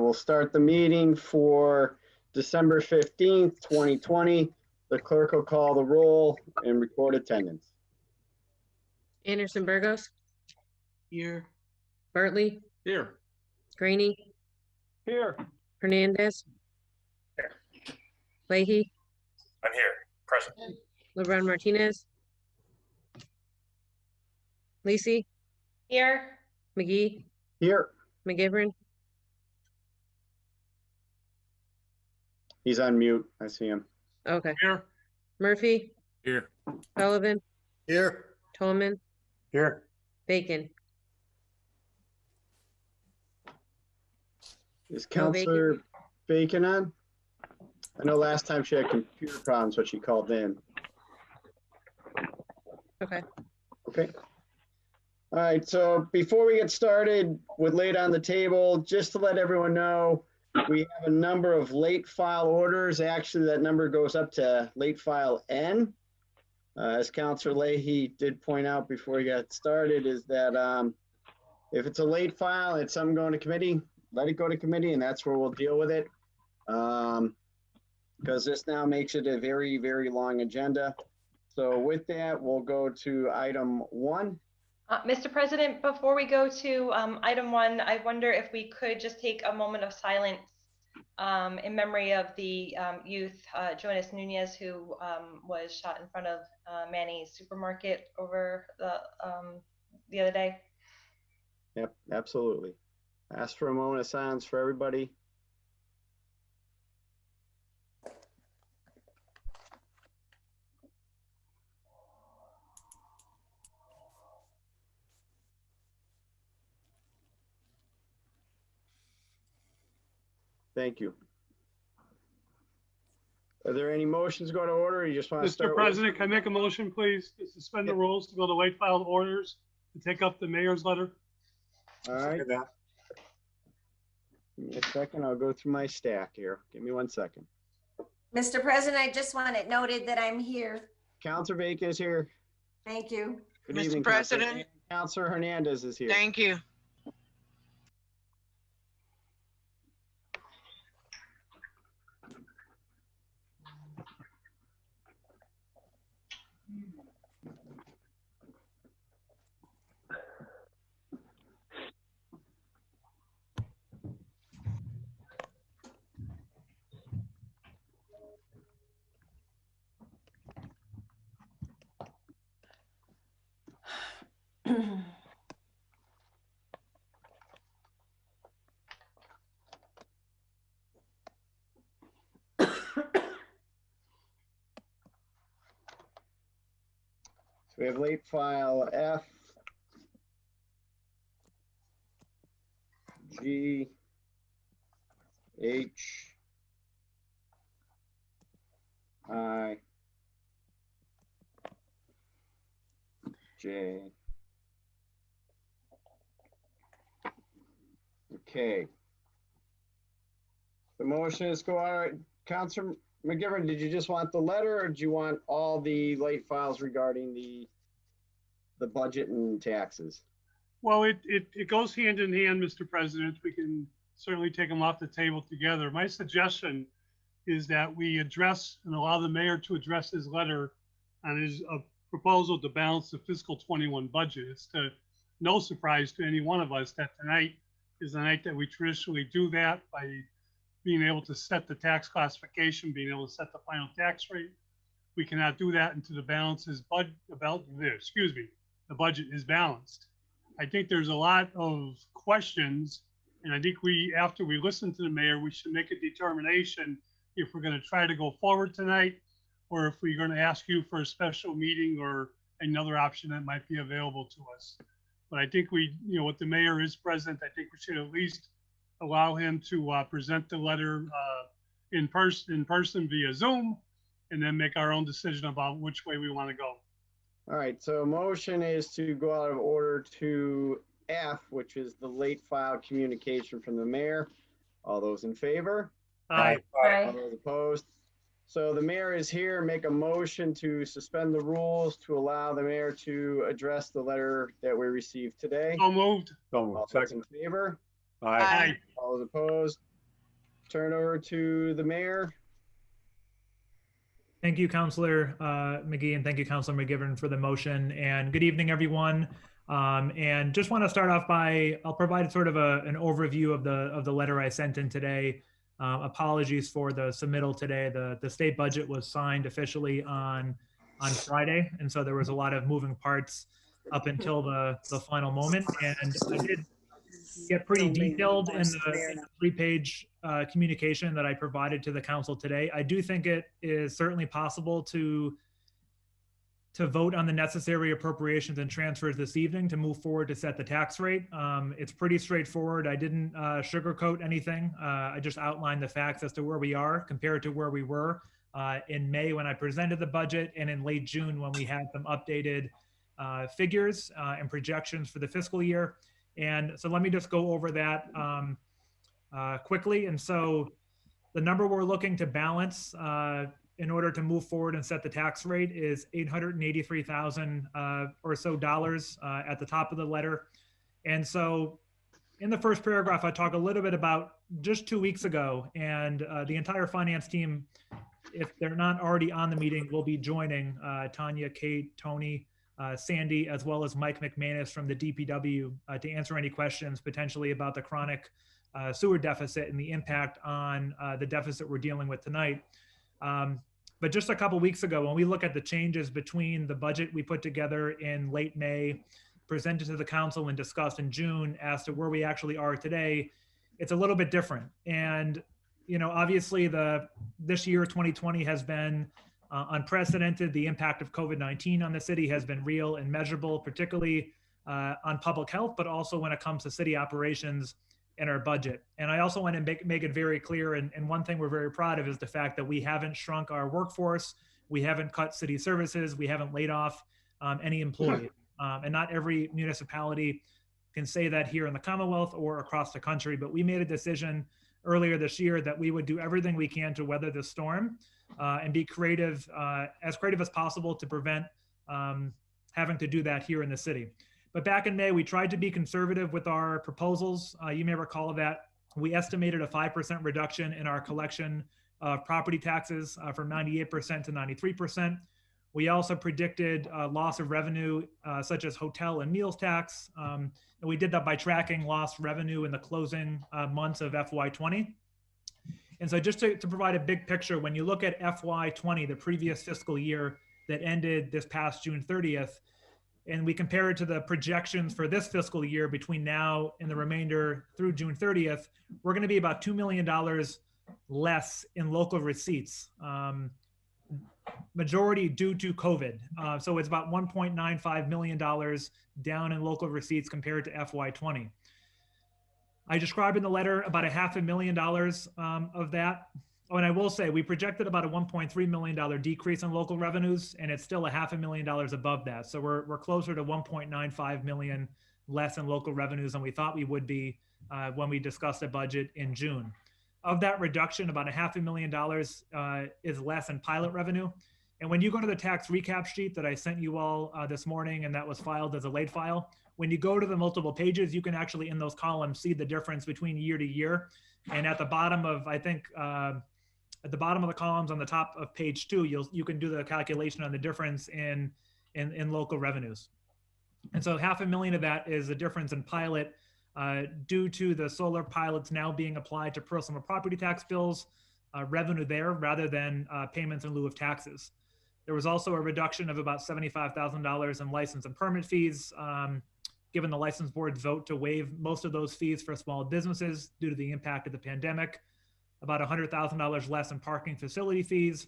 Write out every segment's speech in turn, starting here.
we'll start the meeting for December 15th, 2020. The clerk will call the roll and record attendance. Anderson Burgos, Here. Bartley, Here. Graney, Here. Hernandez, Here. Leahy, I'm here, present. LeBron Martinez, Lisi, Here. McGee, Here, McGivern, he's on mute. I see him. okay, Here. Murphy, Here. Sullivan, Here. Tolman, Here. Bacon. Is No Bacon. Counselor Bacon on? I know last time she had computer problems, but she called in. Okay. Okay. All right, so before we get started with late on the table, just to let everyone know, we have a number of late file orders. Actually, that number goes up to late file N. As Counselor Leahy did point out before we got started, is that if it's a late file and it's something going to committee, let it go to committee, and that's where we'll deal with it. Because this now makes it a very, very long agenda. So with that, we'll go to item 1. Mr. President, before we go to item 1, I wonder if we could just take a moment of silence in memory of the youth, Jonas Nunez, who was shot in front of Manny's supermarket over the other day. Yep, absolutely. Ask for a moment of silence for everybody. Thank you. Are there any motions go to order? Or you just want to start? Mr. President, can I make a motion, please, to suspend the rules to go to late filed orders to take up the mayor's letter? All right. Give me a second. I'll go through my stack here. Give me 1 second. Mr. President, I just want it noted that I'm here. Counselor Bacon is here. Thank you. Good Mr. evening, President. Counselor. Counselor Hernandez is here. Thank you. So we have late file F, G, H, I, J. Okay. The motion is go out. Counselor McGivern, did you just want the letter, or do you want all the late files regarding the budget and taxes? Well, it goes hand in hand, Mr. President. We can certainly take them off the table together. My suggestion is that we address and allow the mayor to address his letter on his proposal to balance the fiscal 21 budget. It's no surprise to any one of us that tonight is the night that we traditionally do that by being able to set the tax classification, being able to set the final tax rate. We cannot do that until the the budget is balanced. I think there's a lot of questions, and I think after we listen to the mayor, we should make a determination if we're going to try to go forward tonight, or if we're going to ask you for a special meeting or another option that might be available to us. But I think with the mayor is present, I think we should at least allow him to present the letter in person via Zoom, and then make our own decision about which way we want to go. All right, so motion is to go out of order to F, which is the late file communication from the mayor. All those in favor? Aye. All those opposed? So the mayor is here. Make a motion to suspend the rules to allow the mayor to address the letter that we received today. So moved. All those in favor? Aye. All those opposed? turn over to the mayor. Thank you, Councilor McGee, and thank you, Councilor McGivern, for the motion. And good evening, everyone. And just want to start off by, I'll provide sort of an overview of the letter I sent in today. Apologies for the submittal today. The state budget was signed officially on Friday, and so there was a lot of moving parts up until the final moment. And I did get pretty detailed in the 3-page communication that I provided to the council today. I do think it is certainly possible to vote on the necessary appropriations and transfers this evening to move forward to set the tax rate. It's pretty straightforward. I didn't sugarcoat anything. I just outlined the facts as to where we are compared to where we were in May when I presented the budget, and in late June when we had some updated figures and projections for the fiscal year. And so let me just go over that quickly. And so the number we're looking to balance in order to move forward and set the tax rate is $883,000 or so at the top of the letter. And so in the first paragraph, I talk a little bit about just 2 weeks ago, and the entire finance team, if they're not already on the meeting, will be joining Tanya, Kate, Tony, Sandy, as well as Mike McManus from the DPW to answer any questions potentially about the chronic sewer deficit and the impact on the deficit we're dealing with tonight. But just a couple weeks ago, when we look at the changes between the budget we put together in late May, presented to the council and discussed in June as to where we actually are today, it's a little bit different. And, you know, obviously this year, 2020, has been unprecedented. The impact of COVID-19 on the city has been real and measurable, particularly on public health, but also when it comes to city operations and our budget. And I also want to make it very clear, and one thing we're very proud of is the fact that we haven't shrunk our workforce, we haven't cut city services, we haven't laid off any employee. And not every municipality can say that here in the Commonwealth or across the country, but we made a decision earlier this year that we would do everything we can to weather the storm and be creative, as creative as possible to prevent having to do that here in the city. But back in May, we tried to be conservative with our proposals. You may recall that we estimated a 5% reduction in our collection of property taxes from 98% to 93%. We also predicted loss of revenue such as hotel and meals tax. And we did that by tracking lost revenue in the closing months of FY20. And so just to provide a big picture, when you look at FY20, the previous fiscal year that ended this past June 30th, and we compare it to the projections for this fiscal year between now and the remainder through June 30th, we're going to be about $2 million less in local receipts, majority due to COVID. So it's about $1.95 million down in local receipts compared to FY20. I described in the letter about $500,000 of that. Oh, and I will say we projected about a $1.3 million decrease in local revenues, and it's still $500,000 above that. So we're closer to 1.95 million less in local revenues than we thought we would be when we discussed the budget in June. Of that reduction, about $500,000 is less in pilot revenue. And when you go to the tax recap sheet that I sent you all this morning, and that was filed as a late file, when you go to the multiple pages, you can actually in those columns see the difference between year to year. And at the bottom of, I think, at the bottom of the columns on the top of page 2, you can do the calculation on the difference in local revenues. And so $500,000 of that is a difference in pilot due to the solar pilots now being applied to personal property tax bills, revenue there rather than payments in lieu of taxes. There was also a reduction of about $75,000 in license and permit fees, given the license board's vote to waive most of those fees for small businesses due to the impact of the pandemic. About $100,000 less in parking facility fees.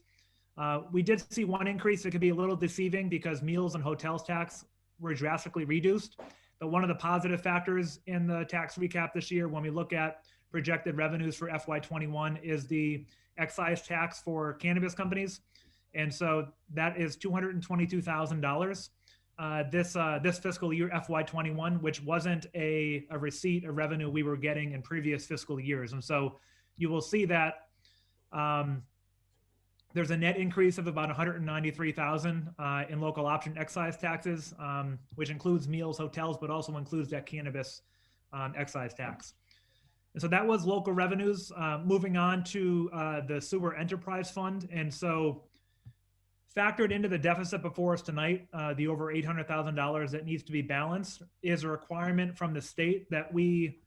We did see one increase that could be a little deceiving because meals and hotels tax were drastically reduced. But one of the positive factors in the tax recap this year, when we look at projected revenues for FY21, is the excise tax for cannabis companies. And so that is $222,000 this fiscal year, FY21, which wasn't a receipt of revenue we were getting in previous fiscal years. And so you will see that there's a net increase of about $193,000 in local option excise taxes, which includes meals, hotels, but also includes that cannabis excise tax. And so that was local revenues. Moving on to the sewer enterprise fund. And so factored into the deficit before us tonight, the over $800,000 that needs to be balanced is a requirement from the state that we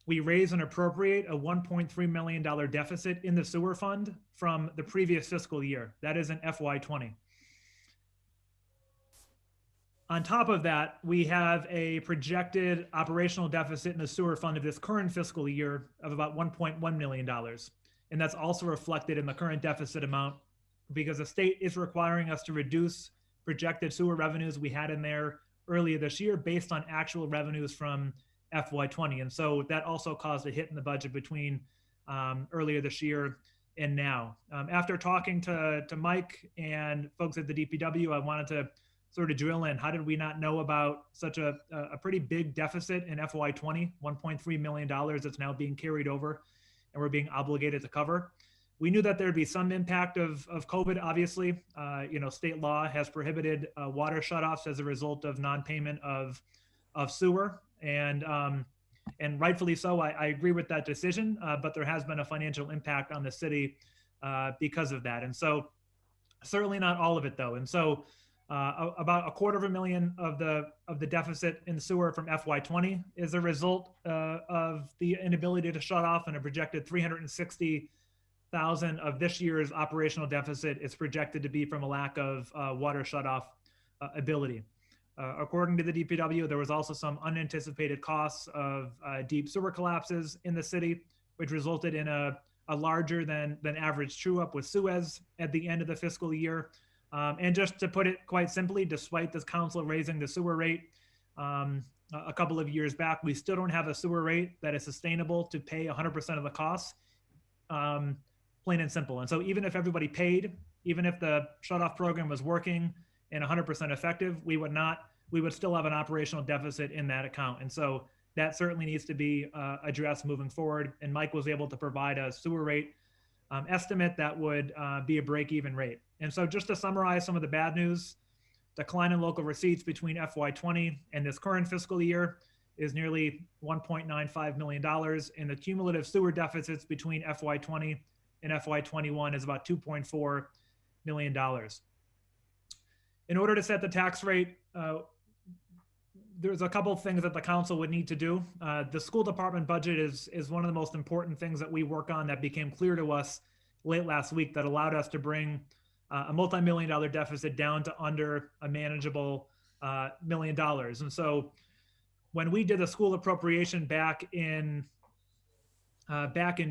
raise and appropriate a $1.3 million deficit in the sewer fund from the previous fiscal year. That is in FY20. On top of that, we have a projected operational deficit in the sewer fund of this current fiscal year of about $1.1 million. And that's also reflected in the current deficit amount because the state is requiring us to reduce projected sewer revenues we had in there earlier this year based on actual revenues from FY20. And so that also caused a hit in the budget between earlier this year and now. After talking to Mike and folks at the DPW, I wanted to sort of drill in. How did we not know about such a pretty big deficit in FY20, $1.3 million that's now being carried over and we're being obligated to cover? We knew that there'd be some impact of COVID, obviously. State law has prohibited water shutoffs as a result of non-payment of sewer. And rightfully so, I agree with that decision, but there has been a financial impact on the city because of that. And so certainly not all of it though. And so about $250,000 of the deficit in sewer from FY20 is a result of the inability to shut off, and a projected $360,000 of this year's operational deficit is projected to be from a lack of water shutoff ability. According to the DPW, there was also some unanticipated costs of deep sewer collapses in the city, which resulted in a larger than average true up with Suez at the end of the fiscal year. And just to put it quite simply, despite this council raising the sewer rate a couple of years back, we still don't have a sewer rate that is sustainable to pay 100% of the costs, plain and simple. And so even if everybody paid, even if the shutoff program was working and 100% effective, we would still have an operational deficit in that account. And so that certainly needs to be addressed moving forward. And Mike was able to provide a sewer rate estimate that would be a break-even rate. And so just to summarize some of the bad news, decline in local receipts between FY20 and this current fiscal year is nearly $1.95 million. And the cumulative sewer deficits between FY20 and FY21 is about $2.4 million. In order to set the tax rate, there's a couple of things that the council would need to do. The school department budget is one of the most important things that we work on that became clear to us late last week that allowed us to bring a multi-million-dollar deficit down to under a manageable $1 million. And so when we did the school appropriation back in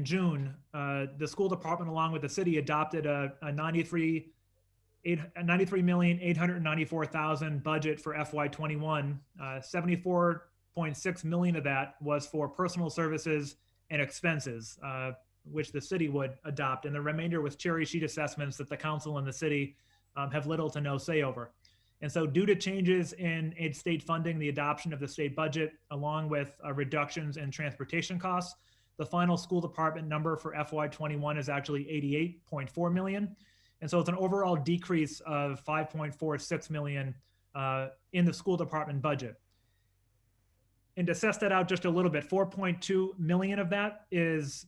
June, the school department, along with the city, adopted a $93,894,000 budget for FY21. 74.6 million of that was for personal services and expenses, which the city would adopt, and the remainder was cherry sheet assessments that the council and the city have little to no say over. And so due to changes in state funding, the adoption of the state budget, along with reductions in transportation costs, the final school department number for FY21 is actually 88.4 million. And so it's an overall decrease of 5.46 million in the school department budget. And to assess that out just a little bit, 4.2 million of that is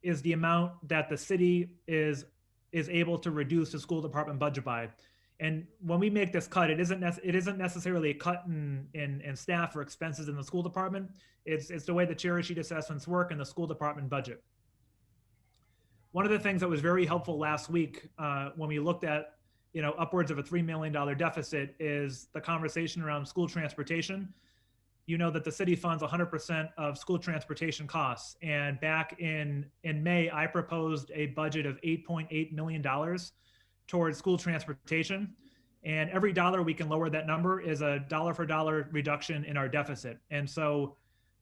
the amount that the city is able to reduce the school department budget by. And when we make this cut, it isn't necessarily a cut in staff or expenses in the school department. It's the way the cherry sheet assessments work in the school department budget. One of the things that was very helpful last week when we looked at upwards of a $3 million deficit is the conversation around school transportation. You know that the city funds 100% of school transportation costs. And back in May, I proposed a budget of $8.8 million towards school transportation. And every dollar we can lower that number is a dollar for dollar reduction in our deficit. And so,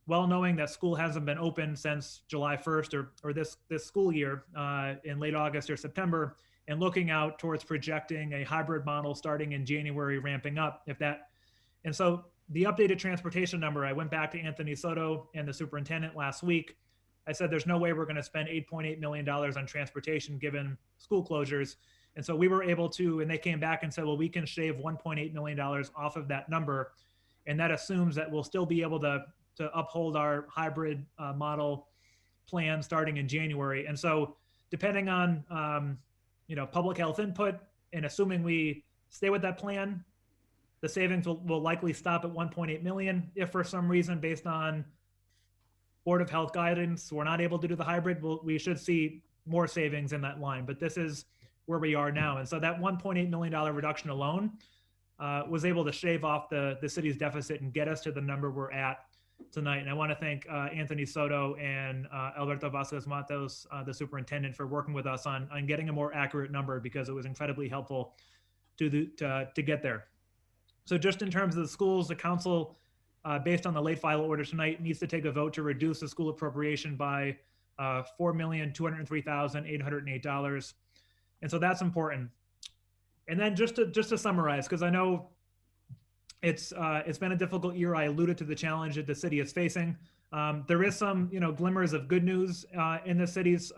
well knowing that school hasn't been open since July 1st or this school year in late August or September, and looking out towards projecting a hybrid model starting in January, ramping up, and so the updated transportation number, I went back to Anthony Soto and the superintendent last week. I said, there's no way we're going to spend $8.8 million on transportation given school closures. And so we were able to, and they came back and said, well, we can shave $1.8 million off of that number. And that assumes that we'll still be able to uphold our hybrid model plan starting in January. And so depending on, public health input and assuming we stay with that plan, the savings will likely stop at 1.8 million. If for some reason, based on Board of Health guidance, we're not able to do the hybrid, we should see more savings in that line. But this is where we are now. And so that $1.8 million reduction alone was able to shave off the city's deficit and get us to the number we're at tonight. And I want to thank Anthony Soto and Alberto Vasquez Matos, the superintendent, for working with us on getting a more accurate number, because it was incredibly helpful to get there. So just in terms of the schools, the council, based on the late file order tonight, needs to take a vote to reduce the school appropriation by $4,203,808. And so that's important. And then just to summarize, because I know it's been a difficult year. I alluded to the challenge that the city is facing. There is some glimmers of good news in the city's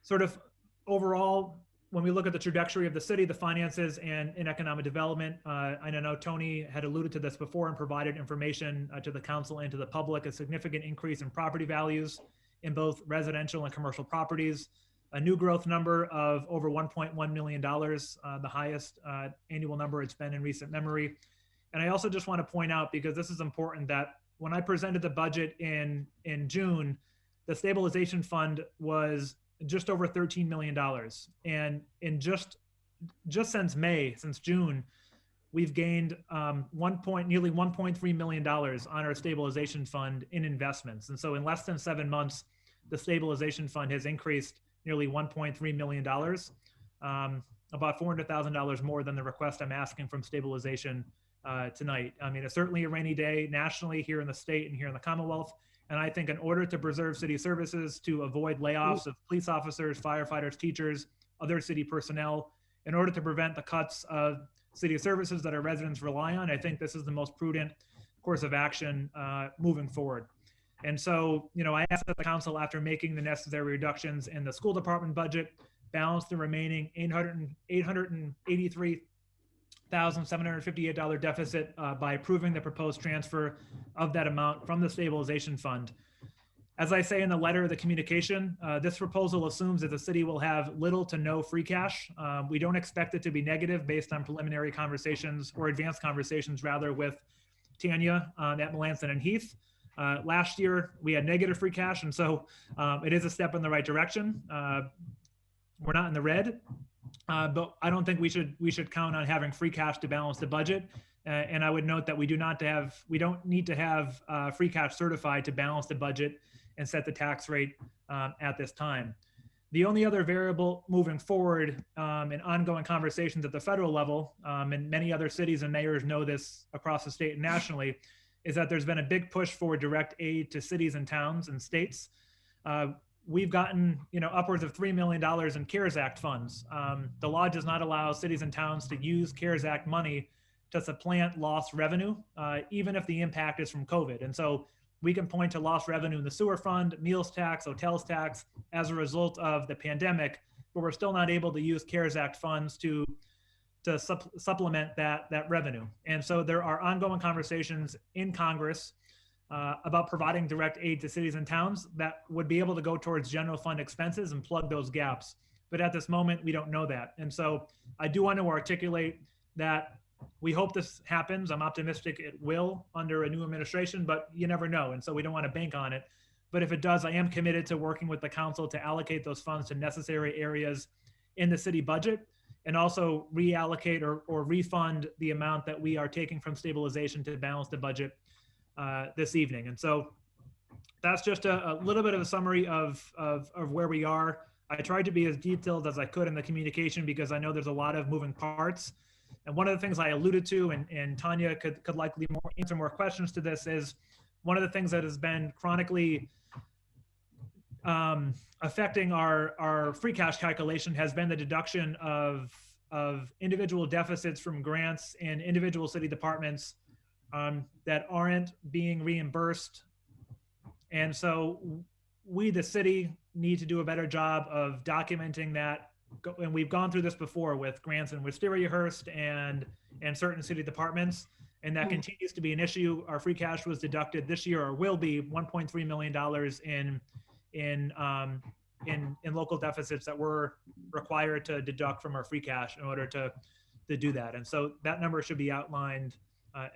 sort of overall. When we look at the trajectory of the city, the finances and in economic development, I know Tony had alluded to this before and provided information to the council and to the public, a significant increase in property values in both residential and commercial properties, a new growth number of over $1.1 million, the highest annual number it's been in recent memory. And I also just want to point out, because this is important, that when I presented the budget in June, the stabilization fund was just over $13 million. And in just since June, we've gained nearly $1.3 million on our stabilization fund in investments. And so in less than 7 months, the stabilization fund has increased nearly $1.3 million, about $400,000 more than the request I'm asking from stabilization tonight. I mean, it's certainly a rainy day nationally, here in the state and here in the Commonwealth. And I think in order to preserve city services, to avoid layoffs of police officers, firefighters, teachers, other city personnel, in order to prevent the cuts of city services that our residents rely on, I think this is the most prudent course of action moving forward. And so, I asked that the council, after making the necessary reductions in the school department budget, balance the remaining $883,758 deficit by approving the proposed transfer of that amount from the stabilization fund. As I say in the letter of the communication, this proposal assumes that the city will have little to no free cash. We don't expect it to be negative based on preliminary conversations, or advanced conversations rather, with Tanya at Melanson and Heath. Last year we had negative free cash, and so it is a step in the right direction. We're not in the red, but I don't think we should count on having free cash to balance the budget. And I would note that we don't need to have free cash certified to balance the budget and set the tax rate at this time. The only other variable moving forward in ongoing conversations at the federal level, and many other cities and mayors know this across the state and nationally, is that there's been a big push for direct aid to cities and towns and states. We've gotten, upwards of $3 million in CARES Act funds. The law does not allow cities and towns to use CARES Act money to supplant lost revenue, even if the impact is from COVID. And so we can point to lost revenue in the sewer fund, meals tax, hotels tax as a result of the pandemic, but we're still not able to use CARES Act funds to supplement that revenue. And so there are ongoing conversations in Congress about providing direct aid to cities and towns that would be able to go towards general fund expenses and plug those gaps. But at this moment, we don't know that. And so I do want to articulate that we hope this happens. I'm optimistic it will under a new administration, but you never know. And so we don't want to bank on it. But if it does, I am committed to working with the council to allocate those funds to necessary areas in the city budget, and also reallocate or refund the amount that we are taking from stabilization to balance the budget this evening. And so that's just a little bit of a summary of where we are. I tried to be as detailed as I could in the communication, because I know there's a lot of moving parts. And one of the things I alluded to, and Tanya could likely answer more questions to this, is one of the things that has been chronically affecting our free cash calculation has been the deduction of individual deficits from grants in individual city departments that aren't being reimbursed. And so we, the city, need to do a better job of documenting that. And we've gone through this before with grants in Wisteria-Hearst and certain city departments. And that continues to be an issue. Our free cash was deducted this year, or will be $1.3 million in local deficits that we're required to deduct from our free cash in order to do that. And so that number should be outlined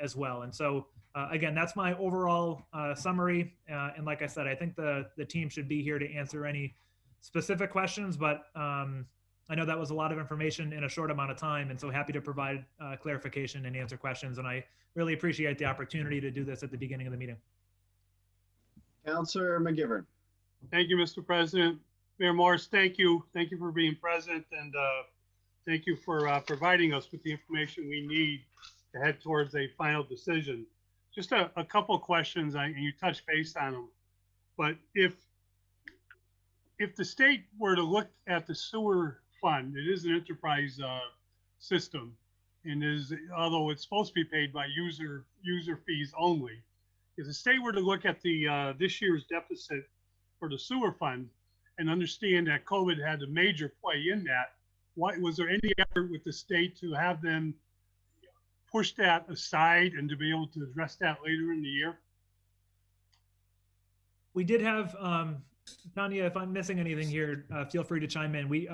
as well. And so again, that's my overall summary. And like I said, I think the team should be here to answer any specific questions, but I know that was a lot of information in a short amount of time. And so happy to provide clarification and answer questions. And I really appreciate the opportunity to do this at the beginning of the meeting. Counselor McGivern. Thank you, Mr. President. Mayor Morris, thank you. Thank you for being present, and thank you for providing us with the information we need to head towards a final decision. Just a couple of questions, and you touched base on them. But if the state were to look at the sewer fund, it is an enterprise system, and although it's supposed to be paid by user fees only. If the state were to look at the this year's deficit for the sewer fund and understand that COVID had a major play in that, was there any effort with the state to have them push that aside and to be able to address that later in the year? We did have, Tanya, if I'm missing anything here, feel free to chime in.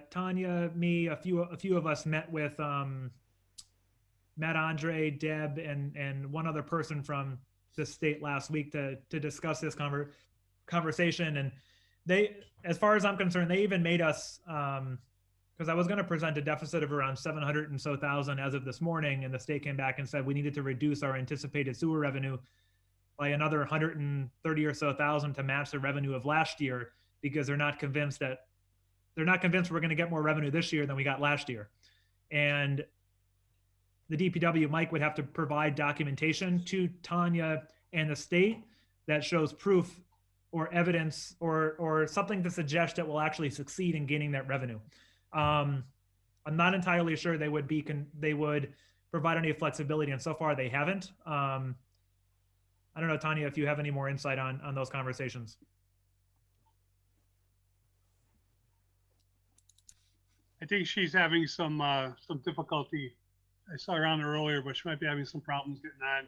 Tanya, me, a few of us met with Matt Andre, Deb, and one other person from the state last week to discuss this conversation. And they, as far as I'm concerned, they even made us, because I was going to present a deficit of around 700 and so thousand as of this morning, and the state came back and said we needed to reduce our anticipated sewer revenue by another 130 or so thousand to match the revenue of last year, because they're not convinced we're going to get more revenue this year than we got last year. And the DPW, Mike, would have to provide documentation to Tanya and the state that shows proof or evidence or something to suggest that we'll actually succeed in gaining that revenue. I'm not entirely sure they would provide any flexibility, and so far they haven't. I don't know, Tanya, if you have any more insight on those conversations. I think she's having some difficulty. I saw her on there earlier, but she might be having some problems getting on.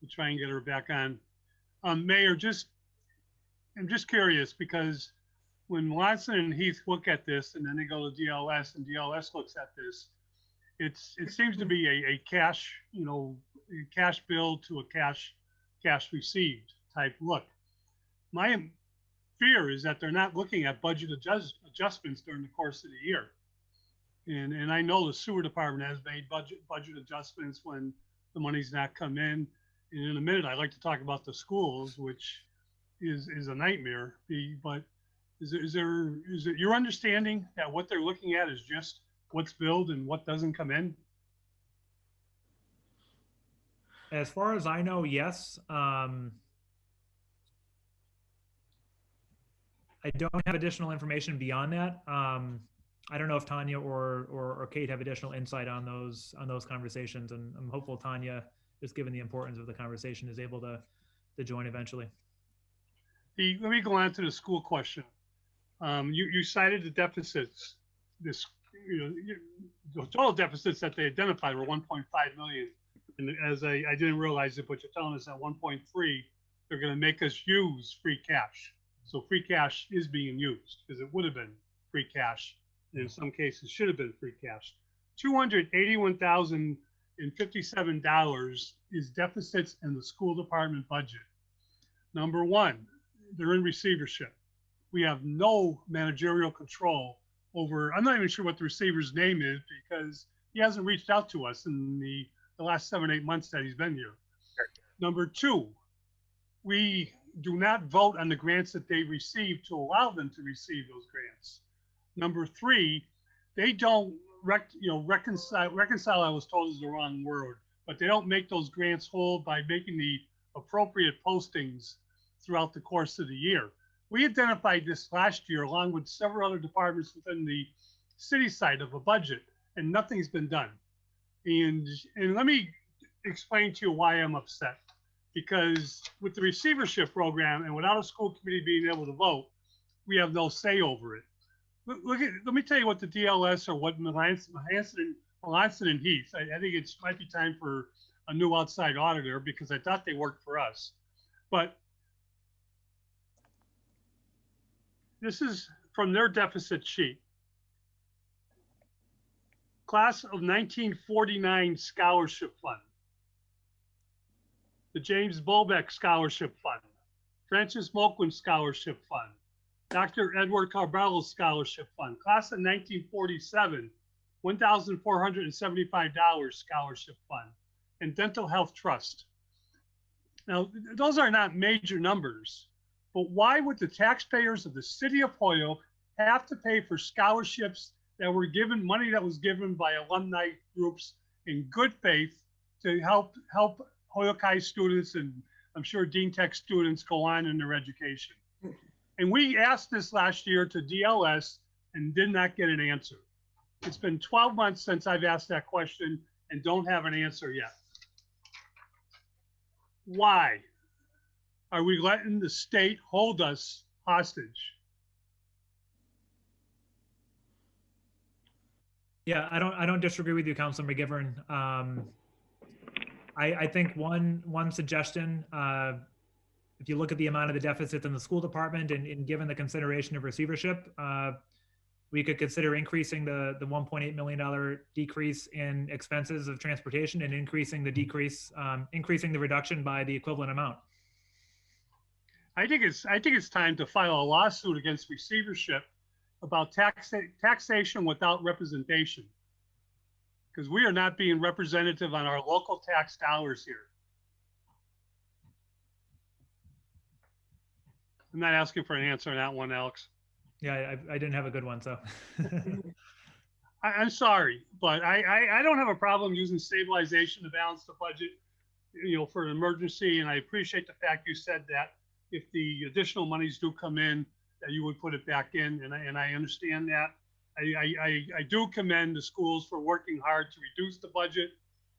We'll try and get her back on. Mayor, I'm just curious, because when Watson and Heath look at this and then they go to DLS and DLS looks at this, it seems to be a cash, a cash bill to a cash received type look. My fear is that they're not looking at budget adjustments during the course of the year. And I know the sewer department has made budget adjustments when the money's not come in. And in a minute, I'd like to talk about the schools, which is a nightmare. But is it your understanding that what they're looking at is just what's billed and what doesn't come in? As far as I know, yes. I don't have additional information beyond that. I don't know if Tanya or Kate have additional insight on those conversations, and I'm hopeful Tanya, just given the importance of the conversation, is able to join eventually. Let me go on to the school question. You cited the deficits. The total deficits that they identified were 1.5 million. And as I didn't realize it, but you're telling us that 1.3, they're going to make us use free cash. So free cash is being used, because it would have been free cash. In some cases, should have been free cash. $281,057 is deficits in the school department budget. Number one, they're in receivership. We have no managerial control over, I'm not even sure what the receiver's name is, because he hasn't reached out to us in the last 7 or 8 months that he's been here. Number two, we do not vote on the grants that they receive to allow them to receive those grants. Number three, they don't reconcile, I was told is the wrong word, but they don't make those grants whole by making the appropriate postings throughout the course of the year. We identified this last year along with several other departments within the city side of a budget, and nothing's been done. And let me explain to you why I'm upset. Because with the receivership program and without a school committee being able to vote, we have no say over it. Let me tell you what the DLS or what Melanson and Heath, I think it might be time for a new outside auditor because I thought they worked for us. But this is from their deficit sheet. Class of 1949 Scholarship Fund. The James Bobeck Scholarship Fund. Francis Moquin Scholarship Fund. Dr. Edward Carbello Scholarship Fund. Class of 1947, $1,475 Scholarship Fund. And Dental Health Trust. Now, those are not major numbers, but why would the taxpayers of the city of Holyoke have to pay for scholarships that were given, money that was given by alumni groups in good faith to help Holyoke High students, and I'm sure Dean Tech students, go on in their education? And we asked this last year to DLS and did not get an answer. It's been 12 months since I've asked that question and don't have an answer yet. Why are we letting the state hold us hostage? Yeah, I don't disagree with you, Councilor McGivern. I think one suggestion, if you look at the amount of the deficits in the school department and given the consideration of receivership, we could consider increasing the $1.8 million decrease in expenses of transportation and increasing the reduction by the equivalent amount. I think it's time to file a lawsuit against receivership about taxation without representation, because we are not being representative on our local tax dollars here. I'm not asking for an answer on that one, Alex. Yeah, I didn't have a good one, so. I'm sorry, but I don't have a problem using stabilization to balance the budget, for an emergency. And I appreciate the fact you said that if the additional monies do come in, that you would put it back in. And I understand that. I do commend the schools for working hard to reduce the budget.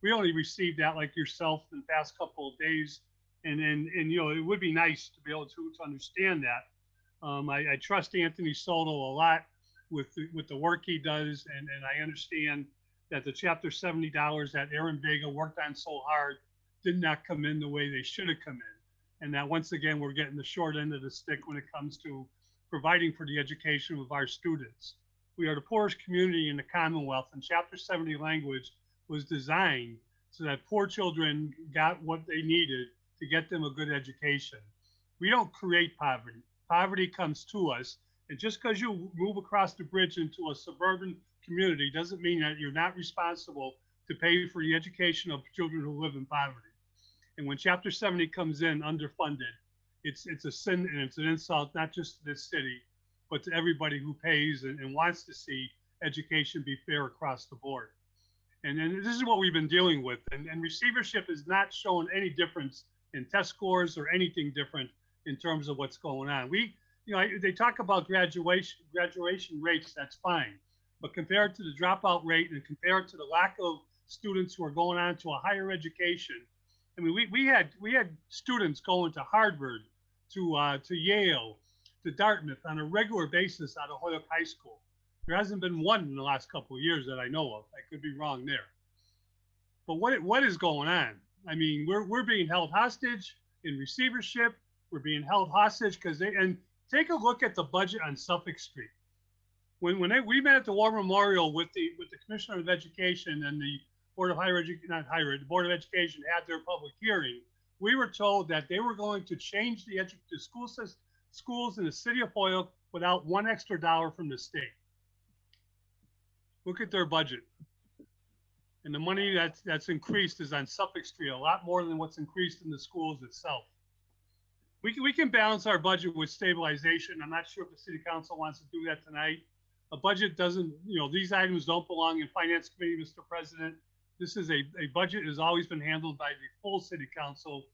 We only received that, like yourself, in the past couple of days. And it would be nice to be able to understand that. I trust Anthony Soto a lot with the work he does, and I understand that the Chapter 70 dollars that Aaron Vega worked on so hard did not come in the way they should have come in, and that once again we're getting the short end of the stick when it comes to providing for the education of our students. We are the poorest community in the Commonwealth, and Chapter 70 language was designed so that poor children got what they needed to get them a good education. We don't create poverty. Poverty comes to us. And just because you move across the bridge into a suburban community doesn't mean that you're not responsible to pay for the education of children who live in poverty. And when Chapter 70 comes in underfunded, it's a sin and it's an insult, not just to this city, but to everybody who pays and wants to see education be fair across the board. And this is what we've been dealing with. And receivership is not showing any difference in test scores or anything different in terms of what's going on. They talk about graduation rates, that's fine. But compared to the dropout rate and compared to the lack of students who are going on to a higher education, I mean, we had students going to Harvard, to Yale, to Dartmouth on a regular basis out of Holyoke High School. There hasn't been one in the last couple of years that I know of. I could be wrong there. But what is going on? I mean, we're being held hostage in receivership. We're being held hostage and take a look at the budget on Suffolk Street. When we met at the War Memorial with the Commissioner of Education and the Board of the Board of Education had their public hearing, we were told that they were going to change the schools in the city of Holyoke without one extra dollar from the state. Look at their budget. And the money that's increased is on Suffolk Street, a lot more than what's increased in the schools itself. We can balance our budget with stabilization. I'm not sure if the city council wants to do that tonight. A budget doesn't, these items don't belong in finance committee, Mr. President. This is a budget has always been handled by the full city council.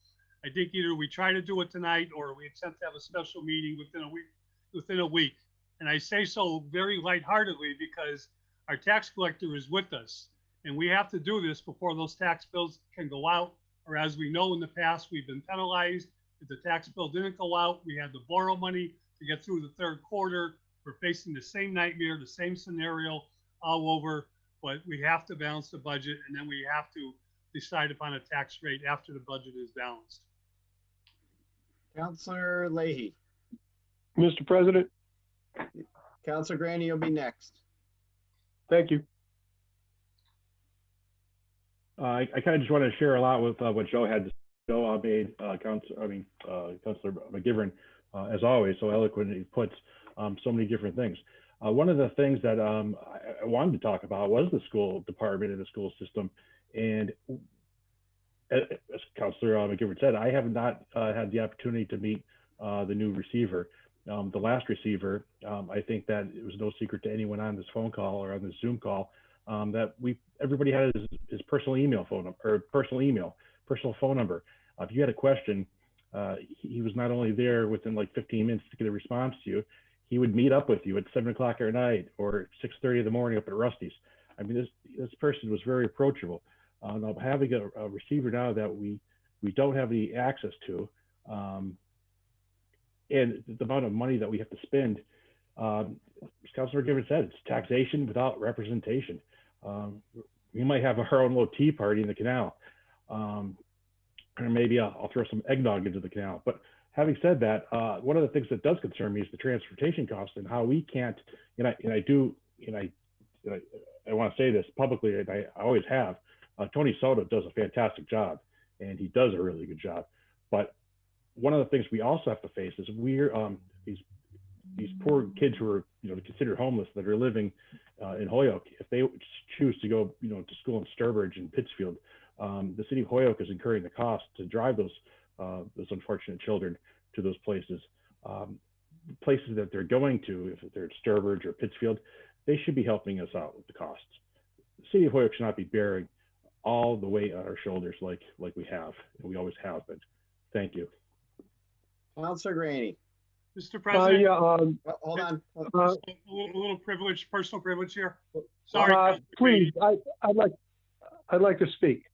I think either we try to do it tonight or we attempt to have a special meeting within a week. And I say so very lightheartedly because our tax collector is with us. And we have to do this before those tax bills can go out, or as we know in the past, we've been penalized. If the tax bill didn't go out, we had to borrow money to get through the third quarter. We're facing the same nightmare, the same scenario all over, but we have to balance the budget, and then we have to decide upon a tax rate after the budget is balanced. Counselor Leahy. Mr. President, Counselor Granny, you'll be next. thank you. I kind of just want to share a lot with what Joe had to say. Joe made Councilor McGivern, as always, so eloquently puts so many different things. One of the things that I wanted to talk about was the school department and the school system. And as Councilor McGivern said, I have not had the opportunity to meet the new receiver. The last receiver, I think that it was no secret to anyone on this phone call or on this Zoom call that everybody had his personal email phone number, or personal phone number. If you had a question, he was not only there within like 15 minutes to get a response to you, he would meet up with you at 7 o'clock at night or 6:30 in the morning up at Rusty's. I mean, this person was very approachable. Now having a receiver now that we don't have any access to, and the amount of money that we have to spend, as Councilor McGivern said, it's taxation without representation. We might have our own little tea party in the canal. Or maybe I'll throw some eggnog into the canal. But having said that, one of the things that does concern me is the transportation costs and how we can't, and I want to say this publicly, and I always have, Tony Soto does a fantastic job, and he does a really good job. But one of the things we also have to face is we're these poor kids who are considered homeless that are living in Holyoke. If they choose to go to school in Sturbridge and Pittsfield, the city of Holyoke is incurring the cost to drive those unfortunate children to those places. Places that they're going to, if they're at Sturbridge or Pittsfield, they should be helping us out with the costs. The city of Holyoke should not be bearing all the weight on our shoulders like we have, and we always have been. Thank you. Counselor Granny. Mr. President, Hold on. a little privilege, personal privilege here. Sorry. Councilor Please, I'd like to speak.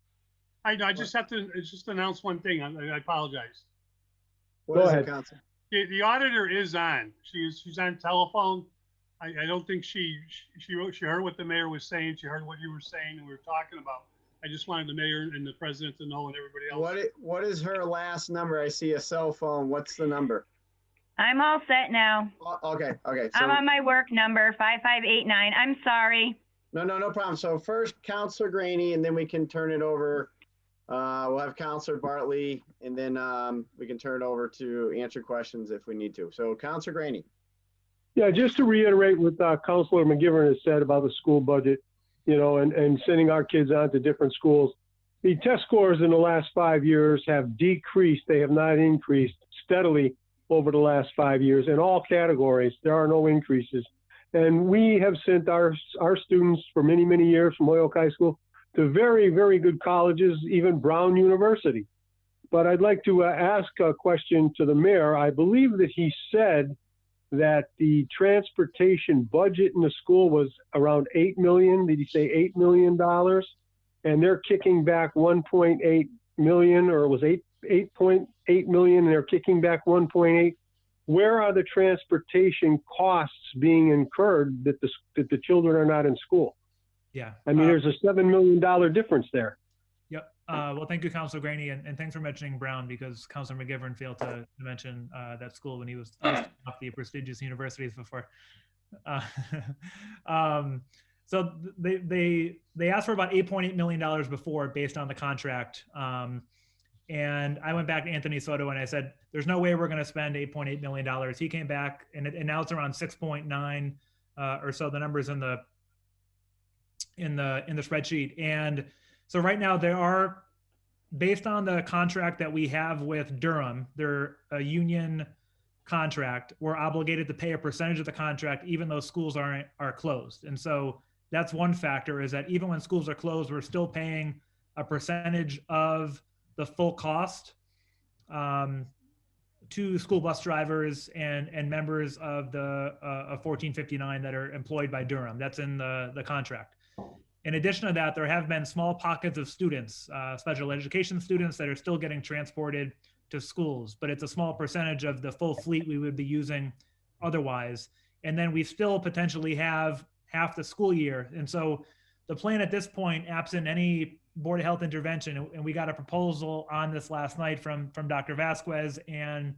I just have to just announce one thing. I apologize. What Go is it, ahead. Counselor? The auditor is on. She's on telephone. I don't think she heard what the mayor was saying. She heard what you were saying and we were talking about. I just wanted the mayor and the president to know and everybody else. What is her last number? I see a cell phone. What's the number? I'm all set now. Okay. I'm on my work number, 5589. I'm sorry. No problem. So first, Counselor Granny, and then we can turn it over. We'll have Counselor Bartley, and then we can turn it over to answer questions if we need to. So Counselor Granny. Yeah, just to reiterate what Councilor McGivern has said about the school budget, and sending our kids on to different schools. The test scores in the last 5 years have decreased. They have not increased steadily over the last 5 years in all categories. There are no increases. And we have sent our students for many, many years from Holyoke High School to very, very good colleges, even Brown University. But I'd like to ask a question to the mayor. I believe that he said that the transportation budget in the school was around $8 million. Did he say $8 million? And they're kicking back 1.8 million, or it was 8.8 million, and they're kicking back 1.8. Where are the transportation costs being incurred that the children are not in school? Yeah. I mean, there's a $7 million difference there. Yep. Well, thank you, Councilor Granny, and thanks for mentioning Brown, because Councilor McGivern failed to mention that school when he was listing off the prestigious universities before. So they asked for about $8.8 million before, based on the contract. And I went back to Anthony Soto and I said, there's no way we're going to spend $8.8 million. He came back and now it's around 6.9 or so. The numbers in the spreadsheet. And so right now there are, based on the contract that we have with Durham, they're a union contract. We're obligated to pay a percentage of the contract, even though schools are closed. And so that's one factor, is that even when schools are closed, we're still paying a percentage of the full cost to school bus drivers and members of the 1459 that are employed by Durham. That's in the contract. In addition to that, there have been small pockets of students, special education students, that are still getting transported to schools, but it's a small percentage of the full fleet we would be using otherwise. And then we still potentially have half the school year. And so the plan at this point, absent any Board of Health intervention, and we got a proposal on this last night from Dr. Vasquez, and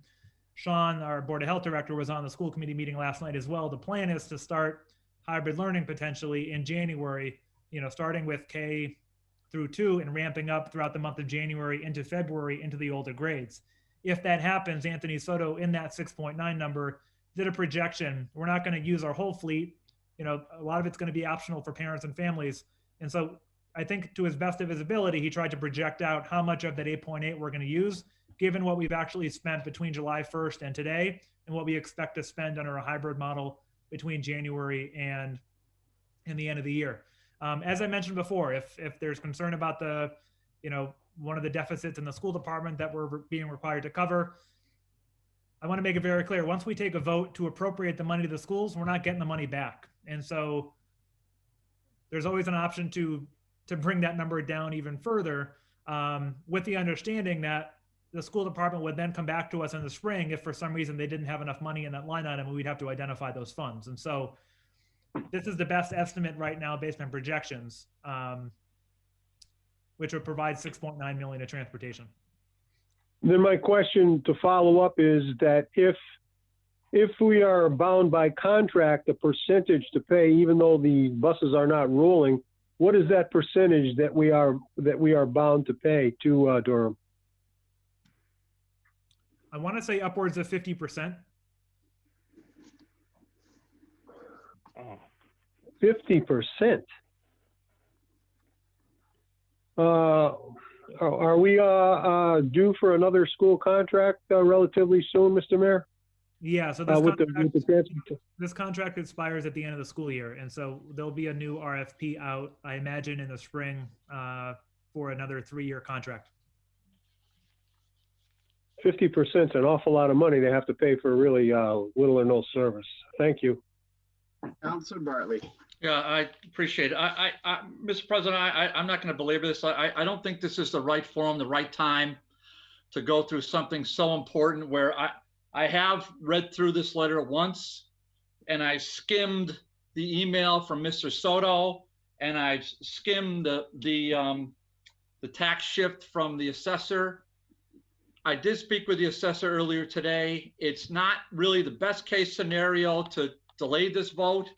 Sean, our Board of Health director, was on the school committee meeting last night as well. The plan is to start hybrid learning potentially in January, starting with K through 2 and ramping up throughout the month of January into February into the older grades. If that happens, Anthony Soto in that 6.9 number did a projection. We're not going to use our whole fleet. A lot of it's going to be optional for parents and families. And so I think to his best of his ability, he tried to project out how much of that 8.8 we're going to use, given what we've actually spent between July 1st and today, and what we expect to spend under a hybrid model between January and the end of the year. As I mentioned before, if there's concern about the, one of the deficits in the school department that we're being required to cover, I want to make it very clear. Once we take a vote to appropriate the money to the schools, we're not getting the money back. And so there's always an option to bring that number down even further, with the understanding that the school department would then come back to us in the spring if for some reason they didn't have enough money in that line item, and we'd have to identify those funds. And so this is the best estimate right now based on projections, which would provide $6.9 million of transportation. Then my question to follow up is that if we are bound by contract, the percentage to pay, even though the buses are not rolling, what is that percentage that we are bound to pay to Durham? I want to say upwards of 50%. 50%. Are we due for another school contract relatively soon, Mr. Mayor? Yeah, so this contract expires at the end of the school year, and so there'll be a new RFP out, I imagine, in the spring for another 3-year contract. 50% is an awful lot of money they have to pay for really little or no service. Thank you. Councilor Bartley. Yeah, I appreciate it. Mr. President, I'm not going to belabor this. I don't think this is the right forum, the right time to go through something so important, where I have read through this letter once, and I skimmed the email from Mr. Soto, and I skimmed the tax shift from the assessor. I did speak with the assessor earlier today. It's not really the best case scenario to delay this vote.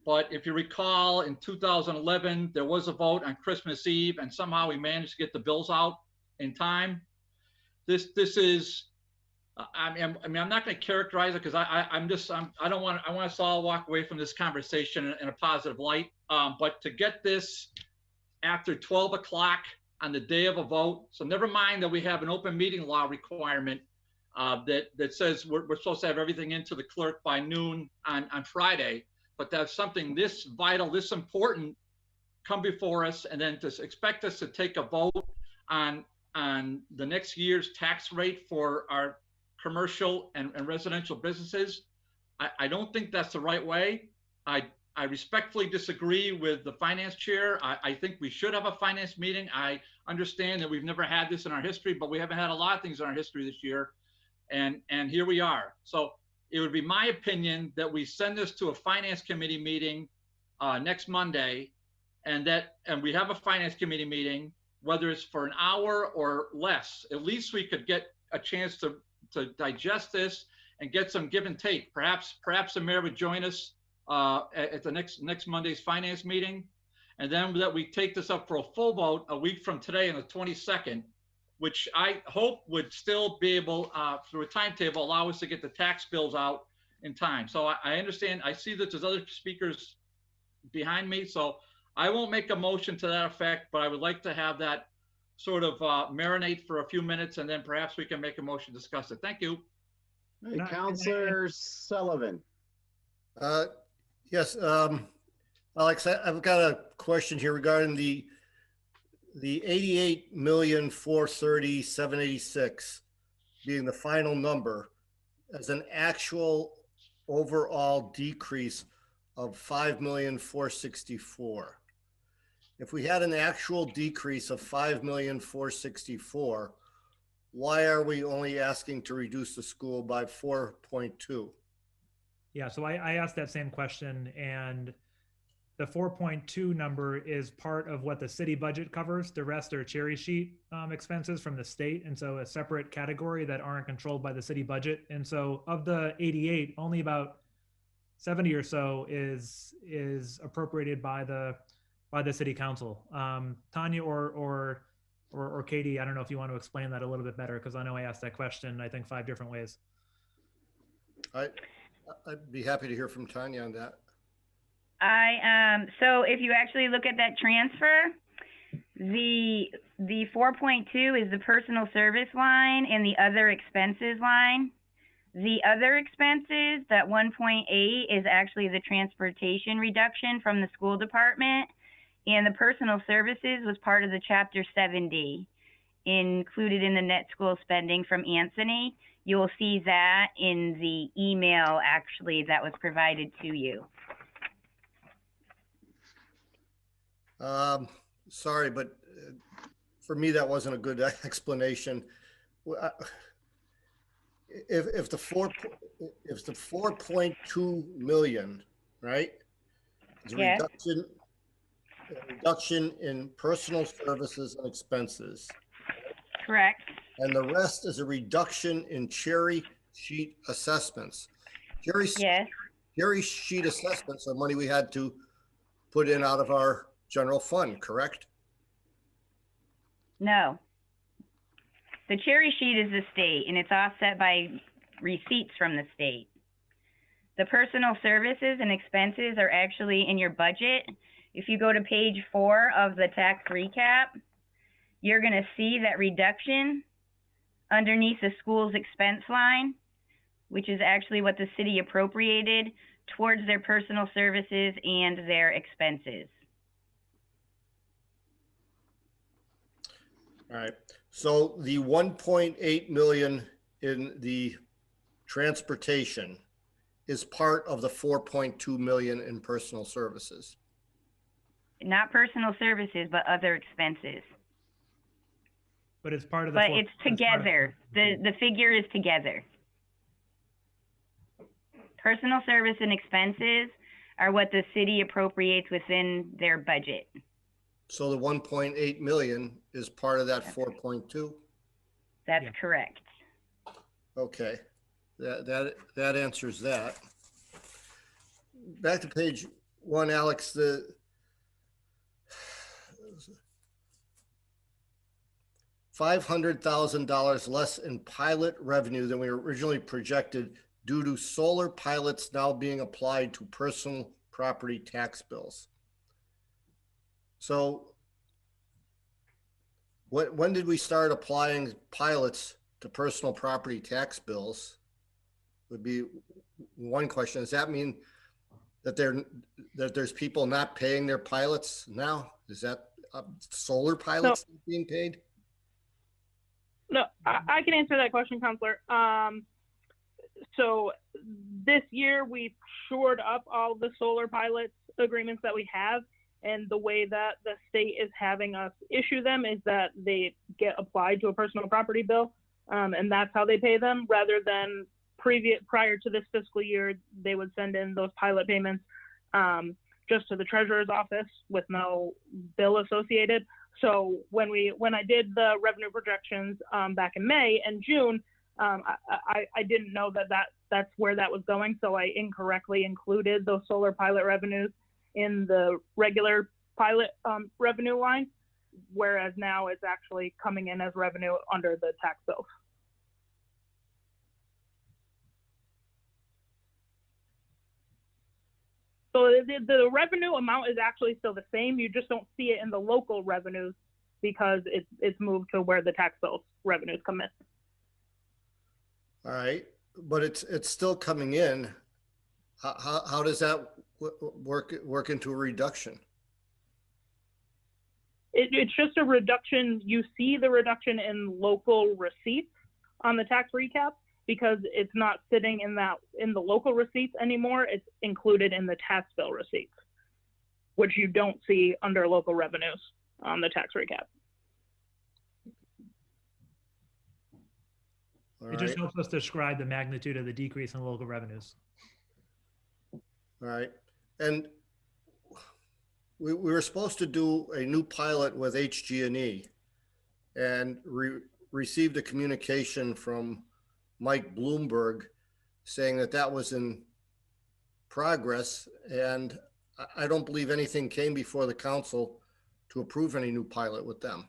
But if you recall, in 2011, there was a vote on Christmas Eve, and somehow we managed to get the bills out in time. This is, I mean, I'm not going to characterize it because I want us all to walk away from this conversation in a positive light. But to get this after 12 o'clock on the day of a vote, so never mind that we have an open meeting law requirement that says we're supposed to have everything into the clerk by noon on Friday. But to have something this vital, this important come before us, and then to expect us to take a vote on the next year's tax rate for our commercial and residential businesses, I don't think that's the right way. I respectfully disagree with the finance chair. I think we should have a finance meeting. I understand that we've never had this in our history, but we haven't had a lot of things in our history this year. And here we are. So it would be my opinion that we send this to a finance committee meeting next Monday, and we have a finance committee meeting, whether it's for an hour or less. At least we could get a chance to digest this and get some give and take. Perhaps the mayor would join us at the next Monday's finance meeting, and then that we take this up for a full vote a week from today on the 22nd, which I hope would still be able, through a timetable, allow us to get the tax bills out in time. So I understand, I see that there's other speakers behind me, so I won't make a motion to that effect, but I would like to have that sort of marinate for a few minutes, and then perhaps we can make a motion to discuss it. Thank you. Hey, Councilor Sullivan. Yes, Alex, I've got a question here regarding the 88,430,786 being the final number as an actual overall decrease of 5,464,000. If we had an actual decrease of 5,464,000, why are we only asking to reduce the school by 4.2? Yeah, so I asked that same question, and the 4.2 number is part of what the city budget covers. The rest are cherry sheet expenses from the state. And so a separate category that aren't controlled by the city budget. And so of the 88, only about 70 or so is appropriated by the city council. Tanya or Katie, I don't know if you want to explain that a little bit better, because I know I asked that question, I think 5 different ways. I'd be happy to hear from Tanya on that. So if you actually look at that transfer, the 4.2 is the personal service line and the other expenses line. The other expenses, that 1.8 is actually the transportation reduction from the school department, and the personal services was part of the Chapter 70 included in the net school spending from Anthony. You'll see that in the email actually that was provided to you. Sorry, but for me, that wasn't a good explanation. If the 4.2 million, right? Is a Yes. reduction in personal services and expenses. Correct. And the rest is a reduction in cherry sheet assessments. Cherry sheet assessments are money we had to put in out of our general fund, correct? No. The cherry sheet is the state, and it's offset by receipts from the state. The personal services and expenses are actually in your budget. If you go to page 4 of the tax recap, you're going to see that reduction underneath the school's expense line, which is actually what the city appropriated towards their personal services and their expenses. All right. So the 1.8 million in the transportation is part of the 4.2 million in personal services. Not personal services, but other expenses. But it's part of the. But it's together. The figure is together. Personal service and expenses are what the city appropriates within their budget. So the 1.8 million is part of that 4.2? That's correct. Okay, that answers that. Back to page 1, Alex, the $500,000 less in pilot revenue than we originally projected due to solar pilots now being applied to personal property tax bills. So when did we start applying pilots to personal property tax bills? Would be one question. Does that mean that there's people not paying their pilots now? Is that solar pilots being paid? No, I can answer that question, Counselor. So this year we shored up all the solar pilots agreements that we have. And the way that the state is having us issue them is that they get applied to a personal property bill. And that's how they pay them, rather than prior to this fiscal year, they would send in those pilot payments just to the treasurer's office with no bill associated. So when I did the revenue projections back in May and June, I didn't know that's where that was going. So I incorrectly included those solar pilot revenues in the regular pilot revenue line, whereas now it's actually coming in as revenue under the tax bills. So the revenue amount is actually still the same. You just don't see it in the local revenues because it's moved to where the tax bill revenues come in. All right, but it's still coming in. How does that work into a reduction? It's just a reduction. You see the reduction in local receipts on the tax recap because it's not sitting in the local receipts anymore. It's included in the tax bill receipts, which you don't see under local revenues on the tax recap. It just helps us describe the magnitude of the decrease in local revenues. All right. And we were supposed to do a new pilot with HG&E and received a communication from Mike Bloomberg saying that that was in progress. And I don't believe anything came before the council to approve any new pilot with them.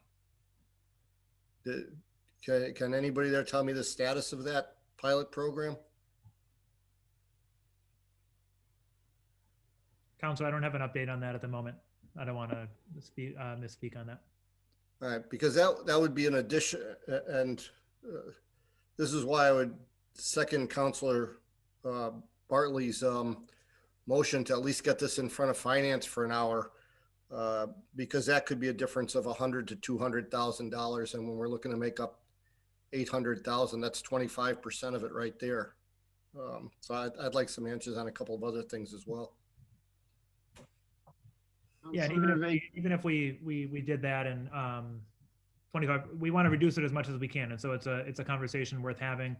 Can anybody there tell me the status of that pilot program? Council, I don't have an update on that at the moment. I don't want to misspeak on that. All right, because that would be an addition, and this is why I would second Councilor Bartley's motion to at least get this in front of finance for an hour, because that could be a difference of $100,000 to $200,000, and when we're looking to make up 800,000, that's 25% of it right there. So I'd like some answers on a couple of other things as well. Yeah, and even if we did that and 25, we want to reduce it as much as we can, and so it's a conversation worth having.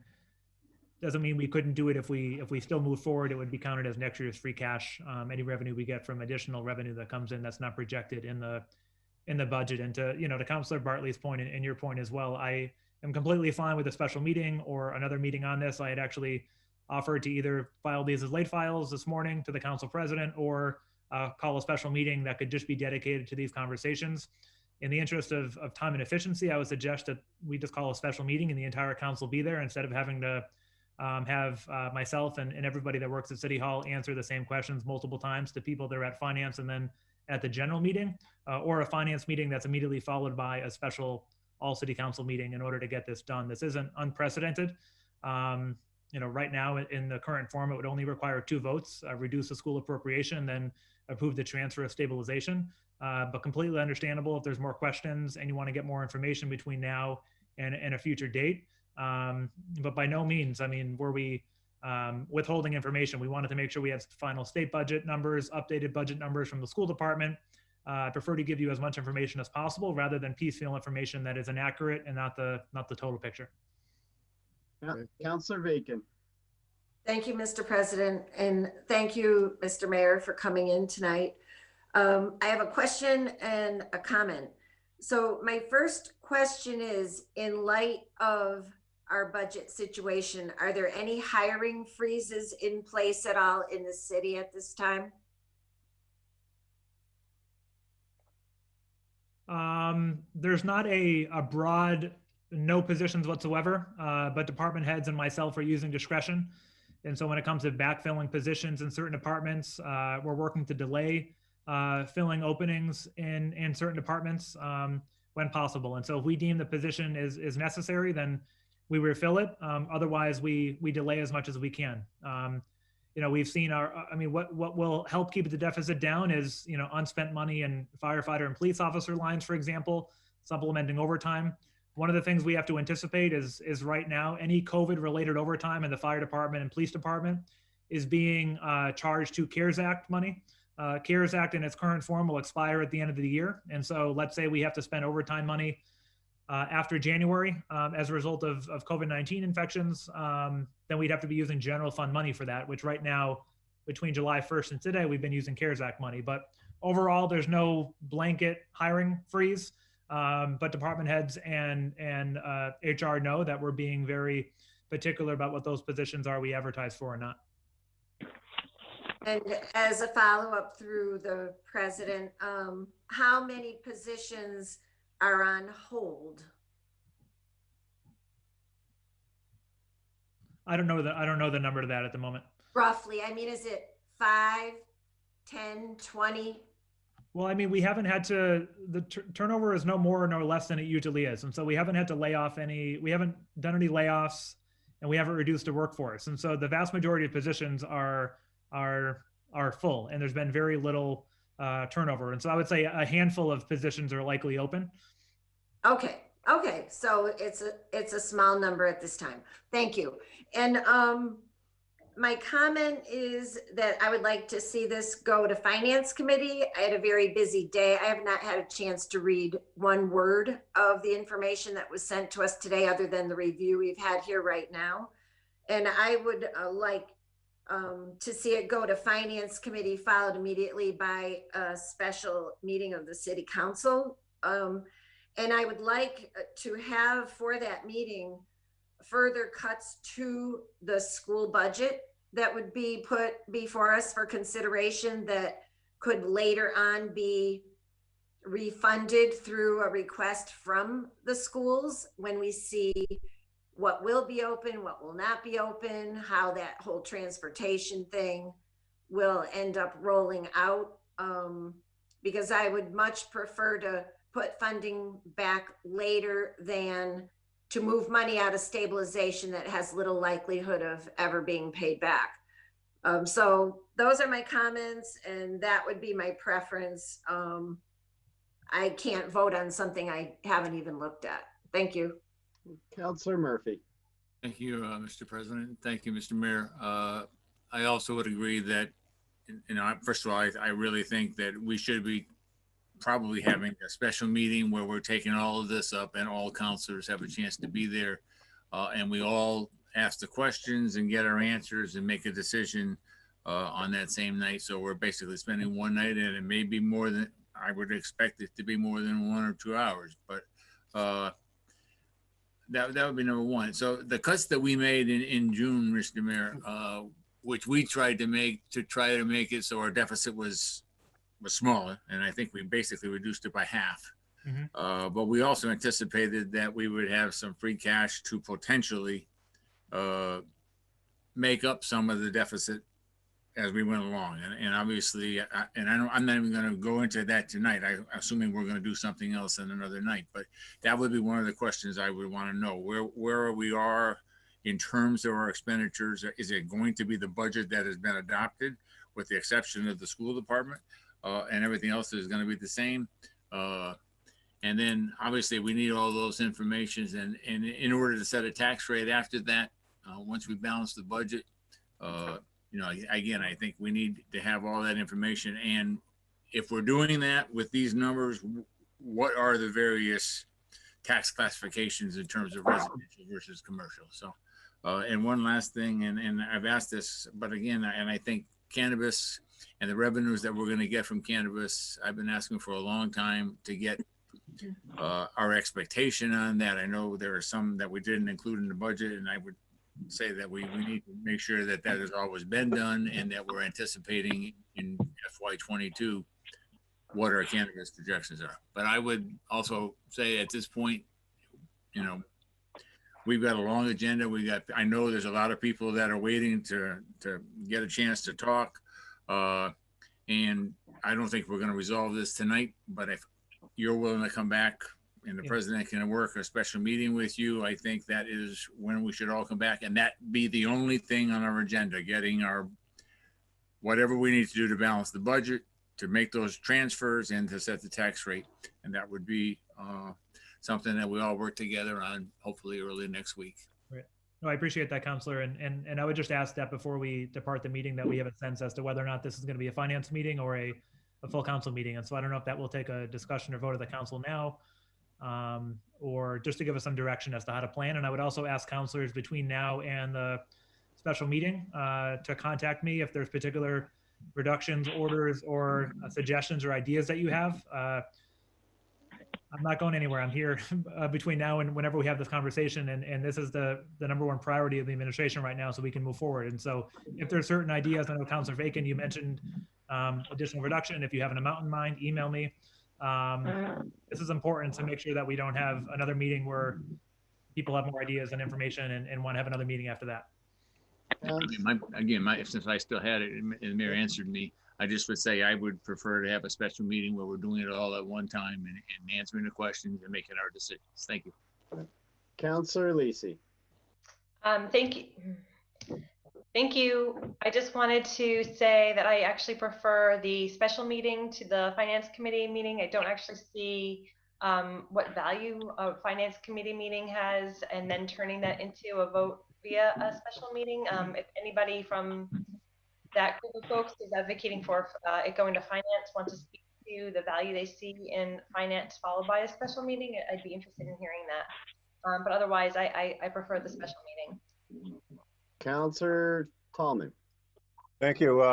Doesn't mean we couldn't do it if we still move forward. It would be counted as next year's free cash. Any revenue we get from additional revenue that comes in that's not projected in the budget. And to Councilor Bartley's point and your point as well, I am completely fine with a special meeting or another meeting on this. I had actually offered to either file these as late files this morning to the council president or call a special meeting that could just be dedicated to these conversations. In the interest of time and efficiency, I would suggest that we just call a special meeting and the entire council be there instead of having to have myself and everybody that works at City Hall answer the same questions multiple times to people that are at finance and then at the general meeting, or a finance meeting that's immediately followed by a special all city council meeting in order to get this done. This isn't unprecedented. Right now in the current form, it would only require 2 votes, reduce the school appropriation, then approve the transfer of stabilization. But completely understandable if there's more questions and you want to get more information between now and a future date. But by no means, were we withholding information. We wanted to make sure we had final state budget numbers, updated budget numbers from the school department. I prefer to give you as much information as possible rather than piecemeal information that is inaccurate and not the total picture. Yeah. Councilor Bacon. Thank you, Mr. President, and thank you, Mr. Mayor, for coming in tonight. I have a question and a comment. So my first question is, in light of our budget situation, are there any hiring freezes in place at all in the city at this time? There's not a broad no positions whatsoever, but department heads and myself are using discretion. And so when it comes to backfilling positions in certain departments, we're working to delay filling openings in certain departments when possible. And so if we deem the position is necessary, then we refill it. Otherwise, we delay as much as we can. We've seen what will help keep the deficit down is, unspent money in firefighter and police officer lines, for example, supplementing overtime. One of the things we have to anticipate is right now, any COVID related overtime in the fire department and police department is being charged to CARES Act money. CARES Act in its current form will expire at the end of the year. And so let's say we have to spend overtime money after January as a result of COVID-19 infections, then we'd have to be using general fund money for that, which right now, between July 1st and today, we've been using CARES Act money. But overall, there's no blanket hiring freeze. But department heads and HR know that we're being very particular about what those positions are we advertise for or not. And as a follow-up through the president, how many positions are on hold? I don't know the number to that at the moment. Roughly, is it 5, 10, 20? Well, we haven't had to, the turnover is no more nor less than it usually is. And so we haven't had to we haven't done any layoffs and we haven't reduced the workforce. And so the vast majority of positions are full and there's been very little turnover. And so I would say a handful of positions are likely open. Okay. So it's a small number at this time. Thank you. And my comment is that I would like to see this go to Finance Committee. I had a very busy day. I have not had a chance to read one word of the information that was sent to us today, other than the review we've had here right now. And I would like to see it go to Finance Committee, followed immediately by a special meeting of the City Council. And I would like to have for that meeting further cuts to the school budget that would be put before us for consideration that could later on be refunded through a request from the schools when we see what will be open, what will not be open, how that whole transportation thing will end up rolling out. Because I would much prefer to put funding back later than to move money out of stabilization that has little likelihood of ever being paid back. So those are my comments, and that would be my preference. I can't vote on something I haven't even looked at. Thank you. Counselor Murphy. Thank you, Mr. President. Thank you, Mr. Mayor. I also would agree that, you know, first of all, I really think that we should be probably having a special meeting where we're taking all of this up and all counselors have a chance to be there. And we all ask the questions and get our answers and make a decision on that same night. So we're basically spending one night, and it may be more than, I would expect it to be more than 1 or 2 hours, but that would be number one. So the cuts that we made in June, Mr. Mayor, which we tried to make it so our deficit was smaller, and I think we basically reduced it by half. But we also anticipated that we would have some free cash to potentially make up some of the deficit as we went along. And obviously, I'm not even going to go into that tonight. I'm assuming we're going to do something else in another night. But that would be one of the questions I would want to know. Where we are in terms of our expenditures. Is it going to be the budget that has been adopted, with the exception of the school department, and everything else is going to be the same? And then obviously we need all those informations, and in order to set a tax rate after that, once we balance the budget, you know, again, I think we need to have all that information. And if we're doing that with these numbers, what are the various tax classifications in terms of residential versus commercial? So, and one last thing, and I've asked this, but again, and I think cannabis and the revenues that we're going to get from cannabis, I've been asking for a long time to get our expectation on that. I know there are some that we didn't include in the budget, and I would say that we need to make sure that that has always been done, and that we're anticipating in FY22 what our cannabis projections are. But I would also say at this point, you know, we've got a long agenda. I know there's a lot of people that are waiting to get a chance to talk. And I don't think we're going to resolve this tonight, but if you're willing to come back and the president can work a special meeting with you, I think that is when we should all come back, and that be the only thing on our agenda, getting our, whatever we need to do to balance the budget, to make those transfers, and to set the tax rate. And that would be something that we all work together on, hopefully early next week. Right. No, I appreciate that, Counselor. And I would just ask that before we depart the meeting, that we have a sense as to whether or not this is going to be a finance meeting or a full council meeting. And so I don't know if that will take a discussion or vote of the council now, or just to give us some direction as to how to plan. And I would also ask counselors between now and the special meeting to contact me if there's particular reductions, orders, or suggestions or ideas that you have. I'm not going anywhere. I'm here between now and whenever we have this conversation. And this is the number one priority of the administration right now, so we can move forward. And so if there's certain ideas, I know Councilor Fagan, you mentioned additional reduction. If you have an amount in mind, email me. This is important to make sure that we don't have another meeting where people have more ideas and information and want to have another meeting after that. Since I still had it and the mayor answered me, I just would say I would prefer to have a special meeting where we're doing it all at one time and answering the questions and making our decisions. Thank you. Councilor Lisi. Thank you. Thank you. I just wanted to say that I actually prefer the special meeting to the finance committee meeting. I don't actually see what value a finance committee meeting has, and then turning that into a vote via a special meeting. If anybody from that group of folks is advocating for it going to finance, want to speak to the value they see in finance followed by a special meeting, I'd be interested in hearing that. But otherwise, I prefer the special meeting. Councilor Tallman. Thank you,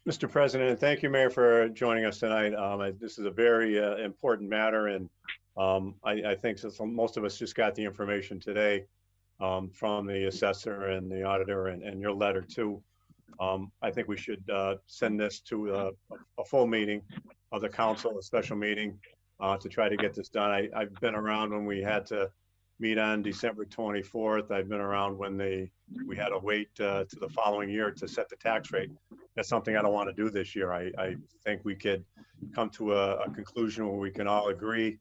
Mr. President, and thank you, Mayor, for joining us tonight. This is a very important matter, and I think since most of us just got the information today from the assessor and the auditor and your letter too. I think we should send this to a full meeting of the council, a special meeting to try to get this done. I've been around when we had to meet on December 24th. I've been around when we had to wait to the following year to set the tax rate. That's something I don't want to do this year. I think we could come to a conclusion where we can all agree,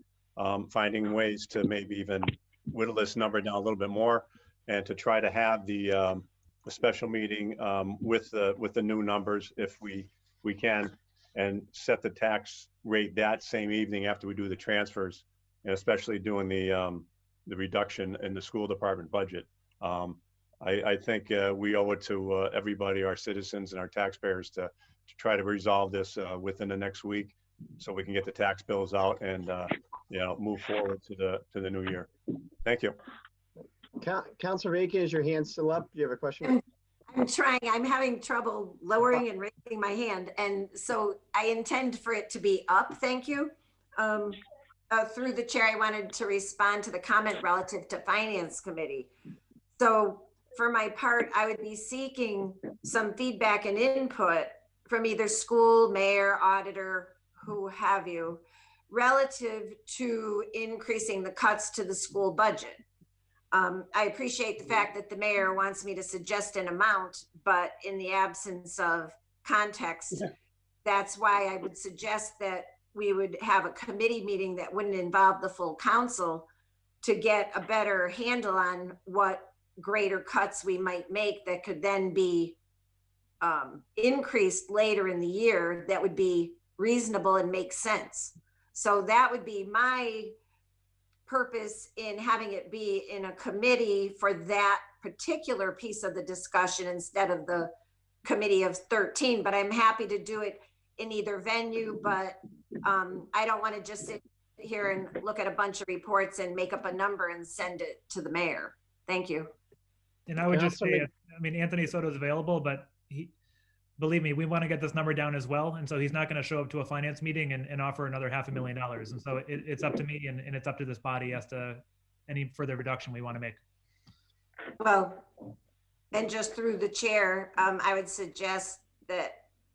finding ways to maybe even whittle this number down a little bit more and to try to have the special meeting with the new numbers if we can, and set the tax rate that same evening after we do the transfers, and especially doing the reduction in the school department budget. I think we owe it to everybody, our citizens and our taxpayers, to try to resolve this within the next week, so we can get the tax bills out and move forward to the new year. Thank you. Councilor Bacon, is your hand still up? Do you have a question? I'm trying. I'm having trouble lowering and raising my hand, and so I intend for it to be up. Thank you. Through the chair, I wanted to respond to the comment relative to Finance Committee. So for my part, I would be seeking some feedback and input from either school, mayor, auditor, who have you, relative to increasing the cuts to the school budget. I appreciate the fact that the mayor wants me to suggest an amount, but in the absence of context, that's why I would suggest that we would have a committee meeting that wouldn't involve the full council to get a better handle on what greater cuts we might make that could then be increased later in the year that would be reasonable and make sense. So that would be my purpose in having it be in a committee for that particular piece of the discussion instead of the committee of 13, but I'm happy to do it in either venue, but I don't want to just sit here and look at a bunch of reports and make up a number and send it to the mayor. Thank you. And I would just say, I mean, Anthony Soto is available, but believe me, we want to get this number down as well. And so he's not going to show up to a finance meeting and offer another $500,000. And so it's up to me and it's up to this body as to any further reduction we want to make. Well, and just through the chair, I would suggest that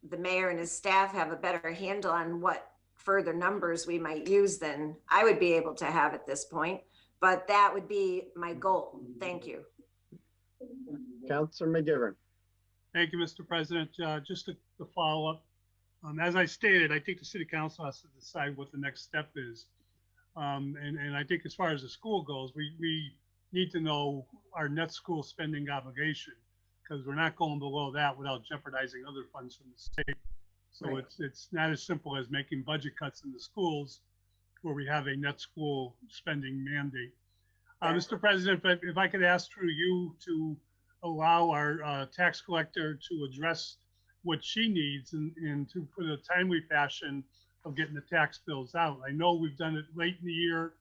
the mayor and his staff have a better handle on what further numbers we might use than I would be able to have at this point. But that would be my goal. Thank you. Councilor McGivern. Thank you, Mr. President. Just to follow up, as I stated, I think the city council has to decide what the next step is. And I think as far as the school goes, we need to know our net school spending obligation, because we're not going below that without jeopardizing other funds from the state. So Right. it's not as simple as making budget cuts in the schools where we have a net school spending mandate. Mr. President, if I could ask through you to allow our tax collector to address what she needs and to put a timely fashion of getting the tax bills out. I know we've done it late in the year.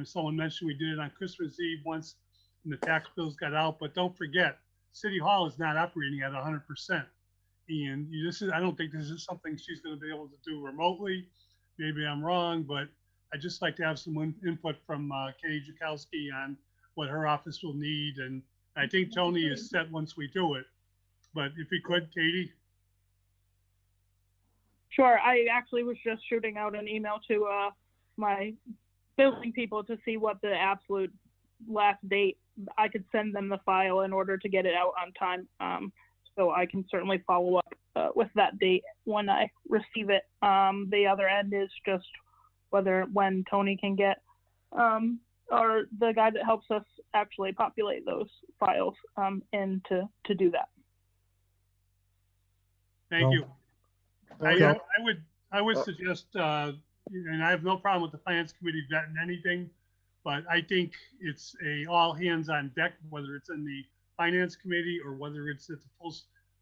Someone mentioned we did it on Christmas Eve once and the tax bills got out, but don't forget, City Hall is not operating at 100%. And I don't think this is something she's going to be able to do remotely. Maybe I'm wrong, but I'd just like to have some input from Katie Jakowski on what her office will need. And I think Tony is set once we do it. But if you could, Katie. Sure. I actually was just shooting out an email to my billing people to see what the absolute last date I could send them the file in order to get it out on time. So I can certainly follow up with that date when I receive it. The other end is just when Tony can get or the guy that helps us actually populate those files in to do that. Thank you. I would suggest, and I have no problem with the finance committee vetting anything, but I think it's a all hands on deck, whether it's in the finance committee or whether it's at the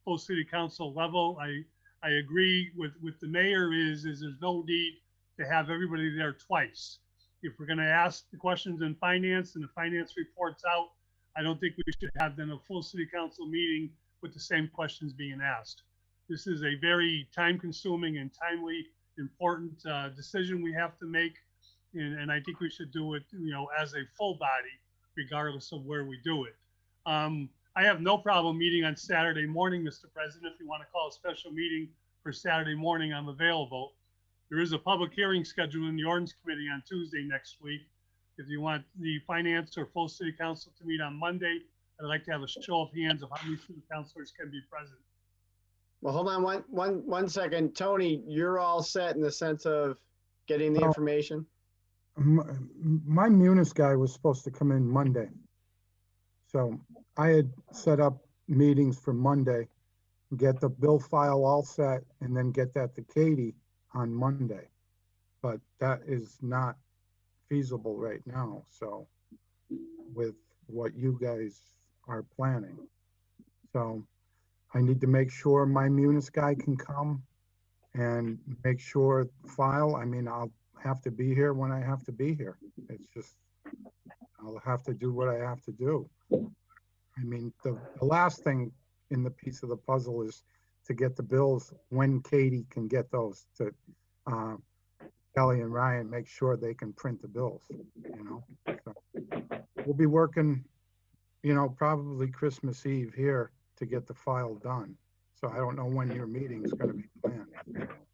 full city council level. I agree with the mayor is there's no need to have everybody there twice. If we're going to ask the questions in finance and the finance reports out, I don't think we should have then a full city council meeting with the same questions being asked. This is a very time-consuming and timely, important decision we have to make. And I think we should do it, as a full body, regardless of where we do it. I have no problem meeting on Saturday morning, Mr. President. If you want to call a special meeting for Saturday morning, I'm available. There is a public hearing scheduled in the Ordinance Committee on Tuesday next week. If you want the Finance or full City Council to meet on Monday, I'd like to have a show of hands of how many city councilors can be present. Well, hold on one second. Tony, you're all set in the sense of getting the information? My Munis guy was supposed to come in Monday. So I had set up meetings for Monday, get the bill file all set, and then get that to Katie on Monday. But that is not feasible right now. So with what you guys are planning. So I need to make sure my Munis guy can come and make sure file. I mean, I'll have to be here when I have to be here. It's just, I'll have to do what I have to do. I mean, the last thing in the piece of the puzzle is to get the bills when Katie can get those to Kelly and Ryan, make sure they can print the bills, So we'll be working, probably Christmas Eve here to get the file done. So I don't know when your meeting is going to be planned.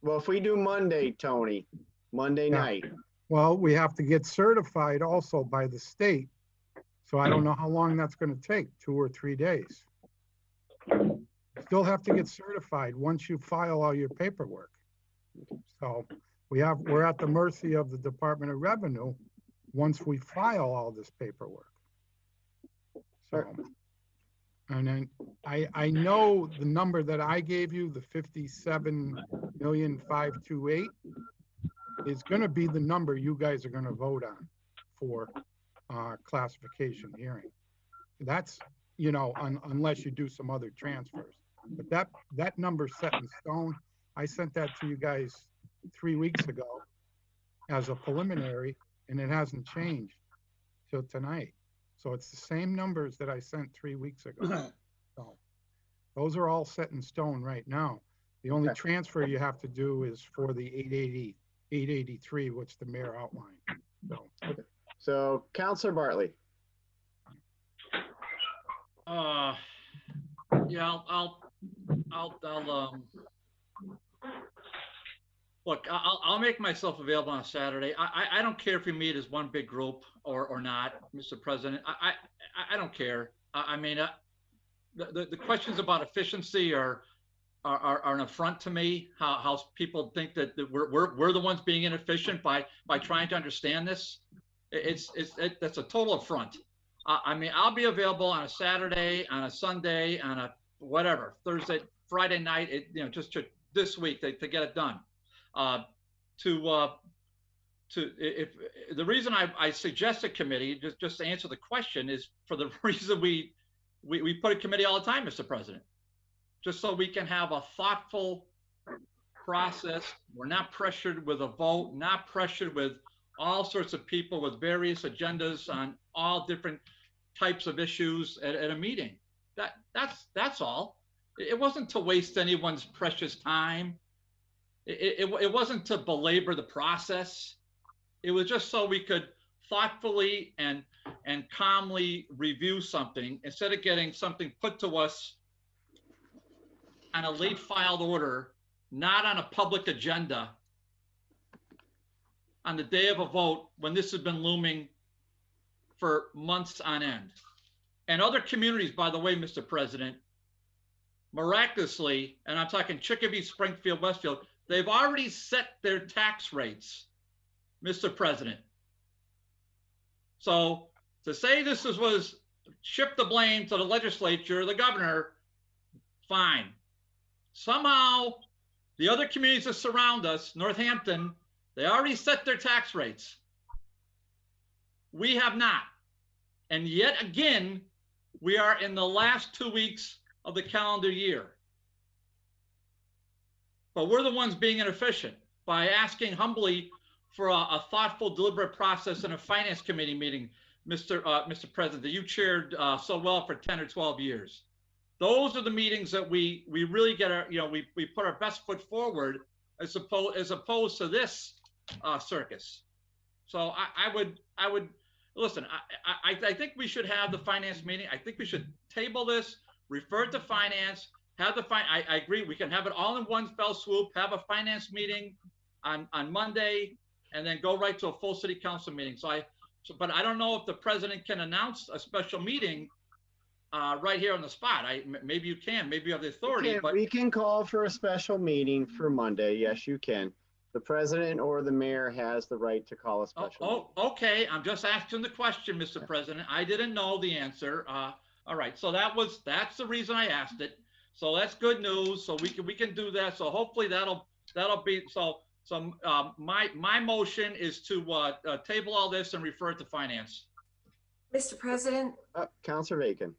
Well, if we do Monday, Tony, Monday night. Well, we have to get certified also by the state. So I don't know how long that's going to take, 2 or 3 days. Still have to get certified once you file all your paperwork. So we're at the mercy of the Department of Revenue once we file all this paperwork. So, and then I know the number that I gave you, the 57,528,000, is going to be the number you guys are going to vote on for classification hearing. That's, unless you do some other transfers. But that number's set in stone. I sent that to you guys 3 weeks ago as a preliminary, and it hasn't changed till tonight. So it's the same numbers that I sent 3 weeks ago. So those are all set in stone right now. The only transfer you have to do is for the 883, which the mayor outlined. So Councilor Bartley. Yeah, I'll make myself available on Saturday. I don't care if we meet as one big group or not, Mr. President. I don't care. I mean, the questions about efficiency are an affront to me. How people think that we're the ones being inefficient by trying to understand this. That's a total affront. I mean, I'll be available on a Saturday, on a Sunday, on a whatever, Thursday, Friday night, just to this week to get it done. If the reason I suggest a committee, just to answer the question, is for the reason we put a committee all the time, Mr. President, just so we can have a thoughtful process. We're not pressured with a vote, not pressured with all sorts of people with various agendas on all different types of issues at a meeting. That's all. It wasn't to waste anyone's precious time. It wasn't to belabor the process. It was just so we could thoughtfully and calmly review something instead of getting something put to us on a late filed order, not on a public agenda, on the day of a vote when this has been looming for months on end. And other communities, by the way, Mr. President, miraculously, and I'm talking Chicopee, Springfield, Westfield, they've already set their tax rates, Mr. President. So to say this was shift the blame to the legislature, the governor, fine. Somehow the other communities that surround us, Northampton, they already set their tax rates. We have not. And yet again, we are in the last 2 weeks of the calendar year. But we're the ones being inefficient by asking humbly for a thoughtful, deliberate process in a finance committee meeting, Mr. President, that you chaired so well for 10 or 12 years. those are the meetings that we really get our, we put our best foot forward as opposed to this circus. So I would listen. I think we should have the finance meeting. I think we should table this, refer it to finance, have the I agree. We can have it all in one fell swoop. Have a finance meeting on Monday, and then go right to a full city council meeting. But I don't know if the president can announce a special meeting right here on the spot. Maybe you can. Maybe you have the authority. But we can call for a special meeting for Monday. Yes, you can. The president or the mayor has the right to call a special. Okay. I'm just asking the question, Mr. President. I didn't know the answer. All right. So that's the reason I asked it. So that's good news. So we can do that. So hopefully that'll be so. So my motion is to table all this and refer it to finance. Mr. President, Councilor Bacon.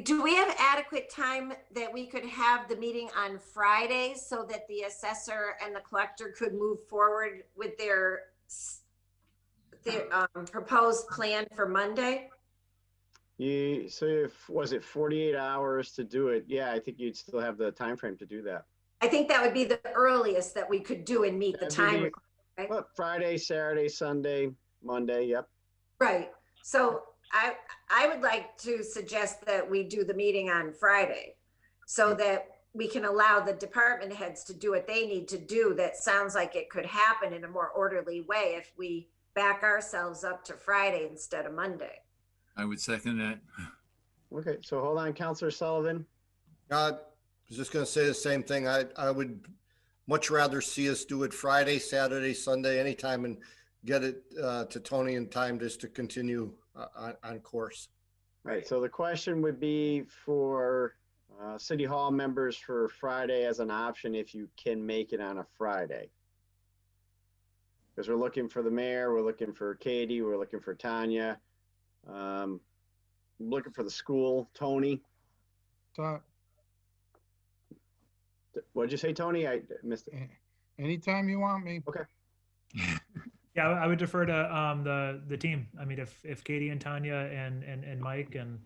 do we have adequate time that we could have the meeting on Friday so that the assessor and the collector could move forward with their proposed plan for Monday? Was it 48 hours to do it? Yeah, I think you'd still have the time frame to do that. I think that would be the earliest that we could do and meet the time. Right? Well, Friday, Saturday, Sunday, Monday. Yep. Right. So I would like to suggest that we do the meeting on Friday so that we can allow the department heads to do what they need to do. That sounds like it could happen in a more orderly way if we back ourselves up to Friday instead of Monday. I would second that. Okay, so hold on, Councilor Sullivan. I was just going to say the same thing. I would much rather see us do it Friday, Saturday, Sunday, anytime, and get it to Tony in time just to continue on course. Right. So the question would be for City Hall members for Friday as an option if you can make it on a Friday. Because we're looking for the mayor, we're looking for Katie, we're looking for Tanya, looking for the school, Tony. What'd you say, Tony? I missed it. Anytime you want me. Okay. Yeah, I would defer to the team. I mean, if Katie and Tanya and Mike, and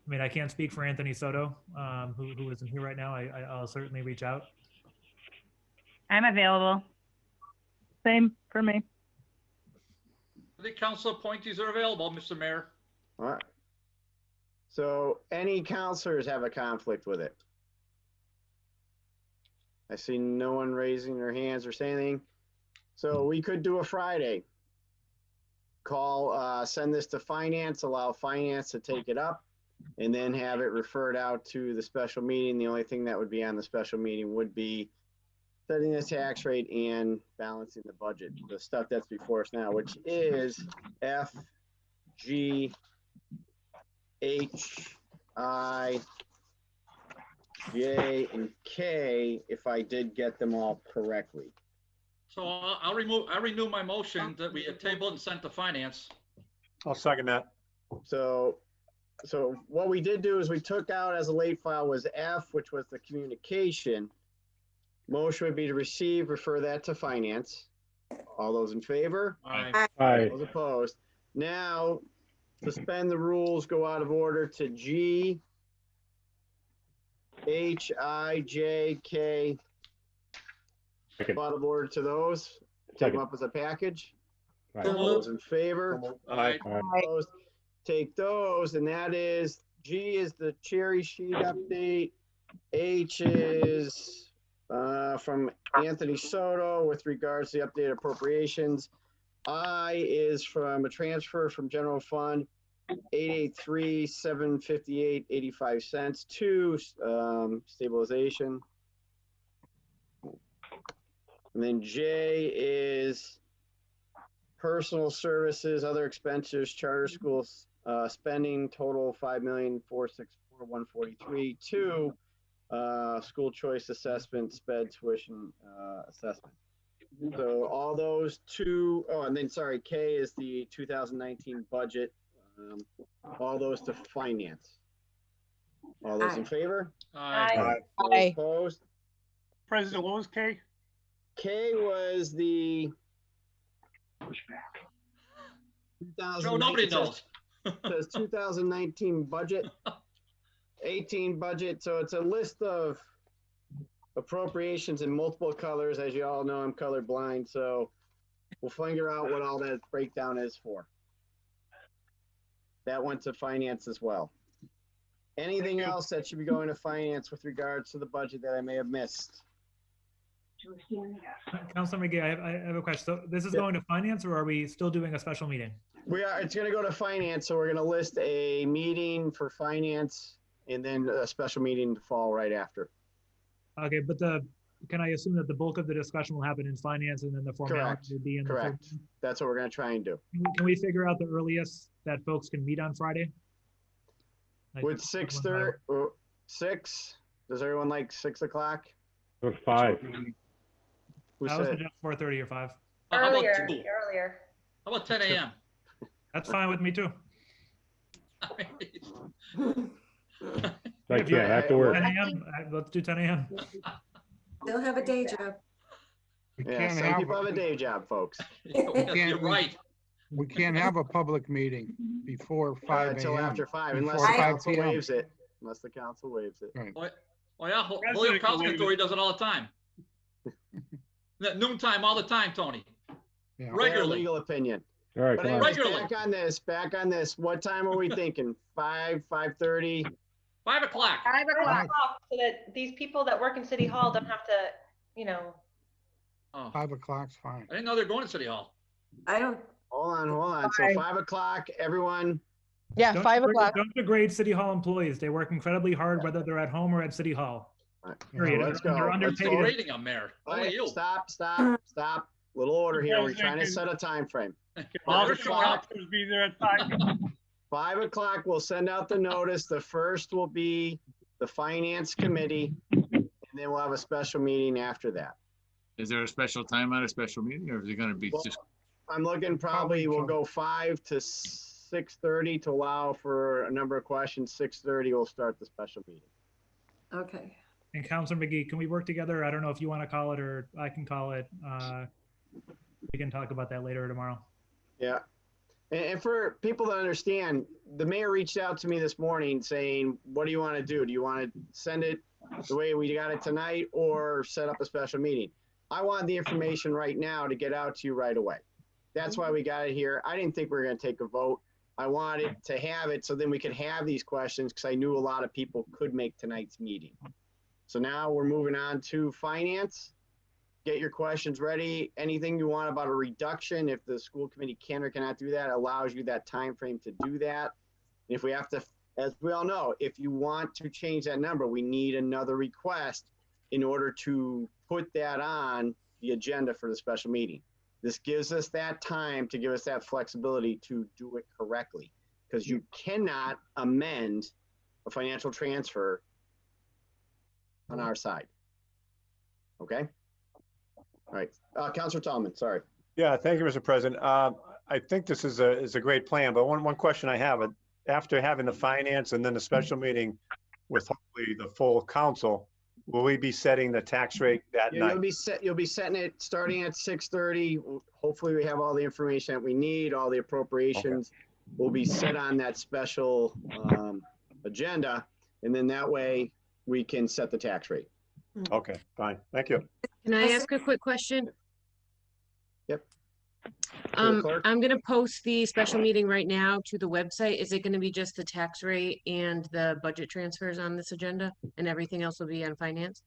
I mean, I can't speak for Anthony Soto, who isn't here right now. I'll certainly reach out. I'm available. Same for me. The council appointees are available, Mr. Mayor. All right. So any councilors have a conflict with it? I see no one raising their hands or saying anything. So we could do a Friday. Send this to finance, allow finance to take it up, and then have it referred out to the special meeting. The only thing that would be on the special meeting would be setting the tax rate and balancing the budget, the stuff that's before us now, which is F, G, H, I, J, and K, if I did get them all correctly. So I'll renew my motion that we table and send to finance. I'll second that. So what we did do is we took out as a late file was F, which was the communication. Motion would be to receive, refer that to finance. All those in favor? Aye. Aye. Those opposed. Now, suspend the rules, go out of order to G, H, I, J, K. Second. Go out of order to those. Take Second. them up as a package. Right. All those in favor? Aye. Opposed? Take those, and that is, G is the cherry sheet update. H is from Anthony Soto with regards to the updated appropriations. I is from a transfer from general fund 883,758.85 cents to stabilization. And then J is personal services, other expenses, charter schools spending total 5,464,143 to school choice assessment, sped tuition assessment. So all those two, and then sorry, K is the 2019 budget. All those to finance. All those in favor? Aye. All opposed? President, what was K? K was the Joe, nobody knows. Says 2019 budget. 18 budget. So it's a list of appropriations in multiple colors. As you all know, I'm colorblind, so we'll figure out what all that breakdown is for. That went to finance as well. Anything else that should be going to finance with regards to the budget that I may have missed? Councilor McGee, I have a question. So this is going to finance, or are we still doing a special meeting? It's going to go to finance, so we're going to list a meeting for finance and then a special meeting to fall right after. Okay, but can I assume that the bulk of the discussion will happen in finance and then the formality will be in the Correct. That's what we're going to try and do. Can we figure out the earliest that folks can meet on Friday? With 6:30, 6, does everyone like 6 o'clock? Or 5. Who I was said? just 4:30 or 5. Earlier. How about 10 a.m.? That's fine with me too. I can't, I have to work. 10 a.m. Let's do 10 a.m. They'll have a day job. Yeah, some people have a day job, folks. You're right. We can't have a public meeting before 5 a.m. Until after 5, unless Before the 5 council p.m. waives it. Unless the council waives it. Right. Oh yeah, Holyoke Housing Authority does it all the time. At noontime, all the time, Tony. Yeah. Their Regularly. legal opinion. All right, But come on. anyways, Regularly. back on this. What time are we thinking? 5, 5:30? 5 o'clock. 5 o'clock, so that these people that work in City Hall don't have to, you know. Oh, 5 o'clock's fine. I didn't know they're going to City Hall. I don't, Hold on. So 5 o'clock, everyone. Yeah, 5 o'clock. Don't degrade City Hall employees. They work incredibly hard, whether they're at home or at City Hall. Period. Let's They're go. underpaid. You're rating them, Mayor. All Only right, you. stop. Little order here. We're trying to set a time frame. All 5 the o'clock. councilors be there at 5. 5 o'clock, we'll send out the notice. The first will be the finance committee, and then we'll have a special meeting after that. Is there a special time on a special meeting, or is it gonna be Well, just? I'm looking probably we'll go 5 to 6:30 to allow for a number of questions. 6:30 we'll start the special meeting. okay. And Councilor McGee, can we work together? I don't know if you want to call it or I can call it. We can talk about that later tomorrow. Yeah. And for people to understand, the mayor reached out to me this morning saying, what do you want to do? Do you want to send it the way we got it tonight or set up a special meeting? I want the information right now to get out to you right away. That's why we got it here. I didn't think we were going to take a vote. I wanted to have it so then we could have these questions because I knew a lot of people could make tonight's meeting. So now we're moving on to finance. Get your questions ready. Anything you want about a reduction, if the school committee can or cannot do that, allows you that time frame to do that. If we have to, as we all know, if you want to change that number, we need another request in order to put that on the agenda for the special meeting. This gives us that time to give us that flexibility to do it correctly, because you cannot amend a financial transfer on our side. Okay? All right, Councilor Tallman, sorry. Yeah, thank you, Mr. President. I think this is a great plan, but one question I have, after having the finance and then the special meeting with hopefully the full council, will we be setting the tax rate that Yeah, night? you'll be setting it starting at 6:30. Hopefully we have all the information that we need, all the appropriations will be set on that special agenda. And then that way we can set the tax rate. Okay, fine. Thank you. Can I ask a quick question? Yep. To the clerk? I'm gonna post the special meeting right now to the website. Is it gonna be just the tax rate and the budget transfers on this agenda and everything else will be on finance?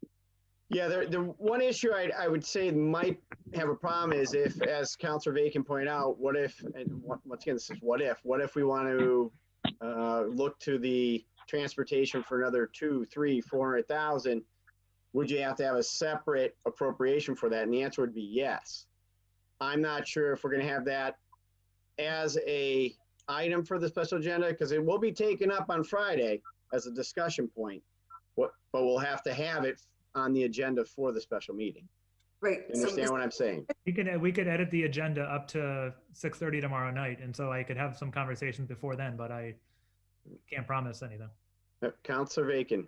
Yeah, the one issue I would say might have a problem is if, as Councilor Bacon pointed out, what if, and once again, this is what if we want to look to the transportation for another 200,000, 300,000, 400,000, would you have to have a separate appropriation for that? And the answer would be yes. I'm not sure if we're going to have that as a item for the special agenda because it will be taken up on Friday as a discussion point, but we'll have to have it on the agenda for the special meeting. Right. You understand what I'm saying? We could edit the agenda up to 6:30 tomorrow night, and so I could have some conversations before then, but I can't promise anything. Councilor Bacon.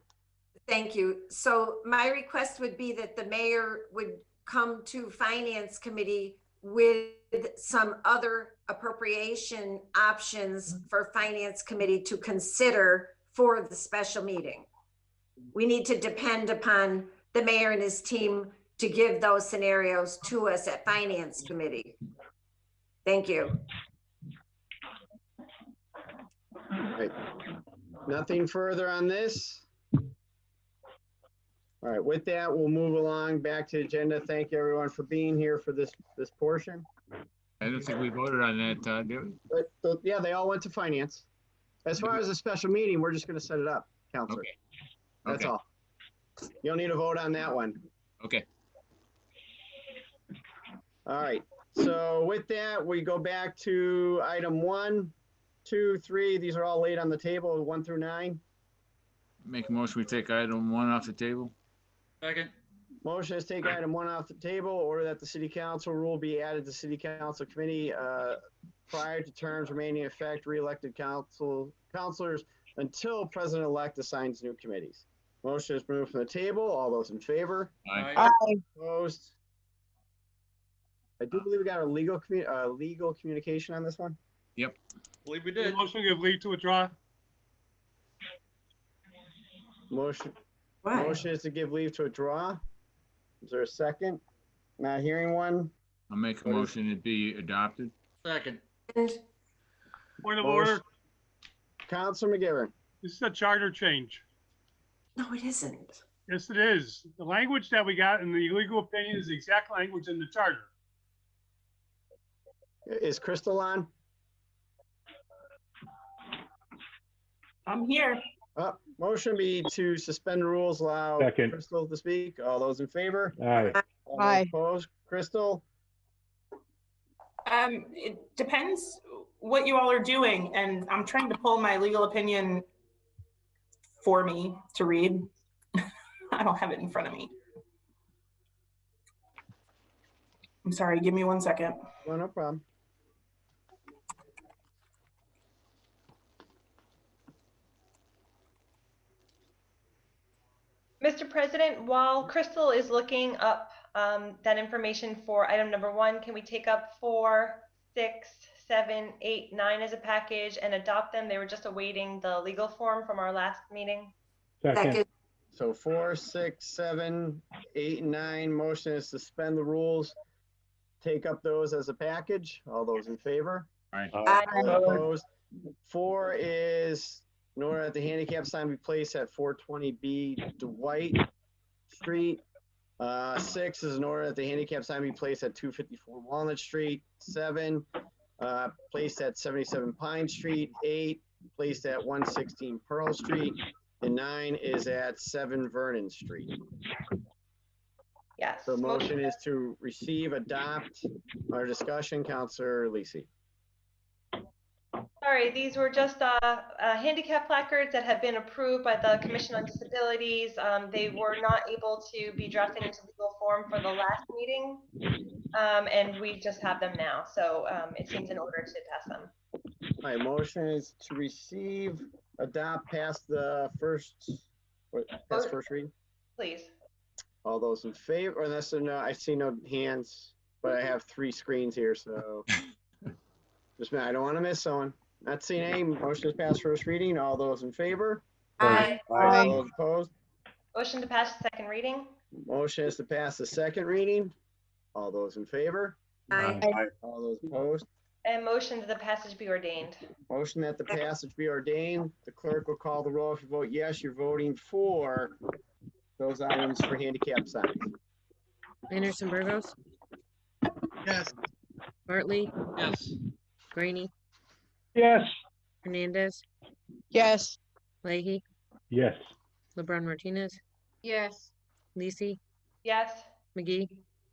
Thank you. So my request would be that the mayor would come to finance committee with some other appropriation options for finance committee to consider for the special meeting. We need to depend upon the mayor and his team to give those scenarios to us at Finance Committee. Thank you. Right. Nothing further on this. All right, with that, we'll move along back to the agenda. Thank you everyone for being here for this portion. I don't think we voted on that, did we? But yeah, they all went to finance. As far as a special meeting, we're just gonna set it up, Counselor. Okay. That's Okay. all. You don't need a vote on that one. Okay. All right, so with that, we go back to item 1, 2, 3. These are all laid on the table, 1 through 9. Make a motion, we take item 1 off the table. Second. Motion is take item 1 off the table, order that the city council rule be added to city council committee prior to terms remaining in effect, re-elected councilors until president-elect assigns new committees. Motion is moved from the table. All those in favor? Aye. Opposed? I do believe we got a legal communication on this one. Yep. Believe we did. Motion to give leave to withdraw. Motion What? is to give leave to withdraw. Is there a second? Not hearing one. I'll make a motion to be adopted. Second. Point of Motion. order. Councilor McGivern. This is a charter change. No, it isn't. Yes, it is. The language that we got in the legal opinion is the exact language in the charter. Is Crystal on? I'm here. Motion be to suspend rules, allow Second. Crystal to speak. All those in favor? Aye. All those Aye. opposed? Crystal? It depends what you all are doing, and I'm trying to pull my legal opinion for me to read. I don't have it in front of me. I'm sorry, give me 1 second. Well, no problem. Mr. President, while Crystal is looking up that information for item number 1, can we take up 4, 6, 7, 8, 9 as a package and adopt them? They were just awaiting the legal form from our last meeting. Second. So 4, 6, 7, 8, and 9. Motion is suspend the rules. Take up those as a package. All those in favor? Aye. All opposed? 4 is in order that the handicap sign be placed at 420B Dwight Street. 6 is in order that the handicap sign be placed at 254 Walnut Street. 7, placed at 77 Pine Street. 8, placed at 116 Pearl Street. And 9 is at 7 Vernon Street. Yes. The motion is to receive, adopt, our discussion. Counselor Lisi. Sorry, these were just handicap placards that have been approved by the Commission on Disabilities. They were not able to be drafted into legal form for the last meeting, and we just have them now. So it seems in order to pass them. All right, motion is to receive, adopt, pass the first reading. Please. All those in favor, unless no, I see no hands, but I have 3 screens here, so just I don't want to miss someone. Not seeing any. Motion is passed first reading. All those in favor? Aye. All those opposed? Motion to pass second reading. Motion is to pass the second reading. All those in favor? Aye. All those opposed? And motion that the passage be ordained. Motion that the passage be ordained. The clerk will call the roll. If you vote yes, you're voting for those items for handicap signs. Anderson Burgos, Yes. Bartley, Yes. Graney, Yes. Hernandez, Yes. Leahy, Yes. LeBron Martinez, Yes. Lisi, Yes. McGee,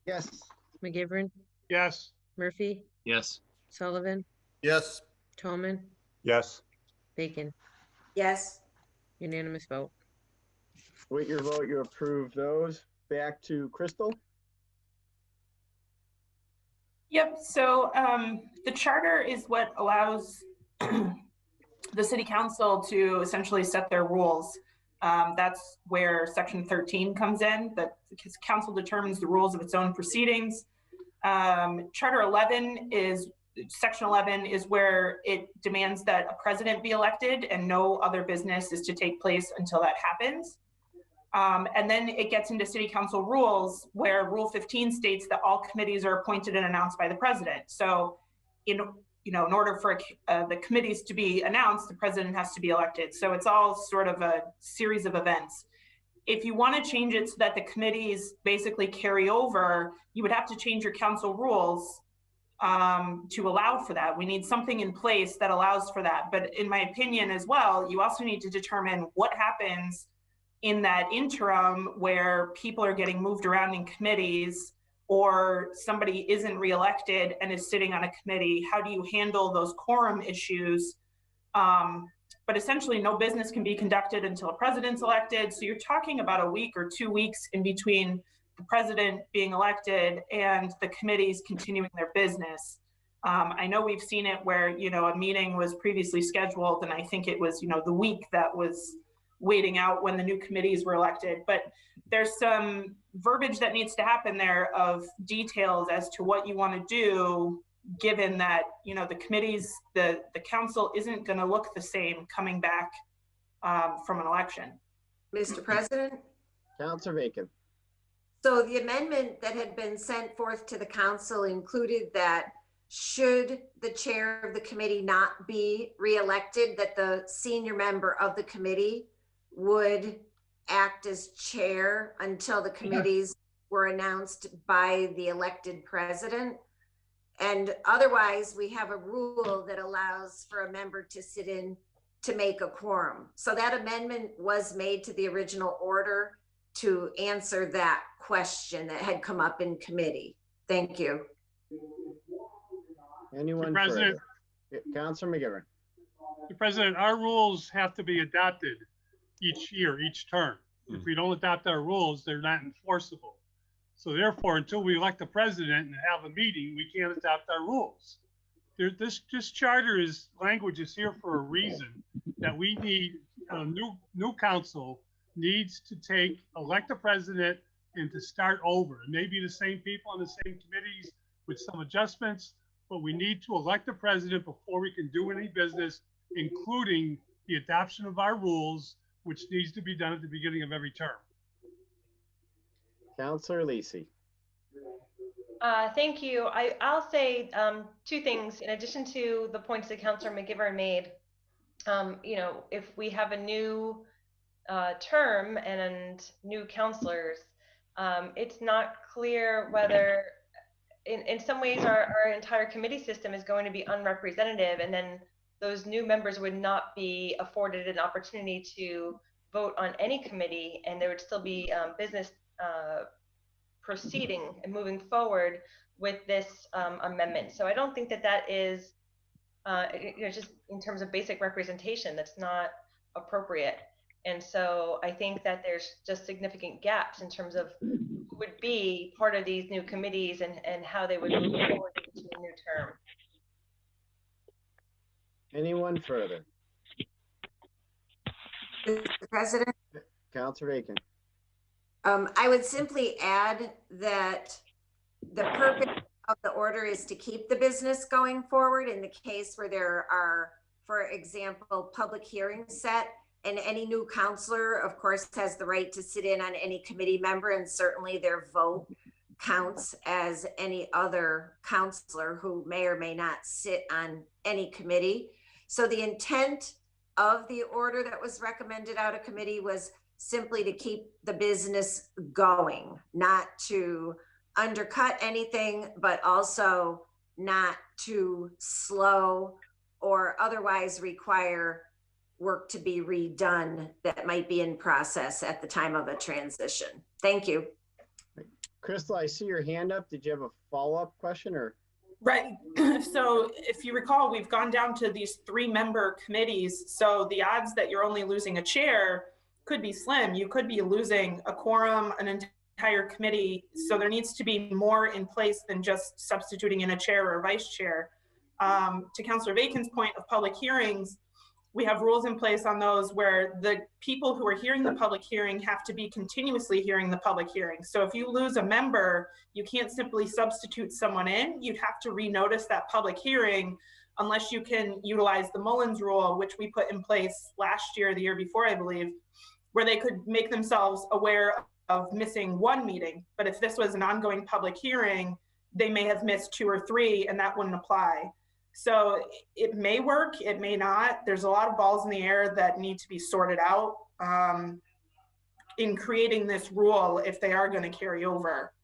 Yes. McGivern, Yes. Murphy, Yes. Sullivan, Yes. Tolman, Yes. Bacon. Yes. Unanimous vote. With your vote, you approve those. Back to Crystal. Yep, so the charter is what allows the city council to essentially set their rules. That's where section 13 comes in, that the council determines the rules of its own proceedings. Charter 11 is Section 11 is where it demands that a president be elected and no other business is to take place until that happens. And then it gets into city council rules where Rule 15 states that all committees are appointed and announced by the president. So in order for the committees to be announced, the president has to be elected. So it's all sort of a series of events. If you want to change it so that the committees basically carry over, you would have to change your council rules to allow for that. We need something in place that allows for that. But in my opinion as well, you also need to determine what happens in that interim where people are getting moved around in committees or somebody isn't reelected and is sitting on a committee. How do you handle those quorum issues? But essentially no business can be conducted until a president's elected. So you're talking about a week or 2 weeks in between the president being elected and the committees continuing their business. I know we've seen it where, a meeting was previously scheduled and I think it was, the week that was waiting out when the new committees were elected. But there's some verbiage that needs to happen there of details as to what you want to do, given that, the committees, the council isn't going to look the same coming back from an election. Mr. President? Councilor Bacon. So the amendment that had been sent forth to the council included that should the chair of the committee not be reelected, that the senior member of the committee would act as chair until the committees were announced by the elected president. And otherwise, we have a rule that allows for a member to sit in to make a quorum. So that amendment was made to the original order to answer that question that had come up in committee. Thank you. Anyone Mr. President, further? Councilor McGivern. Mr. President, our rules have to be adopted each year, each term. If we don't adopt our rules, they're not enforceable. So therefore, until we elect the president and have a meeting, we can't adopt our rules. This charter language is here for a reason, that we need a new council needs to elect a president and to start over. It may be the same people on the same committees with some adjustments, but we need to elect a president before we can do any business, including the adoption of our rules, which needs to be done at the beginning of every term. Councilor Lisi. Thank you. I'll say two things in addition to the points that Councilor McGivern made. If we have a new term and new councilors, it's not clear whether in some ways our entire committee system is going to be unrepresentative, and then those new members would not be afforded an opportunity to vote on any committee, and there would still be business proceeding and moving forward with this amendment. So I don't think that is, just in terms of basic representation, that's not appropriate. And so I think that there's just significant gaps in terms of who would be part of these new committees and how they would move forward into a new term. Anyone further? Mr. President? Councilor Bacon. I would simply add that the purpose of the order is to keep the business going forward in the case where there are, for example, public hearings set, and any new counselor, of course, has the right to sit in on any committee member, and certainly their vote counts as any other counselor who may or may not sit on any committee. So the intent of the order that was recommended out of committee was simply to keep the business going, not to undercut anything, but also not to slow or otherwise require work to be redone that might be in process at the time of a transition. Thank you. Crystal, I see your hand up. Did you have a follow-up question or? Right. So if you recall, we've gone down to these 3-member committees. So the odds that you're only losing a chair could be slim. You could be losing a quorum, an entire committee. So there needs to be more in place than just substituting in a chair or a vice chair. To Councilor Bacon's point of public hearings, we have rules in place on those where the people who are hearing the public hearing have to be continuously hearing the public hearing. So if you lose a member, you can't simply substitute someone in. You'd have to renotice that public hearing unless you can utilize the Mullins rule, which we put in place last year, the year before, I believe, where they could make themselves aware of missing one meeting. But if this was an ongoing public hearing, they may have missed 2 or 3, and that wouldn't apply. So it may work, it may not. There's a lot of balls in the air that need to be sorted out in creating this rule if they are going to carry over.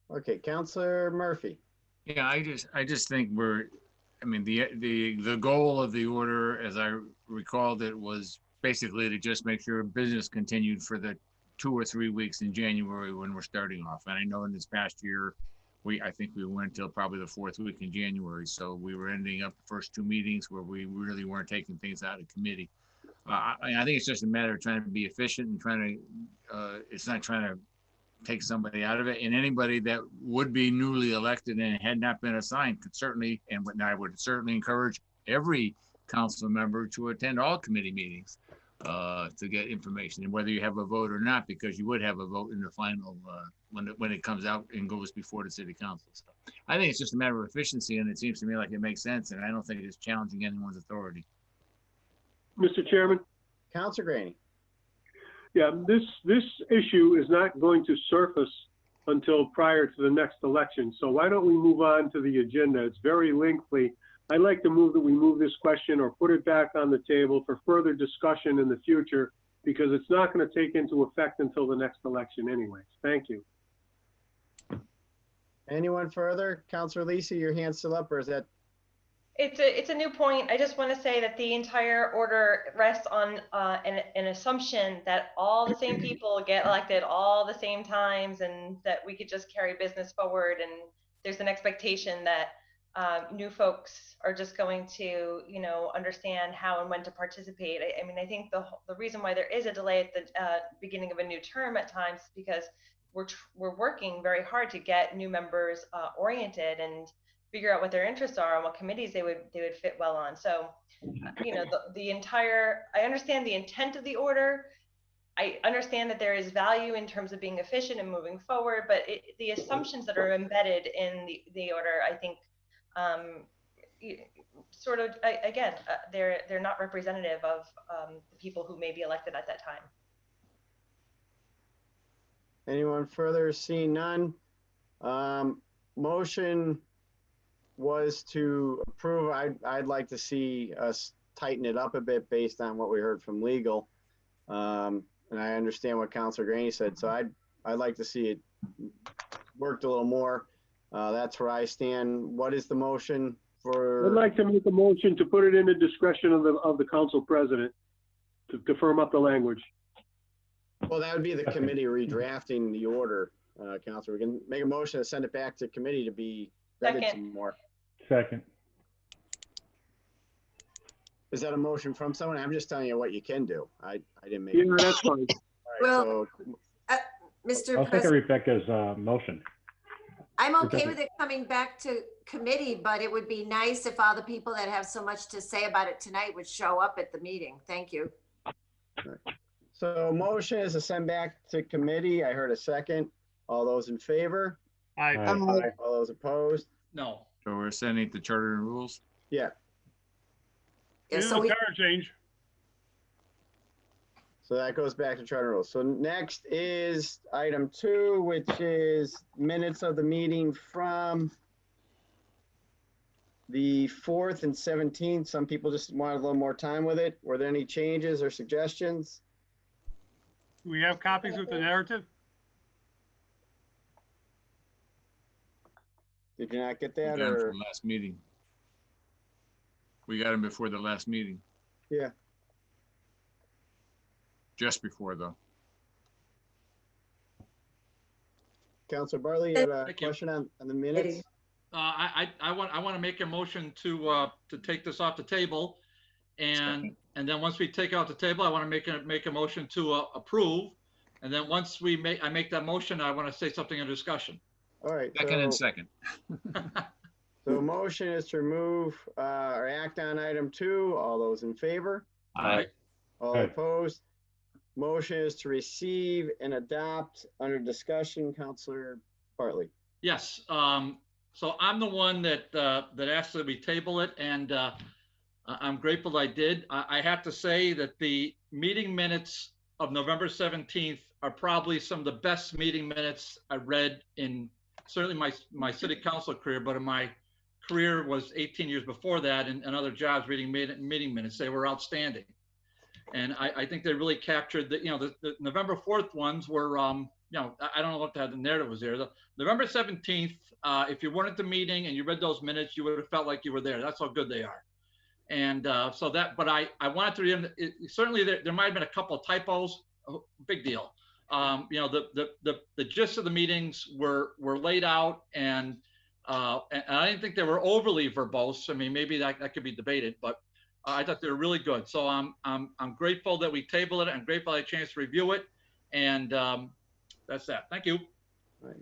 Okay, Councilor Murphy. Yeah, I just think I mean, the goal of the order, as I recalled it, was basically to just make sure business continued for the 2 or 3 weeks in January when we're starting off. And I know in this past year, I think we went till probably the 4th week in January. So we were ending up the first 2 meetings where we really weren't taking things out of committee. I think it's just a matter of trying to be efficient and trying to, it's not trying to take somebody out of it. And anybody that would be newly elected and had not been assigned could certainly, and I would certainly encourage every council member to attend all committee meetings to get information, and whether you have a vote or not, because you would have a vote in the final when it comes out and goes before the city council. So I think it's just a matter of efficiency, and it seems to me like it makes sense, and I don't think it is challenging anyone's authority. Mr. Chairman? Councilor Graney. Yeah, this issue is not going to surface until prior to the next election. So why don't we move on to the agenda? It's very lengthy. I'd like to move that we move this question or put it back on the table for further discussion in the future, because it's not going to take into effect until the next election anyways. Thank you. Anyone further? Councilor Lisi, your hand's still up, or is that? It's a new point. I just want to say that the entire order rests on an assumption that all the same people get elected all the same times, and that we could just carry business forward. And there's an expectation that new folks are just going to, understand how and when to participate. I mean, I think the reason why there is a delay at the beginning of a new term at times is because we're working very hard to get new members oriented and figure out what their interests are and what committees they would fit well on. So, I understand the intent of the order. I understand that there is value in terms of being efficient and moving forward, but the assumptions that are embedded in the order, I think, they're not representative of the people who may be elected at that time. Anyone further? Seeing none. Motion was to approve. I'd like to see us tighten it up a bit based on what we heard from legal. And I understand what Councilor Graney said, so I'd like to see it worked a little more. That's where I stand. What is the motion for? I'd like to make a motion to put it in the discretion of the council president to firm up the language. Well, that would be the committee redrafting the order, Councilor. We can make a motion to send it back to committee to be vetted some more. Second. Is that a motion from someone? I'm just telling you what you can do. I didn't make. Yeah, that's fine. Well, Mr. I'll second President, Rebecca's motion. I'm okay with it coming back to committee, but it would be nice if all the people that have so much to say about it tonight would show up at the meeting. Thank you. So motion is to send back to committee. I heard a second. All those in favor? Aye. Aye. All those opposed? No. So we're sending to charter and rules? Yeah. Yeah, so charter change. So that goes back to charter rules. So next is item 2, which is minutes of the meeting from the 4th and 17th. Some people just wanted a little more time with it. Were there any changes or suggestions? Do we have copies with the narrative? Did you not get We that? got 'em Or from last meeting. We got them before the last meeting. yeah. Just before, though. Councilor Bartley, you had a question on the minutes? I want to make a motion to take this off the table, and then once we take it off the table, I want to make a motion to approve, and then once I make that motion, I want to say something in discussion. All right. Second and second. So motion is to remove or act on item 2. All those in favor? Aye. All Aye. opposed? Motion is to receive and adopt under discussion. Counselor Bartley. Yes, so I'm the one that asked that we table it, and I'm grateful I did. I have to say that the meeting minutes of November 17th are probably some of the best meeting minutes I read in certainly my city council career, but in my career was 18 years before that and other jobs reading meeting minutes. They were outstanding. And I think they really captured the November 4th ones were, I don't know what the narrative was there. The November 17th, if you weren't at the meeting and you read those minutes, you would have felt like you were there. That's how good they are. And but I wanted to read them. Certainly there might've been a couple of typos, big deal. The gist of the meetings were laid out and I didn't think they were overly verbose. I mean, maybe that could be debated, but I thought they were really good. So I'm grateful that we tabled it. I'm grateful I had a chance to review it. And that's that. Thank you. All right.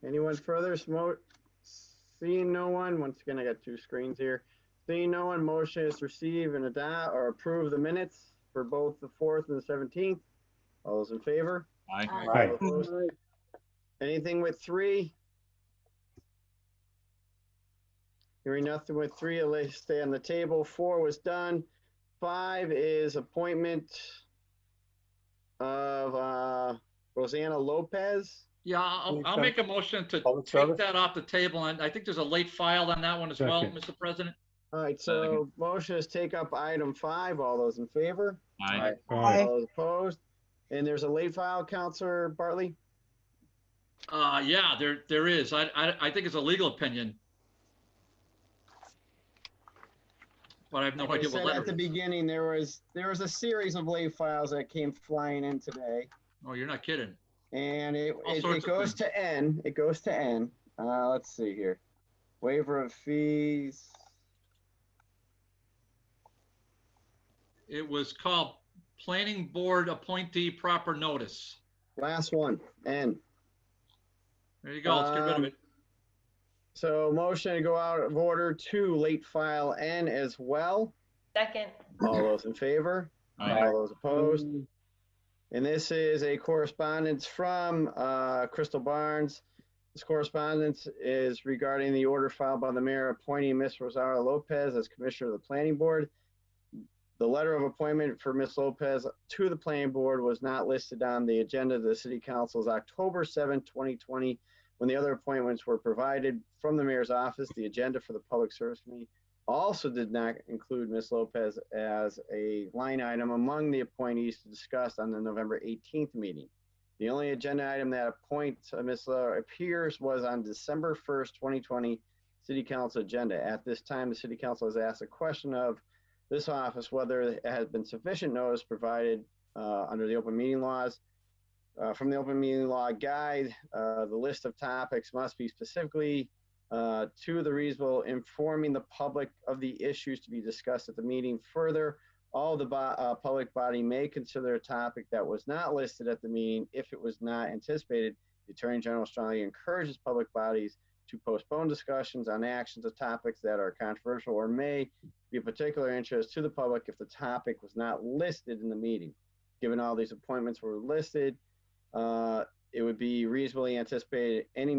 Anyone further? Seeing no one. Once again, I got 2 screens here. Seeing no one, motion is to receive and adopt or approve the minutes for both the 4th and the 17th. All those in favor? Aye. Aye. All opposed? Anything with 3? Hearing nothing with 3, let's stay on the table. 4 was done. 5 is appointment of Rosanna Lopez. Yeah, I'll make a motion to Public take service? that off the table. And I think there's a late file on that one as well, Second. Mr. President. All right, so motion is take up item 5. All those in favor? Aye. All those opposed? And there's a late file, Counselor Bartley? Yeah, there is. I think it's a legal opinion. But I have no Like I idea what said letter at the it is. beginning, there was a series of late files that came flying in today. Oh, you're not kidding. And it All sorts of goes things. to N. It goes to N. Let's see here. Waiver of fees. It was called Planning Board Appointee Proper Notice. Last one, N. There you go. Let's get rid of it. So motion to go out of order to late file N as well. Second. All those in favor? Aye. All those opposed? And this is a correspondence from Crystal Barnes. This correspondence is regarding the order filed by the mayor appointing Ms. Rosario Lopez as Commissioner of the Planning Board. The letter of appointment for Ms. Lopez to the Planning Board was not listed on the agenda of the City Council's October 7, 2020, when the other appointments were provided from the mayor's office. The agenda for the Public Service Committee also did not include Ms. Lopez as a line item among the appointees to discuss on the November 18th meeting. The only agenda item that appoints Ms. Lopez appears was on December 1st, 2020 City Council agenda. At this time, the City Council has asked a question of this office whether it has been sufficient notice provided under the open meeting laws. From the open meeting law guide, the list of topics must be specifically to the reasonable, informing the public of the issues to be discussed at the meeting. Further, all the public body may consider a topic that was not listed at the meeting if it was not anticipated. The Attorney General strongly encourages public bodies to postpone discussions on actions of topics that are controversial or may be of particular interest to the public if the topic was not listed in the meeting. Given all these appointments were listed, it would be reasonably anticipated any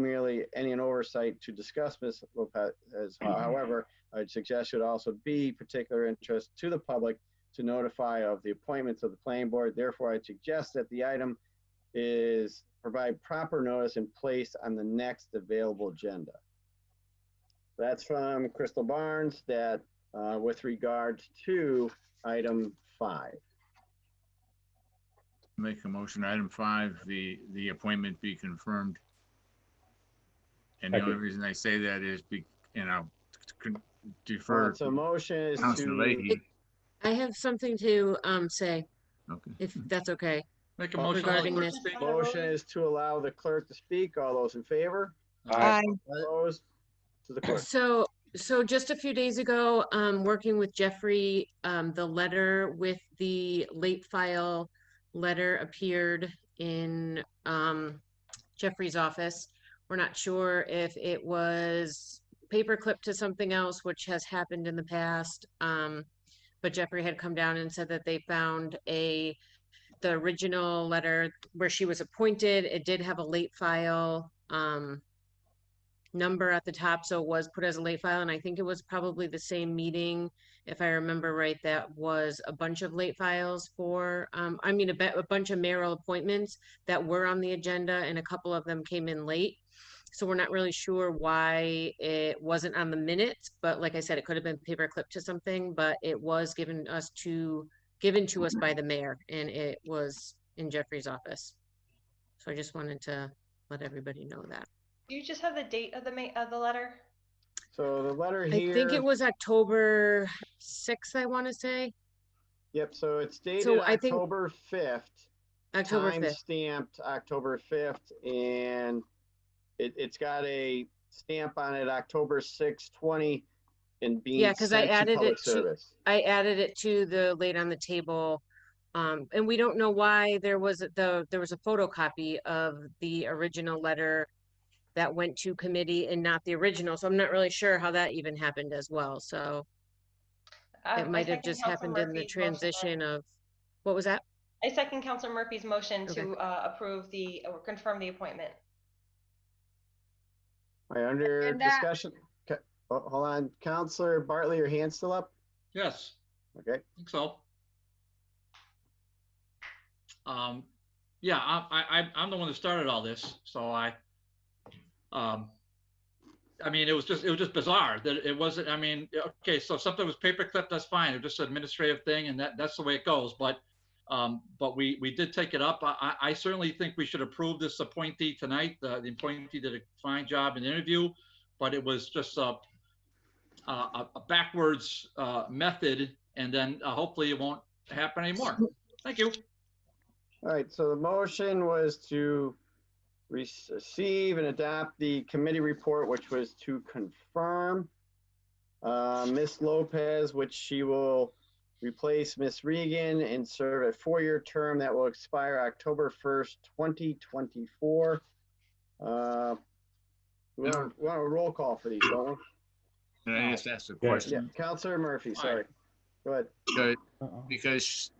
oversight to discuss Ms. Lopez. However, I'd suggest should also be particular interest to the public to notify of the appointments of the planning board. Therefore, I'd suggest that the item is provide proper notice and place on the next available agenda. That's from Crystal Barnes that with regard to item 5. Make a motion, item 5, the appointment be confirmed. And the Thank only you. reason I say that is, All defer right, so motion is Councilor to Leahy. I have something to say, Okay. if that's okay. Make a motion. Regarding Alex, this. speak. motion is to allow the clerk to speak. All those in favor? Aye. Opposed? To the clerk. So just a few days ago, working with Jeffrey, the letter with the late file letter appeared in Jeffrey's office. We're not sure if it was paperclip to something else, which has happened in the past. But Jeffrey had come down and said that they found the original letter where she was appointed. It did have a late file number at the top, so it was put as a late file, and I think it was probably the same meeting, if I remember right, that was a bunch of late files for a bunch of mayoral appointments that were on the agenda, and a couple of them came in late. So we're not really sure why it wasn't on the minutes, but like I said, it could have been paperclip to something, but it was given to us by the mayor, and it was in Jeffrey's office. So I just wanted to let everybody know that. Do you just have the date of the letter? So the letter here. I think it was October 6th, I want to say. Yep, so it's dated So I think- October 5th. October 5th. Stamped October 5th, and it's got a stamp on it, October 6, 20, and being Yeah, because I sent to added public it service. to the late on the table. And we don't know why there was a photocopy of the original letter that went to committee and not the original. So I'm not really sure how that even happened as well. So it might have just happened in the transition of, what was that? I second Councilor Murphy's motion Okay. to approve or confirm the appointment. All right, under discussion. Hold on, Councilor Bartley, your hand's still up? Yes, Okay. I think so. Yeah, I'm the one that started all this, so I mean, it was just bizarre that it wasn't. I mean, okay, so if something was paperclipped, that's fine. It's just an administrative thing, and that's the way it goes. But we did take it up. I certainly think we should approve this appointee tonight. The appointee did a fine job in the interview, but it was just a backwards method, and then hopefully it won't happen anymore. Thank you. All right, so the motion was to receive and adopt the committee report, which was to confirm Ms. Lopez, which she will replace Ms. Regan and serve a 4-year term that will expire October 1st, 2024. We want a roll call for these, don't we? Can I just ask a question? Yeah, Councilor Murphy, sorry. Go ahead. Good, because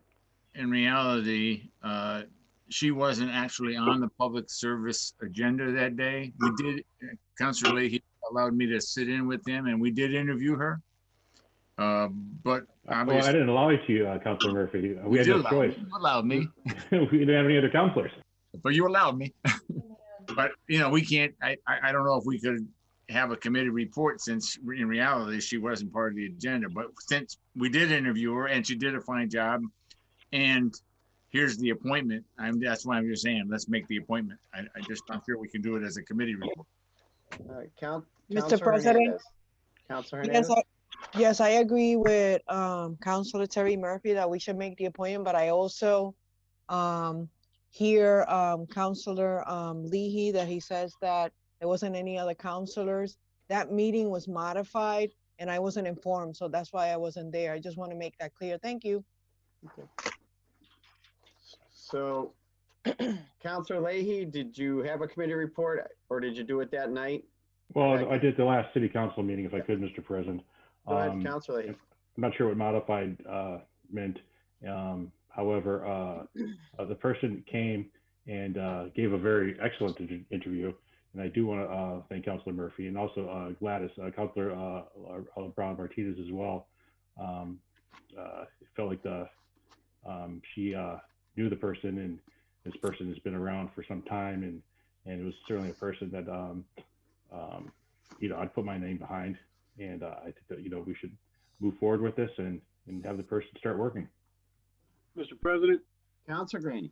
in reality, she wasn't actually on the public service agenda that day. We did, Councilor Leahy allowed me to sit in with him, and we did interview her. But obviously, Well, I didn't allow you to, Councilor Murphy. We had no choice. You allowed me. We didn't have any other counselors. But you allowed me. But, we can't, I don't know if we could have a committee report, since in reality, she wasn't part of the agenda. But since we did interview her and she did a fine job, and here's the appointment, that's why I'm just saying, let's make the appointment. I'm sure we can do it as a committee report. All right, Mr. President? Councilor Hernandez. Yes, I agree with Councilor Terry Murphy that we should make the appointment, but I also hear Councilor Leahy that he says that there wasn't any other counselors. That meeting was modified and I wasn't informed, so that's why I wasn't there. I just want to make that clear. Thank you. Okay. So, Councilor Leahy, did you have a committee report, or did you do it that night? Well, I did the last city council meeting, if I could, Mr. President. Go ahead, Councilor Leahy. I'm not sure what modified meant. However, the person came and gave a very excellent interview. And I do want to thank Councilor Murphy and also Gladys, Councilor Brown Martinez as well. It felt like she knew the person, and this person has been around for some time, and it was certainly a person that I'd put my name behind, and I think that we should move forward with this and have the person start working. Mr. President, Councilor Graney.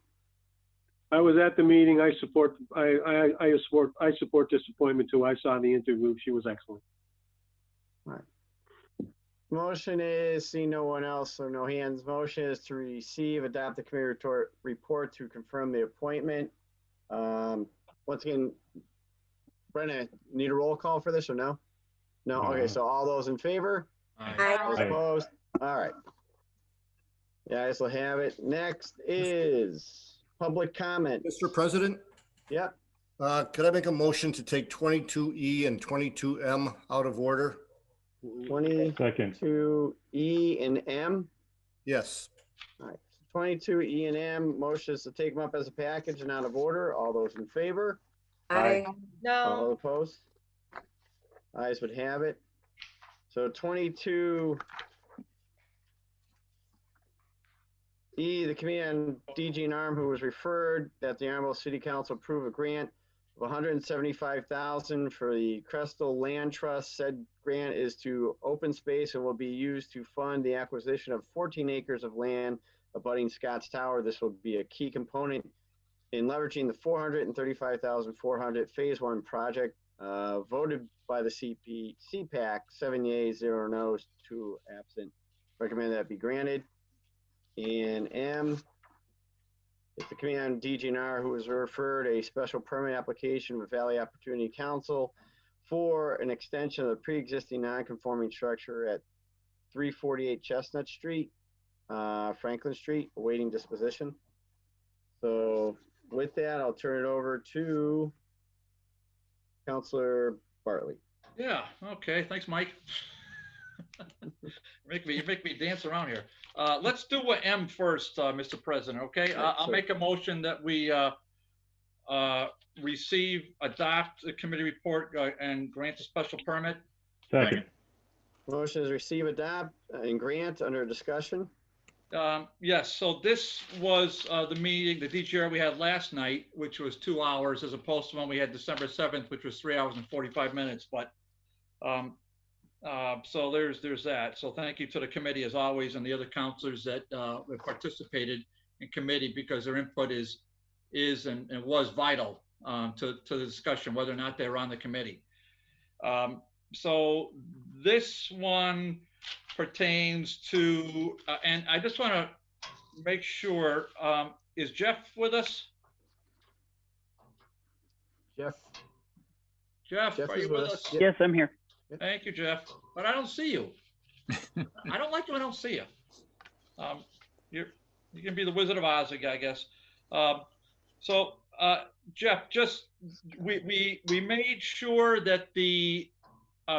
I was at the meeting. I support this appointment too. I saw the interview. She was excellent. All right. Motion is, see no one else, so no hands. Motion is to receive, adopt the committee report to confirm the appointment. Once again, Brenna, need a roll call for this or no? No. Okay, so all those in favor? Aye. Those opposed? All right. Yeah, I will have it. Next is public comment. Mr. President, Yep. Could I make a motion to take 22E and 22M out of order? 22E and M? Yes. All right, 22E and M, motion is to take them up as a package and out of order. All those in favor? Aye. All No, opposed? Ayes would have it. So 22E, the Committee on DG and ARM, who was referred that the Honorable City Council approve a grant of $175,000 for the Crystal Land Trust. Said grant is to open space and will be used to fund the acquisition of 14 acres of land abutting Scotts Tower. This will be a key component in leveraging the $435,400 Phase 1 project, voted by the CPAC, 7 yeas, 0 no's, 2 absent. Recommend that be granted. And M, it's the Committee on DGNR who has referred a special permit application with Valley Opportunity Council for an extension of the pre-existing non-conforming structure at 348 Chestnut Street, Franklin Street, awaiting disposition. So with that, I'll turn it over to Councilor Bartley. Yeah, okay, thanks, Mike. You make me dance around here. Let's do M first, Mr. President, okay? I'll make a motion that we receive, adopt the committee report and grant a special permit. Second. Motion is receive, adopt, and grant under discussion. Yes, so this was the meeting, the DGR we had last night, which was 2 hours, as opposed to one we had December 7th, which was 3 hours and 45 minutes. But so there's that. So thank you to the committee as always, and the other counselors that participated in committee, because their input is and was vital to the discussion, whether or not they were on the committee. So this one pertains to, and I just want to make sure, is Jeff with us? Jeff, are you with us? Yes, I'm here. Thank you, Jeff. But I don't see you. I don't like when I don't see you. You can be the Wizard of Oz, I guess. So Jeff, just we made sure that the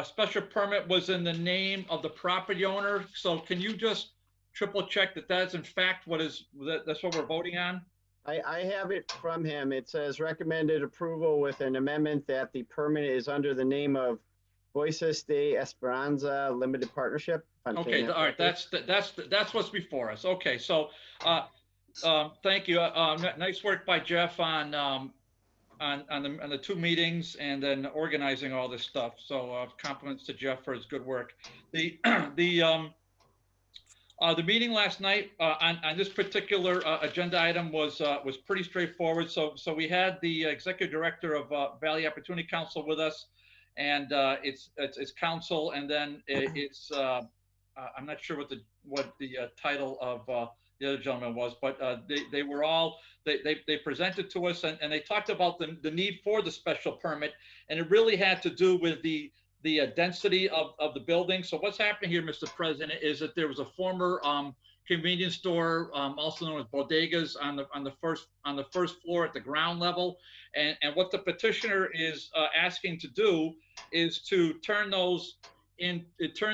special permit was in the name of the property owner. So can you just triple check that that's in fact that's what we're voting on? I have it from him. It says recommended approval with an amendment that the permit is under the name of Voices de Esperanza Limited Partnership. Okay, all right, that's what's before us. Okay, so thank you. Nice work by Jeff on the 2 meetings and then organizing all this stuff. So compliments to Jeff for his good work. The meeting last night on this particular agenda item was pretty straightforward. So we had the executive director of Valley Opportunity Council with us, and it's council, and then it's I'm not sure what the title of the other gentleman was, but they were all they presented to us, and they talked about the need for the special permit, and it really had to do with the density of the building. So what's happening here, Mr. President, is that there was a former convenience store, also known as bodegas, on the first floor at the ground level, and what the petitioner is asking to do is to turn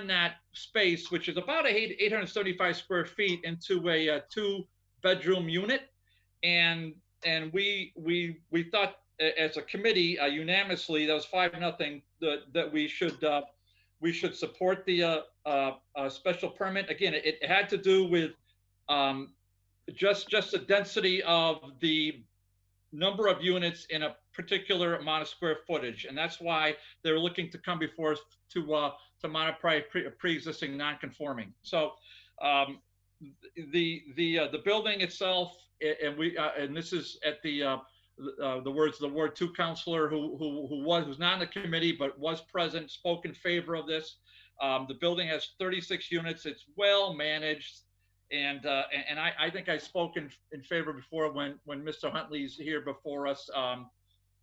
that space, which is about 875 square feet, into a 2-bedroom unit, and we thought as a committee unanimously, that was 5-0, that we should support the special permit. Again, it had to do with just the density of the number of units in a particular amount of square footage, and that's why they're looking to come before us to modify pre-existing non-conforming. So the building itself, and this is at the words of the Ward 2 councilor who's not in the committee but was present, spoke in favor of this. The building has 36 units. It's well managed, and I think I spoke in favor before when Mr. Huntley's here before us.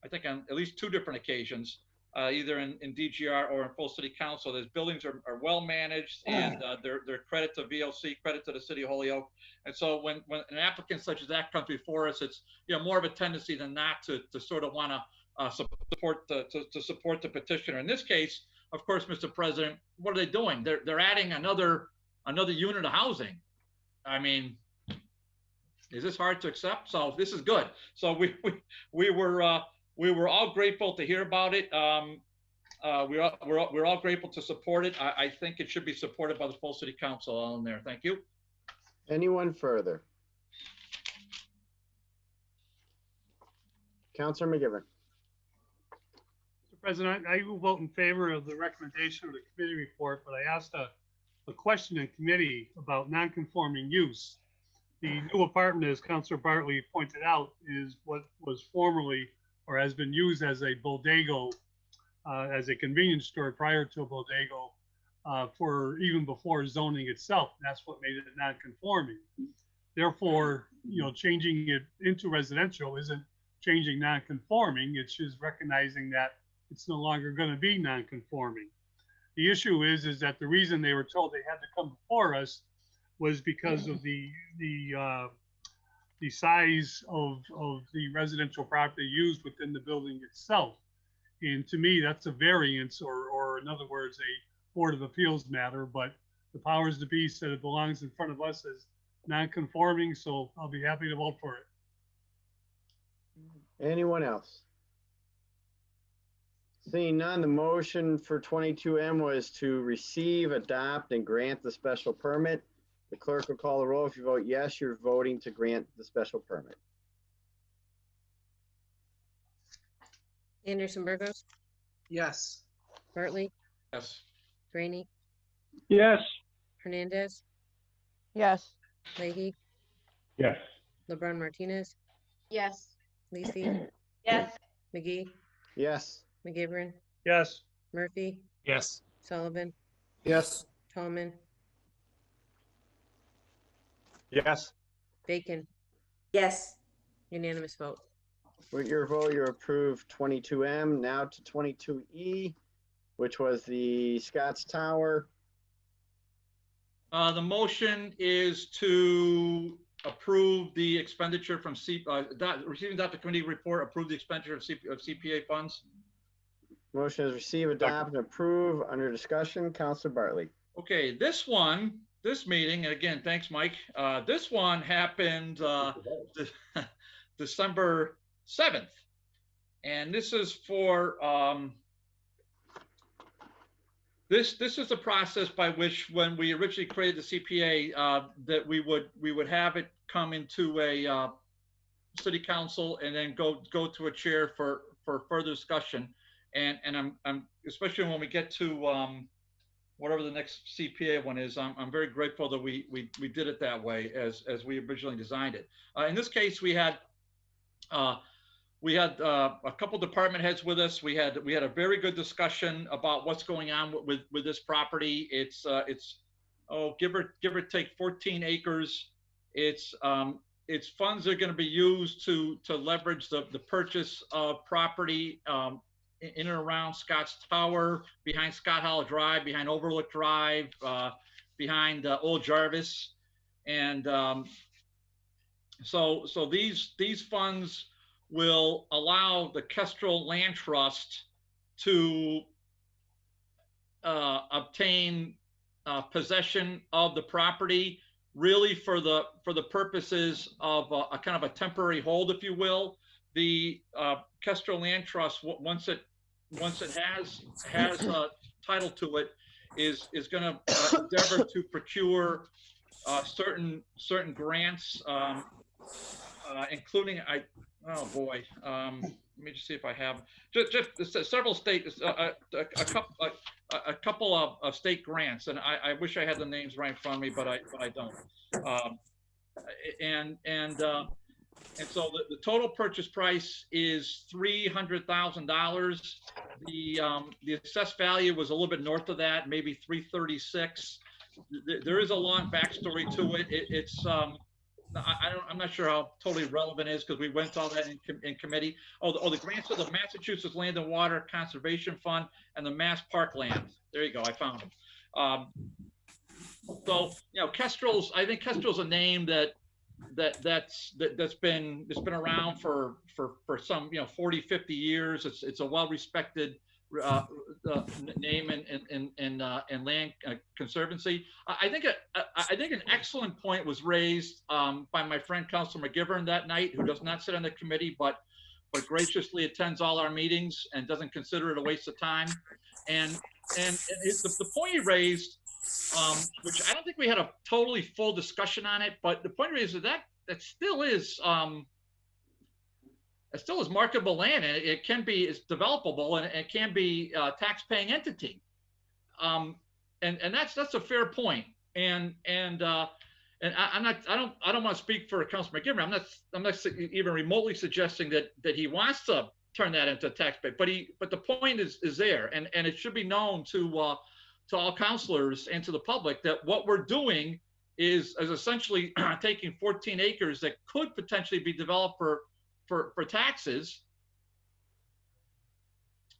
I think on at least 2 different occasions, either in DGR or in full city council. Those buildings are well managed, and they're credit to VLC, credit to the city of Holyoke. And so when an applicant such as that comes before us, it's more of a tendency than not to sort of want to support to support the petitioner. In this case, of course, Mr. President, what are they doing? They're adding another unit of housing. I mean, is this hard to accept? So this is good. So we were all grateful to hear about it. We're all grateful to support it. I think it should be supported by the full city council. All in there. Thank you. Anyone further? Councilor McGivern. Mr. President, I will vote in favor of the recommendation of the committee report, but I asked a question in committee about non-conforming use. The new apartment, as Councilor Bartley pointed out, is what was formerly or has been used as a bodega, as a convenience store prior to a bodega, for even before zoning itself. That's what made it non-conforming. Therefore, changing it into residential isn't changing non-conforming. It's just recognizing that it's no longer going to be non-conforming. The issue is that the reason they were told they had to come before us was because of the size of the residential property used within the building itself. And to me, that's a variance, or in other words, a Board of Appeals matter, but the powers that be said it belongs in front of us as non-conforming, so I'll be happy to vote for it. Anyone else? Seeing none, the motion for 22M was to receive, adopt, and grant the special permit. The clerk will call the roll. If you vote yes, you're voting to grant the special permit. Anderson Burgos, Yes. Bartley, Yes. Graney, Yes. Hernandez, Yes. Leahy, Yes. LeBron Martinez, Yes. Lisi, Yes. McGee, Yes. McGivern, Yes. Murphy, Yes. Sullivan, Yes. Tallman, Yes. Bacon, Yes. unanimous vote. With your vote, you approve 22M. Now to 22E, which was the Scotts Tower. The motion is to approve the expenditure from receiving the committee report, approve the expenditure of CPA funds. Motion is receive, adopt, and approve. Under discussion, Councilor Bartley. Okay, this meeting, and again, thanks, Mike. This one happened December 7th. And this is for, this is the process by which, when we originally created the CPA, that we would have it come into a city council and then go to a chair for further discussion. And I'm especially when we get to whatever the next CPA one is, I'm very grateful that we did it that way as we originally designed it. In this case, we had a couple department heads with us. We had a very good discussion about what's going on with this property. It's give or take 14 acres. It's funds that are going to be used to leverage the purchase of property in and around Scotts Tower, behind Scott Hollow Drive, behind Overlook Drive, behind Old Jarvis, and so these funds will allow the Kestrel Land Trust to obtain possession of the property, really for the purposes of a kind of a temporary hold, if you will. The Kestrel Land Trust, once it has title to it, is going to endeavor to procure certain grants, including oh boy, let me just see if I have just several states, a couple of state grants, and I wish I had the names right in front of me, but I don't. And so the total purchase price is $300,000. The assessed value was a little bit north of that, maybe 336. There is a long backstory to it. It's I'm not sure how totally relevant it is, because we went to all that in committee. The grants of the Massachusetts Land and Water Conservation Fund and the Mass Parkland. There you go, I found them. So Kestrel's, I think Kestrel's a name that that's been around for some 40, 50 years. It's a well-respected name in land conservancy. I think an excellent point was raised by my friend Councilor McGivern that night, who does not sit on the committee, but graciously attends all our meetings and doesn't consider it a waste of time. And the point he raised, which I don't think we had a totally full discussion on it, but the point is that still is marketable land, and it's developable, and it can be a tax-paying entity, and that's a fair point. And I don't want to speak for Councilor McGivern. I'm not even remotely suggesting that he wants to turn that into tax pay, but the point is there, and it should be known to all councilors and to the public that what we're doing is essentially taking 14 acres that could potentially be developed for taxes,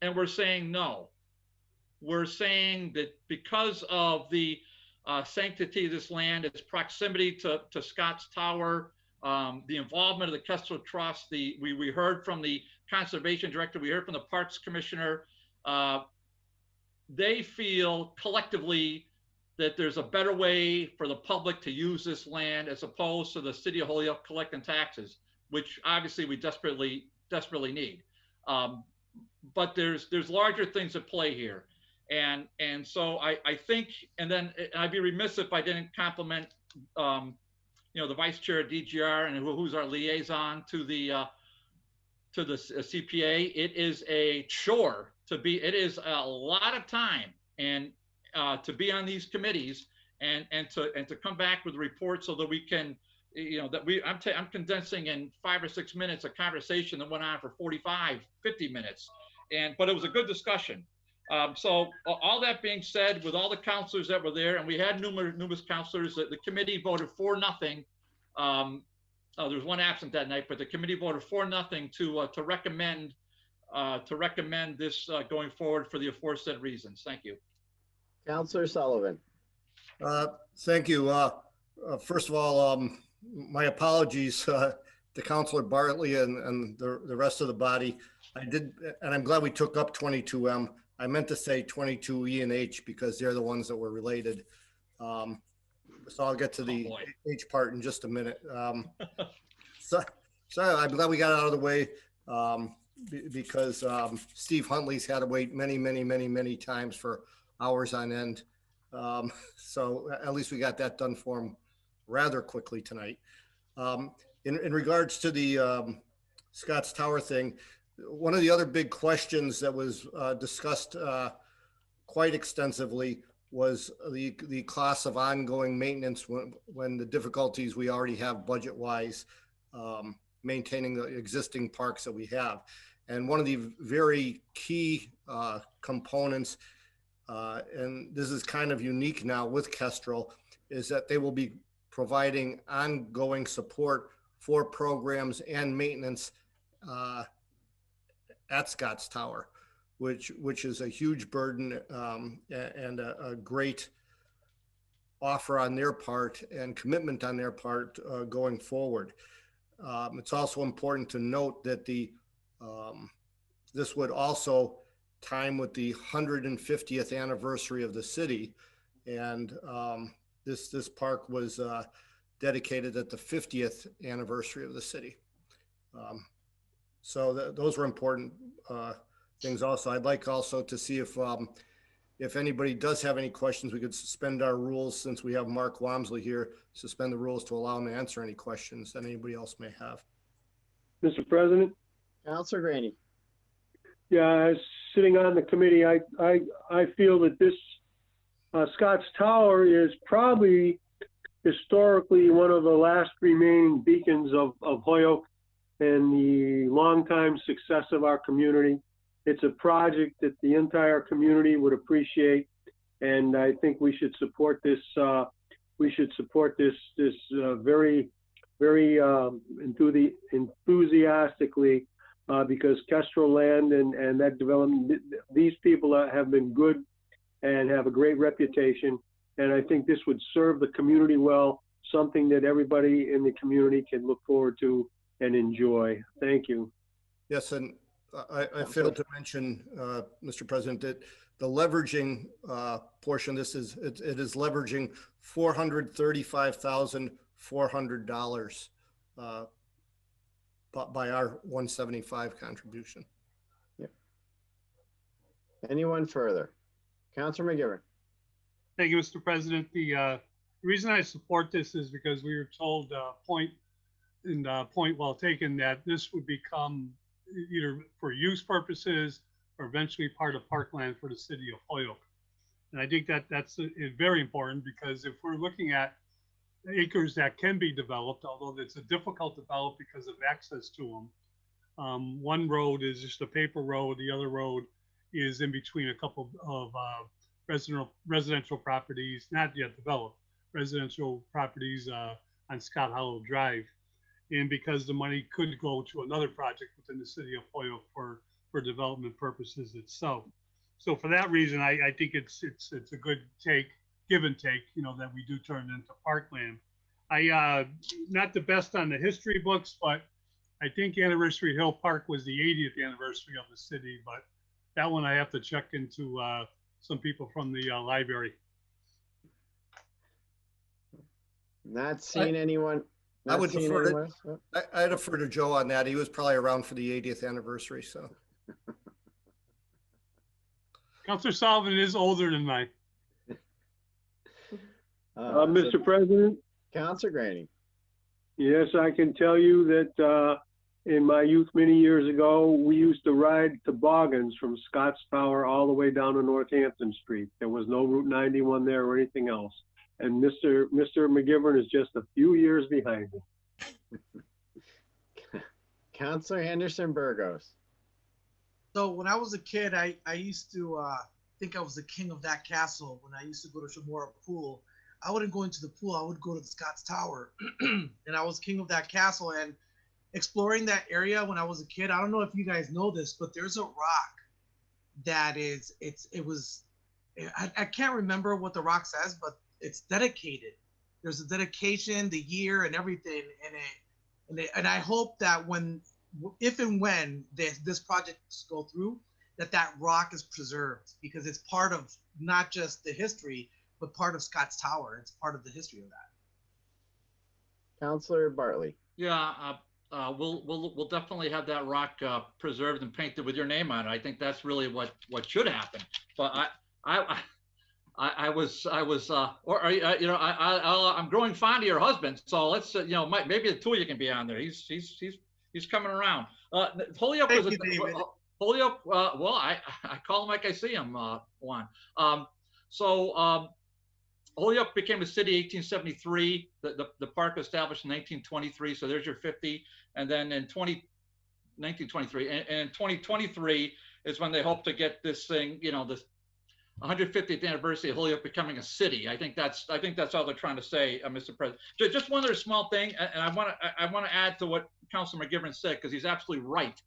and we're saying no. We're saying that because of the sanctity of this land, its proximity to Scotts Tower, the involvement of the Kestrel Trust, we heard from the Conservation Director, we heard from the Parks Commissioner, they feel collectively that there's a better way for the public to use this land as opposed to the city of Holyoke collecting taxes, which obviously we desperately need. But there's larger things at play here. And so I think, and then I'd be remiss if I didn't compliment, the Vice Chair of DGR and who's our liaison to the CPA. It is a chore it is a lot of time and to be on these committees and to come back with reports so that we can, I'm condensing in 5 or 6 minutes a conversation that went on for 45, 50 minutes. But it was a good discussion. So all that being said, with all the counselors that were there, and we had numerous counselors, the committee voted 4-0. There was one absent that night, but the committee voted 4-0 to recommend this going forward for the aforesaid reasons. Thank you. Councilor Sullivan. Thank you. First of all, my apologies to Councilor Bartley and the rest of the body. And I'm glad we took up 22M. I meant to say 22E and H because they're the ones that were related. So I'll get to the H part in just a minute. So I'm glad we got it out of the way because Steve Huntley's had to wait many times for hours on end. So at least we got that done for him rather quickly tonight. In regards to the Scotts Tower thing, one of the other big questions that was discussed quite extensively was the cost of ongoing maintenance when the difficulties we already have budget-wise maintaining the existing parks that we have. And one of the very key components, and this is kind of unique now with Kestrel, is that they will be providing ongoing support for programs and maintenance at Scotts Tower, which is a huge burden and a great offer on their part and commitment on their part going forward. It's also important to note that this would also time with the 150th anniversary of the city, and this park was dedicated at the 50th anniversary of the city. So those were important things also. I'd like also to see if anybody does have any questions, we could suspend our rules since we have Mark Wamsley here, suspend the rules to allow him to answer any questions that anybody else may have. Mr. President? Councilor Graney. Yeah, as sitting on the committee, I feel that this Scotts Tower is probably historically one of the last remaining beacons of Holyoke and the longtime success of our community. It's a project that the entire community would appreciate, and I think we should support this. We should support this very enthusiastically because Kestrel Land and that development, these people have been good and have a great reputation, and I think this would serve the community well, something that everybody in the community can look forward to and enjoy. Thank you. Yes, and I failed to mention, Mr. President, that the leveraging portion, it is leveraging $435,400 by our 175 contribution. Yep. Anyone further? Councilor McGivern. Thank you, Mr. President. The reason I support this is because we were told point well taken that this would become either for use purposes or eventually part of parkland for the city of Holyoke. And I think that that's very important, because if we're looking at acres that can be developed, although it's a difficult develop because of access to them. One road is just a paper road. The other road is in between a couple of residential properties, not yet developed, residential properties on Scott Hollow Drive. And because the money could go to another project within the city of Holyoke for development purposes itself. So for that reason, I think it's a good give and take, that we do turn into parkland. Not the best on the history books, but I think Anniversary Hill Park was the 80th anniversary of the city, but that one I have to check into some people from the library. Not seeing anyone. I would defer I'd defer to Joe on that. He was probably around for the 80th anniversary, so. Councilor Sullivan is older than mine. Mr. President? Councilor Graney. Yes, I can tell you that in my youth many years ago, we used to ride toboggans from Scotts Tower all the way down to Northampton Street. There was no Route 91 there or anything else. And Mr. McGivern is just a few years behind me. Councilor Henderson Burgos. So when I was a kid, I used to think I was the king of that castle. When I used to go to Shamora Pool, I wouldn't go into the pool. I would go to the Scotts Tower, and I was king of that castle. And exploring that area when I was a kid, I don't know if you guys know this, but there's a rock that is I can't remember what the rock says, but it's dedicated. There's a dedication, the year, and everything, and I hope that if and when this project go through, that rock is preserved, because it's part of not just the history, but part of Scotts Tower. It's part of the history of that. Councilor Bartley. Yeah, we'll definitely have that rock preserved and painted with your name on it. I think that's really what should happen. But I'm growing fond of your husband, so let's maybe the two of you can be on there. He's coming around. Holyoke was Holyoke. Well, I call him like I see him, Juan. Holyoke became a city 1873. The park was established in 1923. So there's your 50. And then in 1923, and in 2023 is when they hope to get this thing, this 150th anniversary of Holyoke becoming a city. I think that's all they're trying to say, Mr. President. Just one other small thing, and I want to add to what Councilor McGivern said, because he's absolutely right.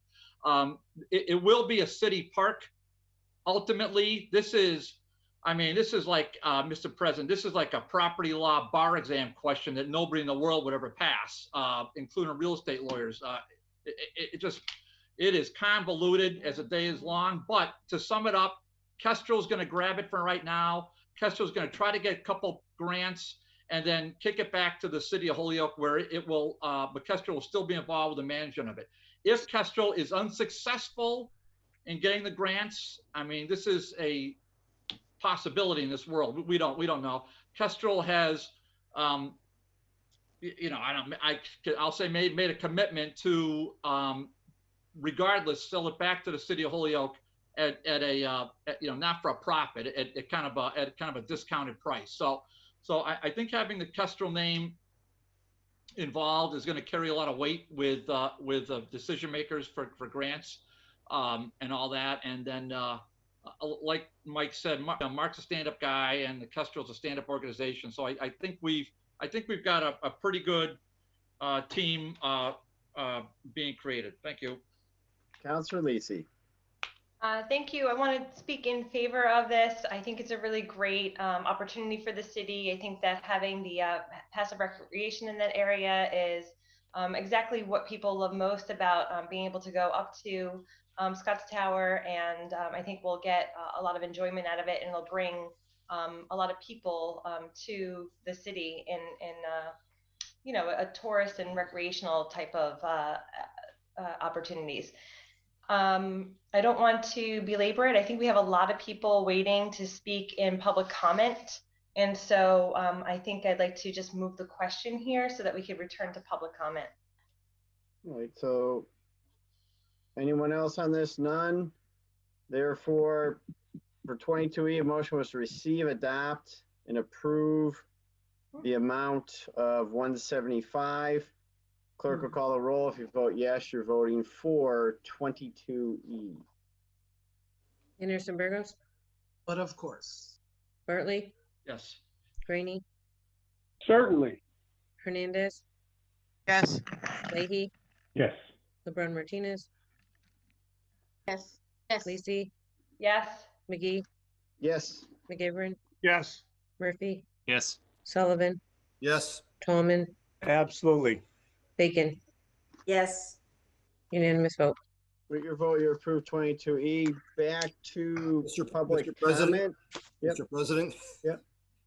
It will be a city park. Ultimately, this is like, Mr. President, this is like a property law bar exam question that nobody in the world would ever pass, including real estate lawyers. It is convoluted as the day is long, but to sum it up, Kestrel's going to grab it for right now. Kestrel's going to try to get a couple grants and then kick it back to the city of Holyoke, where it will, but Kestrel will still be involved with the management of it. If Kestrel is unsuccessful in getting the grants, this is a possibility in this world. We don't know. Kestrel has, I'll say made a commitment to, regardless, sell it back to the city of Holyoke at a not for a profit, at kind of a discounted price. So I think having the Kestrel name involved is going to carry a lot of weight with decision makers for grants and all that. And then like Mike said, Mark's a stand-up guy, and the Kestrel's a stand-up organization. So I think we've got a pretty good team being created. Thank you. Councilor Lisi. Thank you. I want to speak in favor of this. I think it's a really great opportunity for the city. I think that having the passive recreation in that area is exactly what people love most about being able to go up to Scotts Tower, and I think we'll get a lot of enjoyment out of it, and it'll bring a lot of people to the city in you know, a tourist and recreational type of opportunities. I don't want to belabor it. I think we have a lot of people waiting to speak in public comment. And so I think I'd like to just move the question here so that we could return to public comment. All right, so anyone else on this? None. Therefore, for 22E, a motion was to receive, adopt, and approve the amount of 175. Clerk will call the roll. If you vote yes, you're voting for 22E. Anderson Burgos, But of course. Bartley, Yes. Greeny, Certainly. Hernandez, Yes. Leahy, Yes. LeBron Martinez, Yes. Yes. Lacy, Yes. McGee, Yes. McGivern, Yes. Murphy, Yes. Sullivan, Yes. Tallman, Absolutely. Bacon. Yes. Unanimous vote. With your vote, you approve 22E. Back to public Mr. President? comment. Yep. Mr. President? Yep.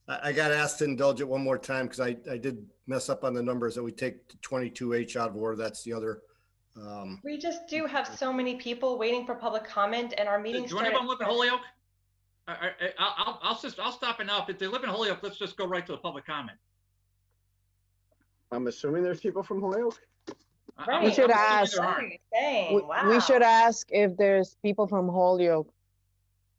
I got asked to indulge it one more time because I did mess up on the numbers that we take 22H out of order. That's the other. We just do have so many people waiting for public comment, and our meetings. Do anyone live in Holyoke? I'll stop it now. If they live in Holyoke, let's just go right to the public comment. I'm assuming there's people from Holyoke. We should ask. We should ask if there's people from Holyoke.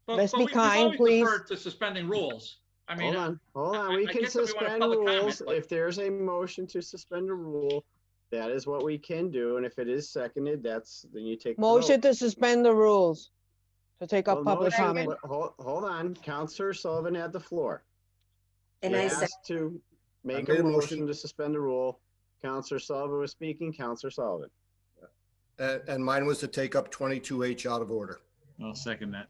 Let's be kind, please. To suspending rules. I mean, hold on. We can suspend rules. If there's a motion to suspend a rule, that is what we can do. And if it is seconded, then you take. Motion to suspend the rules, to take up public motion- comment. Hold on. Counselor Sullivan had the floor. And He I asked to make made a a motion. motion to suspend the rule. Counselor Sullivan was speaking. Counselor Sullivan. And mine was to take up 22H out of order. I'll second that.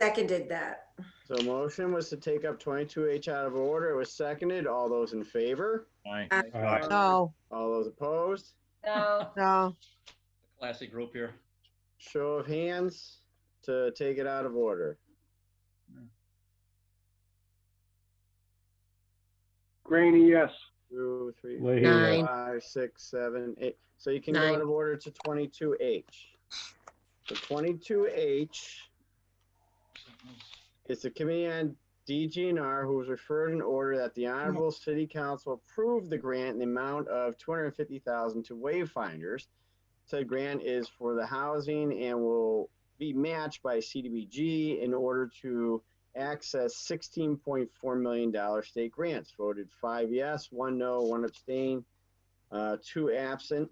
Seconded that. So motion was to take up 22H out of order. It was seconded. All those in favor? Aye. No. All those opposed? No. No. Classic group here. Show of hands to take it out of order. Graney, yes. 2, 3, Leahy, 4, Nine. 5, 6, 7, 8. So you can go Nine. out of order to 22H. So 22H is the Committee on DGNR who was referred in order that the Honorable City Council approve the grant in the amount of $250,000 to Wayfinders. Said grant is for the housing and will be matched by CDBG in order to access $16.4 million state grants. Voted 5 yes, 1 no, 1 abstain, 2 absent.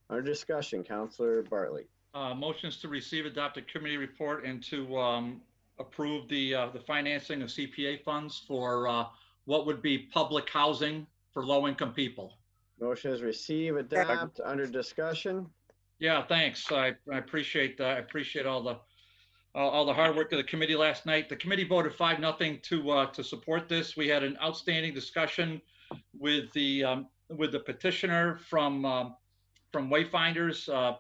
Under discussion, Councilor Bartley. Motions to receive, adopt a committee report and to approve the financing of CPA funds for what would be public housing for low-income people. Motion is receive, adopt. Under discussion. Yeah, thanks. I appreciate all the hard work of the committee last night. The committee voted 5-0 to support this. We had an outstanding discussion with the petitioner from Wayfinders.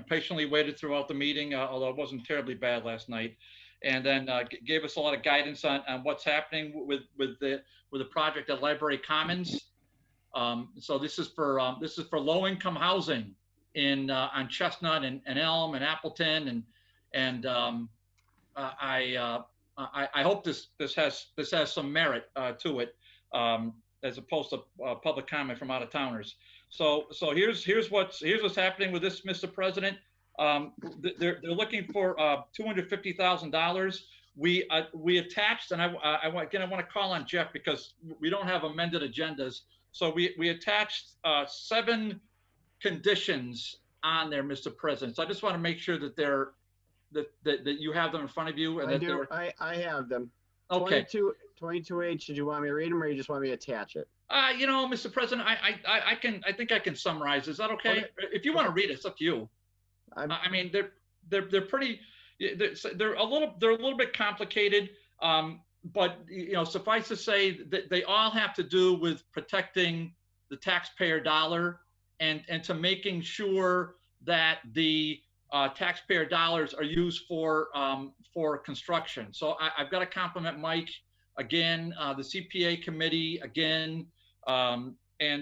Patiently waited throughout the meeting, although it wasn't terribly bad last night, and then gave us a lot of guidance on what's happening with the project at Library Commons. So this is for low-income housing on Chestnut and Elm and Appleton, and I hope this has some merit to it, as opposed to public comment from out-of-towners. So here's what's happening with this, Mr. President. They're looking for $250,000. We attached, and I want to call on Jeff because we don't have amended agendas. So we attached 7 conditions on there, Mr. President. So I just want to make sure that that you have them in front of you. And I have them. Okay. 22H, did you want me to read them or you just want me to attach it? Mr. President, I think I can summarize. Is that okay? If you want to read it, it's up to you. I mean, they're pretty, they're a little bit complicated. But you know, suffice to say that they all have to do with protecting the taxpayer dollar and to making sure that the taxpayer dollars are used for construction. So I've got to compliment Mike again, the CPA committee again, and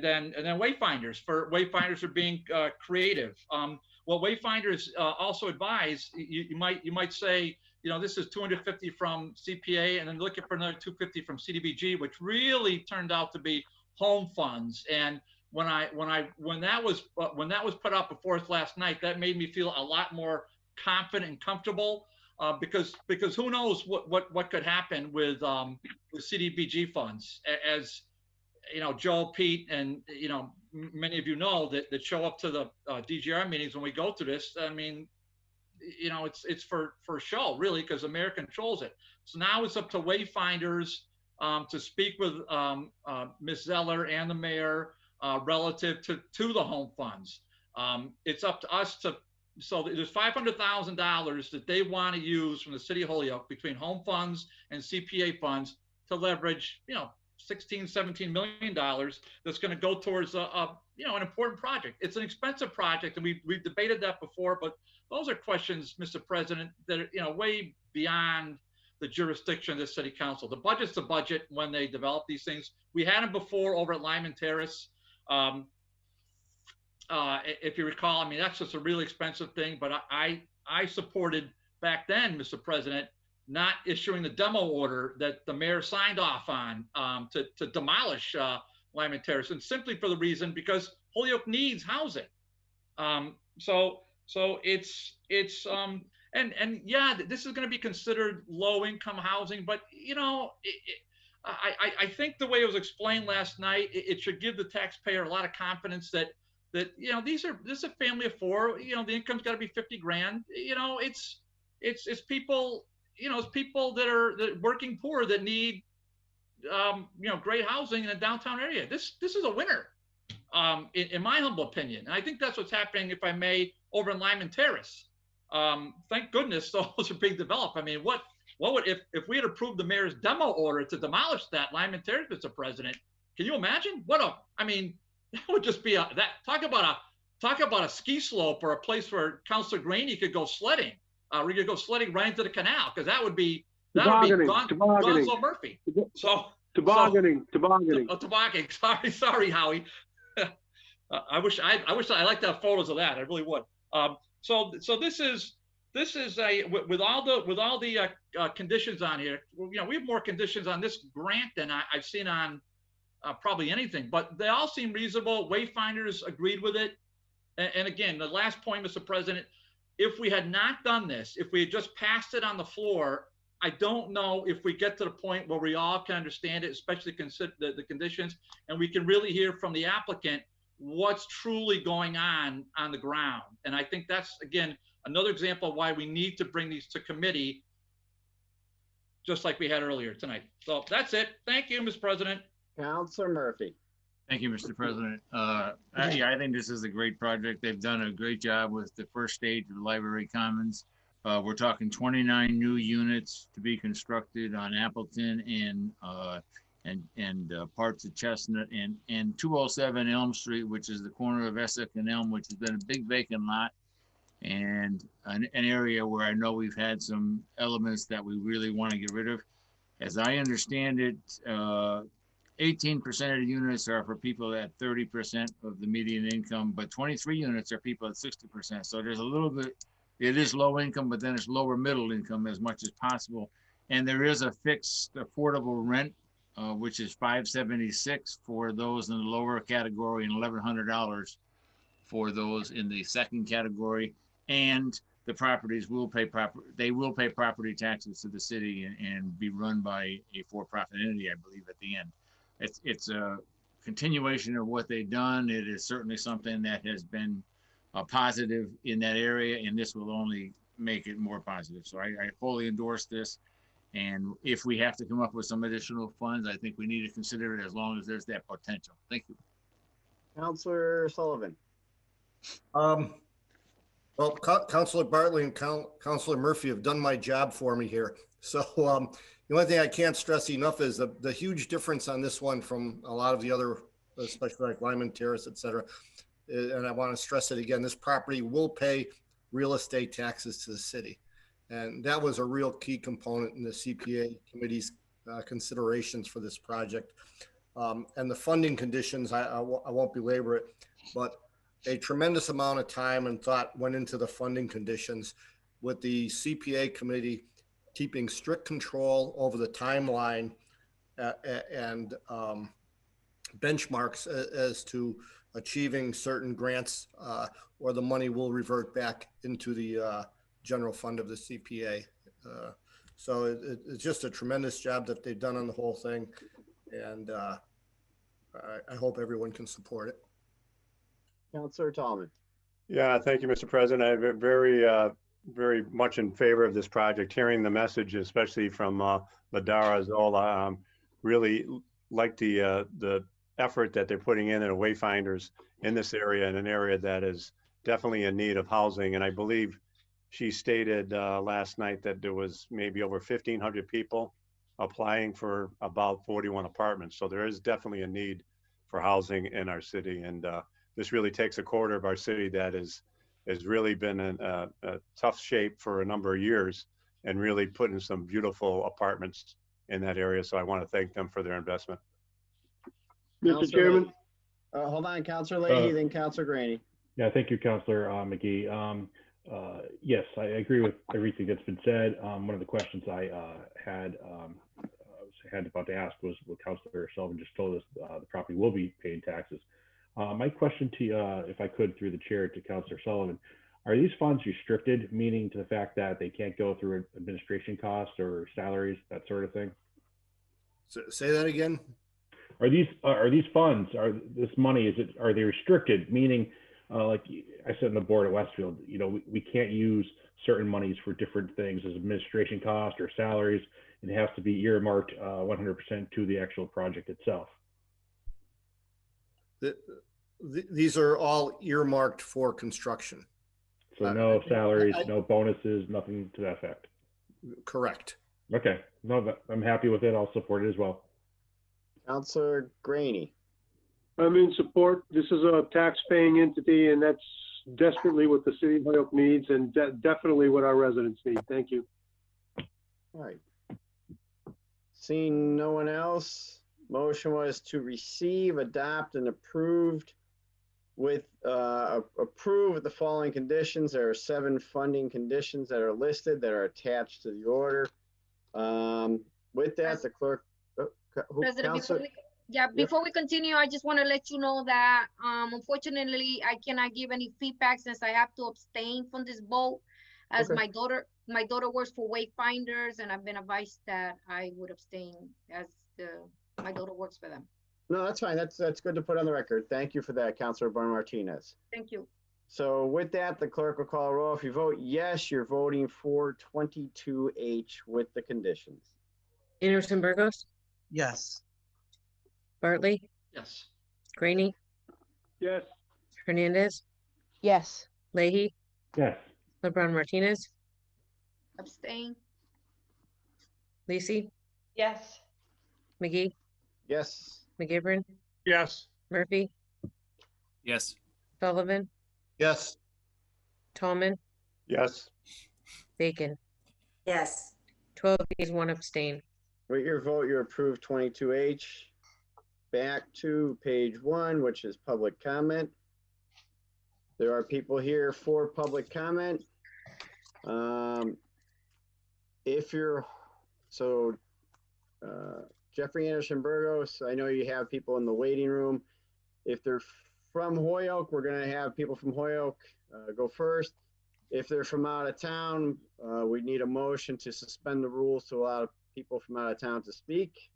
then Wayfinders for being creative. What Wayfinders also advise, you might say, you know, this is 250 from CPA and then looking for another 250 from CDBG, which really turned out to be home funds. And when that was put out before us last night, that made me feel a lot more confident and comfortable, because who knows what could happen with CDBG funds. As you know, Joe, Pete, and you know, many of you know that show up to the DGR meetings when we go through this. I mean, you know, it's for show really, because the mayor controls it. So now it's up to Wayfinders to speak with Ms. Zeller and the mayor relative to the home funds. It's up to us to, so there's $500,000 that they want to use from the city of Holyoke between home funds and CPA funds to leverage, you know, $16-17 million that's going to go towards you know, an important project. It's an expensive project, and we've debated that before, but those are questions, Mr. President, that are, you know, way beyond the jurisdiction of the city council. The budget's the budget when they develop these things. We had them before over at Lyman Terrace. If you recall, I mean, that's just a really expensive thing, but I supported back then, Mr. President, not issuing the demo order that the mayor signed off on to demolish Lyman Terrace, and simply for the reason because Holyoke needs housing. So it's and yeah, this is going to be considered low income housing, but you know, I think the way it was explained last night, it should give the taxpayer a lot of confidence that you know, this is a family of four. You know, the income's got to be 50 grand. You know, it's people. You know, it's people that are working poor that need you know, great housing in a downtown area. This is a winner, in my humble opinion. And I think that's what's happening, if I may, over in Lyman Terrace. Thank goodness those are being developed. I mean, what would, if we had approved the mayor's demo order to demolish that Lyman Terrace, Mr. President? Can you imagine? I mean, that would just be talk about a ski slope or a place where Councilor Graney could go sledding. We could go sledding right into the canal, because that would be Gonzo Murphy. So tobogganing. Tobogganing. Sorry, Howie. I wish I liked to have photos of that. I really would. So this is a with all the conditions on here. You know, we have more conditions on this grant than I've seen on probably anything, but they all seem reasonable. Wayfinders agreed with it. And again, the last point, Mr. President, if we had not done this, if we had just passed it on the floor, I don't know if we get to the point where we all can understand it, especially consider the conditions, and we can really hear from the applicant what's truly going on the ground. And I think that's, again, another example of why we need to bring these to committee, just like we had earlier tonight. So that's it. Thank you, Mr. President. Councilor Murphy. Thank you, Mr. President. Yeah, I think this is a great project. They've done a great job with the first stage of Library Commons. We're talking 29 new units to be constructed on Appleton and parts of Chestnut and 207 Elm Street, which is the corner of Essex and Elm, which has been a big vacant lot and an area where I know we've had some elements that we really want to get rid of. As I understand it, 18% of the units are for people at 30% of the median income, but 23 units are people at 60%. So there's a little bit, it is low income, but then it's lower middle income as much as possible. And there is a fixed affordable rent, which is $576 for those in the lower category and $1,100 for those in the second category. And the properties will pay property taxes to the city and be run by a for-profit entity, I believe, at the end. It's a continuation of what they've done. It is certainly something that has been positive in that area, and this will only make it more positive. So I fully endorse this. And if we have to come up with some additional funds, I think we need to consider it as long as there's that potential. Thank you. Councilor Sullivan. Well, Councilor Bartley and Councilor Murphy have done my job for me here. So the only thing I can't stress enough is the huge difference on this one from a lot of the other, especially like Lyman Terrace, et cetera. And I want to stress it again, this property will pay real estate taxes to the city. And that was a real key component in the CPA committee's considerations for this project. And the funding conditions, I won't belabor it, but a tremendous amount of time and thought went into the funding conditions, with the CPA committee keeping strict control over the timeline and benchmarks as to achieving certain grants, or the money will revert back into the general fund of the CPA. So it's just a tremendous job that they've done on the whole thing. And I hope everyone can support it. Councilor Tallman. Yeah, thank you, Mr. President. I'm very much in favor of this project. Hearing the message, especially from Ladara Zola, really like the effort that they're putting in wayfinders in this area, in an area that is definitely in need of housing. And I believe she stated last night that there was maybe over 1,500 people applying for about 41 apartments. So there is definitely a need for housing in our city. And this really takes a quarter of our city that has really been in a tough shape for a number of years, and really put in some beautiful apartments in that area. So I want to thank them for their investment. Mr. Chairman. Hold on, Councilor Leahy, then Councilor Graney. Yeah, thank you, Councilor McGee. Yes, I agree with everything that's been said. One of the questions I had about to ask was what Councilor Sullivan just told us, the property will be paying taxes. My question to you, if I could, through the chair, to Councilor Sullivan, are these funds restricted, meaning to the fact that they can't go through administration costs or salaries, that sort of thing? So, say that again. Are these funds, this money, are they restricted, meaning like I said on the board at Westfield, you know, we can't use certain monies for different things as administration cost or salaries, and it has to be earmarked 100% to the actual project itself? These are all earmarked for construction. So no salaries, no bonuses, nothing to that effect? Correct. Okay, no, I'm happy with it. I'll support it as well. Councilor Graney. I'm in support. This is a tax-paying entity, and that's desperately what the city of Holyoke needs, and definitely what our residents need. Thank you. All right. Seeing no one else, motion was to receive, adopt, and approved with approve with the following conditions. There are 7 funding conditions that are listed that are attached to the order. With that, the clerk. President, before we continue, I just want to let you know that unfortunately I cannot give any feedback since I have to abstain from this vote, as my daughter works for Wayfinders, and I've been advised that I would abstain as my daughter works for them. No, that's fine. That's good to put on the record. Thank you for that, Councilor Bernard Martinez. Thank you. So with that, the clerk will call a roll. If you vote yes, you're voting for 22H with the conditions. Anderson Burgos, Yes. Bartley, Yes. Graney, Yes. Hernandez, Yes. Leahy, Yes. LeBron Martinez, Abstain. Lisi, Yes. McGee, Yes. McGivern, Yes. Murphy, Yes. Sullivan, Yes. Tallman, Yes. Bacon. Yes. 12 yeas, 1 abstain. With your vote, you approve 22H. Back to page 1, which is public comment. There are people here for public comment. Jeffrey Anderson Burgos, I know you have people in the waiting room. If they're from Holyoke, we're going to have people from Holyoke go first. If they're from out of town, we need a motion to suspend the rules to allow people from out of town to speak.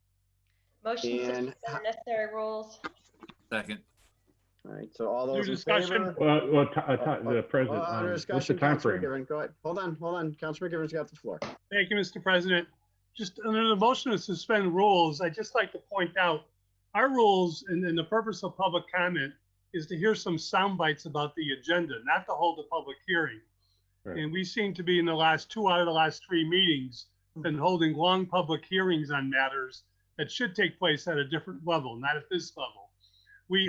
Motion to suspend the necessary rules. Second. All right, so all those in discussion. favor? The president, Under what's the discussion, time Councilor frame? McGivern, go ahead. Hold on. Councilor McGivern's got the floor. Thank you, Mr. President. Just under the motion to suspend rules, I'd just like to point out our rules and the purpose of public comment is to hear some sound bites about the agenda, not to hold a public hearing. Right. And we seem to be in the last 2 out of the last 3 meetings, been holding long public hearings on matters that should take place at a different level, not at this level.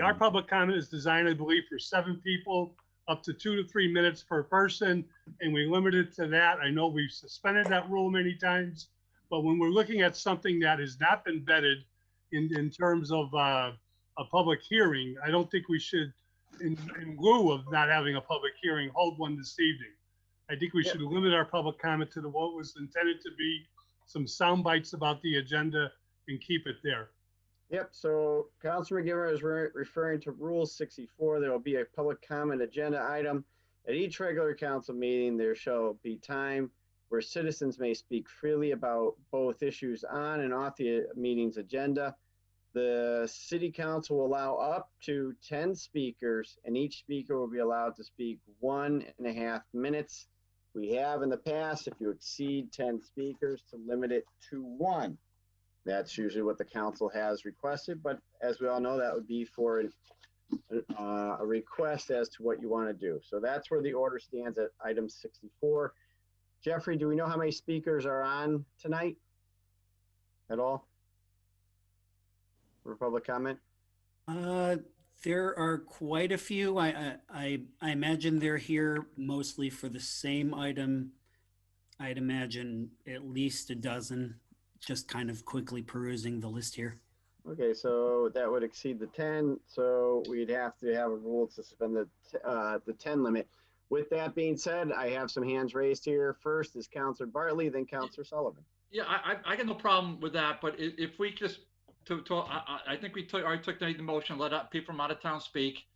Our public comment is designed, I believe, for 7 people, up to 2 to 3 minutes per person, and we limit it to that. I know we've suspended that rule many times, but when we're looking at something that has not been vetted in terms of a public hearing, I don't think we should, in lieu of not having a public hearing, hold one this evening. I think we should limit our public comment to what was intended to be some sound bites about the agenda and keep it there. Yep, so Councilor McGivern is referring to Rule 64. There will be a public comment agenda item. At each regular council meeting, there shall be time where citizens may speak freely about both issues on and off the meeting's agenda. The city council will allow up to 10 speakers, and each speaker will be allowed to speak 1.5 minutes. We have in the past, if you exceed 10 speakers, to limit it to 1. That's usually what the council has requested, but as we all know, that would be for a request as to what you want to do. So that's where the order stands at item 64. Jeffrey, do we know how many speakers are on tonight at all for public comment? There are quite a few. I imagine they're here mostly for the same item. I'd imagine at least a dozen, just kind of quickly perusing the list here. Okay, so that would exceed the 10, so we'd have to have a rule to suspend the 10 limit. With that being said, I have some hands raised here. First is Councilor Bartley, then Councilor Sullivan. Yeah, I got no problem with that, but if we just, I think we already took the motion, let people from out of town speak.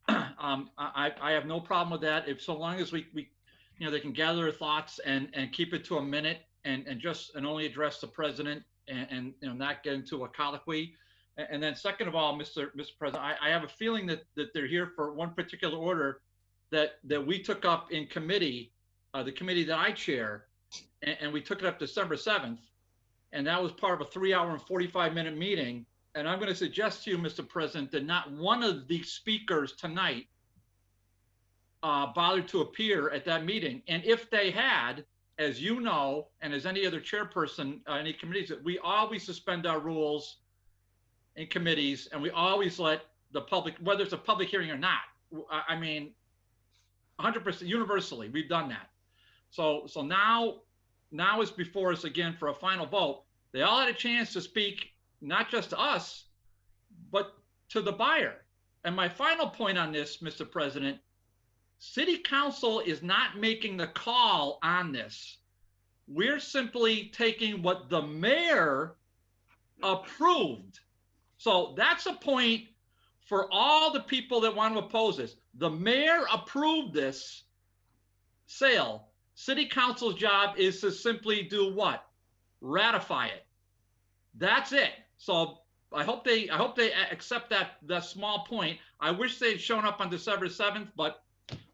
I have no problem with that. If so long as we they can gather their thoughts and keep it to a minute and only address the president and not get into a colloquy. And then second of all, Mr. President, I have a feeling that they're here for one particular order that we took up in committee, the committee that I chair, and we took it up December 7th. And that was part of a 3-hour and 45-minute meeting. And I'm going to suggest to you, Mr. President, that not one of the speakers tonight bothered to appear at that meeting. And if they had, as you know, and as any other chairperson, any committees, that we always suspend our rules in committees, and we always let the public, whether it's a public hearing or not, I mean, 100% universally, we've done that. So now is before us again for a final vote. They all had a chance to speak, not just to us, but to the buyer. And my final point on this, Mr. President, City Council is not making the call on this. We're simply taking what the mayor approved. So that's a point for all the people that want to oppose this. The mayor approved this sale. City Council's job is to simply do what? Ratify it. That's it. So I hope they accept that small point. I wish they'd shown up on December 7th, but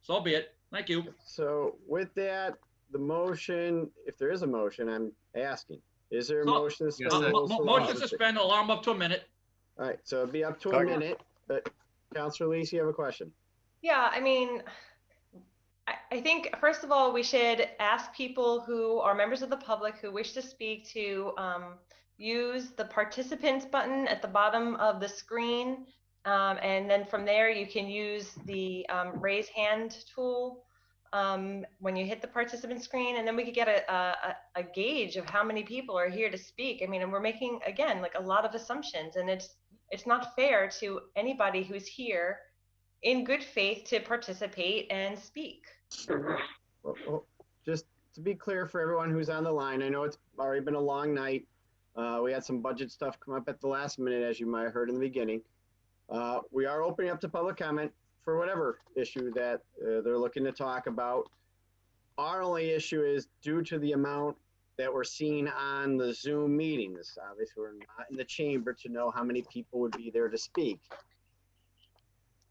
so be it. Thank you. So with that, the motion, if there is a motion, I'm asking, is there a motion to suspend the rules? Motion to suspend, alarm up to a minute. All right, so it'd be up to a minute, but Councilor Lees, you have a question? Yeah, I mean, I think, first of all, we should ask people who are members of the public who wish to speak to use the participants button at the bottom of the screen. And then from there, you can use the raise hand tool when you hit the participant screen. And then we could get a gauge of how many people are here to speak. I mean, and we're making, again, like a lot of assumptions. And it's not fair to anybody who's here in good faith to participate and speak. Well, just to be clear for everyone who's on the line, I know it's already been a long night. We had some budget stuff come up at the last minute, as you might have heard in the beginning. We are opening up to public comment for whatever issue that they're looking to talk about. Our only issue is due to the amount that we're seeing on the Zoom meetings. Obviously, we're not in the chamber to know how many people would be there to speak.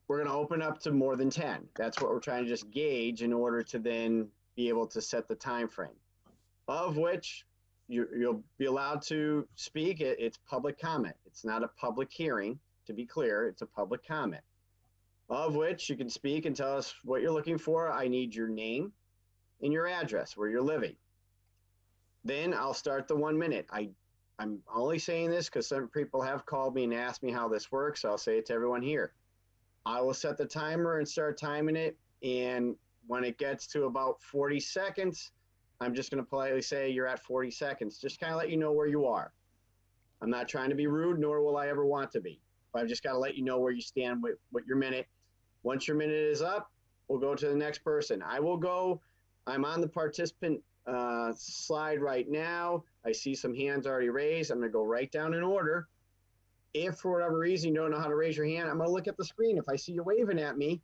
We're going to open up to more than 10. That's what we're trying to just gauge in order to then be able to set the time frame, of which you'll be allowed to speak. It's public comment. It's not a public hearing, to be clear. It's a public comment. of which you can speak and tell us what you're looking for. I need your name and your address, where you're living. Then I'll start the 1 minute. I'm only saying this because some people have called me and asked me how this works. I'll say it to everyone here. I will set the timer and start timing it. And when it gets to about 40 seconds, I'm just going to politely say you're at 40 seconds. Just kind of let you know where you are. I'm not trying to be rude, nor will I ever want to be. But I've just got to let you know where you stand with your minute. Once your minute is up, we'll go to the next person. I'm on the participant slide right now. I see some hands already raised. I'm going to go right down in order. If for whatever reason you don't know how to raise your hand, I'm going to look at the screen. If I see you waving at me,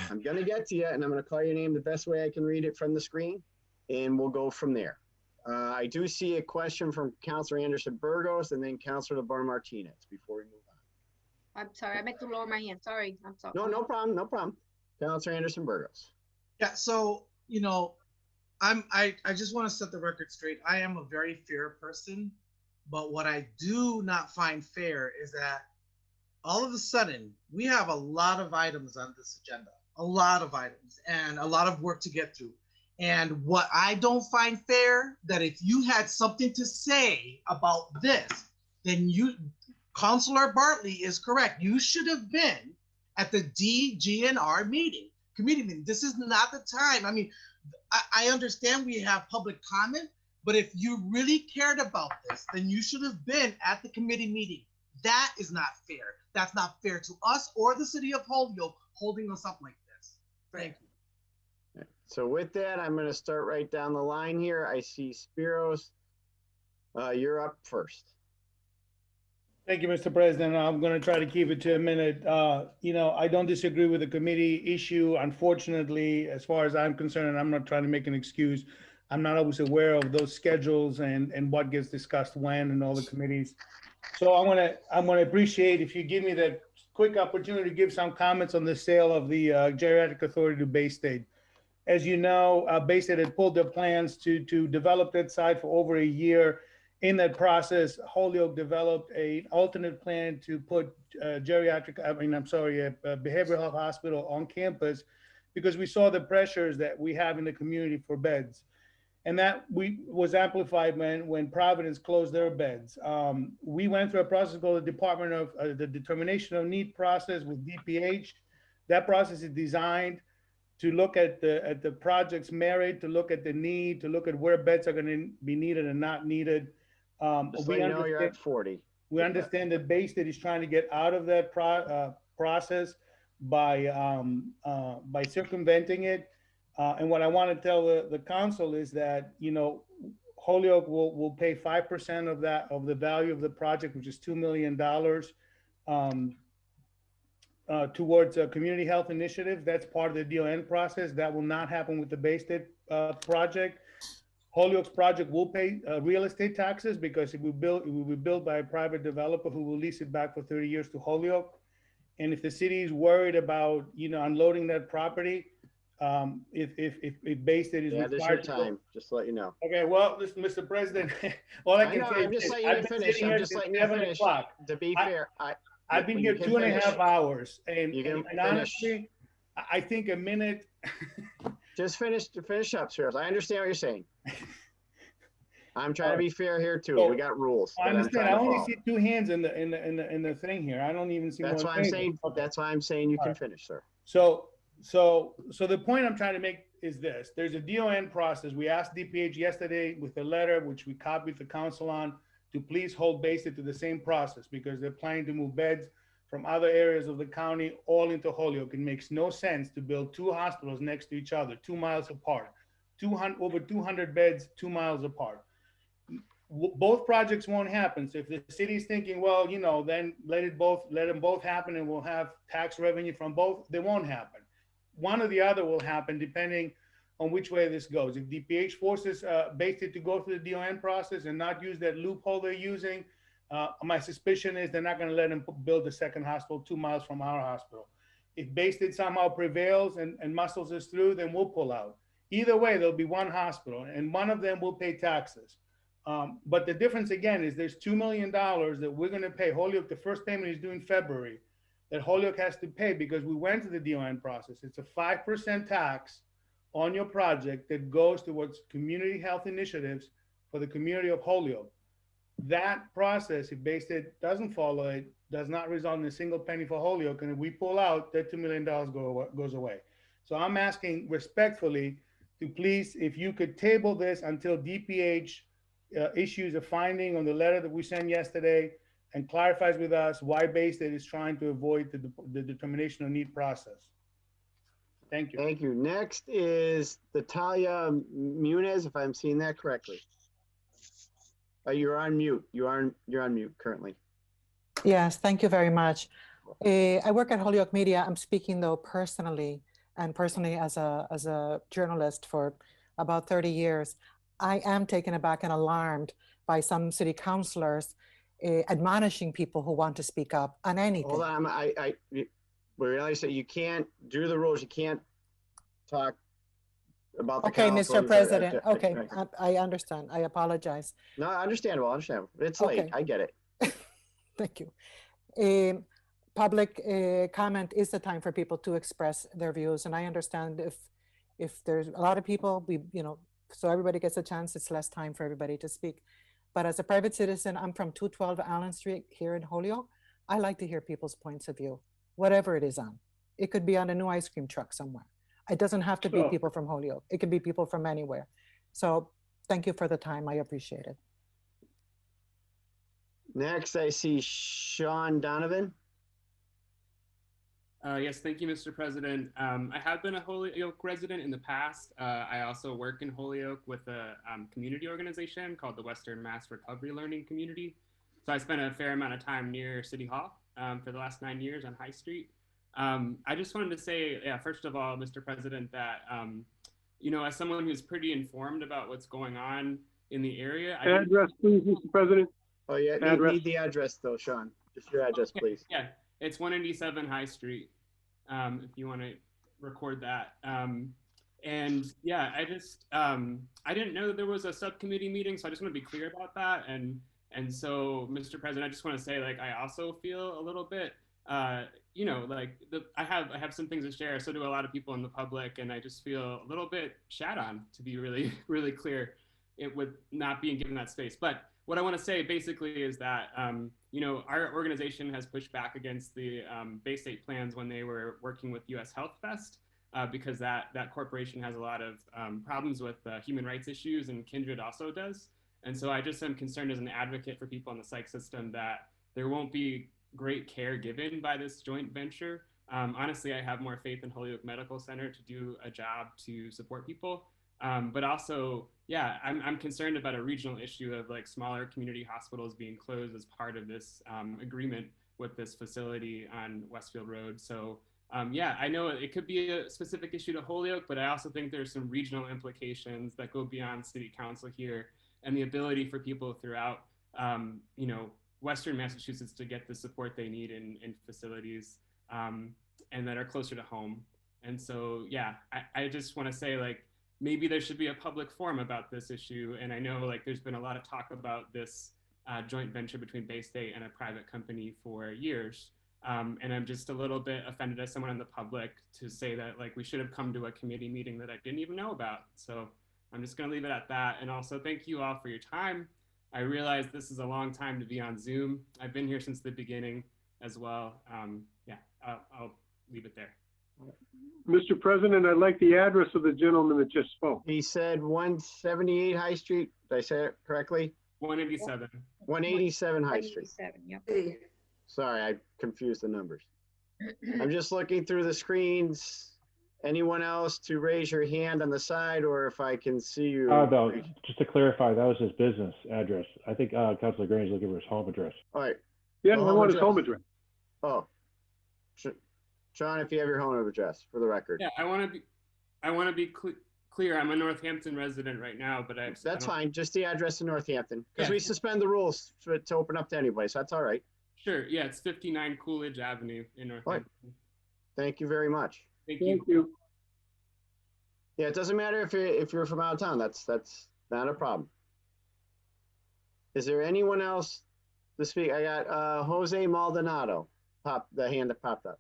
I'm going to get to you, and I'm going to call your name the best way I can read it from the screen, and we'll go from there. I do see a question from Councilor Anderson Burgos and then Councilor LeBarn Martinez before we move on. I'm sorry, I meant to lower my hand. Sorry, I'm sorry. No problem, no problem. Councilor Anderson Burgos. Yeah, so, you know, I just want to set the record straight. I am a very fair person, but what I do not find fair is that all of a sudden we have a lot of items on this agenda, a lot of items and a lot of work to get through. And what I don't find fair, that if you had something to say about this, then Councilor Bartley is correct. You should have been at the DGNR committee meeting. This is not the time. I mean, I understand we have public comment, but if you really cared about this, then you should have been at the committee meeting. That is not fair. That's not fair to us or the city of Holyoke holding us up like this. Thank you. So with that, I'm going to start right down the line here. I see Spiros. You're up first. Thank you, Mr. President. I'm going to try to keep it to a minute. You know, I don't disagree with the committee issue. Unfortunately, as far as I'm concerned, and I'm not trying to make an excuse, I'm not always aware of those schedules and what gets discussed when and all the committees. So I'm going to appreciate if you give me that quick opportunity to give some comments on the sale of the Geriatric Authority to Bay State. As you know, Bay State had pulled their plans to develop that site for over a year. In that process, Holyoke developed an alternate plan to put behavioral health hospital on campus because we saw the pressures that we have in the community for beds. And that was amplified when Providence closed their beds. We went through a process called the Department of the Determination of Need process with DPH. That process is designed to look at the project's merit, to look at the need, to look at where beds are going to be needed and not needed. Just so you know, you're at 40. We understand that Bay State is trying to get out of that process by circumventing it. And what I want to tell the council is that, you know, Holyoke will pay 5% of the value of the project, which is $2 million, towards a community health initiative. That's part of the DON process. That will not happen with the Bay State project. Holyoke's project will pay real estate taxes because it will be built by a private developer who will lease it back for 30 years to Holyoke. And if the city is worried about, you know, unloading that property, if Bay State is required, this is your time, just to let you know. Okay, well, listen, Mr. President, all I can say I'm just is letting you finish. I'm just letting you finish. To be fair, I've been here 2.5 hours, and honestly, I think a minute. Just finish up, Spiros. I understand what you're saying. I'm trying to be fair here too. So, we got rules. I understand. I only see 2 hands in the thing here. I don't even see that's one. Why I'm saying. That's why I'm saying you can finish, sir. So the point I'm trying to make is this: there's a DON process. We asked DPH yesterday with a letter, which we copied the council on, to please hold Bay State to the same process because they're planning to move beds from other areas of the county all into Holyoke. It makes no sense to build 2 hospitals next to each other, 2 miles apart, over 200 beds, 2 miles apart. Both projects won't happen. So if the city's thinking, well, you know, then let them both happen and we'll have tax revenue from both, they won't happen. One or the other will happen depending on which way this goes. If DPH forces Bay State to go through the DON process and not use that loophole they're using, my suspicion is they're not going to let them build a second hospital 2 miles from our hospital. If Bay State somehow prevails and muscles us through, then we'll pull out. Either way, there'll be one hospital and one of them will pay taxes. But the difference again is there's $2 million that we're going to pay. Holyoke, the first payment is due in February. that Holyoke has to pay because we went to the DON process. It's a 5% tax on your project that goes towards community health initiatives for the community of Holyoke. That process, if Bay State doesn't follow it, does not result in a single penny for Holyoke. And if we pull out, that $2 million goes away. So I'm asking respectfully to please, if you could table this until DPH issues a finding on the letter that we sent yesterday and clarifies with us why Bay State is trying to avoid the determination of need process. Thank you. Thank you. Next is Natalia Muniz, if I'm seeing that correctly. You're on mute. You're on mute currently. Yes, thank you very much. I work at Holyoke Media. I'm speaking though personally as a journalist for about 30 years. I am taken aback and alarmed by some city councilors admonishing people who want to speak up on anything. Hold on, we realize that you can't do the rules. You can't talk about the Okay, council. Mr. President. Okay, I understand. I apologize. No, understandable. It's late. Okay. I get it. Thank you. Public comment is the time for people to express their views, and I understand if there's a lot of people, so everybody gets a chance. It's less time for everybody to speak. But as a private citizen, I'm from 212 Allen Street here in Holyoke. I like to hear people's points of view, whatever it is on. It could be on a new ice cream truck somewhere. It doesn't have to be people from Holyoke. It could be people from anywhere. So thank you for the time. I appreciate it. Next, I see Sean Donovan. Yes, thank you, Mr. President. I have been a Holyoke resident in the past. I also work in Holyoke with a community organization called the Western Mass Recovery Learning Community. So I spent a fair amount of time near City Hall for the last 9 years on High Street. I just wanted to say, first of all, Mr. President, that, as someone who's pretty informed about what's going on in the area. Address, please, Mr. President. Oh, yeah, need the address though, Sean. Just your address, please. Yeah, it's 187 High Street, if you want to record that. And yeah, I didn't know that there was a subcommittee meeting, so I just want to be clear about that. And so, Mr. President, I just want to say, I also feel a little bit, I have some things to share. So do a lot of people in the public, and I just feel a little bit shat on, to be really, really clear, with not being given that space. But what I want to say basically is that, our organization has pushed back against the Bay State plans when they were working with US Health Fest, because that corporation has a lot of problems with human rights issues, and Kindred also does. And so I just am concerned as an advocate for people in the psych system that there won't be great care given by this joint venture. Honestly, I have more faith in Holyoke Medical Center to do a job to support people. But also, yeah, I'm concerned about a regional issue of smaller community hospitals being closed as part of this agreement with this facility on Westfield Road. So yeah, I know it could be a specific issue to Holyoke, but I also think there's some regional implications that go beyond City Council here, and the ability for people throughout, Western Massachusetts to get the support they need in facilities and that are closer to home. And so, yeah, I just want to say, maybe there should be a public forum about this issue. And I know there's been a lot of talk about this joint venture between Bay State and a private company for years. And I'm just a little bit offended as someone in the public to say that we should have come to a committee meeting that I didn't even know about. So I'm just going to leave it at that. And also thank you all for your time. I realize this is a long time to be on Zoom. I've been here since the beginning as well. Yeah, I'll leave it there. Mr. President, I'd like the address of the gentleman that just spoke. He said 178 High Street. Did I say it correctly? 187. 187 High Street. 187, yep. Sorry, I confused the numbers. I'm just looking through the screens. Anyone else to raise your hand on the side, or if I can see you? No, just to clarify, that was his business address. I think Councilor Grange is looking for his home address. All right. Yeah, I want his home address. Oh, Sean, if you have your home address for the record. Yeah, I want to be clear. I'm a Northampton resident right now, but that's fine. Just the address in Northampton, because we suspend the rules to open up to anybody, so that's all right. Sure. Yeah, it's 59 Coolidge Avenue in Northampton. Right. Thank you very much. Thank you. Yeah, it doesn't matter if you're from out of town. That's not a problem. Is there anyone else to speak? I got Jose Maldonado. the hand that popped up.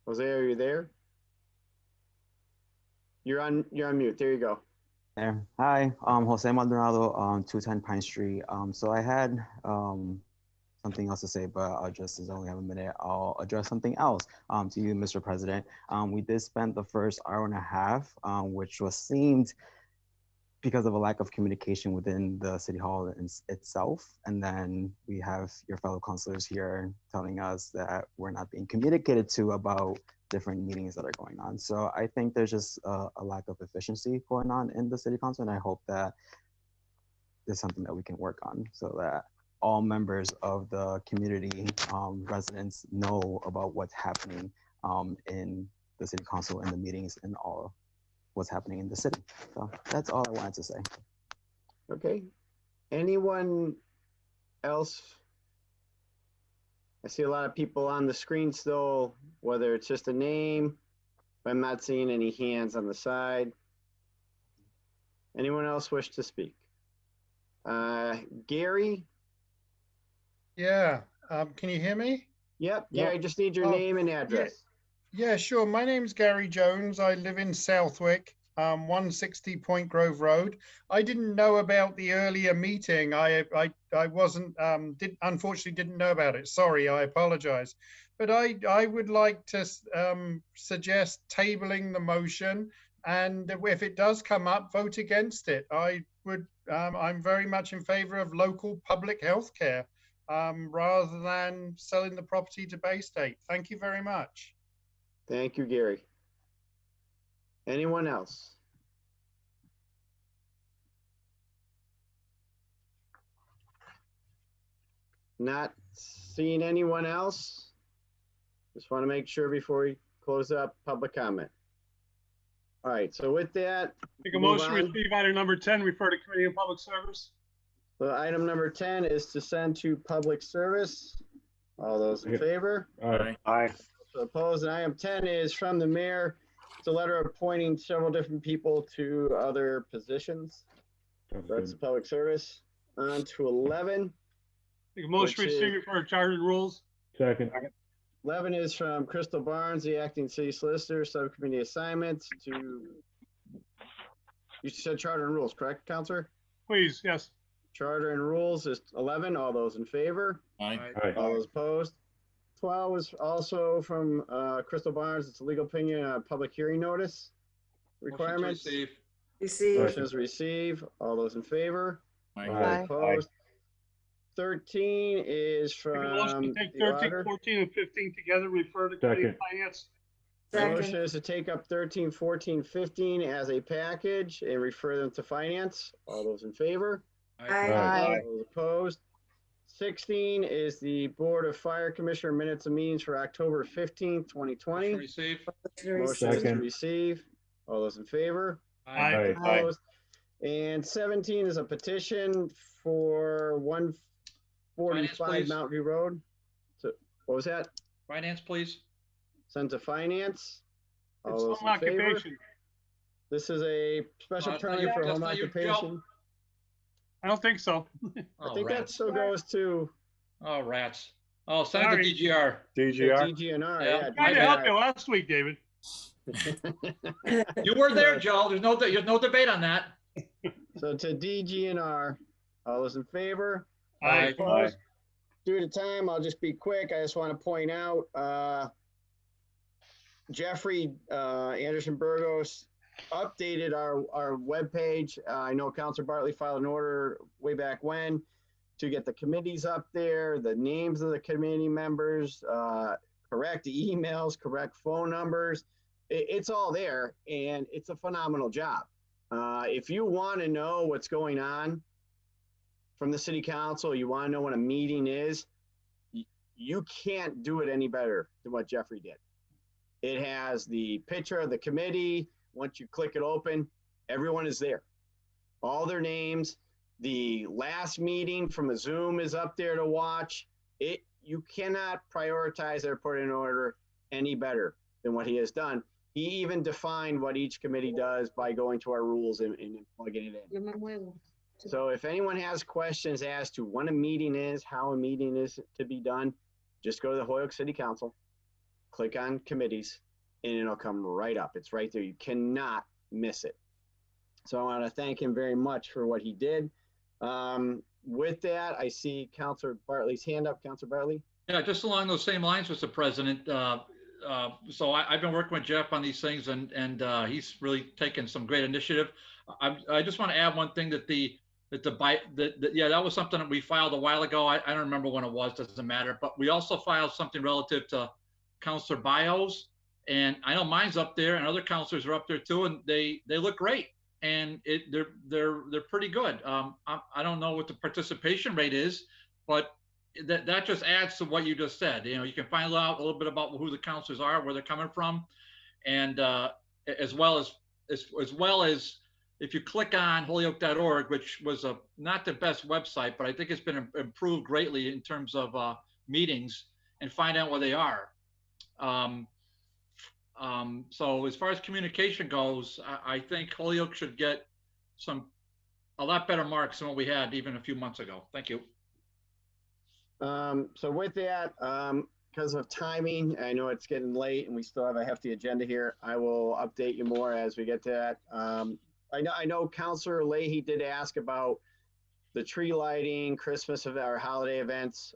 Jose, are you there? You're on mute. There you go. There. Hi, Jose Maldonado, 210 Pine Street. So I had something else to say, but I'll just, as I only have a minute, I'll address something else to you, Mr. President. We did spend the first hour and a half, which was seemed because of a lack of communication within the City Hall itself. And then we have your fellow councilors here telling us that we're not being communicated to about different meetings that are going on. So I think there's just a lack of efficiency going on in the City Council. And I hope that there's something that we can work on so that all members of the community, residents know about what's happening in the City Council and the meetings and all what's happening in the city. So that's all I wanted to say. Okay. Anyone else? I see a lot of people on the screen still, whether it's just a name, but I'm not seeing any hands on the side. Anyone else wish to speak? Gary? Yeah, can you hear me? Yep, Gary, I just need your name and address. Yeah, sure. My name's Gary Jones. I live in Southwick, 160 Point Grove Road. I didn't know about the earlier meeting. I wasn't, unfortunately didn't know about it. Sorry, I apologize. But I would like to suggest tabling the motion, and if it does come up, vote against it. I'm very much in favor of local public health care rather than selling the property to Bay State. Thank you very much. Thank you, Gary. Anyone else? Not seeing anyone else. Just want to make sure before we close up public comment. All right, so with that, Make a motion to receive item number 10, refer to Committee on Public Service. So item number 10 is to send to public service. All those in favor? Aye. Aye. Opposed. And item 10 is from the mayor. It's a letter appointing several different people to other positions. That's the public service. On to 11. Make a motion to which receive is- for chartered rules. Second. 11 is from Crystal Barnes, the acting city solicitor, subcommittee assignments to, you said charter and rules, correct, Counselor? Please, yes. Charter and rules is 11. All those in favor? Aye. All those opposed? 12 is also from Crystal Barnes. It's a legal opinion on public hearing notice requirements. Receive. Motion is receive. All those in favor? Aye. All those opposed? 13 is Make a motion from to take the 13, auditor. 14, and 15 together, refer to Committee of Second. Finance. The motion is to take up 13, 14, 15 as a package and refer them to finance. All those in favor? Aye. All those opposed? 16 is the Board of Fire Commissioner minutes of meetings for October 15th, 2020. Motion receive. Motion is to Second. receive. All those in favor? Aye. Opposed? And 17 is a petition for 145 please. Mount View Road. So what was that? Finance, please. Sent to finance. All It's those home in favor? occupation. This is a special That's not permit you- for that's home not you, Joe. occupation. I don't think so. I think that still goes to Oh, rats. Oh, send it Sorry. to DGR. DGR. DGNR. Yeah. Yeah, Tried to help you DGNR. last week, David. You were there, Joe. There's no debate on that. So to DGNR, all those in favor? Aye. Opposed? Due to time, I'll just be quick. I just want to point out, Jeffrey Anderson Burgos updated our webpage. I know Councilor Bartley filed an order way back when to get the committees up there, the names of the committee members, correct emails, correct phone numbers. It's all there, and it's a phenomenal job. If you want to know what's going on from the city council, you want to know when a meeting is, you can't do it any better than what Jeffrey did. It has the picture of the committee. Once you click it open, everyone is there. All their names. The last meeting from a Zoom is up there to watch. You cannot prioritize or put in order any better than what he has done. He even defined what each committee does by going to our rules and plugging it in. Yo me muevo. So if anyone has questions as to when a meeting is, how a meeting is to be done, just go to the Holyoke City Council, click on committees, and it'll come right up. It's right there. You cannot miss it. So I want to thank him very much for what he did. With that, I see Councilor Bartley's hand up. Councilor Bartley? Yeah, just along those same lines, Mr. President. So I've been working with Jeff on these things, and he's really taken some great initiative. I just want to add one thing that that was something that we filed a while ago. I don't remember when it was, doesn't matter. But we also filed something relative to counselor bios, and I know mine's up there, and other counselors are up there too, and they look great, and they're pretty good. I don't know what the participation rate is, but that just adds to what you just said. You know, you can find out a little bit about who the counselors are, where they're coming from, and as well as if you click on holyoke.org, which was not the best website, but I think it's been improved greatly in terms of meetings, and find out where they are. So as far as communication goes, I think Holyoke should get a lot better marks than what we had even a few months ago. Thank you. So with that, because of timing, I know it's getting late and we still have a hefty agenda here. I will update you more as we get to that. I know Councilor Leahy did ask about the tree lighting, Christmas or holiday events.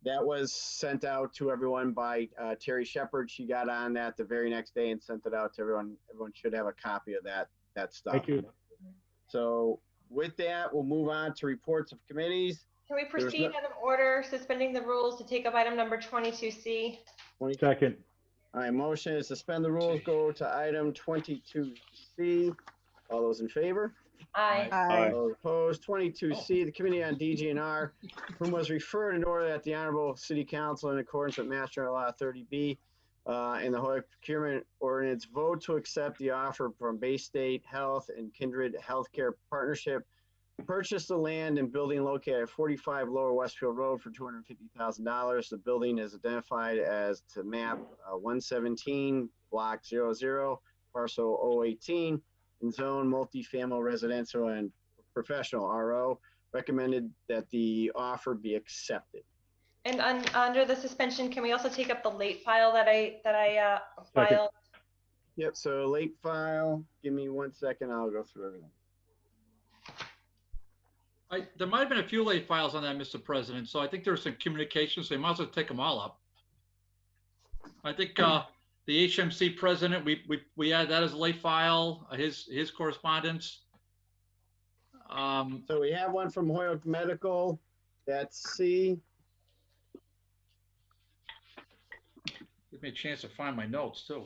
That was sent out to everyone by Terry Shepard. She got on that the very next day and sent it out to everyone. Everyone should have a copy of that stuff. Thank you. So with that, we'll move on to reports of committees. Can we proceed out of order, suspending the rules to take up item number 22C? Second. All right, motion is suspend the rules, go to item 22C. All those in favor? Aye. All those opposed. 22C, the Committee on DGNR, whom was referred in order that the Honorable City Council, in accordance with Mass General Law 30B and the Holyoke Procurement Ordinance, vote to accept the offer from Bay State Health and Kindred Healthcare Partnership, purchase the land and building located at 45 Lower Westfield Road for $250,000. The building is identified as to map 117, block 00, parcel 018, in zone multifamily residential and professional RO. Recommended that the offer be accepted. And under the suspension, can we also take up the late file that I filed? Yep, so late file, give me 1 second, I'll go through everything. There might have been a few late files on that, Mr. President, so I think there's some communication, so you might as well take them all up. I think the HMC president, we had that as a late file, his correspondence. So we have one from Holyoke Medical, that's C. Give me a chance to find my notes too.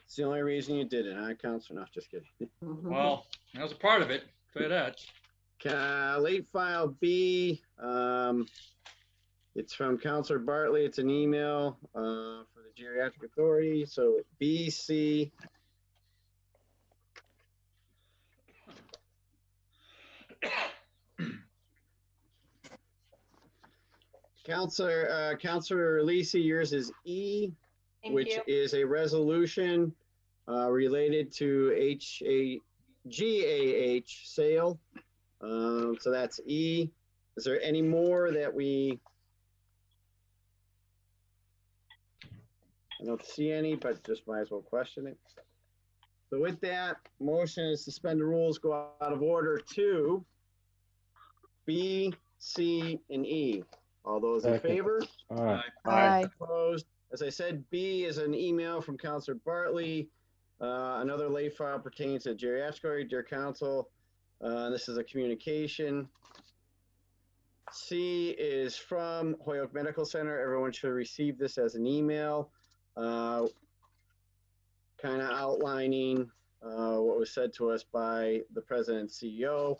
It's the only reason you did it, huh, Counselor? No, just kidding. Well, that was a part of it, tell you that. Late file B, it's from Counselor Bartley. It's an email for the Geriatric Authority. So BC. Counselor Lisi, yours is E, which is a resolution related to GAH sale. So that's E. Is there any more that I don't see any, but just might as well question it. So with that, motion is suspend the rules, go out of order to B, C, and E. All those in favor? Aye. Aye. Opposed? As I said, B is an email from Counselor Bartley. Another late file pertains to geriatric, dear council. This is a communication. C is from Holyoke Medical Center. Everyone should receive this as an email, kind of outlining what was said to us by the president and CEO.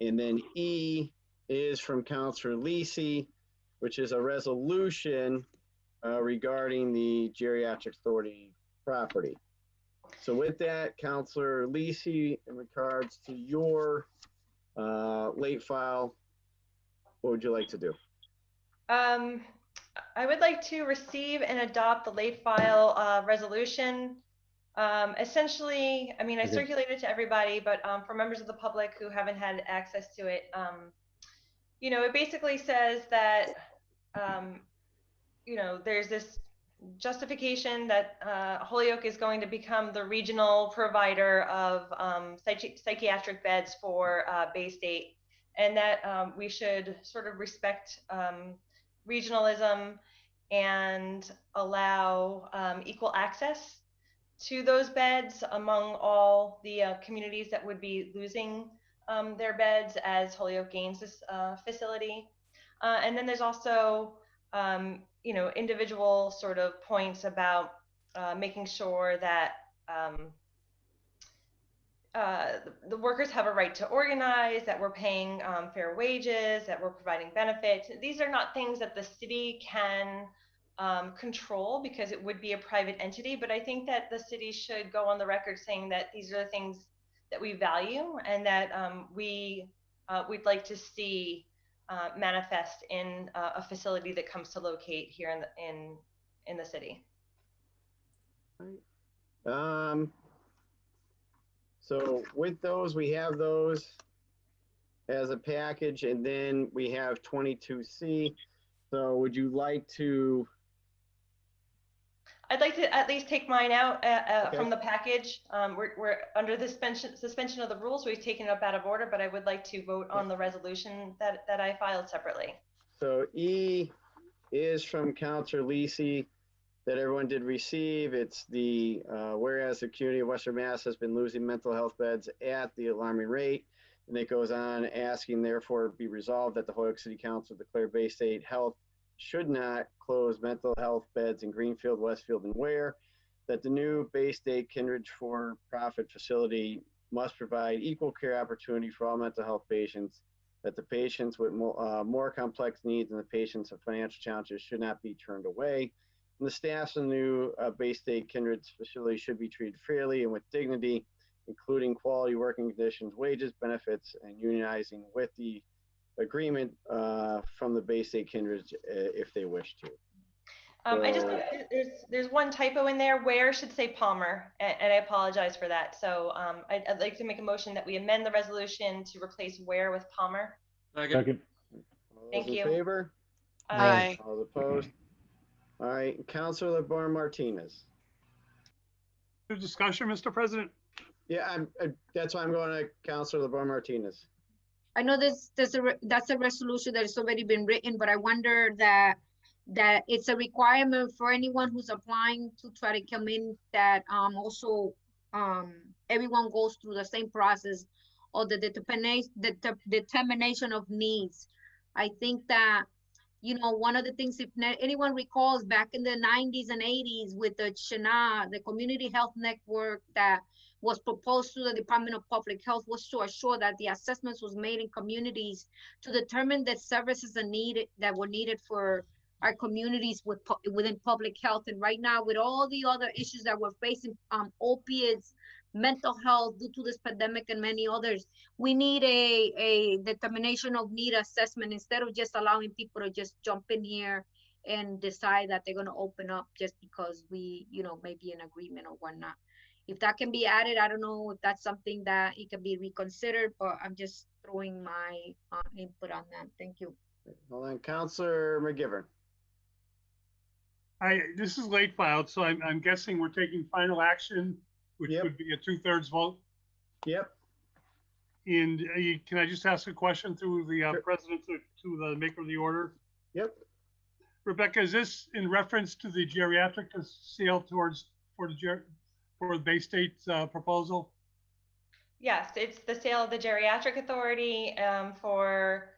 And then E is from Counselor Lisi, which is a resolution regarding the Geriatric Authority property. So with that, Counselor Lisi, in regards to your late file, what would you like to do? I would like to receive and adopt the late file resolution Essentially, I mean, I Okay. circulated to everybody, but for members of the public who haven't had access to it, you know, it basically says that, you know, there's this justification that Holyoke is going to become the regional provider of psychiatric beds for Bay State, and that we should sort of respect regionalism and allow equal access to those beds among all the communities that would be losing their beds as Holyoke gains this facility. And then there's also, you know, individual sort of points about making sure that the workers have a right to organize, that we're paying fair wages, that we're providing benefits. These are not things that the city can control because it would be a private entity, but I think that the city should go on the record saying that these are the things that we value and that we'd like to see manifest in a facility that comes to locate here in the city. So with those, we have those as a package, and then we have 22C. So would you like to? I'd like to at least take mine out Okay. from the package. We're under the suspension of the rules. We've taken it up out of order, but I would like to vote on the resolution that I filed separately. So E is from Councilor Lisi that everyone did receive. It's the whereas the community of Western Mass has been losing mental health beds at the alarming rate. And it goes on asking, therefore, be resolved that the Holyoke City Council declare Bay State Health should not close mental health beds in Greenfield, Westfield, and Ware, that the new Bay State Kindred for-profit facility must provide equal care opportunity for all mental health patients, that the patients with more complex needs and the patients with financial challenges should not be turned away. And the staffs in the new Bay State Kindred facility should be treated fairly and with dignity, including quality working conditions, wages, benefits, and unionizing with the agreement from the Bay State Kindred if they wish to. I just there's one typo in there. Where should say Palmer, and I apologize for that. So I'd like to make a motion that we amend the resolution to replace Where with Palmer. Second. Thank you. In favor? Aye. All opposed? All right, Councilor LeBarn Martinez. Discussion, Mr. President? Yeah, that's why I'm going to Councilor LeBarn Martinez. I know that's a resolution that has already been written, but I wonder that it's a requirement for anyone who's applying to try to come in that also everyone goes through the same process or the determination of needs. I think that, you know, one of the things, if anyone recalls back in the 90s and 80s with the CHNA, the Community Health Network that was proposed to the Department of Public Health, was to assure that the assessments was made in communities to determine the services that were needed for our communities within public health. And right now, with all the other issues that we're facing, opiates, mental health due to this pandemic and many others, we need a determination of need assessment instead of just allowing people to just jump in here and decide that they're going to open up just because we, you know, maybe in agreement or whatnot. If that can be added, I don't know if that's something that it can be reconsidered, but I'm just throwing my input on that. Thank you. Hold on, Councilor McGivern. This is late filed, so I'm guessing we're taking final action, which would be a 2/3 vote. Yep. And can I just ask a question through the president to the maker of the order? Yep. Rebecca, is this in reference to the geriatric sale for the Bay State's proposal? Yes, it's the sale of the geriatric authority for,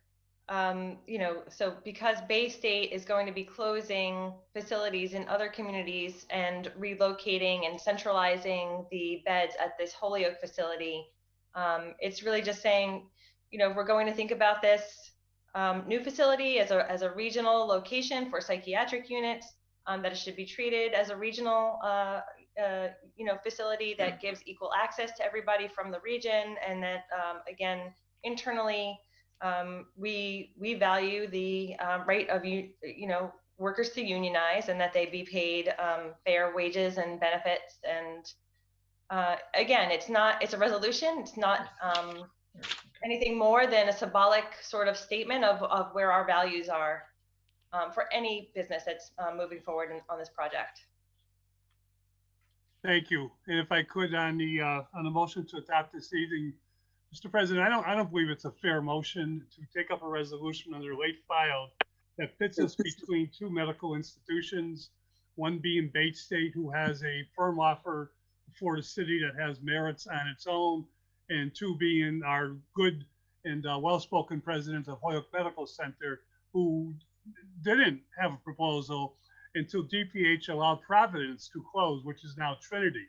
you know, so because Bay State is going to be closing facilities in other communities and relocating and centralizing the beds at this Holyoke facility, it's really just saying, you know, we're going to think about this new facility as a regional location for psychiatric units, that it should be treated as a regional you know, facility that gives equal access to everybody from the region, and that again, internally, we value the right of you know, workers to unionize, and that they be paid fair wages and benefits, and Again, it's a resolution. It's not anything more than a symbolic sort of statement of where our values are for any business that's moving forward on this project. Thank you. And if I could, on the motion to adopt this evening, Mr. President, I don't believe it's a fair motion to take up a resolution under late filed that pits us between two medical institutions, one being Bates State, who has a firm offer for the city that has merits on its own, and two being our good and well-spoken president of Holyoke Medical Center, who didn't have a proposal until DPH allowed Providence to close, which is now Trinity.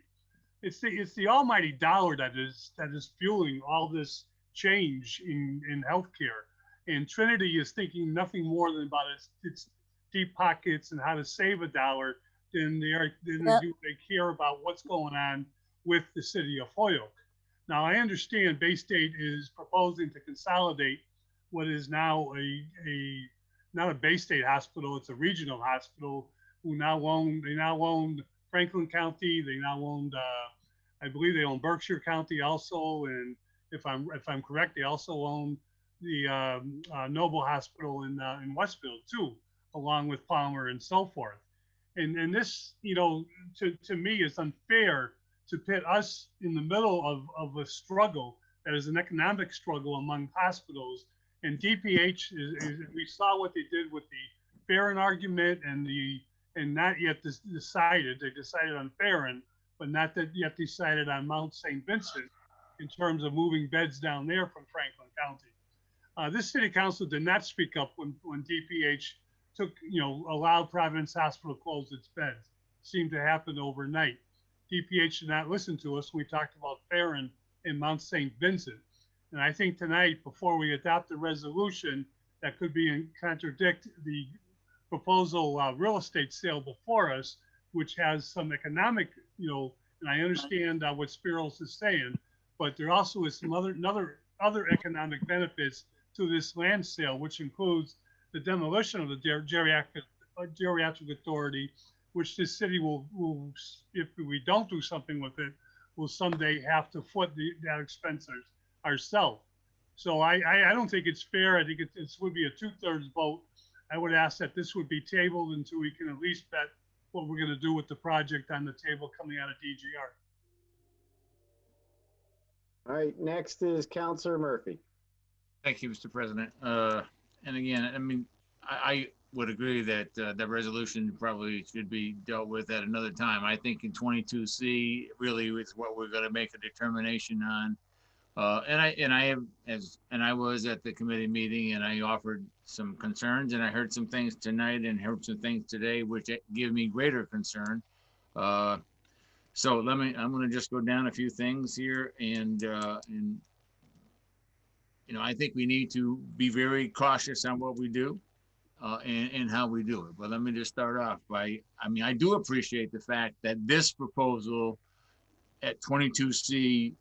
It's the almighty dollar that is fueling all this change in healthcare, and Trinity is thinking nothing more than about its deep pockets and how to save a dollar than they care about what's going on with the city of Holyoke. Now, I understand Bay State is proposing to consolidate what is now not a Bay State hospital, it's a regional hospital they now own Franklin County, they now owned, I believe they own Berkshire County also, and if I'm correct, they also own the Noble Hospital in Westfield too, along with Palmer and so forth. And this, to me, is unfair to pit us in the middle of a struggle that is an economic struggle among hospitals. And DPH we saw what they did with the Farron argument and not yet decided. They decided on Farron, but not yet decided on Mount St. Vincent in terms of moving beds down there from Franklin County. This city council did not speak up when DPH allowed Providence Hospital to close its beds. It seemed to happen overnight. DPH did not listen to us. We talked about Farron and Mount St. Vincent. And I think tonight, before we adopt a resolution that could contradict the proposal real estate sale before us, which has some economic, and I understand what Spiros is saying, but there also is some other economic benefits to this land sale, which includes the demolition of the geriatric authority, which this city will, if we don't do something with it, will someday have to foot that expense ourselves. So I don't think it's fair. I think it would be a 2/3 vote. I would ask that this would be tabled until we can at least vet what we're going to do with the project on the table coming out of DGR. All right, next is Councilor Murphy. Thank you, Mr. President. And again, I mean, I would agree that that resolution probably should be dealt with at another time. I think in 22C really is what we're going to make a determination on. And I was at the committee meeting and I offered some concerns, and I heard some things tonight and heard some things today which give me greater concern. So I'm going to just go down a few things here, and I think we need to be very cautious on what we do and how we do it. But let me just start off by, I do appreciate the fact that this proposal at 22C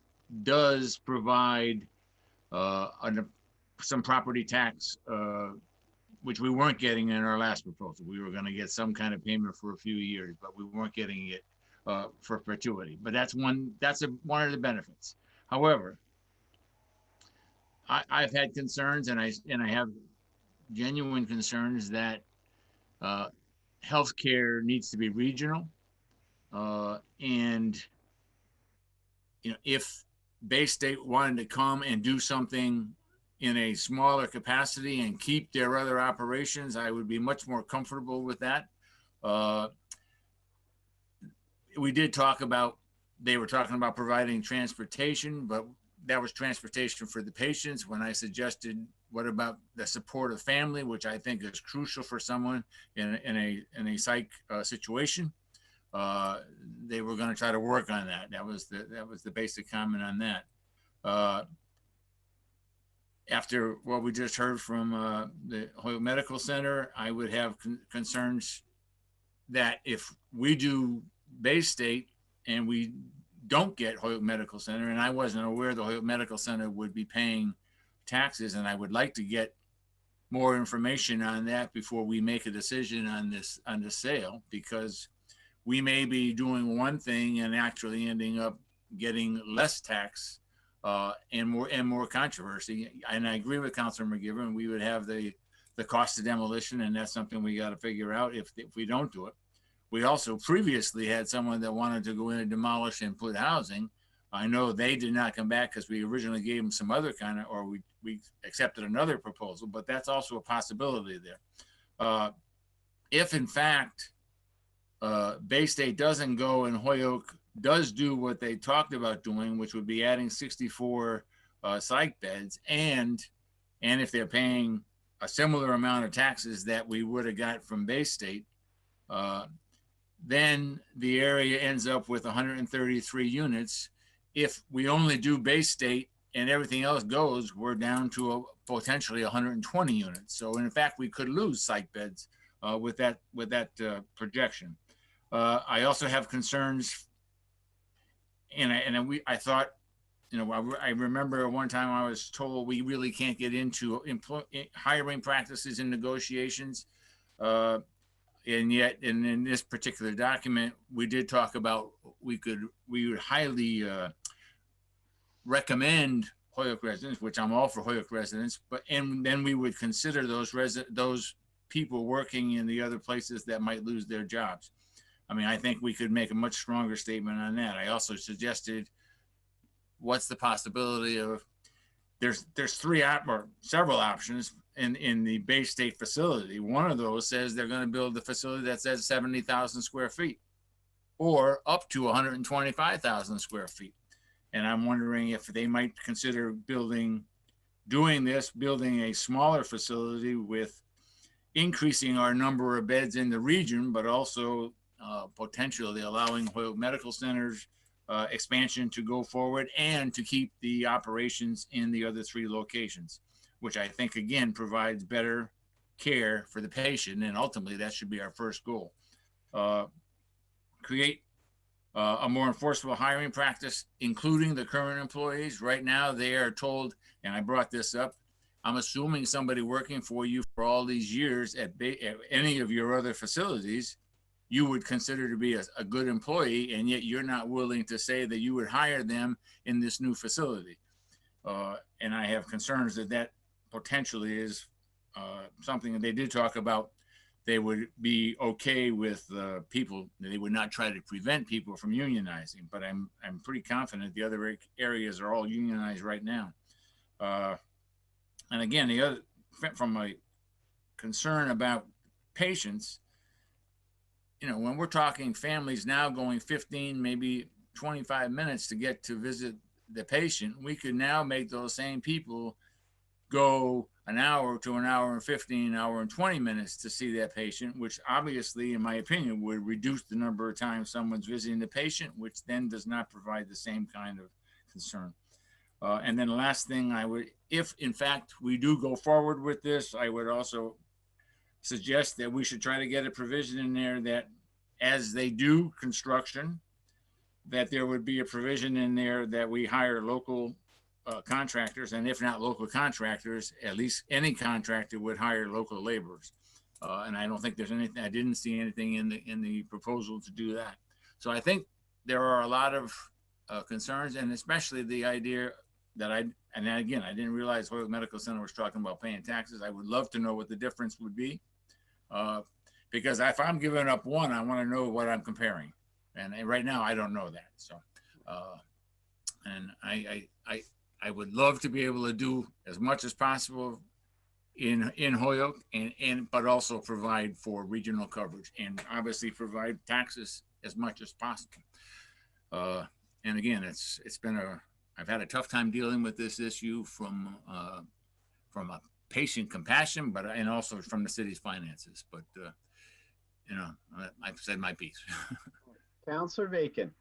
does provide some property tax, which we weren't getting in our last proposal. We were going to get some kind of payment for a few years, but we weren't getting it for perpetuity. But that's one of the benefits. However, I've had concerns, and I have genuine concerns that healthcare needs to be regional, and if Bay State wanted to come and do something in a smaller capacity and keep their other operations, I would be much more comfortable with that. We did talk about, they were talking about providing transportation, but that was transportation for the patients. When I suggested, what about the support of family, which I think is crucial for someone in a psych situation, they were going to try to work on that. That was the basic comment on that. After what we just heard from the Holyoke Medical Center, I would have concerns that if we do Bay State and we don't get Holyoke Medical Center, and I wasn't aware the Holyoke Medical Center would be paying taxes, and I would like to get more information on that before we make a decision on the sale, because we may be doing one thing and actually ending up getting less tax and more controversy. And I agree with Councilor McGivern. We would have the cost of demolition, and that's something we got to figure out if we don't do it. We also previously had someone that wanted to go in and demolish and put housing. I know they did not come back because we originally gave them some other kind of, or we accepted another proposal, but that's also a possibility there. If in fact Bay State doesn't go and Holyoke does do what they talked about doing, which would be adding 64 psych beds, and if they're paying a similar amount of taxes that we would have got from Bay State, then the area ends up with 133 units. If we only do Bay State and everything else goes, we're down to potentially 120 units. So in fact, we could lose psych beds with that projection. I also have concerns, and I thought, you know, I remember one time I was told we really can't get into hiring practices and negotiations. And yet, in this particular document, we did talk about we would highly recommend Holyoke residents, which I'm all for Holyoke residents, and then we would consider those people working in the other places that might lose their jobs. I mean, I think we could make a much stronger statement on that. I also suggested, what's the possibility of there's several options in the Bay State facility. One of those says they're going to build the facility that says 70,000 square feet or up to 125,000 square feet. And I'm wondering if they might consider building a smaller facility with increasing our number of beds in the region, but also potentially allowing Holyoke Medical Center's expansion to go forward and to keep the operations in the other 3 locations, which I think, again, provides better care for the patient. And ultimately, that should be our first goal. Create a more enforceable hiring practice, including the current employees. Right now, they are told, and I brought this up, I'm assuming somebody working for you for all these years at any of your other facilities, you would consider to be a good employee, and yet you're not willing to say that you would hire them in this new facility. And I have concerns that potentially is something that they did talk about. They would be okay with people. They would not try to prevent people from unionizing, but I'm pretty confident the other areas are all unionized right now. And again, the other, from a concern about patients, you know, when we're talking families now going 15, maybe 25 minutes to get to visit the patient, we could now make those same people go an hour to an hour and 15, hour and 20 minutes to see that patient, which obviously, in my opinion, would reduce the number of times someone's visiting the patient, which then does not provide the same kind of concern. And then the last thing if in fact we do go forward with this, I would also suggest that we should try to get a provision in there that as they do construction, that there would be a provision in there that we hire local contractors, and if not local contractors, at least any contractor would hire local laborers. And I don't think there's anything, I didn't see anything in the proposal to do that. So I think there are a lot of concerns, and especially the idea that and again, I didn't realize Holyoke Medical Center was talking about paying taxes. I would love to know what the difference would be. Because if I'm giving up one, I want to know what I'm comparing. And right now I don't know that. So, and I would love to be able to do as much as possible in Holyoke but also provide for regional coverage and obviously provide taxes as much as possible. And again, I've had a tough time dealing with this issue from a patient compassion, and also from the city's finances. But you know, I've said my piece. Councilor Bacon.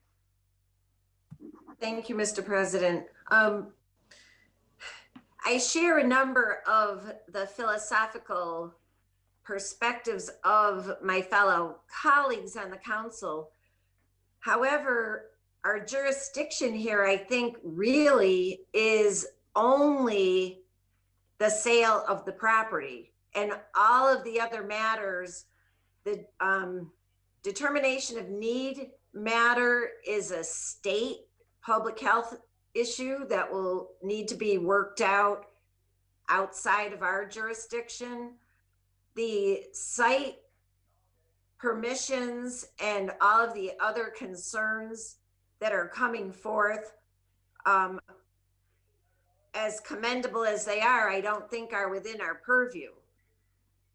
Thank you, Mr. President. I share a number of the philosophical perspectives of my fellow colleagues on the council. However, our jurisdiction here, I think, really is only the sale of the property, and all of the other matters. The determination of need matter is a state public health issue that will need to be worked out outside of our jurisdiction. The site permissions and all of the other concerns that are coming forth, as commendable as they are, I don't think are within our purview.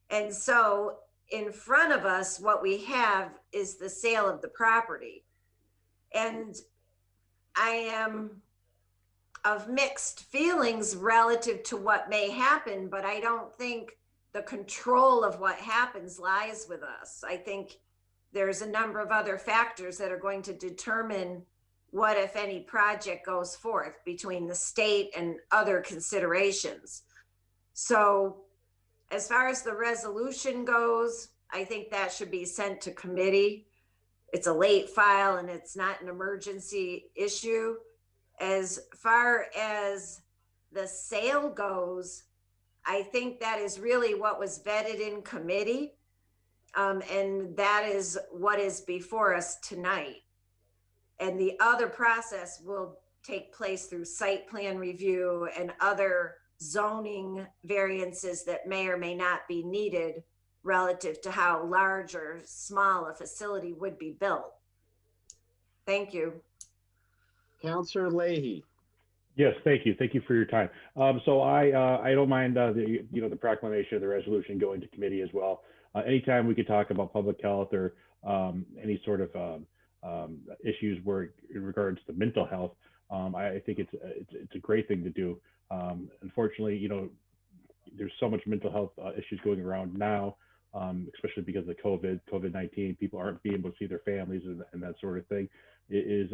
And so in front of us, what we have is the sale of the property. And I am of mixed feelings relative to what may happen, but I don't think the control of what happens lies with us. I think there's a number of other factors that are going to determine what, if any, project goes forth between the state and other considerations. So as far as the resolution goes, I think that should be sent to committee. It's a late file and it's not an emergency issue. As far as the sale goes, I think that is really what was vetted in committee. And that is what is before us tonight. And the other process will take place through site plan review and other zoning variances that may or may not be needed relative to how large or small a facility would be built. Thank you. Councillor Leahy. Yes, thank you. Thank you for your time. So I don't mind the proclamation of the resolution going to committee as well. Anytime we could talk about public health or any sort of issues where in regards to mental health, I think it's a great thing to do. Unfortunately, there's so much mental health issues going around now, especially because of COVID-19. People aren't being able to see their families and that sort of thing. It's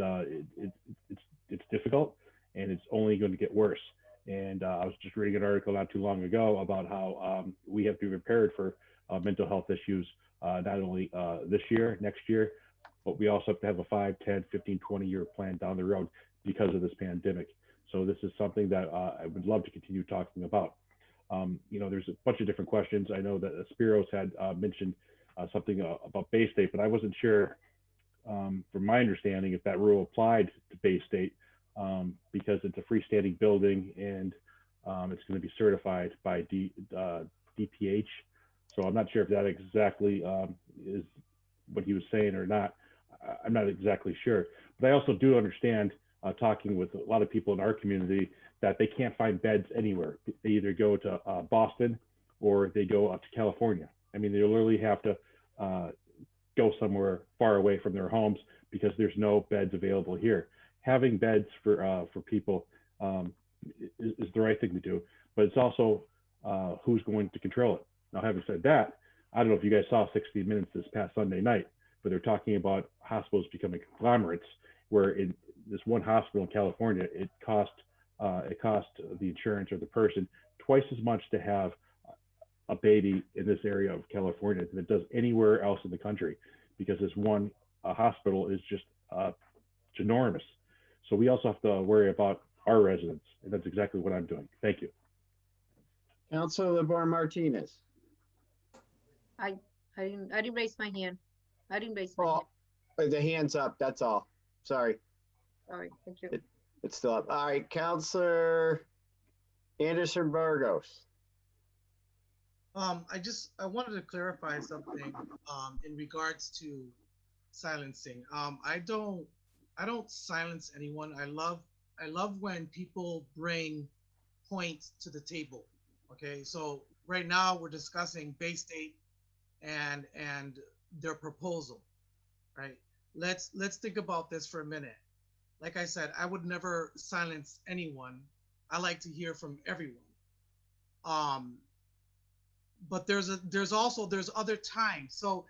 difficult, and it's only going to get worse. And I was just reading an article not too long ago about how we have to be prepared for mental health issues, not only this year, next year, but we also have to have a 5, 10, 15, 20-year plan down the road because of this pandemic. So this is something that I would love to continue talking about. There's a bunch of different questions. I know that Spiros had mentioned something about Bay State, but I wasn't sure, from my understanding, if that rule applied to Bay State, because it's a freestanding building and it's going to be certified by DPH. So I'm not sure if that exactly is what he was saying or not. I'm not exactly sure, but I also do understand, talking with a lot of people in our community, that they can't find beds anywhere. They either go to Boston or they go up to California. I mean, they literally have to go somewhere far away from their homes because there's no beds available here. Having beds for people is the right thing to do, but it's also who's going to control it. Now, having said that, I don't know if you guys saw 60 Minutes this past Sunday night, but they're talking about hospitals becoming conglomerates, where in this one hospital in California, it cost the insurance or the person twice as much to have a baby in this area of California than it does anywhere else in the country, because this one hospital is just ginormous. So we also have to worry about our residents, and that's exactly what I'm doing. Thank you. Councilor LeBar Martinez. I didn't raise my hand. I didn't raise my hand. The hand's up, that's all. Sorry. Sorry, thank you. It's still up. All right, Councilor Anderson Burgos. I wanted to clarify something in regards to silencing. I don't silence anyone. I love when people bring points to the table. Okay, so right now we're discussing Bay State and their proposal, right? Let's think about this for a minute. Like I said, I would never silence anyone. I like to hear from everyone. But there's other times. So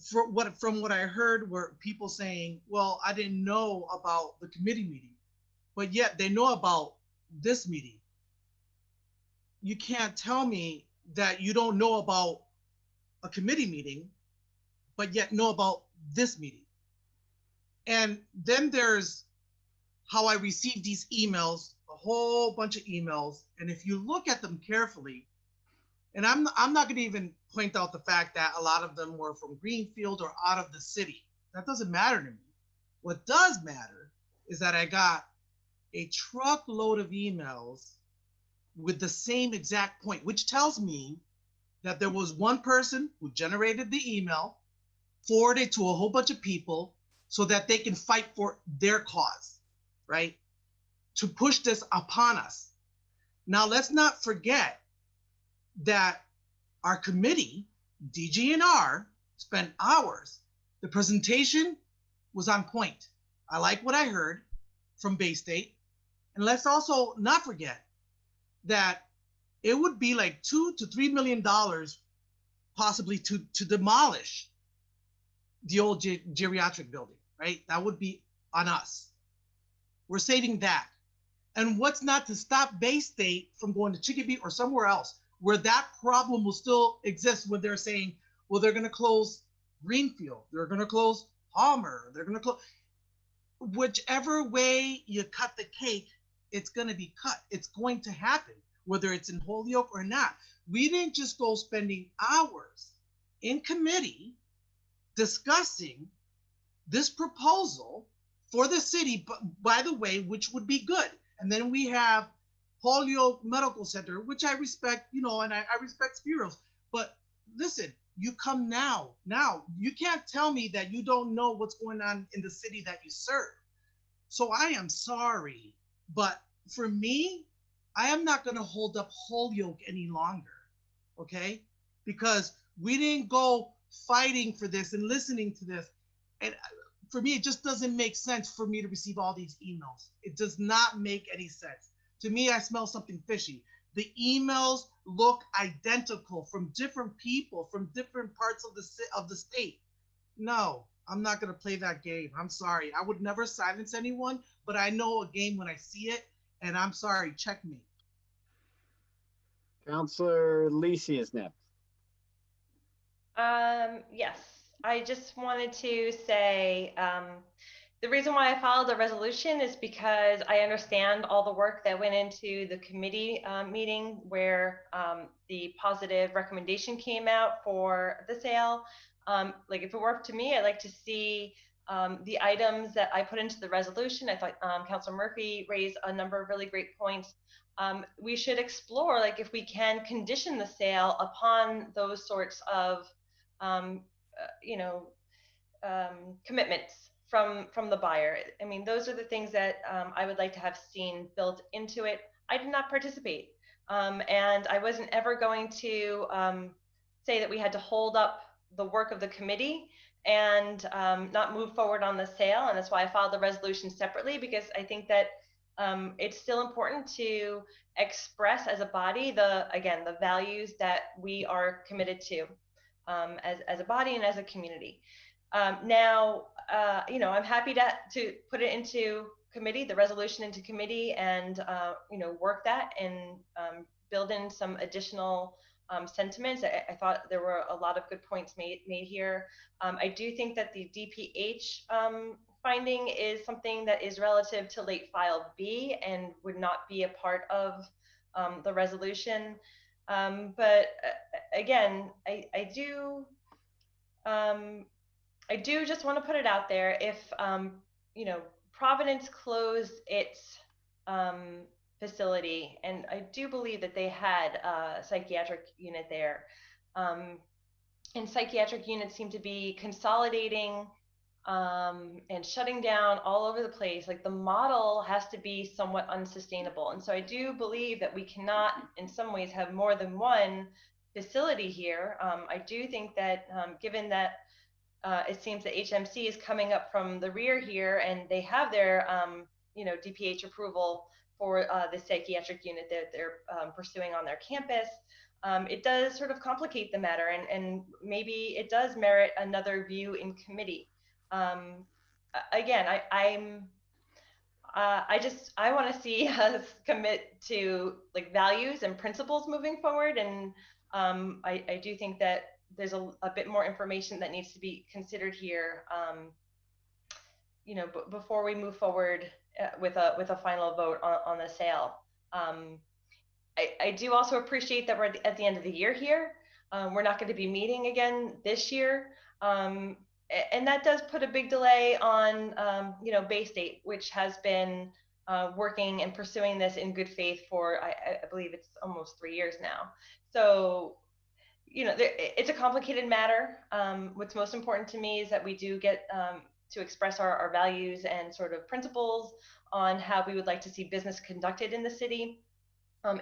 from what I heard were people saying, well, I didn't know about the committee meeting, but yet they know about this meeting. You can't tell me that you don't know about a committee meeting, but yet know about this meeting. And then there's how I received these emails, a whole bunch of emails. And if you look at them carefully, and I'm not going to even point out the fact that a lot of them were from Greenfield or out of the city. That doesn't matter to me. What does matter is that I got a truckload of emails with the same exact point, which tells me that there was one person who generated the email, forwarded to a whole bunch of people so that they can fight for their cause, right? To push this upon us. Now, let's not forget that our committee, DGNR, spent hours. The presentation was on point. I like what I heard from Bay State. And let's also not forget that it would be like $2 to $3 million possibly to demolish the old geriatric building, right? That would be on us. We're saving that. And what's not to stop Bay State from going to Chicopee or somewhere else where that problem will still exist when they're saying, well, they're going to close Greenfield, they're going to close Palmer, they're going to close. Whichever way you cut the cake, it's going to be cut. It's going to happen, whether it's in Holyoke or not. We didn't just go spending hours in committee discussing this proposal for the city, by the way, which would be good. And then we have Holyoke Medical Center, which I respect, you know, and I respect Spiros. But listen, you come now. Now, you can't tell me that you don't know what's going on in the city that you serve. So I am sorry, but for me, I am not going to hold up Holyoke any longer, okay? Because we didn't go fighting for this and listening to this. And for me, it just doesn't make sense for me to receive all these emails. It does not make any sense. To me, I smell something fishy. The emails look identical from different people, from different parts of the state. No, I'm not going to play that game. I'm sorry. I would never silence anyone, but I know a game when I see it, and I'm sorry, checkmate. Councilor Lisi is next. Yes, I just wanted to say the reason why I followed the resolution is because I understand all the work that went into the committee meeting where the positive recommendation came out for the sale. Like if it were up to me, I'd like to see the items that I put into the resolution. I thought Councilor Murphy raised a number of really great points. We should explore, like, if we can condition the sale upon those sorts of, commitments from the buyer. I mean, those are the things that I would like to have seen built into it. I did not participate, and I wasn't ever going to say that we had to hold up the work of the committee and not move forward on the sale. And that's why I filed the resolution separately, because I think that it's still important to express as a body the values that we are committed to as a body and as a community. Now, I'm happy to put it into committee, the resolution into committee, and work that and build in some additional sentiments. I thought there were a lot of good points made here. I do think that the DPH finding is something that is relative to late file B and would not be a part of the resolution. But again, I do just want to put it out there. If Providence closed its facility, and I do believe that they had a psychiatric unit there, and psychiatric units seem to be consolidating and shutting down all over the place. Like, the model has to be somewhat unsustainable. And so I do believe that we cannot, in some ways, have more than one facility here. I do think that given that it seems that HMC is coming up from the rear here, and they have their DPH approval for the psychiatric unit that they're pursuing on their campus, it does sort of complicate the matter, and maybe it does merit another view in committee. Again, I want to see us commit to, like, values and principles moving forward, and I do think that there's a bit more information that needs to be considered here, before we move forward with a final vote on the sale. I do also appreciate that we're at the end of the year here. We're not going to be meeting again this year. and that does put a big delay on, you know, Bay State, which has been working and pursuing this in good faith for, I believe it's almost 3 years now. So, you know, it's a complicated matter. What's most important to me is that we do get to express our values and sort of principles on how we would like to see business conducted in the city.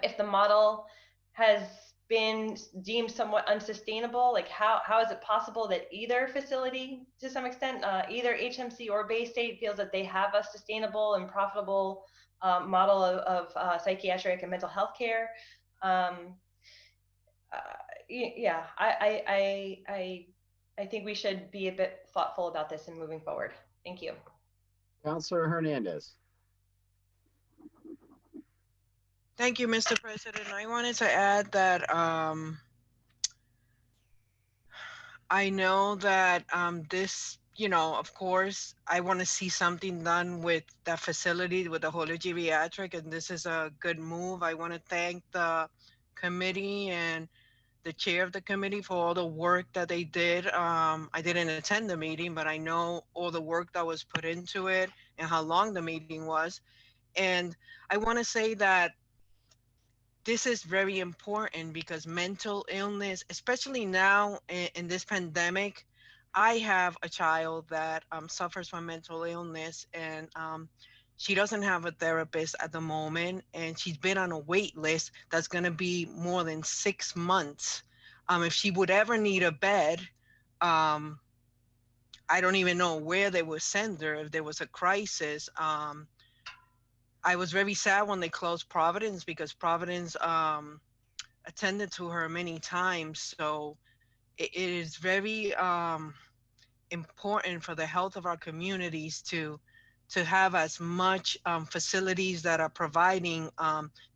If the model has been deemed somewhat unsustainable, like how is it possible that either facility, to some extent, either HMC or Bay State feels that they have a sustainable and profitable model of psychiatric and mental health care? Yeah, I think we should be a bit thoughtful about this and moving forward. Thank you. Councilor Hernandez. Thank you, Mr. President. I wanted to add that I know that this, you know, of course, I want to see something done with that facility, with the Holy Geriatric, and this is a good move. I want to thank the committee and the chair of the committee for all the work that they did. I didn't attend the meeting, but I know all the work that was put into it and how long the meeting was. And I want to say that this is very important because mental illness, especially now in this pandemic, I have a child that suffers from mental illness, and she doesn't have a therapist at the moment, and she's been on a wait list that's going to be more than 6 months. If she would ever need a bed, I don't even know where they would send her if there was a crisis. I was very sad when they closed Providence because Providence attended to her many times. So it is very important for the health of our communities to have as much facilities that are providing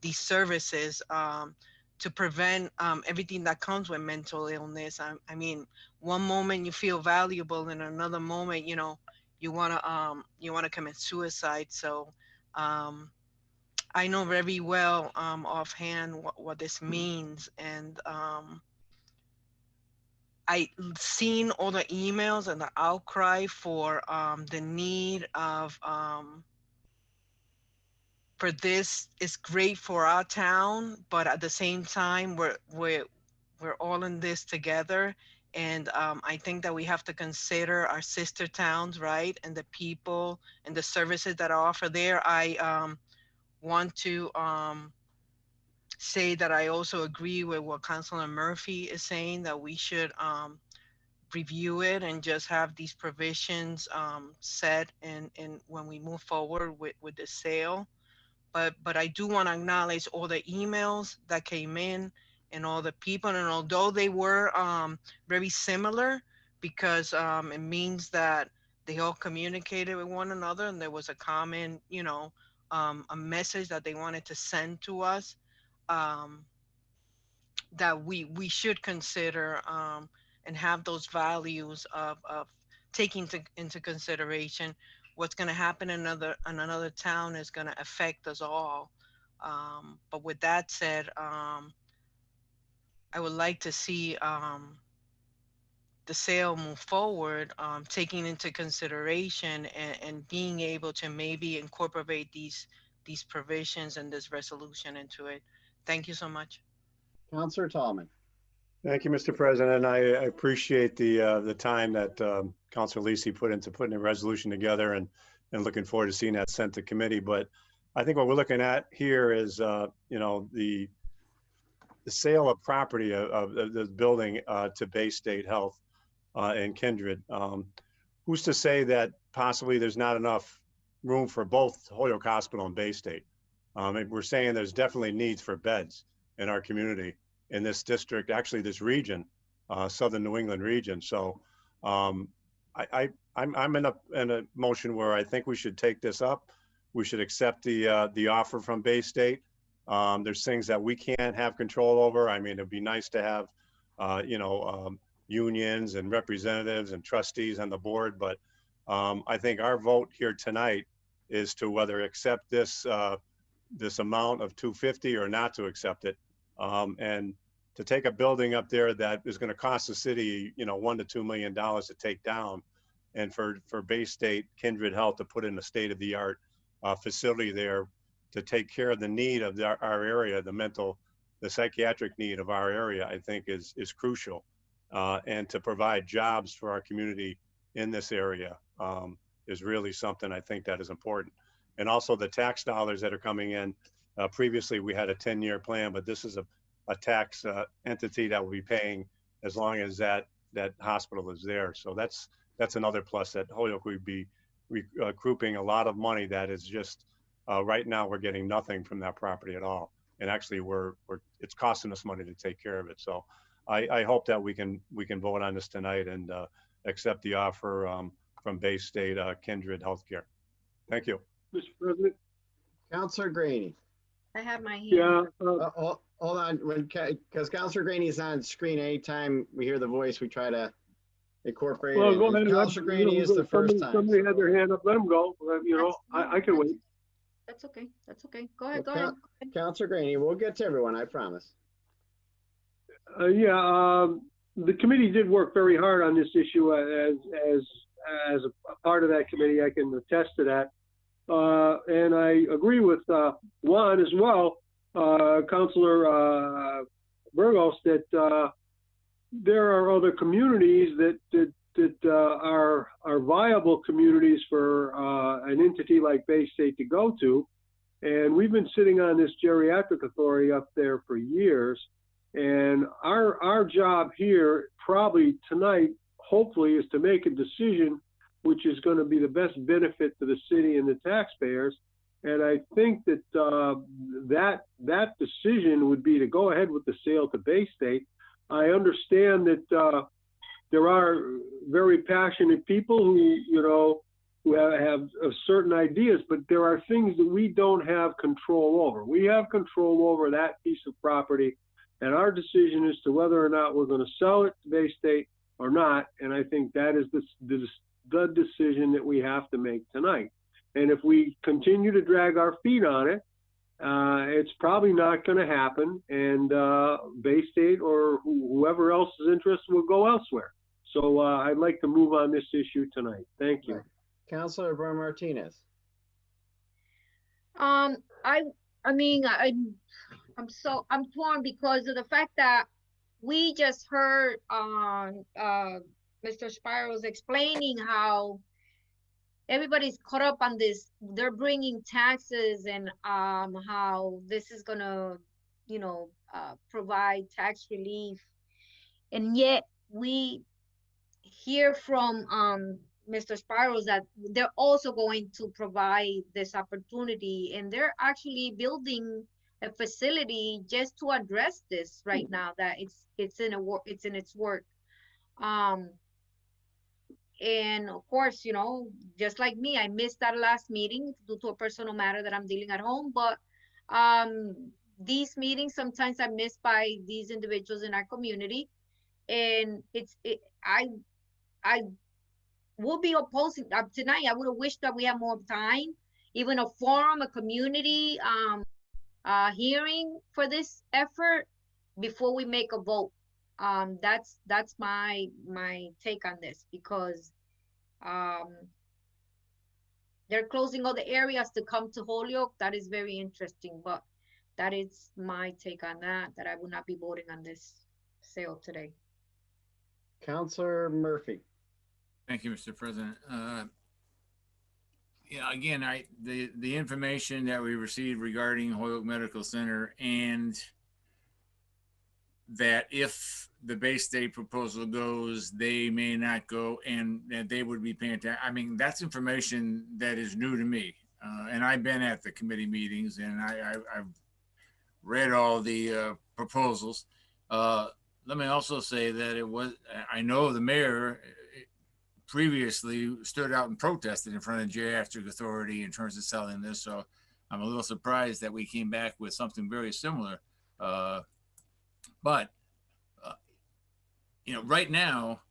these services to prevent everything that comes with mental illness. I mean, one moment you feel valuable, and another moment, you know, you wanna commit suicide. So I know very well offhand what this means, and I seen all the emails and the outcry for the need of for this is great for our town, but at the same time we're all in this together. And I think that we have to consider our sister towns, right? And the people and the services that are offered there. I want to say that I also agree with what Councilor Murphy is saying, that we should review it and just have these provisions set in when we move forward with the sale. But I do want to acknowledge all the emails that came in and all the people, and although they were very similar, because it means that they all communicated with one another and there was a common, you know, a message that they wanted to send to us, that we should consider and have those values of taking into consideration what's going to happen in another town is going to affect us all. But with that said, I would like to see the sale move forward, taking into consideration and being able to maybe incorporate these provisions and this resolution into it. Thank you so much. Councilor Tallman. Thank you, Mr. President. I appreciate the time that Councilor Lisi put into putting a resolution together, and looking forward to seeing that sent to committee. But I think what we're looking at here is, you know, the sale of property of the building to Bay State Health and Kindred. Who's to say that possibly there's not enough room for both Holyoke Hospital and Bay State? We're saying there's definitely needs for beds in our community, in this district, actually this region, Southern New England region. So I'm in a motion where I think we should take this up. We should accept the offer from Bay State. There's things that we can't have control over. I mean, it'd be nice to have, you know, unions and representatives and trustees on the board, but I think our vote here tonight is to whether accept this this amount of $250 or not to accept it. And to take a building up there that is going to cost the city, you know, $1 to $2 million to take down, and for Bay State Kindred Health to put in a state-of-the-art facility there to take care of the need of our area, the psychiatric need of our area, I think is crucial. And to provide jobs for our community in this area is really something I think that is important. And also the tax dollars that are coming in. Previously, we had a 10-year plan, but this is a tax entity that will be paying as long as that hospital is there. So that's another plus, that Holyoke would be recouping a lot of money that is just right now we're getting nothing from that property at all. And actually it's costing us money to take care of it. So I hope that we can vote on this tonight and accept the offer from Bay State Kindred Healthcare. Thank you. Mr. President. Councilor Graney. I have my hand. Yeah. Hold on, because Councilor Graney is on screen. Anytime we hear the voice, we try to incorporate Well, it. go ahead. Councilor Graney is the first time. Somebody had their hand up. Let them go. You know, I can wait. That's okay. That's okay. Go ahead. Go ahead. Councilor Graney, we'll get to everyone, I promise. The committee did work very hard on this issue. As a part of that committee, I can attest to that. And I agree with Juan as well, Councilor Burgos, that there are other communities that are viable communities for an entity like Bay State to go to. And we've been sitting on this geriatric authority up there for years. And our job here probably tonight, hopefully, is to make a decision which is going to be the best benefit to the city and the taxpayers. And I think that that decision would be to go ahead with the sale to Bay State. I understand that there are very passionate people who have certain ideas, but there are things that we don't have control over. We have control over that piece of property, and our decision as to whether or not we're going to sell it to Bay State or not. And I think that is the decision that we have to make tonight. And if we continue to drag our feet on it, it's probably not going to happen. And Bay State or whoever else is interested will go elsewhere. So I'd like to move on this issue tonight. Thank you. Councilor Bern Martinez. I'm torn because of the fact that we just heard Mr. Spiros explaining how everybody's caught up on this. They're bringing taxes and how this is gonna, provide tax relief, and yet we hear from Mr. Spiros that they're also going to provide this opportunity, and they're actually building a facility just to address this right now. That it's in its work. And of course, just like me, I missed that last meeting due to a personal matter that I'm dealing at home. But these meetings sometimes are missed by these individuals in our community, and I will be opposing tonight. I would have wished that we had more time, even a forum, a community hearing for this effort before we make a vote. That's my take on this, because they're closing all the areas to come to Holyoke. That is very interesting, but that is my take on that I will not be voting on this sale today. Councilor Murphy. Thank you, Mr. President. Again, the information that we received regarding Holyoke Medical Center, and that if the Bay State proposal goes, they may not go, and that they would be paying tax. I mean, that's information that is new to me. And I've been at the committee meetings, and I've read all the proposals. Let me also say that I know the mayor previously stood out and protested in front of the Geriatric Authority in terms of selling this. So I'm a little surprised that we came back with something very similar. But right now,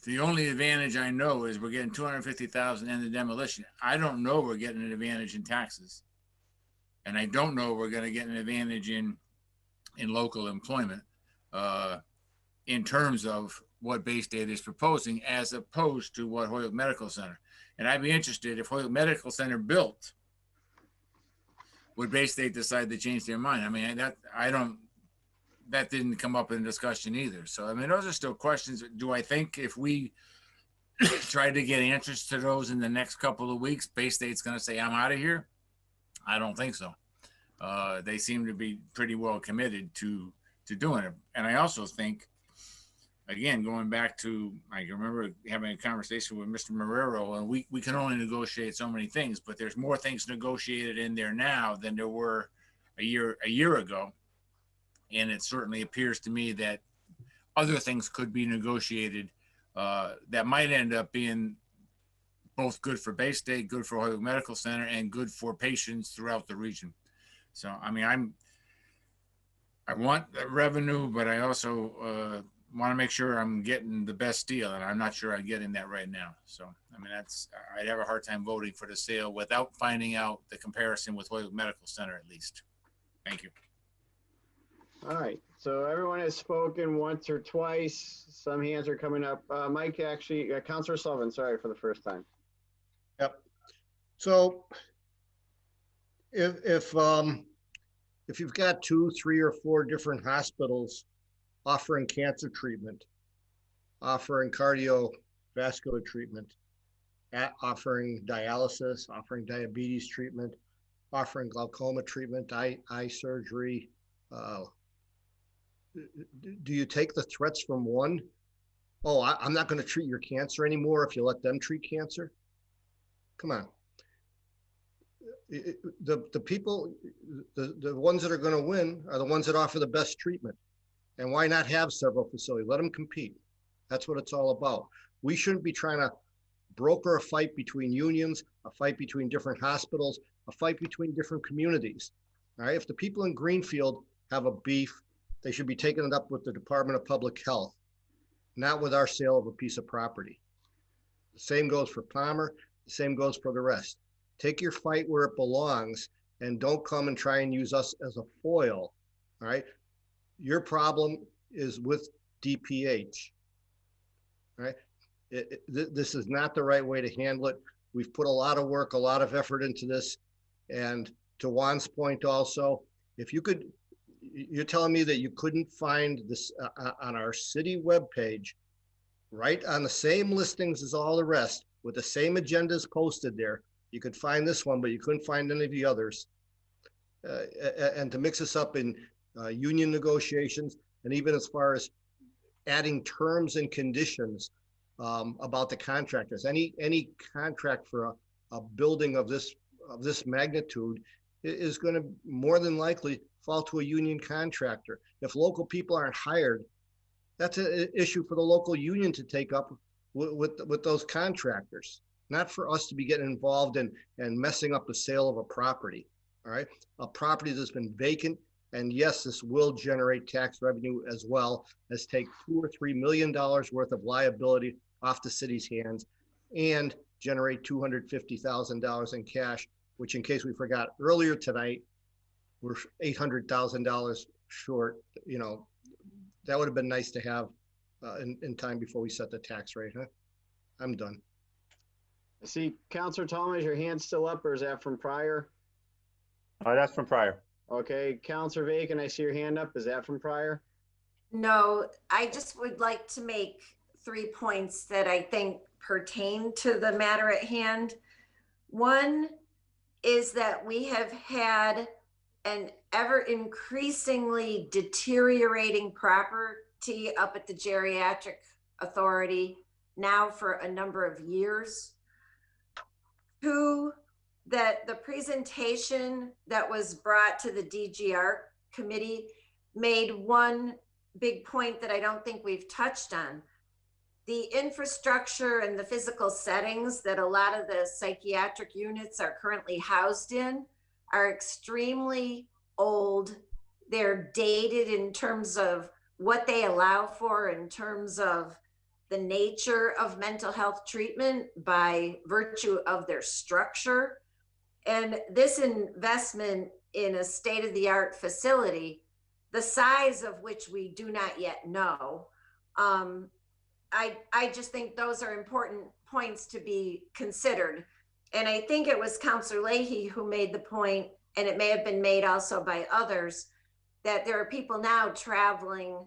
the only advantage I know is we're getting $250,000 in the demolition. I don't know we're getting an advantage in taxes, and I don't know we're going to get an advantage in local employment in terms of what Bay State is proposing as opposed to what Holyoke Medical Center. And I'd be interested if Holyoke Medical Center built, would Bay State decide to change their mind? I mean, that didn't come up in discussion either. So, I mean, those are still questions. Do I think if we try to get answers to those in the next couple of weeks, Bay State's going to say, I'm out of here? I don't think so. They seem to be pretty well committed to doing it. And I also think, again, going back to, I remember having a conversation with Mr. Marrero, and we can only negotiate so many things, but there's more things negotiated in there now than there were a year ago. And it certainly appears to me that other things could be negotiated that might end up being both good for Bay State, good for Holyoke Medical Center, and good for patients throughout the region. So, I mean, I want the revenue, but I also want to make sure I'm getting the best deal, and I'm not sure I'm getting that right now. So, I mean, I'd have a hard time voting for the sale without finding out the comparison with Holyoke Medical Center at least. Thank you. All right, so everyone has spoken once or twice. Some hands are coming up. Mike, actually, Councilor Sullivan, sorry for the first time. Yep. So if you've got 2, 3, or 4 different hospitals offering cancer treatment, offering cardiovascular treatment, offering dialysis, offering diabetes treatment, offering glaucoma treatment, eye surgery, do you take the threats from one? Oh, I'm not going to treat your cancer anymore if you let them treat cancer. Come on. The people, the ones that are going to win are the ones that offer the best treatment. And why not have several facilities? Let them compete. That's what it's all about. We shouldn't be trying to broker a fight between unions, a fight between different hospitals, a fight between different communities. All right. If the people in Greenfield have a beef, they should be taking it up with the Department of Public Health, not with our sale of a piece of property. The same goes for Palmer. The same goes for the rest. Take your fight where it belongs and don't come and try and use us as a foil. All right. Your problem is with DPH. All right. This is not the right way to handle it. We've put a lot of work, a lot of effort into this. And to Juan's point also, if you could, you're telling me that you couldn't find this on our city webpage, right on the same listings as all the rest, with the same agendas posted there. You could find this one, but you couldn't find any of the others. And to mix us up in union negotiations, and even as far as adding terms and conditions about the contractors. Any contract for a building of this magnitude is going to more than likely fall to a union contractor. If local people aren't hired, that's an issue for the local union to take up with those contractors, not for us to be getting involved in and messing up the sale of a property. All right, a property that's been vacant, and yes, this will generate tax revenue as well as take $2 or $3 million worth of liability off the city's hands and generate $250,000 in cash, which, in case we forgot earlier tonight, we're $800,000 short. You know, that would have been nice to have in time before we set the tax rate, huh? I'm done. I see Councilor Tallman, is your hand still up, or is that from prior? That's from prior. Okay, Councilor Bacon, I see your hand up. Is that from prior? No, I just would like to make 3 points that I think pertain to the matter at hand. One is that we have had an ever increasingly deteriorating property up at the Geriatric Authority now for a number of years. 2, that the presentation that was brought to the DGR committee made one big point that I don't think we've touched on. The infrastructure and the physical settings that a lot of the psychiatric units are currently housed in are extremely old. They're dated in terms of what they allow for, in terms of the nature of mental health treatment by virtue of their structure. And this investment in a state-of-the-art facility, the size of which we do not yet know, I just think those are important points to be considered. And I think it was Councilor Leahy who made the point, and it may have been made also by others, that there are people now traveling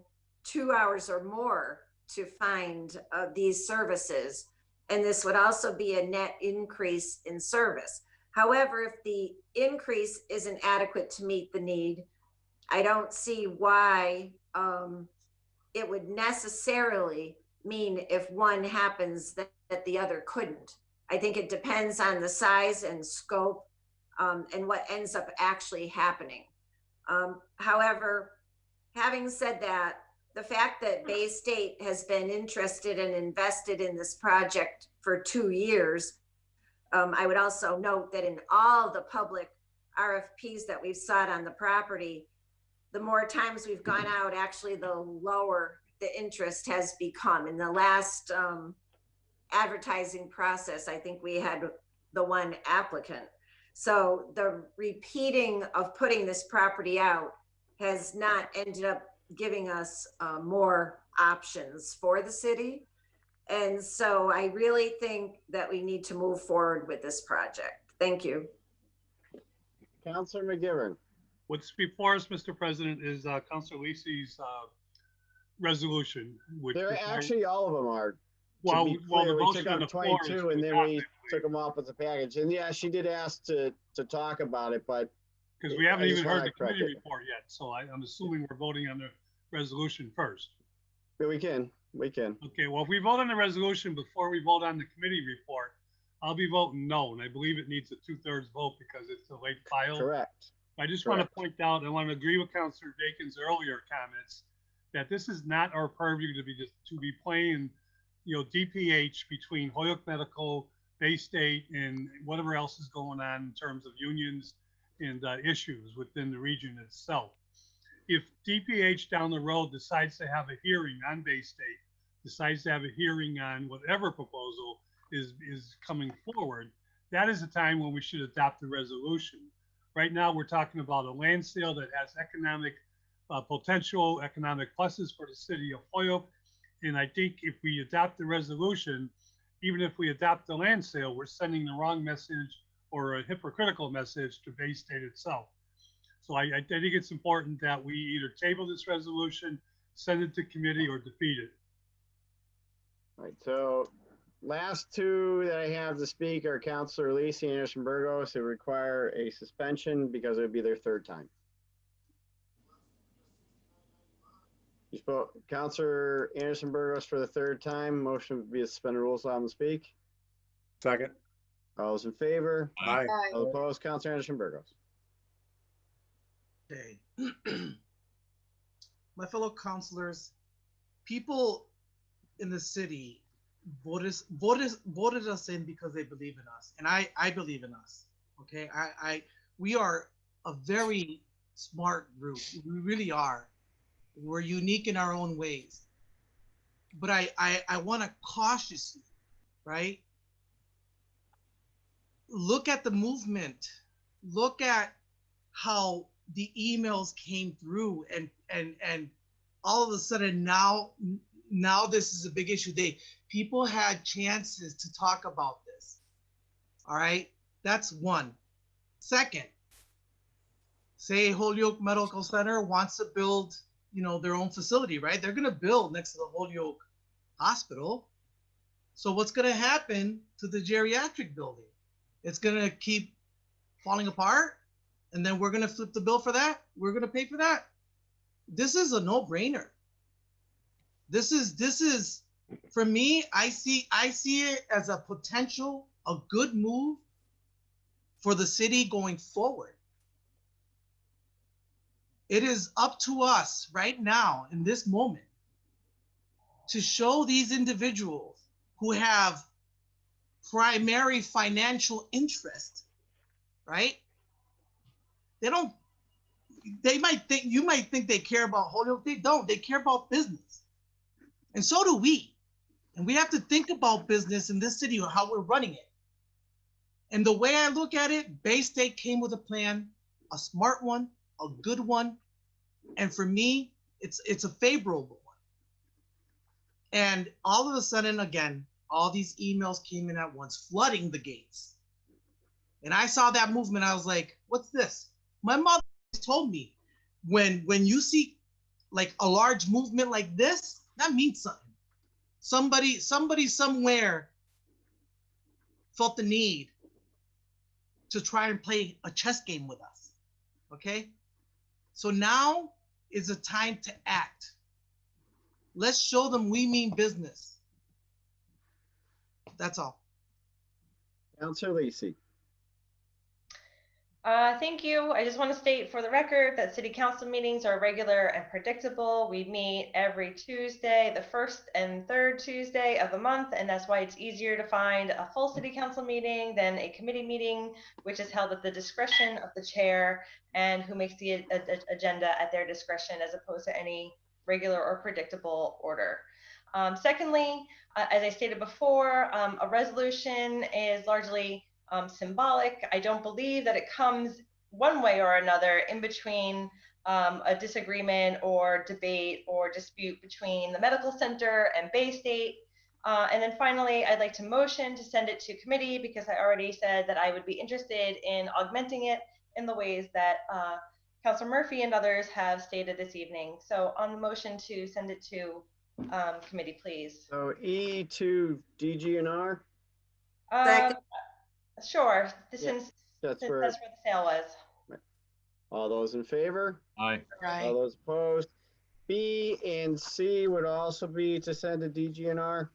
2 hours or more to find these services. And this would also be a net increase in service. However, if the increase isn't adequate to meet the need, I don't see why it would necessarily mean if one happens that the other couldn't. I think it depends on the size and scope and what ends up actually happening. However, having said that, the fact that Bay State has been interested and invested in this project for 2 years, I would also note that in all the public RFPs that we've sought on the property, the more times we've gone out, actually the lower the interest has become. In the last advertising process, I think we had the one applicant. So the repeating of putting this property out has not ended up giving us more options for the city. And so I really think that we need to move forward with this project. Thank you. Councilor McGivern. What's before us, Mr. President, is Councilor Lisi's resolution. Which They're actually, all of them are. Well, we took out 22 and then we took them off as a package. And yeah, she did ask to talk about it, but because we haven't even heard the committee report yet, so I'm assuming we're voting on the resolution first. Yeah, we can. Okay, well, if we vote on the resolution before we vote on the committee report, I'll be voting no, and I believe it needs a 2/3 vote because it's a late file. Correct. I just want to point out, I want to agree with Councilor Dakin's earlier comments that this is not our purview to be playing, DPH between Holyoke Medical, Bay State, and whatever else is going on in terms of unions and issues within the region itself. If DPH down the road decides to have a hearing on Bay State, decides to have a hearing on whatever proposal is coming forward, that is the time when we should adopt the resolution. Right now, we're talking about a land sale that has economic potential, economic pluses for the city of Holyoke. And I think if we adopt the resolution, even if we adopt the land sale, we're sending the wrong message or a hypocritical message to Bay State itself. So I think it's important that we either table this resolution, send it to committee, or defeat it. All right, so last two that I have to speak are Councilor Lisi and Anderson Burgos, who require a suspension because it would be their third time. You spoke, Councilor Anderson Burgos, for the third time. Motion would be to suspend the rules, allow them to speak. Second. All those in favor? Aye. All opposed? Councilor Anderson Burgos. Okay. My fellow councilors, people in the city voted us in because they believe in us, and I believe in us. Okay, we are a very smart group. We really are. We're unique in our own ways. But I want to cautiously, right? Look at the movement. Look at how the emails came through, and all of a sudden now this is a big issue. People had chances to talk about this. All right, that's one. Second, say Holyoke Medical Center wants to build, their own facility, right? They're going to build next to the Holyoke Hospital. So what's going to happen to the geriatric building? It's going to keep falling apart, and then we're going to flip the bill for that. We're going to pay for that. This is a no-brainer. This is for me, I see it as a potential, a good move for the city going forward. It is up to us right now in this moment to show these individuals who have primary financial interest, right? You might think they care about Holyoke. They don't. They care about business. And so do we. And we have to think about business in this city or how we're running it. And the way I look at it, Bay State came with a plan, a smart one, a good one. And for me, it's a favorable one. And all of a sudden, again, all these emails came in at once, flooding the gates. And I saw that movement. I was like, what's this? My mother told me, when you see like a large movement like this, that means something. Somebody somewhere felt the need to try and play a chess game with us. Okay? So now is the time to act. Let's show them we mean business. That's all. Councilor Lisi. Thank you. I just want to state for the record that city council meetings are regular and predictable. We meet every Tuesday, the first and third Tuesday of the month, and that's why it's easier to find a full city council meeting than a committee meeting, which is held at the discretion of the chair and who makes the agenda at their discretion as opposed to any regular or predictable order. Secondly, as I stated before, a resolution is largely symbolic. I don't believe that it comes one way or another in between a disagreement or debate or dispute between the medical center and Bay State. And then finally, I'd like to motion to send it to committee because I already said that I would be interested in augmenting it in the ways that Councilor Murphy and others have stated this evening. So on the motion to send it to committee, please. So E to DGNR. Sure. That's where where the sale was. all those in favor? Aye. All those opposed? B and C would also be to send to DGNR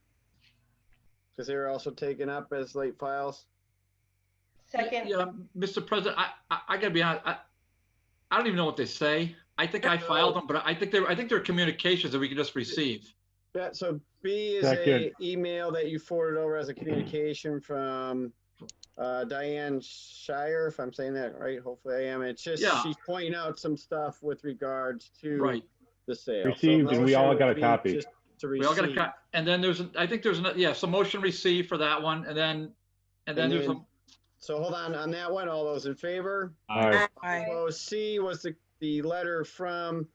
because they were also taken up as late files. Second. Yeah, Mr. President, I gotta be honest. I don't even know what they say. I think I filed them, but I think they're communications that we can just receive. Yeah. So B is a email that you forwarded over as a communication from Diane Shire, if I'm saying that right. Hopefully I am. It's just she's pointing out some stuff with regards to the sale. Received, so and we all got a copy. We all got a copy. And then I think there's so motion received for that one, and then there's a. So hold on that one. All those in favor? Aye. Opposed. C was the letter from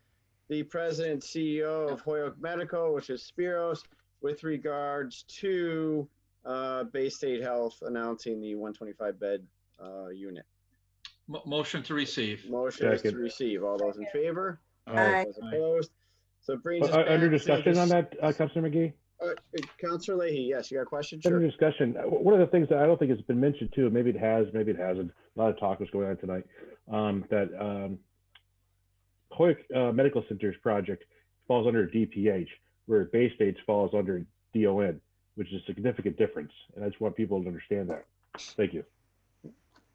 the president and CEO of Holyoke Medical, which is Spiros, with regards to Bay State Health announcing the 125 bed unit. Motion to receive. Motion is to receive. All those in favor? Aye. Those opposed. So it brings us under back discussion on that, Councilor McGee? Councilor Leahy, yes, you got a question? Under discussion. One of the things that I don't think has been mentioned too, maybe it has, maybe it hasn't. A lot of talk was going on tonight. That Holyoke Medical Center's project falls under DPH, where Bay State's falls under DON, which is a significant difference. And I just want people to understand that. Thank you.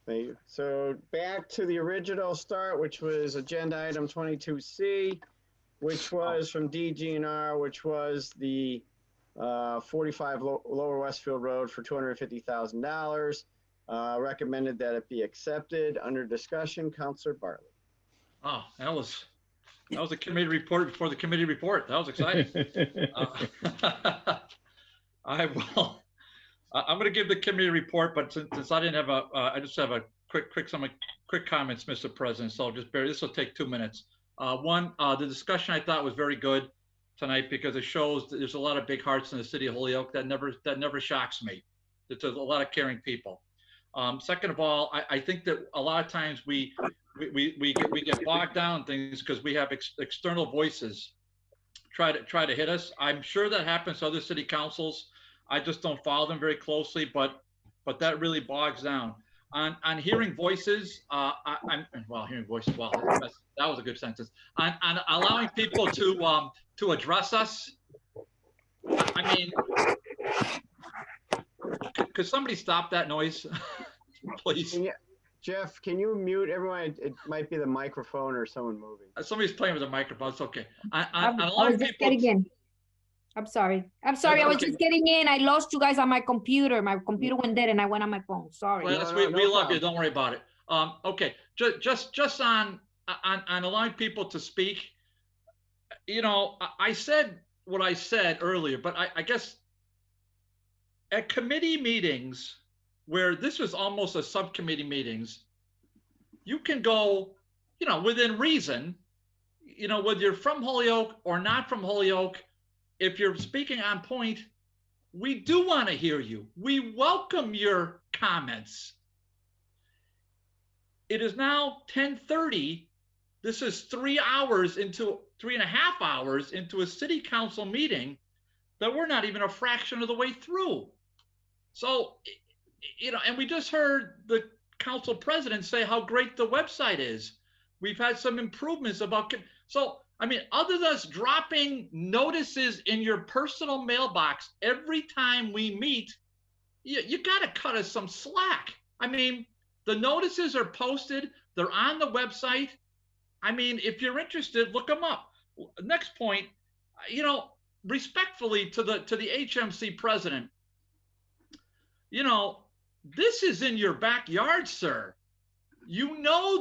Thank you. So back to the original start, which was agenda item 22C, which was from DGNR, which was the 45 Lower Westfield Road for $250,000. Recommended that it be accepted. Under discussion, Councilor Bartley. Oh, that was a committee report before the committee report. That was exciting. I'm going to give the committee report, but since I didn't have I just have a some quick comments, Mr. President. So just bear. This will take 2 minutes. One, the discussion I thought was very good tonight because it shows that there's a lot of big hearts in the city of Holyoke. That never shocks me. There's a lot of caring people. Second of all, I think that a lot of times we get bogged down in things because we have external voices try to hit us. I'm sure that happens to other city councils. I just don't follow them very closely, but that really bogs down. On hearing voices, hearing voices. Wow, that was a good sentence. On allowing people to address us. I mean, could somebody stop that noise, please? Jeff, can you mute everyone? It might be the microphone or someone moving. Somebody's playing with a microphone. It's okay. I was just getting in. I'm sorry. I was just getting in. I lost you guys on my computer. My computer went dead and I went on my phone. Sorry. Well, we love you. Don't worry about it. Okay. Just on allowing people to speak. You know, I said what I said earlier, but I guess at committee meetings where this was almost a subcommittee meetings, you can go, within reason, whether you're from Holyoke or not from Holyoke, if you're speaking on point, we do want to hear you. We welcome your comments. It is now 10:30. This is 3.5 hours into a city council meeting that we're not even a fraction of the way through. So, and we just heard the council president say how great the website is. We've had some improvements about, so, I mean, other than us dropping notices in your personal mailbox every time we meet, you got to cut us some slack. I mean, the notices are posted. They're on the website. I mean, if you're interested, look them up. Next point, respectfully to the HMC president, this is in your backyard, sir.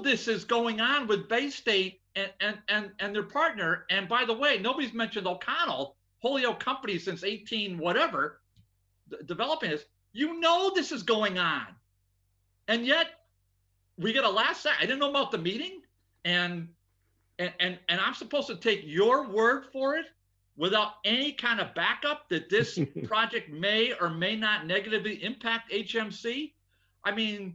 This is going on with Bay State and their partner. And by the way, nobody's mentioned O'Connell, Holyoke Company since 18 whatever, developing this. This is going on. And yet we get a last second. I didn't know about the meeting, and I'm supposed to take your word for it without any kind of backup that this project may or may not negatively impact HMC. I mean,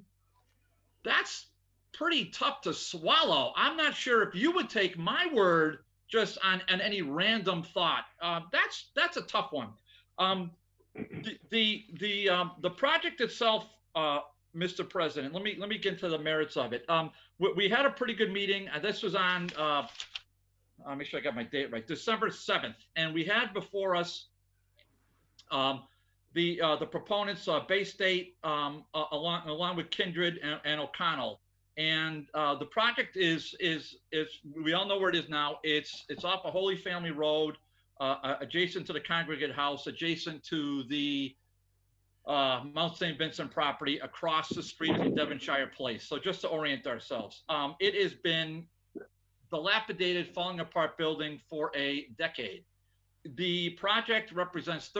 that's pretty tough to swallow. I'm not sure if you would take my word just on any random thought. That's a tough one. The project itself, Mr. President, let me get into the merits of it. We had a pretty good meeting. This was on, I'll make sure I got my date right, December 7th. And we had before us the proponents, Bay State, along with Kindred and O'Connell. And the project is we all know where it is now. It's off of Holy Family Road, adjacent to the Congregate House, adjacent to the Mount St. Vincent property, across the street from Devonshire Place. So just to orient ourselves, it has been dilapidated, falling apart building for a decade. The project represents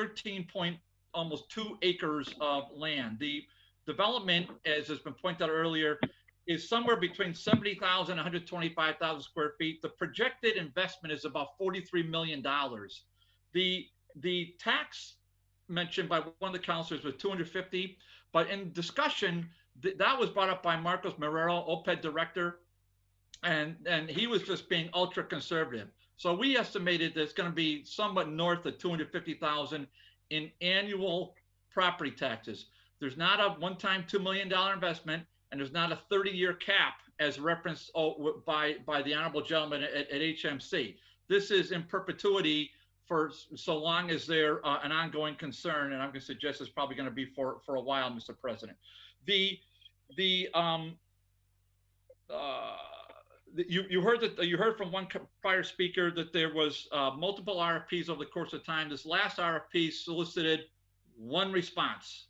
almost 2 acres of land. The development, as has been pointed out earlier, is somewhere between 70,000 and 125,000 square feet. The projected investment is about $43 million. The tax mentioned by one of the councilors was 250, but in discussion, that was brought up by Marcos Marrero, OPED director, and he was just being ultra conservative. So we estimated that it's going to be somewhat north of 250,000 in annual property taxes. There's not a one-time $2 million investment, and there's not a 30-year cap as referenced by the honorable gentleman at HMC. This is in perpetuity for so long as they're an ongoing concern, and I'm going to suggest it's probably going to be for a while, Mr. President. You heard from one prior speaker that there was multiple RFPs over the course of time. This last RFP solicited one response.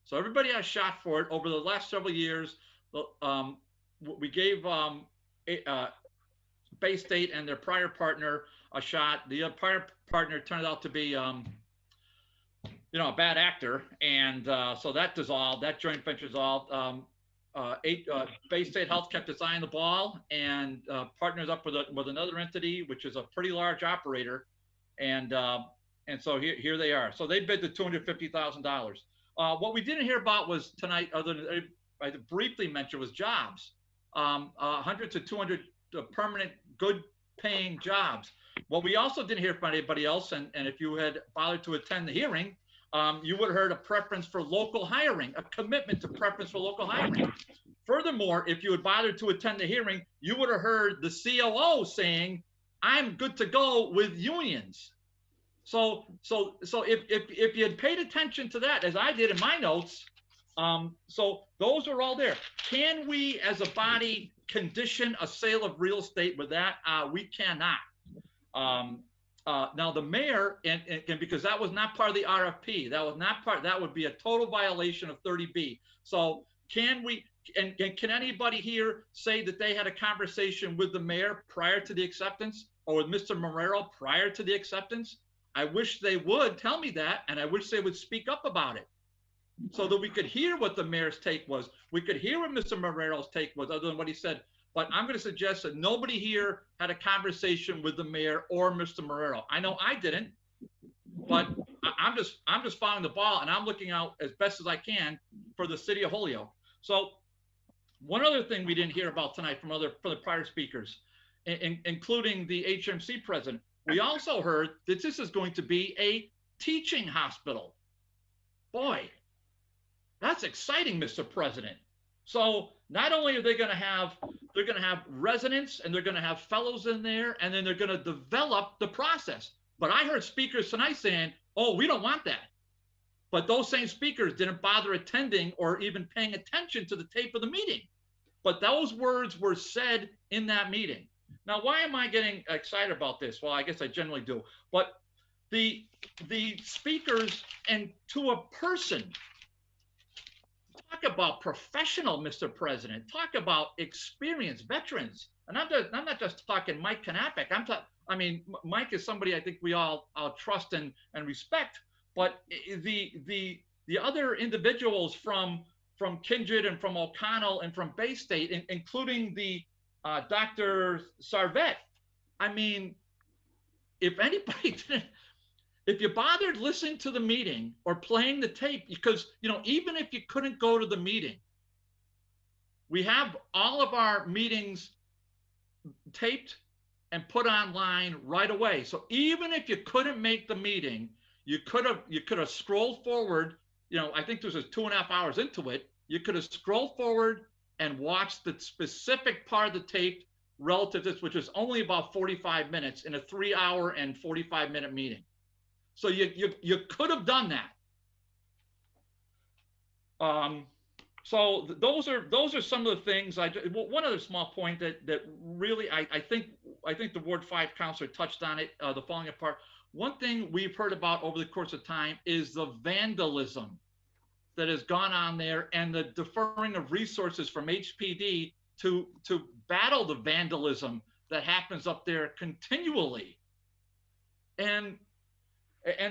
So everybody has shot for it over the last several years. We gave Bay State and their prior partner a shot. The prior partner turned out to be, a bad actor, and so that dissolved. That joint venture dissolved. Bay State Health kept its eye on the ball and partners up with another entity, which is a pretty large operator, and so here they are. So they bid the $250,000. What we didn't hear about was tonight, other than I briefly mentioned, was jobs. 100 to 200 permanent, good-paying jobs. What we also didn't hear from anybody else, and if you had bothered to attend the hearing, you would have heard a preference for local hiring, a commitment to preference for local hiring. Furthermore, if you had bothered to attend the hearing, you would have heard the COO saying, "I'm good to go with unions." So if you had paid attention to that, as I did in my notes, so those are all there. Can we, as a body, condition a sale of real estate with that? We cannot. Now the mayor, and because that was not part of the RFP, that would be a total violation of 30B. So can we, and can anybody here say that they had a conversation with the mayor prior to the acceptance, or with Mr. Marrero prior to the acceptance? I wish they would tell me that, and I wish they would speak up about it so that we could hear what the mayor's take was. We could hear what Mr. Marrero's take was, other than what he said. but I'm going to suggest that nobody here had a conversation with the mayor or Mr. Marrero. I know I didn't, but I'm just following the ball, and I'm looking out as best as I can for the city of Holyoke. So one other thing we didn't hear about tonight from the prior speakers, including the HMC president, we also heard that this is going to be a teaching hospital. Boy, that's exciting, Mr. President. So not only are they're going to have residents and they're going to have fellows in there, and then they're going to develop the process. But I heard speakers tonight saying, oh, we don't want that. But those same speakers didn't bother attending or even paying attention to the tape of the meeting. But those words were said in that meeting. Now, why am I getting excited about this? Well, I guess I generally do. But the speakers, and to a person, talk about professional, Mr. President. Talk about experienced veterans. And I'm not just talking Mike Knappich. I mean, Mike is somebody I think we all trust and respect. But the other individuals from Kindred and from O'Connell and from Bay State, including the Dr. Sarvet. I mean, if anybody didn't, if you bothered listening to the meeting or playing the tape, because, you know, even if you couldn't go to the meeting, we have all of our meetings taped and put online right away. So even if you couldn't make the meeting, you could have scrolled forward. You know, I think this was 2.5 hours into it. You could have scrolled forward and watched the specific part of the tape relative to this, which is only about 45 minutes in a 3-hour and 45-minute meeting. So you could have done that. So those are some of the things. One other small point that really I think the Ward 5 councilor touched on it, the falling apart. One thing we've heard about over the course of time is the vandalism that has gone on there and the deferring of resources from HPD to battle the vandalism that happens up there continually. And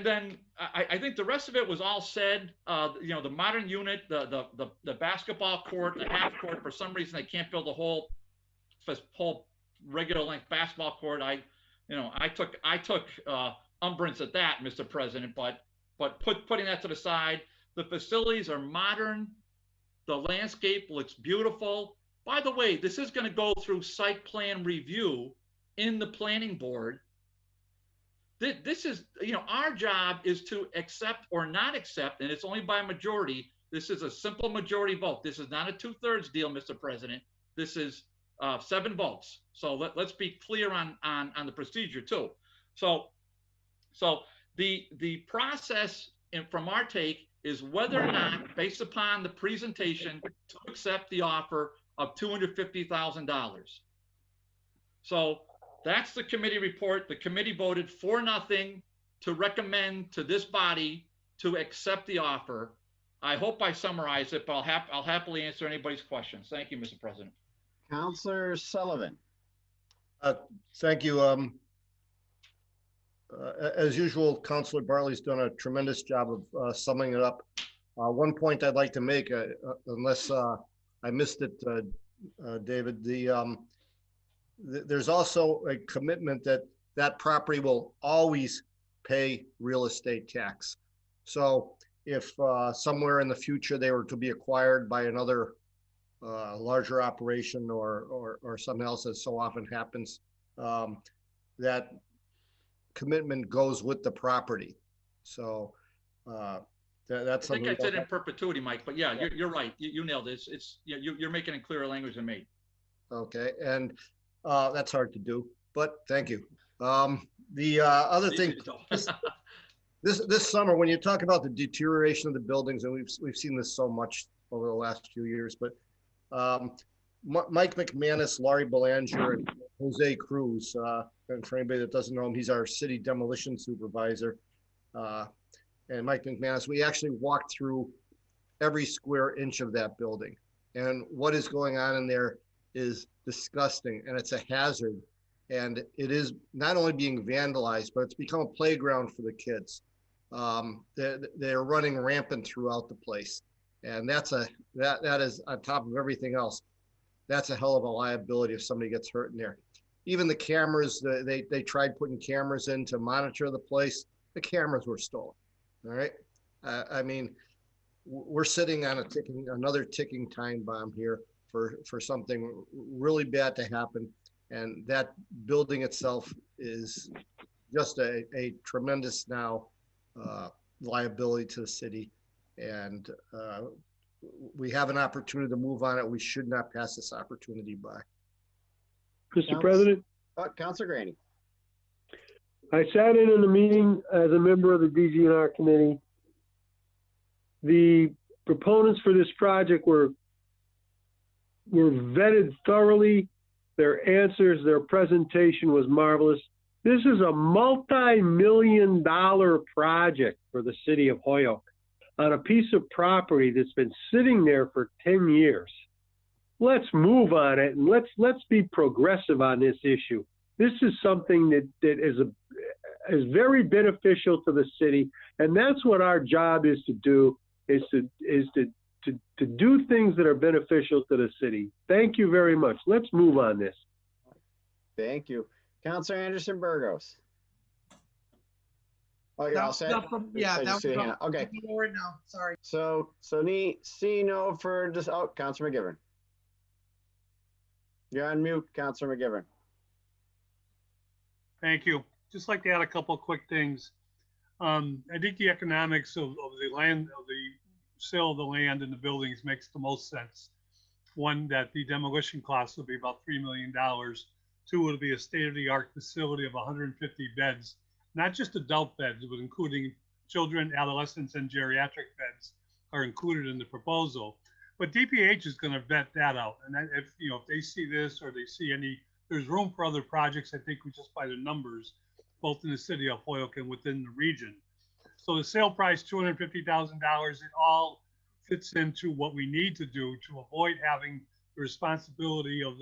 then I think the rest of it was all said. You know, the modern unit, the basketball court, the half court. For some reason, they can't build a whole regular length basketball court. I took umbrance at that, Mr. President. But putting that to the side, the facilities are modern. The landscape looks beautiful. By the way, this is going to go through site plan review in the planning board. This is, you know, our job is to accept or not accept, and it's only by majority. This is a simple majority vote. This is not a 2/3 deal, Mr. President. This is 7 votes. So let's be clear on the procedure too. So the process from our take is whether or not, based upon the presentation, to accept the offer of $250,000. So that's the committee report. The committee voted 4-0 to recommend to this body to accept the offer. I hope I summarized it, but I'll happily answer anybody's questions. Thank you, Mr. President. Councilor Sullivan. Thank you. As usual, Councilor Bartley's done a tremendous job of summing it up. One point I'd like to make, unless I missed it, David, there's also a commitment that property will always pay real estate tax. So if somewhere in the future they were to be acquired by another larger operation or something else, as so often happens, that commitment goes with the property. So that's something. I think I said in perpetuity, Mike, but yeah, you're right. You nailed it. You're making it clearer language than me. Okay, and that's hard to do, but thank you. The other thing, this summer, when you talk about the deterioration of the buildings, and we've seen this so much over the last few years, but Mike McManus, Laurie Belanger, and Jose Cruz, and for anybody that doesn't know him, he's our city demolition supervisor. And Mike McManus, we actually walked through every square inch of that building. And what is going on in there is disgusting, and it's a hazard. And it is not only being vandalized, but it's become a playground for the kids. They're running rampant throughout the place. And that is on top of everything else. that's a hell of a liability if somebody gets hurt in there. Even the cameras, they tried putting cameras in to monitor the place. The cameras were stolen. All right. I mean, we're sitting on another ticking time bomb here for something really bad to happen. And that building itself is just a tremendous now liability to the city. And we have an opportunity to move on it. We should not pass this opportunity by. Mr. President? Councilor Graney. I sat in on the meeting as a member of the DGNR committee. The proponents for this project were vetted thoroughly. Their answers, their presentation was marvelous. This is a multi-million-dollar project for the city of Holyoke on a piece of property that's been sitting there for 10 years. Let's move on it and let's be progressive on this issue. This is something that is very beneficial to the city, and that's what our job is to do. Is to do things that are beneficial to the city. Thank you very much. Let's move on this. Thank you. Councilor Anderson Burgos. Oh, you're all set? Yeah, that was okay. Right now. Sorry. So see no for just Councilor McGivern. You're on mute, Councilor McGivern. Thank you. Just like to add a couple of quick things. I think the economics of the land, of the sale of the land and the buildings makes the most sense. One, that the demolition costs will be about $3 million. Two, it'll be a state-of-the-art facility of 150 beds, not just adult beds, but including children, adolescents, and geriatric beds are included in the proposal. But DPH is going to vet that out. And if they see this or they see there's room for other projects, I think we just by the numbers, both in the city of Holyoke and within the region. So the sale price, $250,000, it all fits into what we need to do to avoid having the responsibility of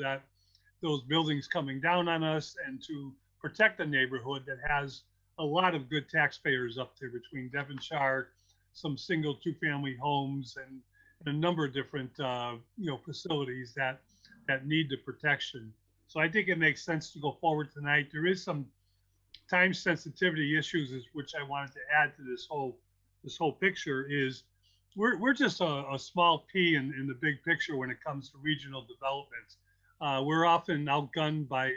those buildings coming down on us, and to protect the neighborhood that has a lot of good taxpayers up there between Devonshire, some single 2-family homes, and a number of different facilities that need the protection. So I think it makes sense to go forward tonight. There is some time sensitivity issues, which I wanted to add to this whole picture. Is we're just a small P in the big picture when it comes to regional developments. We're often outgunned by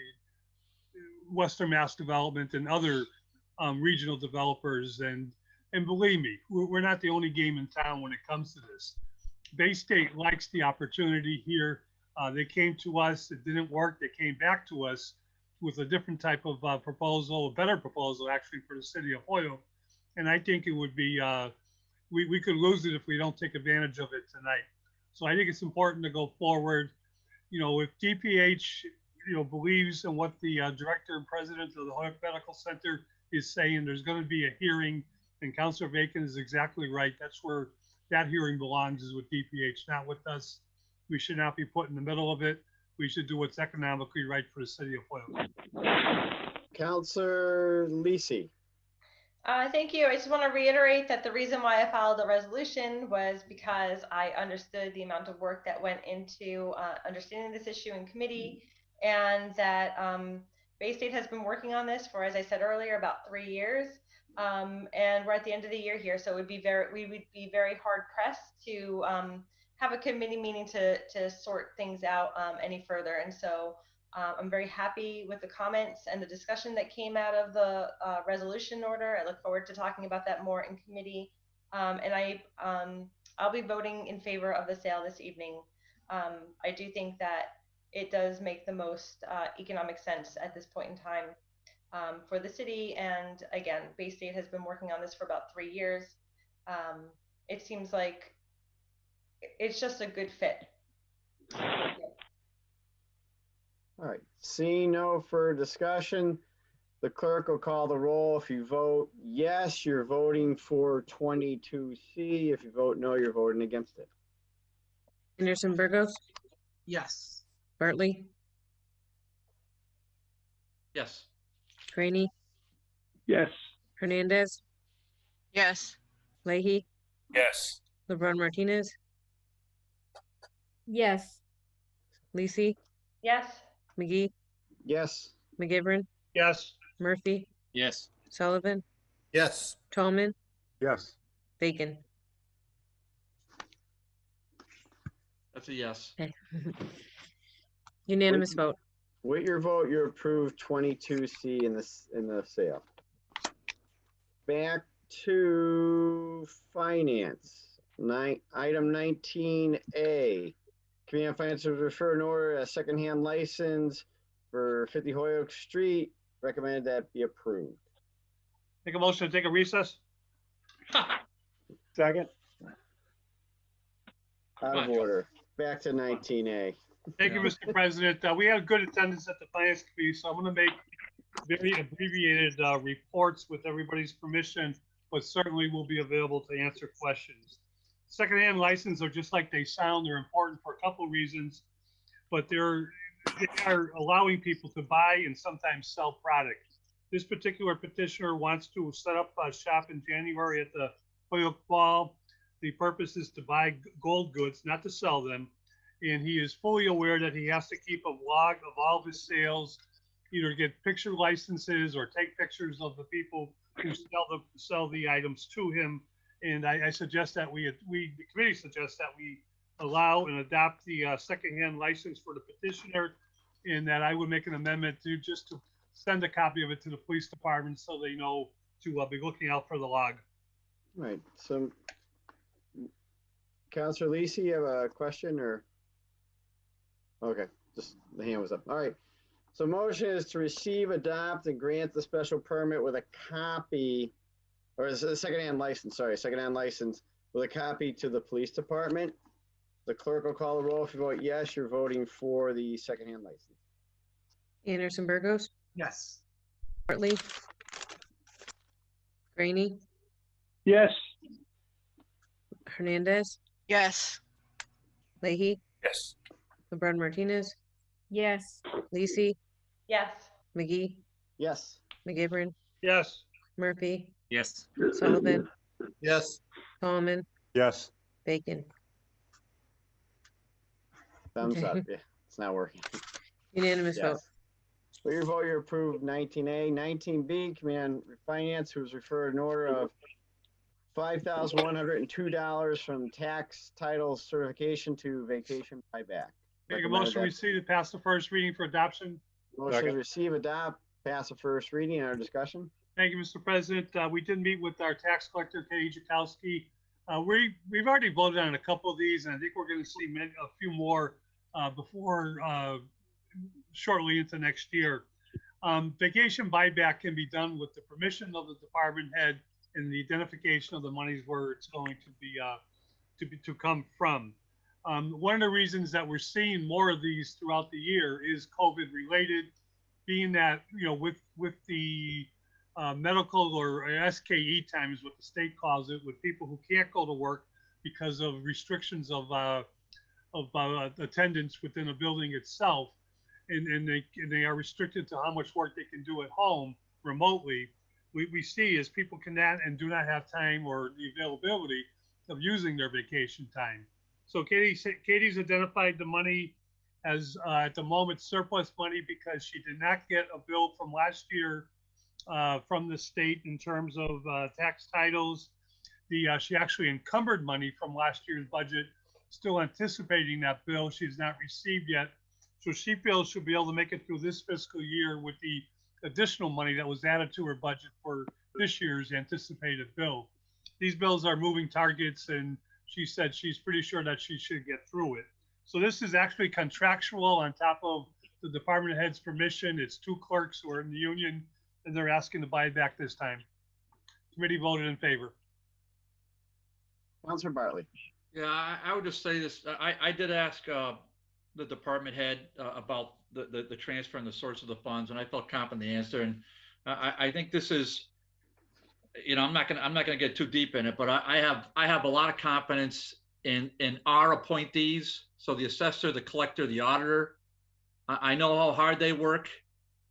Western Mass Development and other regional developers, and believe me, we're not the only game in town when it comes to this. Bay State likes the opportunity here. They came to us, it didn't work, they came back to us with a different type of proposal, a better proposal actually for the city of Holyoke. And I think it would be, we could lose it if we don't take advantage of it tonight. So I think it's important to go forward. If DPH, believes in what the director and president of the Holyoke Medical Center is saying, there's going to be a hearing, and Councilor Bacon is exactly right. That's where that hearing belongs, is with DPH, not with us. We should not be put in the middle of it. We should do what's economically right for the city of Holyoke. Councilor Lisi. Thank you. I just want to reiterate that the reason why I filed the resolution was because I understood the amount of work that went into understanding this issue in committee, and that Bay State has been working on this for, as I said earlier, about 3 years. And we're at the end of the year here, so we would be very hard pressed to have a committee meeting to sort things out any further. And so I'm very happy with the comments and the discussion that came out of the resolution order. I look forward to talking about that more in committee. And I'll be voting in favor of the sale this evening. I do think that it does make the most economic sense at this point in time for the city. And again, Bay State has been working on this for about 3 years. It seems like it's just a good fit. All right, seeing no further discussion, the clerk will call the roll. If you vote yes, you're voting for 22C. If you vote no, you're voting against it. Anderson Burgos? Yes. Bartley? Yes. Craney? Yes. Hernandez? Yes. Leahy? Yes. LeBron Martinez? Yes. Lisi, Yes. McGee, Yes. McGivern, Yes. Murphy, Yes. Sullivan, Yes. Tolman, Yes. Bacon. That's a yes. Okay. Unanimous vote. With your vote, you approve 22C in the sale. Back to finance. Item 19A. Committee on Finance to refer an order a secondhand license for 50 Hoyoke Street. Recommended that be approved. Make a motion to take a recess. Second. Out of order. Back to 19A. Thank you, Mr. President. We had good attendance at the Finance Committee, so I'm going to make very abbreviated reports with everybody's permission, but certainly will be available to answer questions. Secondhand licenses are just like they sound. They're important for a couple of reasons, but they are allowing people to buy and sometimes sell product. This particular petitioner wants to set up a shop in January at the Hoyoke Ball. The purpose is to buy gold goods, not to sell them. And he is fully aware that he has to keep a log of all of his sales, either get picture licenses or take pictures of the people who sell the items to him. And I suggest that the committee suggests that we allow and adopt the secondhand license for the petitioner, and that I would make an amendment to just to send a copy of it to the police department so they know to be looking out for the log. Right. So, Councilor Lisi, you have a question or? Okay, just the hand was up. All right. So motion is to receive, adopt, and grant the special permit with a copy, or is it a secondhand license? Sorry, secondhand license with a copy to the police department. The clerk will call the roll. If you vote yes, you're voting for the secondhand license. Anderson Burgos, Yes. Bartley, Graney, Yes. Hernandez, Yes. Leahy, Yes. LeBron Martinez, Yes. Lisi, Yes. McGee, Yes. McGivern, Yes. Murphy, Yes. Sullivan, Yes. Tolman, Yes. Bacon. Thumbs up. Okay. Yeah, it's not working. Unanimous vote. Yes. With your vote, you approve 19A. 19B, Committee on Finance, who has referred an order of $5,102 from tax title certification to vacation buyback. Make a motion to receive and pass the first reading for adoption. Motion to receive, adopt, pass the first reading. Our discussion. Thank you, Mr. President. We did meet with our tax collector, Katie Jakowski. We've already voted on a couple of these, and I think we're going to see a few more before shortly into next year. Vacation buyback can be done with the permission of the department head and the identification of the monies where it's going to come from. One of the reasons that we're seeing more of these throughout the year is COVID related, being that, with the medical or SKE time is what the state calls it, with people who can't go to work because of restrictions of attendance within a building itself, and they are restricted to how much work they can do at home remotely. We see as people cannot and do not have time or the availability of using their vacation time. So Katie's identified the money as at the moment surplus money because she did not get a bill from last year from the state in terms of tax titles. She actually encumbered money from last year's budget, still anticipating that bill. She's not received yet. So she feels she'll be able to make it through this fiscal year with the additional money that was added to her budget for this year's anticipated bill. These bills are moving targets, and she said she's pretty sure that she should get through it. So this is actually contractual on top of the department head's permission. It's two clerks who are in the union, and they're asking to buy it back this time. Committee voted in favor. Councilor Bartley. Yeah, I would just say this. I did ask the department head about the transfer and the source of the funds, and I felt confident in the answer. And I think this is, I'm not gonna get too deep in it, but I have a lot of confidence in our appointees. So the assessor, the collector, the auditor. I know how hard they work,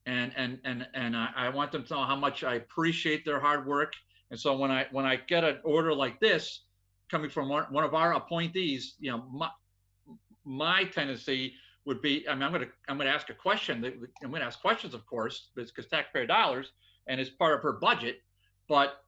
and I want them to know how much I appreciate their hard work. And so when I get an order like this coming from one of our appointees, my tendency would be, I mean, I'm gonna ask a question. I'm gonna ask questions, of course, because taxpayer dollars, and it's part of her budget. But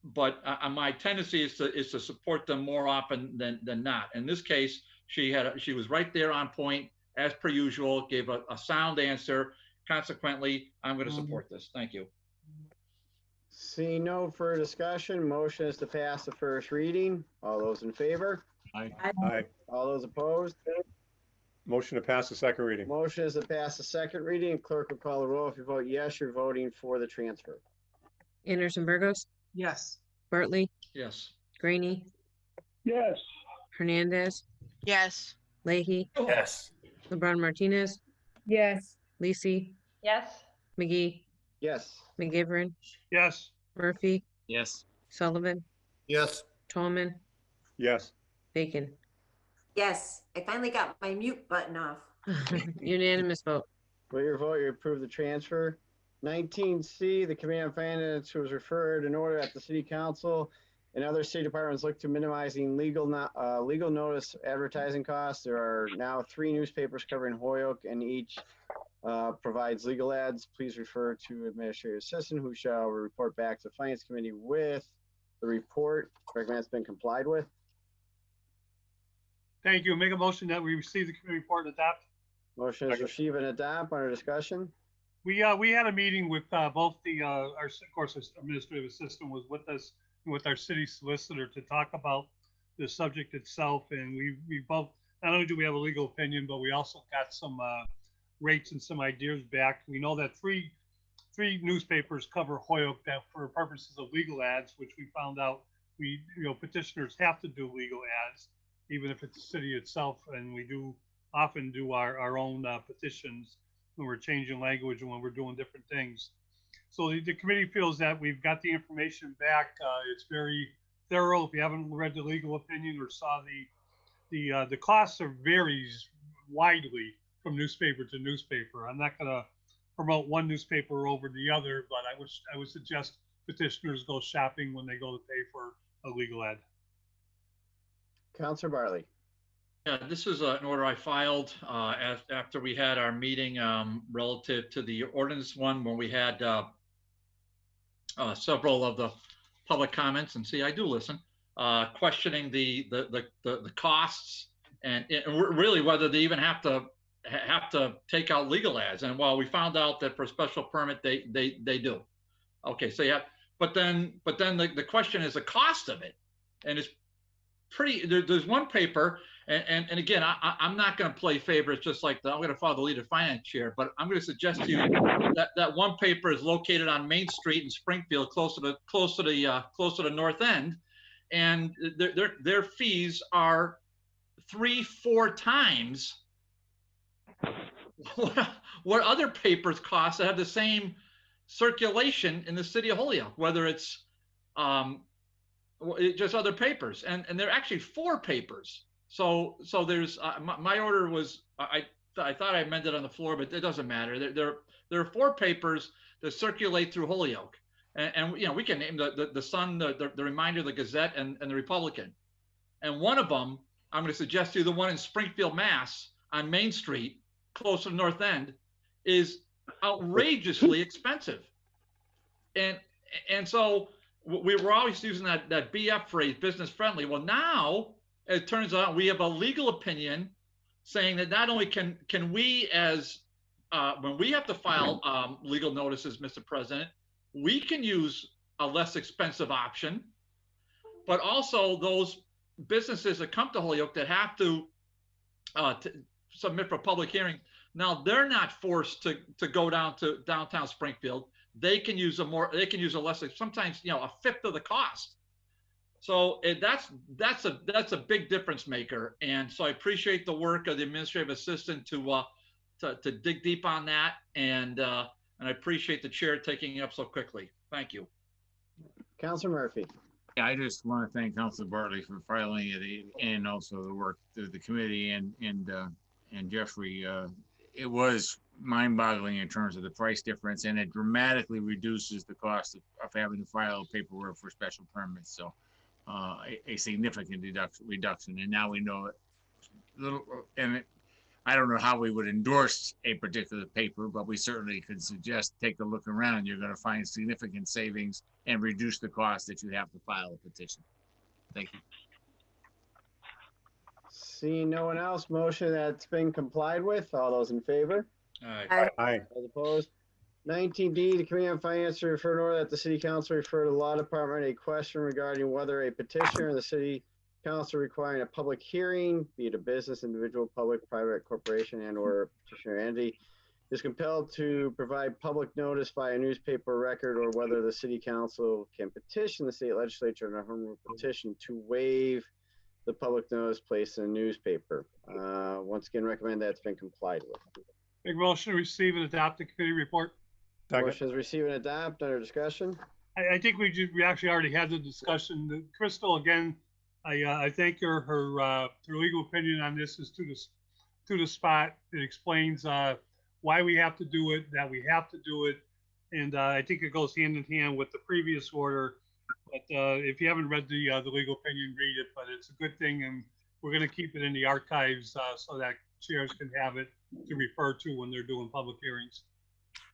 my tendency is to support them more often than not. In this case, she was right there on point as per usual, gave a sound answer. Consequently, I'm going to support this. Thank you. See no further discussion. Motion is to pass the first reading. All those in favor? Aye. All those opposed? Motion to pass the second reading. Motion is to pass the second reading. Clerk will call the roll. If you vote yes, you're voting for the transfer. Anderson Burgos, Yes. Bartley, Yes. Graney, Yes. Hernandez, Yes. Leahy, Yes. LeBron Martinez, Yes. Lisi, Yes. McGee, Yes. McGivern, Yes. Murphy, Yes. Sullivan, Yes. Tallman, Yes. Bacon. Yes, I finally got my mute button off. Unanimous vote. With your vote, you approve the transfer. 19C, the Command of Finance was referred in order at the City Council and other city departments look to minimizing legal notice advertising costs. There are now 3 newspapers covering Holyoke, and each provides legal ads. Please refer to Administrative Assistant, who shall report back to the Finance Committee with the report. Recommend it's been complied with. Thank you. Make a motion that we receive the committee report and adopt. Motion is receive and adopt. Under discussion. We had a meeting with both our, of course, our administrative assistant was with us, and with our city solicitor to talk about the subject itself. And we both, not only do we have a legal opinion, but we also got some rates and some ideas back. We know that three newspapers cover Holyoke that for purposes of legal ads, which we found out petitioners have to do legal ads, even if it's the city itself. And we do often do our own petitions when we're changing language and when we're doing different things. So the committee feels that we've got the information back. It's very thorough. If you haven't read the legal opinion or saw the costs are varies widely from newspaper to newspaper. I'm not going to promote one newspaper over the other, but I would suggest petitioners go shopping when they go to pay for a legal ad. Councilor Bartley. Yeah, this is an order I filed after we had our meeting relative to the ordinance one, when we had several of the public comments, and see, I do listen, questioning the costs and really whether they even have to take out legal ads. And while we found out that for a special permit they do. Okay, so yeah, but then the question is the cost of it, and it's pretty. There's one paper. And again, I'm not going to play favorites, just like I'm going to follow the lead of finance chair, but I'm going to suggest to you that one paper is located on Main Street in Springfield, close to the North End, and their fees are 3-4 times what other papers cost that have the same circulation in the city of Holyoke, whether it's just other papers, and they're actually 4 papers. So there's my order was I thought I amended on the floor, but it doesn't matter. There are 4 papers that circulate through Holyoke, and we can name the Sun, the Reminder, the Gazette, and the Republican. And one of them, I'm going to suggest to you, the one in Springfield, Mass, on Main Street, close to the North End, is outrageously expensive. And so we were always using that BF phrase, business friendly. Well, now it turns out we have a legal opinion saying that not only can we, as when we have to file legal notices, Mr. President, we can use a less expensive option, but also those businesses that come to Holyoke that have to submit for public hearing, now they're not forced to go down to downtown Springfield. They can use a less, sometimes a fifth of the cost. So that's a big difference maker. And so I appreciate the work of the administrative assistant to dig deep on that, and I appreciate the chair taking it up so quickly. Thank you. Councilor Murphy. Yeah, I just want to thank Councilor Bartley for filing it, and also the work of the committee and Jeffrey. It was mind-boggling in terms of the price difference, and it dramatically reduces the cost of having to file paperwork for special permits. So a significant reduction, and now we know it. I don't know how we would endorse a particular paper, but we certainly could suggest, take a look around. You're going to find significant savings and reduce the cost that you have to file a petition. Thank you. Seeing no one else, motion that's been complied with. All those in favor? Aye. Aye. All opposed? 19D, the Committee on Finance to refer to order that the City Council refer to the Law Department a question regarding whether a petitioner in the City Council requiring a public hearing, be it a business, individual, public, private, corporation, and/or petitioner entity, is compelled to provide public notice via newspaper record, or whether the City Council can petition the state legislature in a home rule petition to waive the public notice placed in a newspaper. Once again, recommend that's been complied with. Make a motion to receive and adopt the committee report. Motion is receive and adopt. Under discussion. I think we actually already had the discussion. Crystal, again, I think her legal opinion on this is to the spot. It explains why we have to do it, that we have to do it, and I think it goes hand in hand with the previous order. But if you haven't read the legal opinion, read it. But it's a good thing, and we're going to keep it in the archives so that chairs can have it to refer to when they're doing public hearings.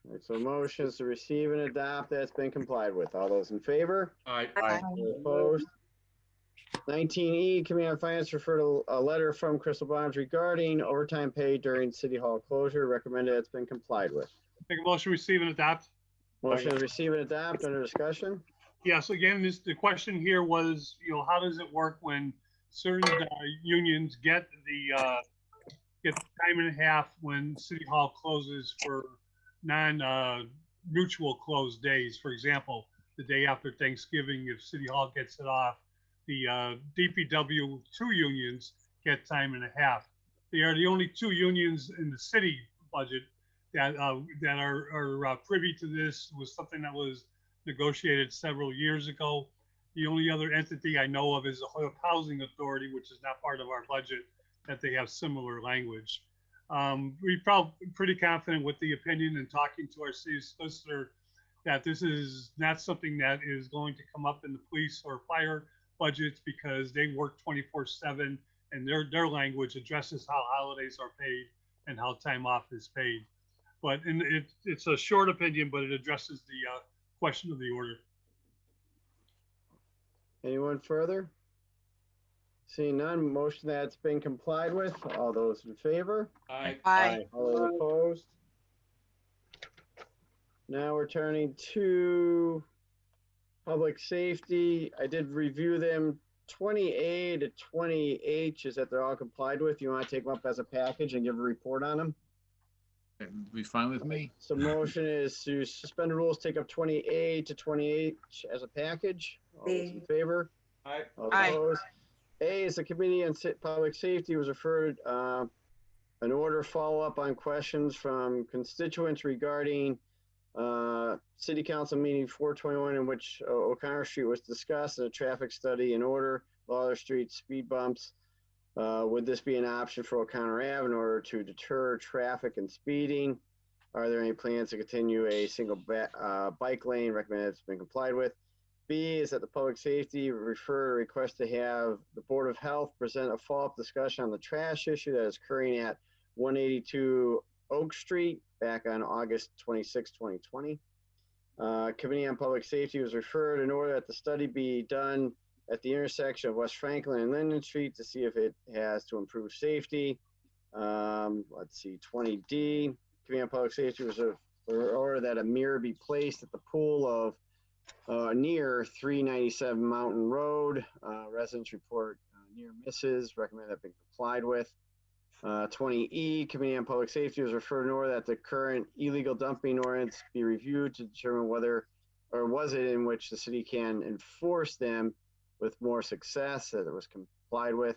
All right, so motions to receive and adopt, that's been complied with. All those in favor? Aye. Aye. All opposed? 19E, Committee on Finance refer to a letter from Crystal Bonds regarding overtime paid during City Hall closure. Recommended it's been complied with. Make a motion to receive and adopt. Motion to receive and adopt. Under discussion. Yes, again, the question here was, how does it work when certain unions get the time and a half when City Hall closes for non-mutual closed days? For example, the day after Thanksgiving, if City Hall gets it off, the DPW 2 unions get time and a half. They are the only 2 unions in the city budget that are privy to this. It was something that was negotiated several years ago. The only other entity I know of is the Hoyoke Housing Authority, which is not part of our budget, that they have similar language. We're probably pretty confident with the opinion and talking to our city solicitor that this is not something that is going to come up in the police or fire budgets, because they work 24/7 and their language addresses how holidays are paid and how time off is paid. But it's a short opinion, but it addresses the question of the order. Anyone further? Seeing none, motion that's been complied with. All those in favor? Aye. Aye. All those opposed? Now we're turning to public safety. I did review them. 20A to 20H is that they're all complied with. You want to take them up as a package and give a report on them? That'd be fine with me. So motion is to suspend the rules, take up 20A to 20H as a package. All those in favor? Aye. All Aye. opposed? A is the Committee on Public Safety was referred an order follow-up on questions from constituents regarding City Council meeting 421, in which O'Connor Street was discussed, and a traffic study in order, Lawler Street speed bumps. Would this be an option for O'Connor Ave in order to deter traffic and speeding? Are there any plans to continue a single bike lane? Recommended it's been complied with. B is that the public safety refer a request to have the Board of Health present a follow-up discussion on the trash issue that is occurring at 182 Oak Street back on August 26, 2020. Committee on Public Safety was referred in order that the study be done at the intersection of West Franklin and Linden Street to see if it has to improve safety. Let's see, 20D, Committee on Public Safety was order that a mirror be placed at the pool of near 397 Mountain Road. Residents report near misses. Recommend that be complied with. 20E, Committee on Public Safety was referred in order that the current illegal dumping ordinance be reviewed to determine whether, or was it in which the city can enforce them with more success, that it was complied with.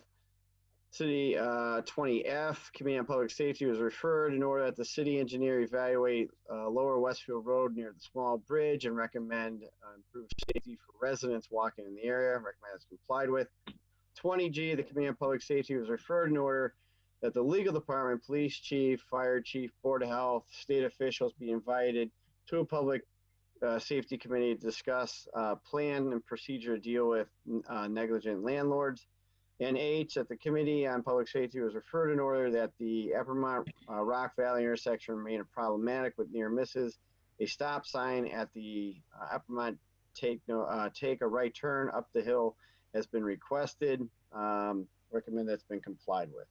City 20F, Committee on Public Safety was referred in order that the city engineer evaluate Lower Westfield Road near the small bridge and recommend improved safety for residents walking in the area. Recommend it's complied with. 20G, the Committee on Public Safety was referred in order that the legal department, police chief, fire chief, board of health, state officials be invited to a public safety committee to discuss plan and procedure to deal with negligent landlords. And H, that the Committee on Public Safety was referred in order that the Eppermont Rock Valley intersection remain problematic with near misses. A stop sign at the Eppermont take a right turn up the hill has been requested. Recommend that's been complied with.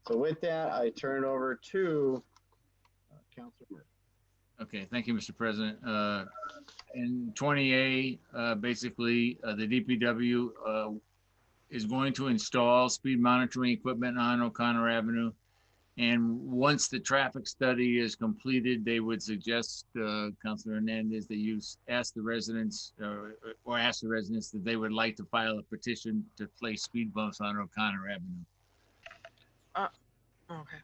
So with that, I turn it over to Councilor Murphy. Okay, thank you, Mr. President. In 20A, basically, the DPW is going to install speed monitoring equipment on O'Connor Avenue. And once the traffic study is completed, they would suggest, Councilor Hernandez, that you ask the residents or ask the residents that they would like to file a petition to place speed bumps on O'Connor Avenue. Okay.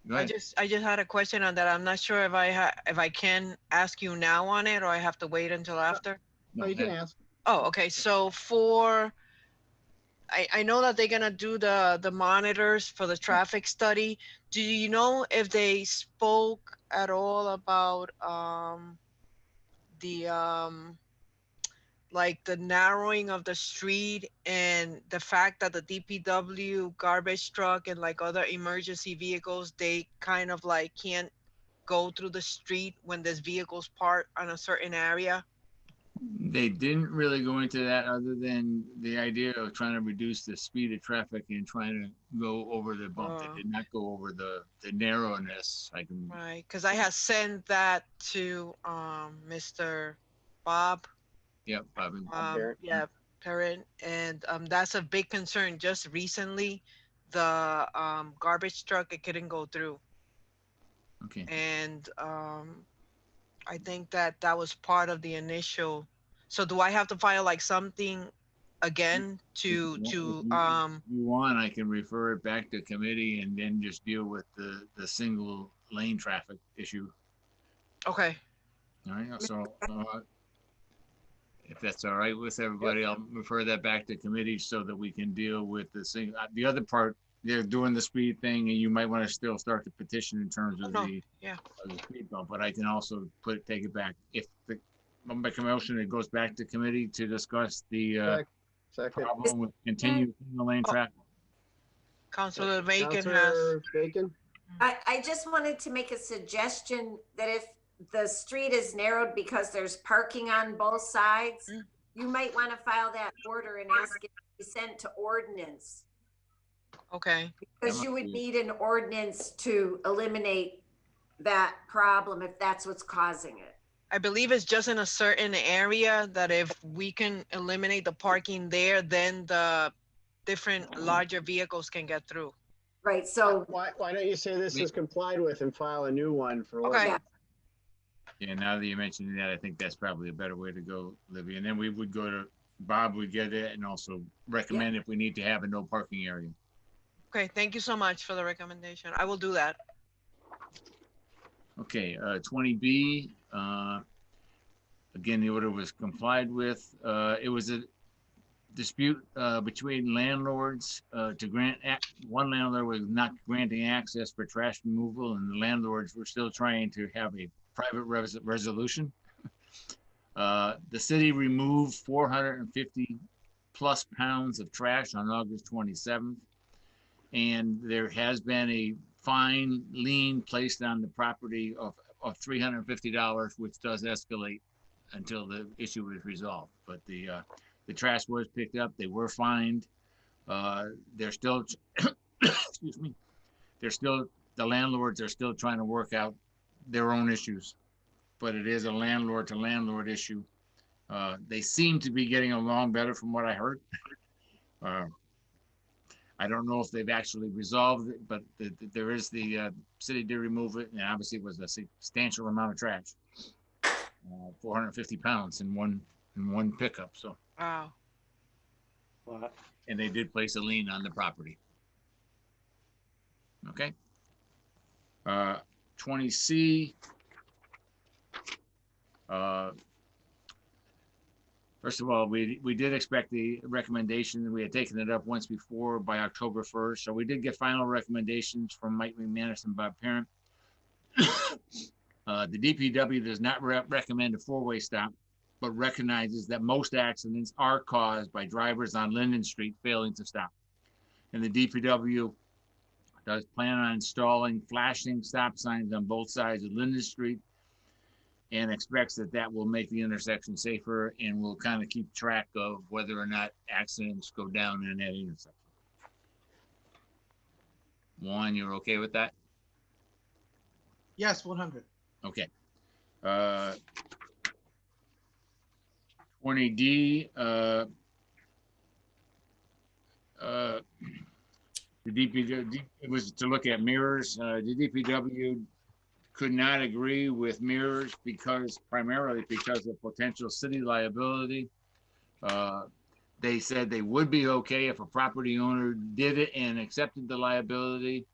Go ahead. I just had a question on that. I'm not sure if I can ask you now on it or I have to wait until after. No, you can ask. Oh, okay. So I know that they're gonna do the monitors for the traffic study. Do you know if they spoke at all about like the narrowing of the street and the fact that the DPW garbage truck and like other emergency vehicles, they kind of like can't go through the street when there's vehicles parked on a certain area? They didn't really go into that other than the idea of trying to reduce the speed of traffic and trying to go over the bump. They did not go over the narrowness. Right, because I had sent that to Mr. Bob. Yep, Bob. Yeah, Parent, and that's a big concern. Just recently, the garbage truck, it couldn't go through. Okay. And I think that was part of the initial. So do I have to file like something again to If you want, I can refer it back to committee and then just deal with the single lane traffic issue. Okay. All right, so if that's all right with everybody, I'll refer that back to committee so that we can deal with the other part. They're doing the speed thing, and you might want to still start the petition in terms of the speed bump. But I can also take it back if I'll make a motion. It goes back to committee to discuss the problem with continued single lane traffic. Councilor Bacon Councilor Bacon? I just wanted to make a suggestion that if the street is narrowed because there's parking on both sides, you might want to file that order and ask it to be sent to ordinance. Okay. Because you would need an ordinance to eliminate that problem if that's what's causing it. I believe it's just in a certain area that if we can eliminate the parking there, then the different larger vehicles can get through. Right, so. Why don't you say this is complied with and file a new one for Okay. ordinance? Yeah, now that you mentioned that, I think that's probably a better way to go, Libby. And then we would go to Bob, would get it and also recommend if we need to have a no parking area. Okay, thank you so much for the recommendation. I will do that. Okay, 20B, again, the order was complied with. It was a dispute between landlords to grant, one landlord was not granting access for trash removal and the landlords were still trying to have a private resolution. The city removed 450 plus pounds of trash on August 27th. And there has been a fine lien placed on the property of $350, which does escalate until the issue is resolved. But the trash was picked up. They were fined. They're still, excuse me, the landlords are still trying to work out their own issues, but it is a landlord to landlord issue. They seem to be getting along better from what I heard. I don't know if they've actually resolved it, but there is the city did remove it, and obviously it was a substantial amount of trash, 450 pounds in one pickup. So wow. And they did place a lien on the property. Okay. 20C. First of all, we did expect the recommendation. We had taken it up once before by October 1st. So we did get final recommendations from Mike McManus and Bob Parent. The DPW does not recommend a four-way stop, but recognizes that most accidents are caused by drivers on Linden Street failing to stop. And the DPW does plan on installing flashing stop signs on both sides of Linden Street and expects that that will make the intersection safer and will kind of keep track of whether or not accidents go down in that intersection. Juan, you're okay with that? Yes, 100. Okay. 20D, the DPW, it was to look at mirrors. The DPW could not agree with mirrors primarily because of potential city liability. They said they would be okay if a property owner did it and accepted the liability,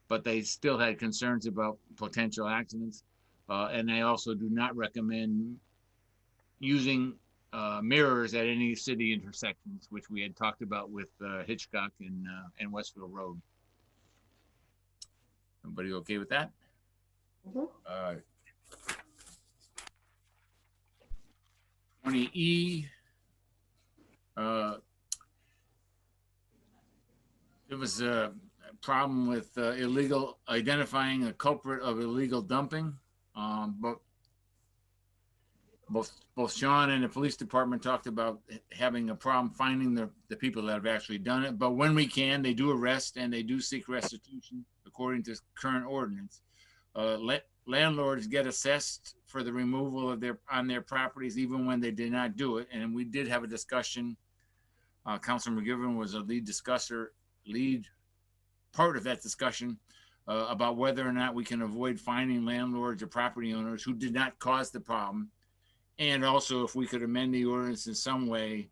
but they still had concerns about potential accidents. And they also do not recommend using mirrors at any city intersections, which we had talked about with Hitchcock and Westfield Road. Everybody okay with that? 20E, there was a problem with identifying a culprit of illegal dumping, but both Sean and the police department talked about having a problem finding the people that have actually done it. But when we can, they do arrest and they do seek restitution according to current ordinance. Landlords get assessed for the removal of on their properties even when they did not do it. And we did have a discussion. Councilor McGivern was a lead part of that discussion about whether or not we can avoid finding landlords or property owners who did not cause the problem. And also if we could amend the ordinance in some way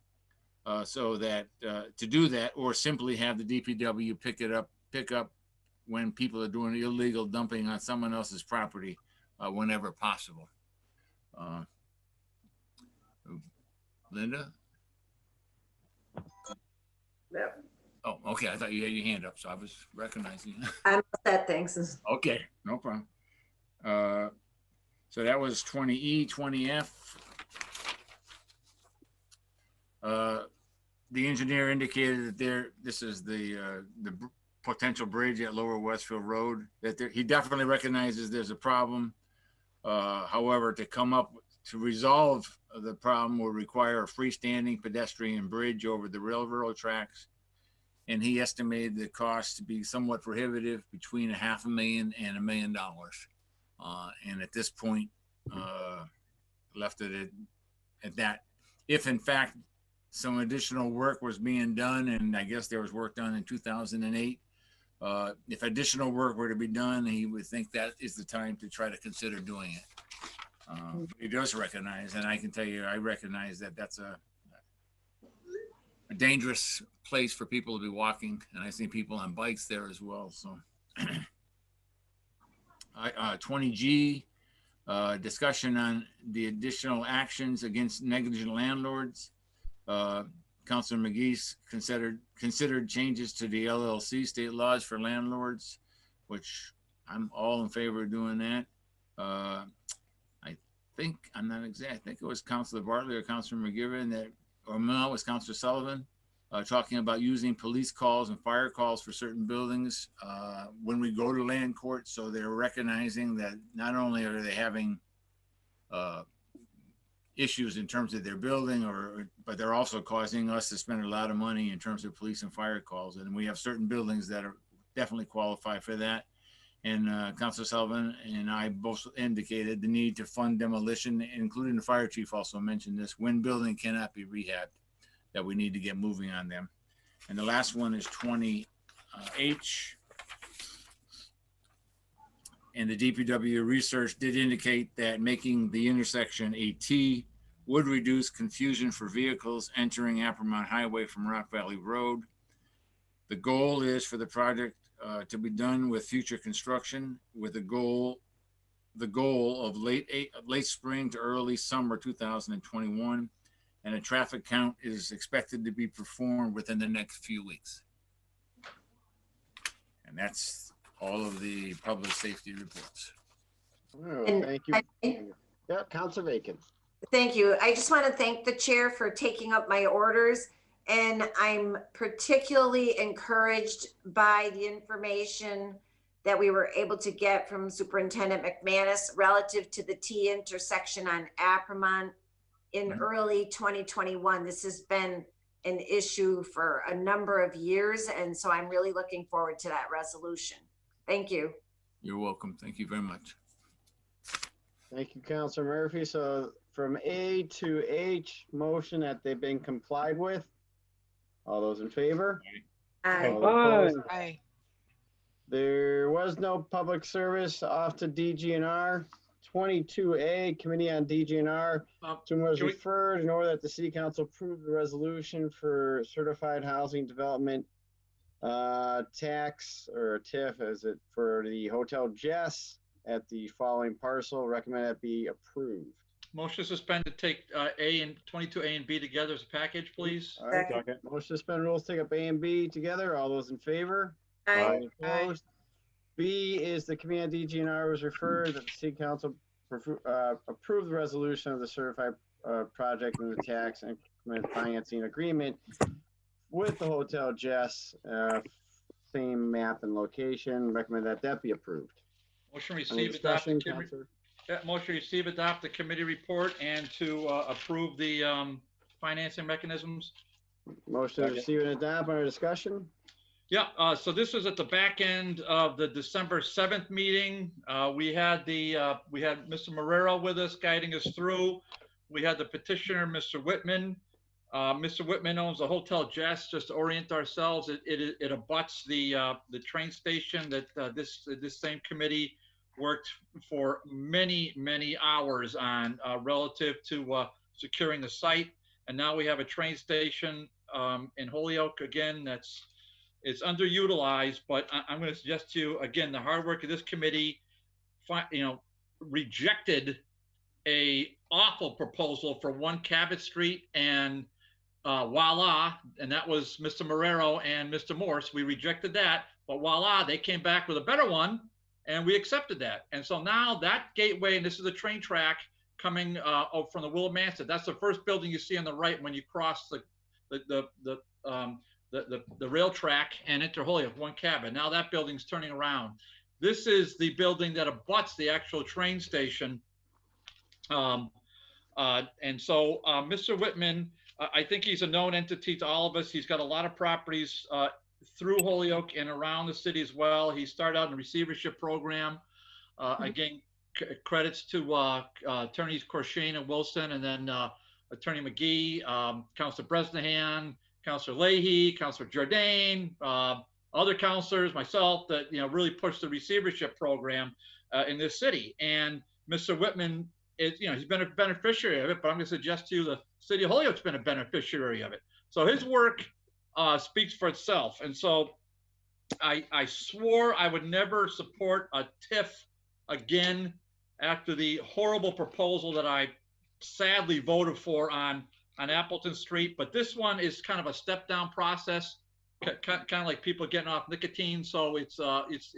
so that to do that, or simply have the DPW pick up when people are doing illegal dumping on someone else's property whenever possible. Linda? Yep. Oh, okay. I thought you had your hand up, so I was recognizing you. I'm set, thanks. Okay, no problem. So that was 20E, 20F. The engineer indicated that this is the potential bridge at Lower Westfield Road, that he definitely recognizes there's a problem. However, to resolve the problem will require a freestanding pedestrian bridge over the railroad tracks. And he estimated the cost to be somewhat prohibitive, between $500,000 and $1 million. And at this point, left it at that. If in fact some additional work was being done, and I guess there was work done in 2008, if additional work were to be done, he would think that is the time to try to consider doing it. He does recognize, and I can tell you, I recognize that that's a dangerous place for people to be walking, and I see people on bikes there as well. So 20G, discussion on the additional actions against negligent landlords. Councilor McGee considered changes to the LLC state laws for landlords, which I'm all in favor of doing that. I'm not exact. I think it was Councilor Bartley or Councilor McGivern or no, it was Councilor Sullivan, talking about using police calls and fire calls for certain buildings when we go to land court. So they're recognizing that not only are they having issues in terms of their building, but they're also causing us to spend a lot of money in terms of police and fire calls. And we have certain buildings that are definitely qualified for that. And Councilor Sullivan and I both indicated the need to fund demolition, including the fire chief also mentioned this, when building cannot be rehabbed, that we need to get moving on them. And the last one is 20H. And the DPW research did indicate that making the intersection a T would reduce confusion for vehicles entering Appermont Highway from Rock Valley Road. The goal is for the project to be done with future construction, with the goal of late spring to early summer 2021, and a traffic count is expected to be performed within the next few weeks. And that's all of the public safety reports. Oh, thank you. Yeah, Councilor Bacon. Thank you. I just want to thank the chair for taking up my orders And I'm particularly encouraged by the information that we were able to get from Superintendent McManus relative to the T intersection on Apremont in early 2021. This has been an issue for a number of years. And so I'm really looking forward to that resolution. Thank you. You're welcome. Thank you very much. Thank you, Councilor Murphy. So from A to H, motion that they've been complied with. All those in favor? Aye. All opposed? Aye. There was no public service. Off to DGNR. 22A, Committee on DGNR. To was can we- referred in order that the City Council approve the resolution for certified housing development tax, or TIF, as it for the Hotel Jess at the following parcel. Recommend that be approved. Motion to suspend to take A and 22A and B together as a package, please. All right. Motion to suspend rules, take up A and B together. All those in favor? Aye. All opposed? B is the Committee on DGNR was referred that the City Council approve the resolution of the certified project and the tax increment financing agreement with the Hotel Jess, same map and location. Recommend that that be approved. Motion Any receive, adopt, discussion, the commi- Counselor? motion receive, adopt the committee report and to approve the financing mechanisms. Motion to receive and adopt. Under discussion? Yeah, so this was at the back end of the December 7th meeting. We had Mr. Marrero with us, guiding us through. We had the petitioner, Mr. Whitman. Mr. Whitman owns the Hotel Jess. Just to orient ourselves, it abuts the train station that this same committee worked for many hours on relative to securing the site. And now we have a train station in Holyoke again it's underutilized, but I'm going to suggest to you again the hard work of this committee, rejected a awful proposal for 1 Cabot Street and voila, and that was Mr. Marrero and Mr. Morse. We rejected that, but voila, they came back with a better one, and we accepted that. And so now that gateway, and this is the train track coming from the Willimantic. That's the first building you see on the right when you cross the rail track and enter Holyoke, 1 Cabot. Now that building's turning around. This is the building that abuts the actual train station. And so Mr. Whitman, I think he's a known entity to all of us. He's got a lot of properties through Holyoke and around the city as well. He started out in the receivership program. Again, credits to attorneys Corshane and Wilson, and then Attorney McGee, Councilor Bresnahan, Councilor Leahy, Councilor Jordan, other councilors, myself, that really pushed the receivership program in this city. And Mr. Whitman is, he's been a beneficiary of it, but I'm going to suggest to you the city of Holyoke's been a beneficiary of it. So his work speaks for itself. And so I swore I would never support a TIF again after the horrible proposal that I sadly voted for on Appleton Street. But this one is kind of a step down process, kind of like people getting off nicotine. So it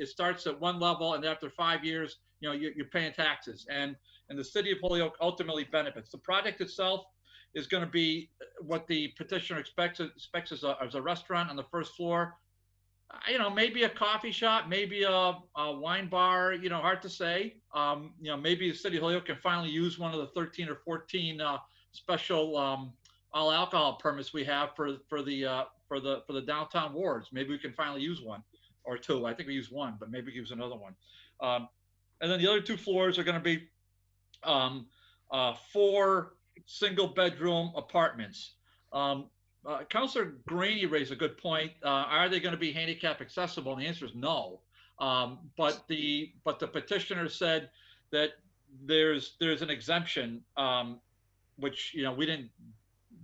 starts at one level, and after 5 years, you're paying taxes, and the city of Holyoke ultimately benefits. The project itself is going to be what the petitioner expects as a restaurant on the first floor. Maybe a coffee shop, maybe a wine bar, hard to say. Maybe the city of Holyoke can finally use one of the 13 or 14 special all alcohol permits we have for the downtown wards. Maybe we can finally use one or two. I think we use one, but maybe we use another one. And then the other 2 floors are going to be 4 single bedroom apartments. Councilor Graney raised a good point. Are they going to be handicap accessible? And the answer is no. But the petitioner said that there's an exemption, which we didn't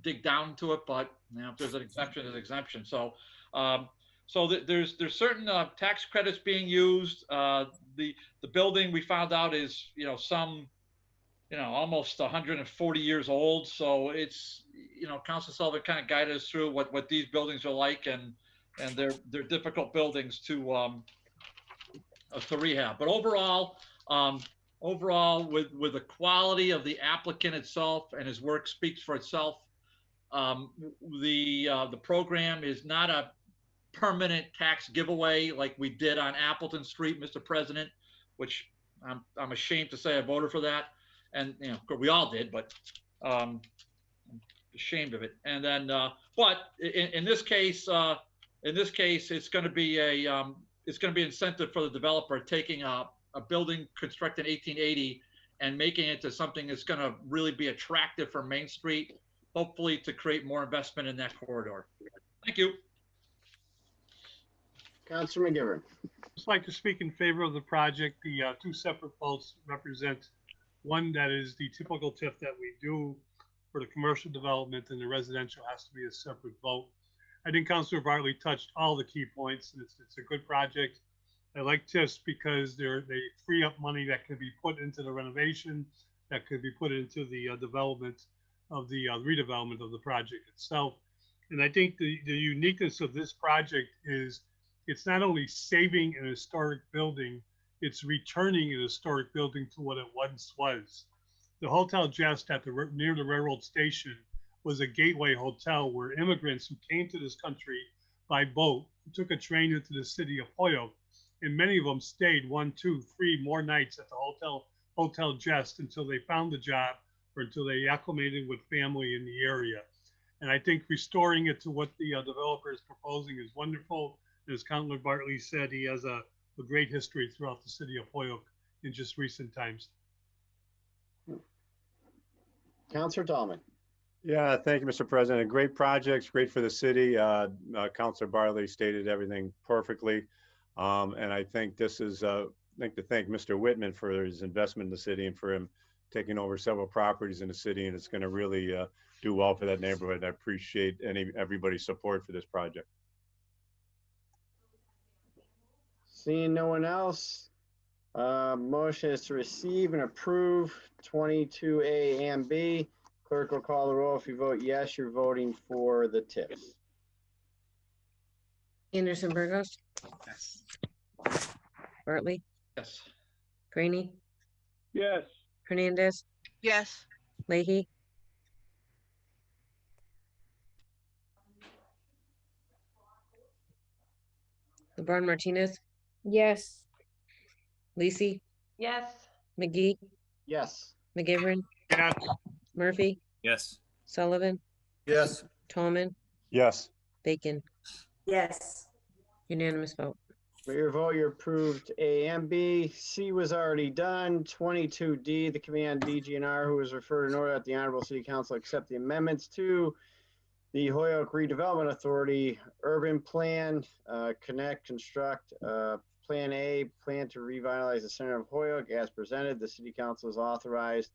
dig down to it, but if there's an exemption, there's an exemption. So there's certain tax credits being used. The building we found out is almost 140 years old. So it's Councilor Sullivan kind of guided us through what these buildings are like, and they're difficult buildings to rehab. But overall, with the quality of the applicant itself, and his work speaks for itself. The program is not a permanent tax giveaway like we did on Appleton Street, Mr. President, which I'm ashamed to say I voted for that. And, you know, we all did, but I'm ashamed of it. And then, but in this case, it's going to be incentive for the developer taking a building constructed in 1880 and making it to something that's going to really be attractive for Main Street, hopefully to create more investment in that corridor. Thank you. Councilor McGivern. Just like to speak in favor of the project. The two separate votes represent one that is the typical TIF that we do for the commercial development, and the residential has to be a separate vote. I think Councilor Bartley touched all the key points. It's a good project. I like TIFs because they free up money that could be put into the renovation, that could be put into the development of the redevelopment of the project itself. And I think the uniqueness of this project is it's not only saving an historic building, it's returning an historic building to what it once was. The Hotel Jest near the railroad station was a gateway hotel where immigrants who came to this country by boat took a train into the city of Holyoke, and many of them stayed 1, 2, 3 more nights at the Hotel Jest until they found a job or until they acclimated with family in the area. And I think restoring it to what the developer is proposing is wonderful. As Councilor Bartley said, he has a great history throughout the city of Holyoke in just recent times. Councilor Tallman. Yeah, thank you, Mr. President. Great projects, great for the city. Councilor Bartley stated everything perfectly. And I think this is, I think to thank Mr. Whitman for his investment in the city and for him taking over several properties in the city. And it's going to really do well for that neighborhood. I appreciate everybody's support for this project. Seeing no one else, motion is to receive and approve 22A and B. Clerk will call the roll. If you vote yes, you're voting for the TIFs. Anderson Burgos. Yes. Bartley. Yes. Graney. Yes. Hernandez. Yes. Leahy. LeBron Martinez. Yes. Lisi. Yes. McGee. Yes. McGivern. Yes. Murphy. Yes. Sullivan. Yes. Tallman. Yes. Bacon. Yes. Unanimous vote. For your vote, you're approved A and B. C was already done. 22D, the command DGNR, who was referred in order that the Honorable City Council accept the amendments to the Holyoke Redevelopment Authority Urban Plan, Connect, Construct, Plan A, plan to revitalize the center of Holyoke as presented. The City Council has authorized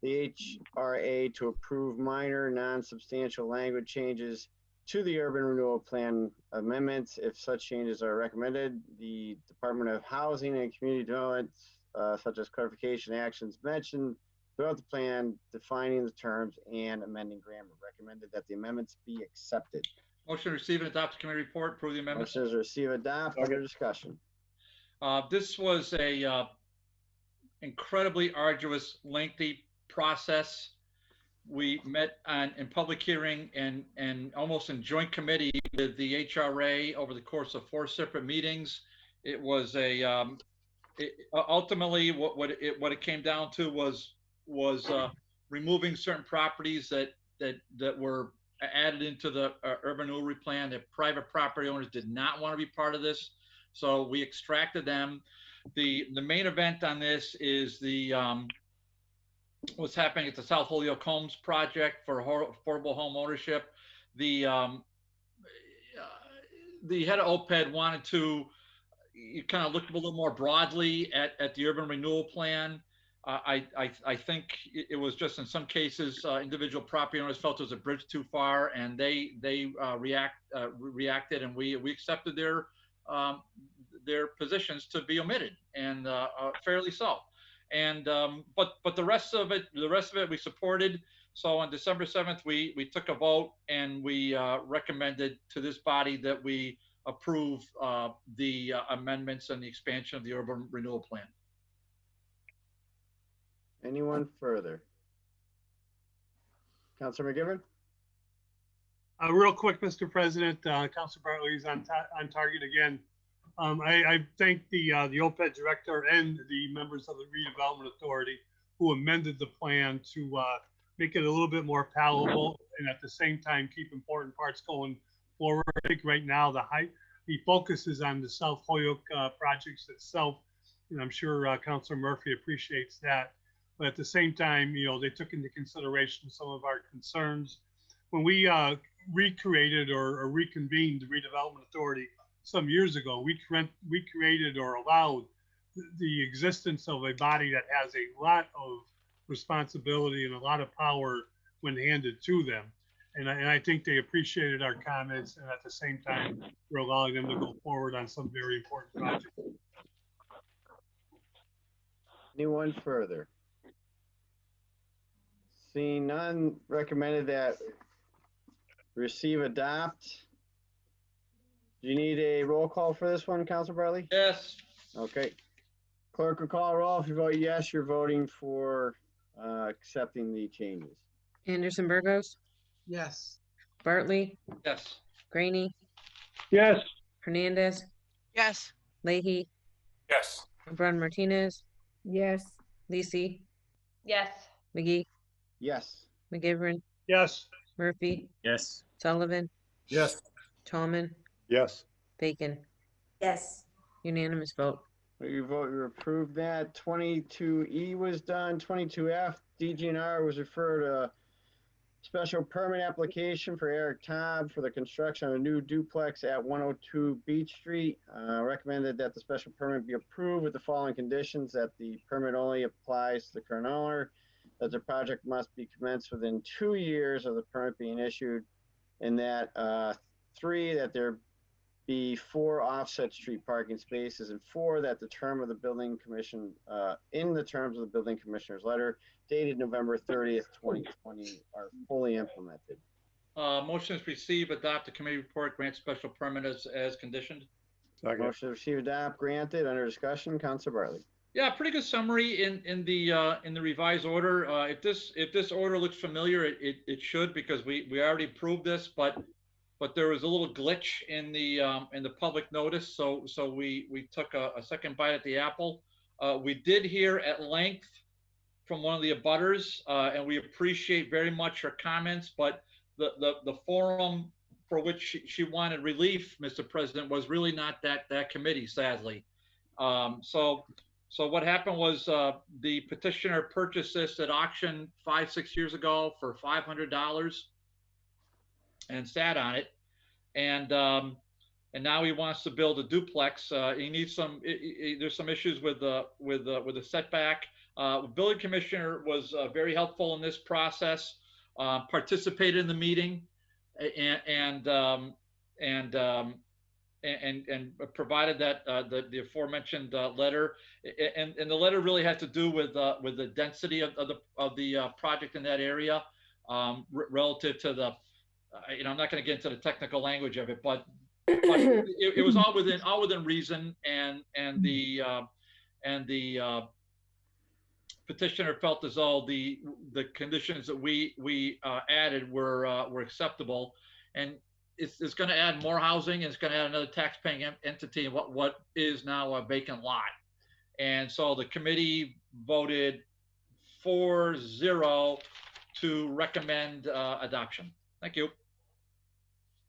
the HRA to approve minor non-substantial language changes to the Urban Renewal Plan amendments. If such changes are recommended, the Department of Housing and Community Development, such as clarification actions mentioned throughout the plan, defining the terms and amending grammar, recommended that the amendments be accepted. Motion to receive and adopt the committee report, approve the amendments. Motion is receive, adopt, under discussion. This was a incredibly arduous, lengthy process. We met in public hearing and almost in joint committee with the HRA over the course of 4 separate meetings. It was ultimately what it came down to was removing certain properties that were added into the urban renewal plan. The private property owners did not want to be part of this, so we extracted them. The main event on this is what's happening at the South Holyoke Homes project for affordable home ownership. The head of OPED wanted to kind of look a little more broadly at the urban renewal plan. I think it was just in some cases individual property owners felt it was a bridge too far, and they reacted, and we accepted their positions to be omitted, and fairly so. And but the rest of it we supported. So on December 7th, we took a vote and we recommended to this body that we approve the amendments and the expansion of the urban renewal plan. Anyone further? Councilor McGivern? Real quick, Mr. President, Councilor Bartley is on target again. I thank the OPED director and the members of the redevelopment authority who amended the plan to make it a little bit more palatable and at the same time keep important parts going forward. I think right now the focus is on the South Holyoke projects itself, and I'm sure Councilor Murphy appreciates that. But at the same time, you know, they took into consideration some of our concerns. When we recreated or reconvened the redevelopment authority some years ago, we created or allowed the existence of a body that has a lot of responsibility and a lot of power when handed to them. And I think they appreciated our comments, and at the same time, we're allowing them to go forward on some very important projects. Anyone further? Seeing none, recommended that receive, adopt. Do you need a roll call for this one, Councilor Bartley? Yes. Okay. Clerk will call roll. If you vote yes, you're voting for accepting the changes. Anderson Burgos, Yes. Bartley, Yes. Graney, Yes. Hernandez, Yes. Leahy, Yes. LeBron Martinez, Yes. Lisi, Yes. McGee, Yes. McGivern, Yes. Murphy, Yes. Sullivan, Yes. Tallman, Yes. Bacon. Yes. Unanimous vote. You vote, you approve that. 22E was done. 22F, DGNR was referred a special permit application for Eric Todd for the construction of a new duplex at 102 Beach Street. Recommended that the special permit be approved with the following conditions: that the permit only applies to the current owner, that the project must be commenced within 2 years of the permit being issued, and that 3, that there be 4 offset street parking spaces, and 4, that the term of the building commission, in the terms of the building commissioner's letter dated November 30th, 2020 are fully implemented. Motion is receive, adopt the committee report, grant special permit as conditioned. Second. Motion to receive, adopt, granted. Under discussion, Councilor Bartley. Yeah, pretty good summary in the revised order. If this order looks familiar, it should, because we already approved this, but there was a little glitch in the public notice, so we took a second bite at the apple. We did hear at length from one of the abutters, and we appreciate very much her comments, but the forum for which she wanted relief, Mr. President, was really not that committee, sadly. So what happened was the petitioner purchased this at auction 5-6 years ago for $500 and sat on it, and now he wants to build a duplex. He needs there's some issues with the setback. The building commissioner was very helpful in this process, participated in the meeting, and provided that the aforementioned letter, and the letter really had to do with the density of the project in that area, relative to the, I'm not going to get into the technical language of it, but it was all within reason, and the petitioner felt as though the conditions that we added were acceptable, and it's going to add more housing, and it's going to add another tax-paying entity in what is now a vacant lot. And so the committee voted 4-0 to recommend adoption. Thank you.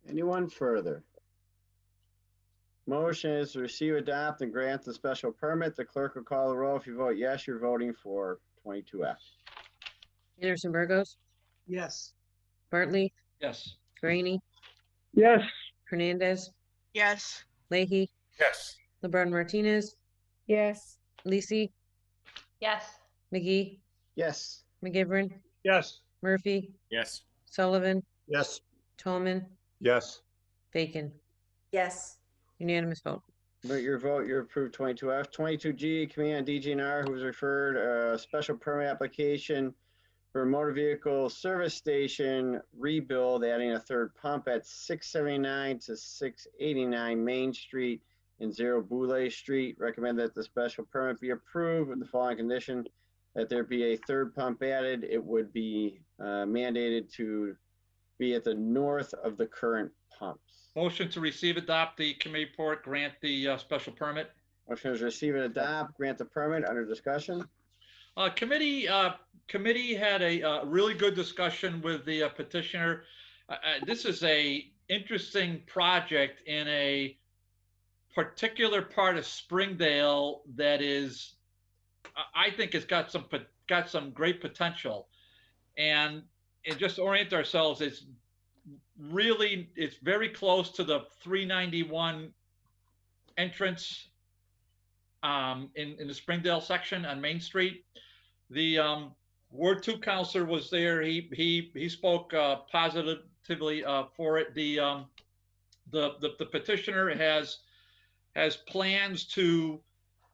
Anyone further? Motion is to receive, adopt, and grant the special permit. The clerk will call the roll. If you vote yes, you're voting for 22F. Anderson Burgos, Yes. Bartley, Yes. Graney, Yes. Hernandez, Yes. Leahy, Yes. LeBron Martinez, Yes. Lisi, Yes. McGee, Yes. McGivern, Yes. Murphy, Yes. Sullivan, Yes. Tallman, Yes. Bacon. Yes. Unanimous vote. But your vote, you're approved 22F. 22G, Command DGNR, who was referred a special permit application for a motor vehicle service station rebuild, adding a third pump at 679 to 689 Main Street and 0 Boulay Street. Recommend that the special permit be approved with the following condition: that there be a third pump added. It would be mandated to be at the north of the current pumps. Motion to receive, adopt the committee report, grant the special permit. Motion is receive and adopt, grant the permit, under discussion. Committee had a really good discussion with the petitioner. This is a interesting project in a particular part of Springdale that is, I think it's got some great potential. And just to orient ourselves, it's very close to the 391 entrance in the Springdale section on Main Street. The Ward 2 counselor was there. He spoke positively for it. The petitioner has plans to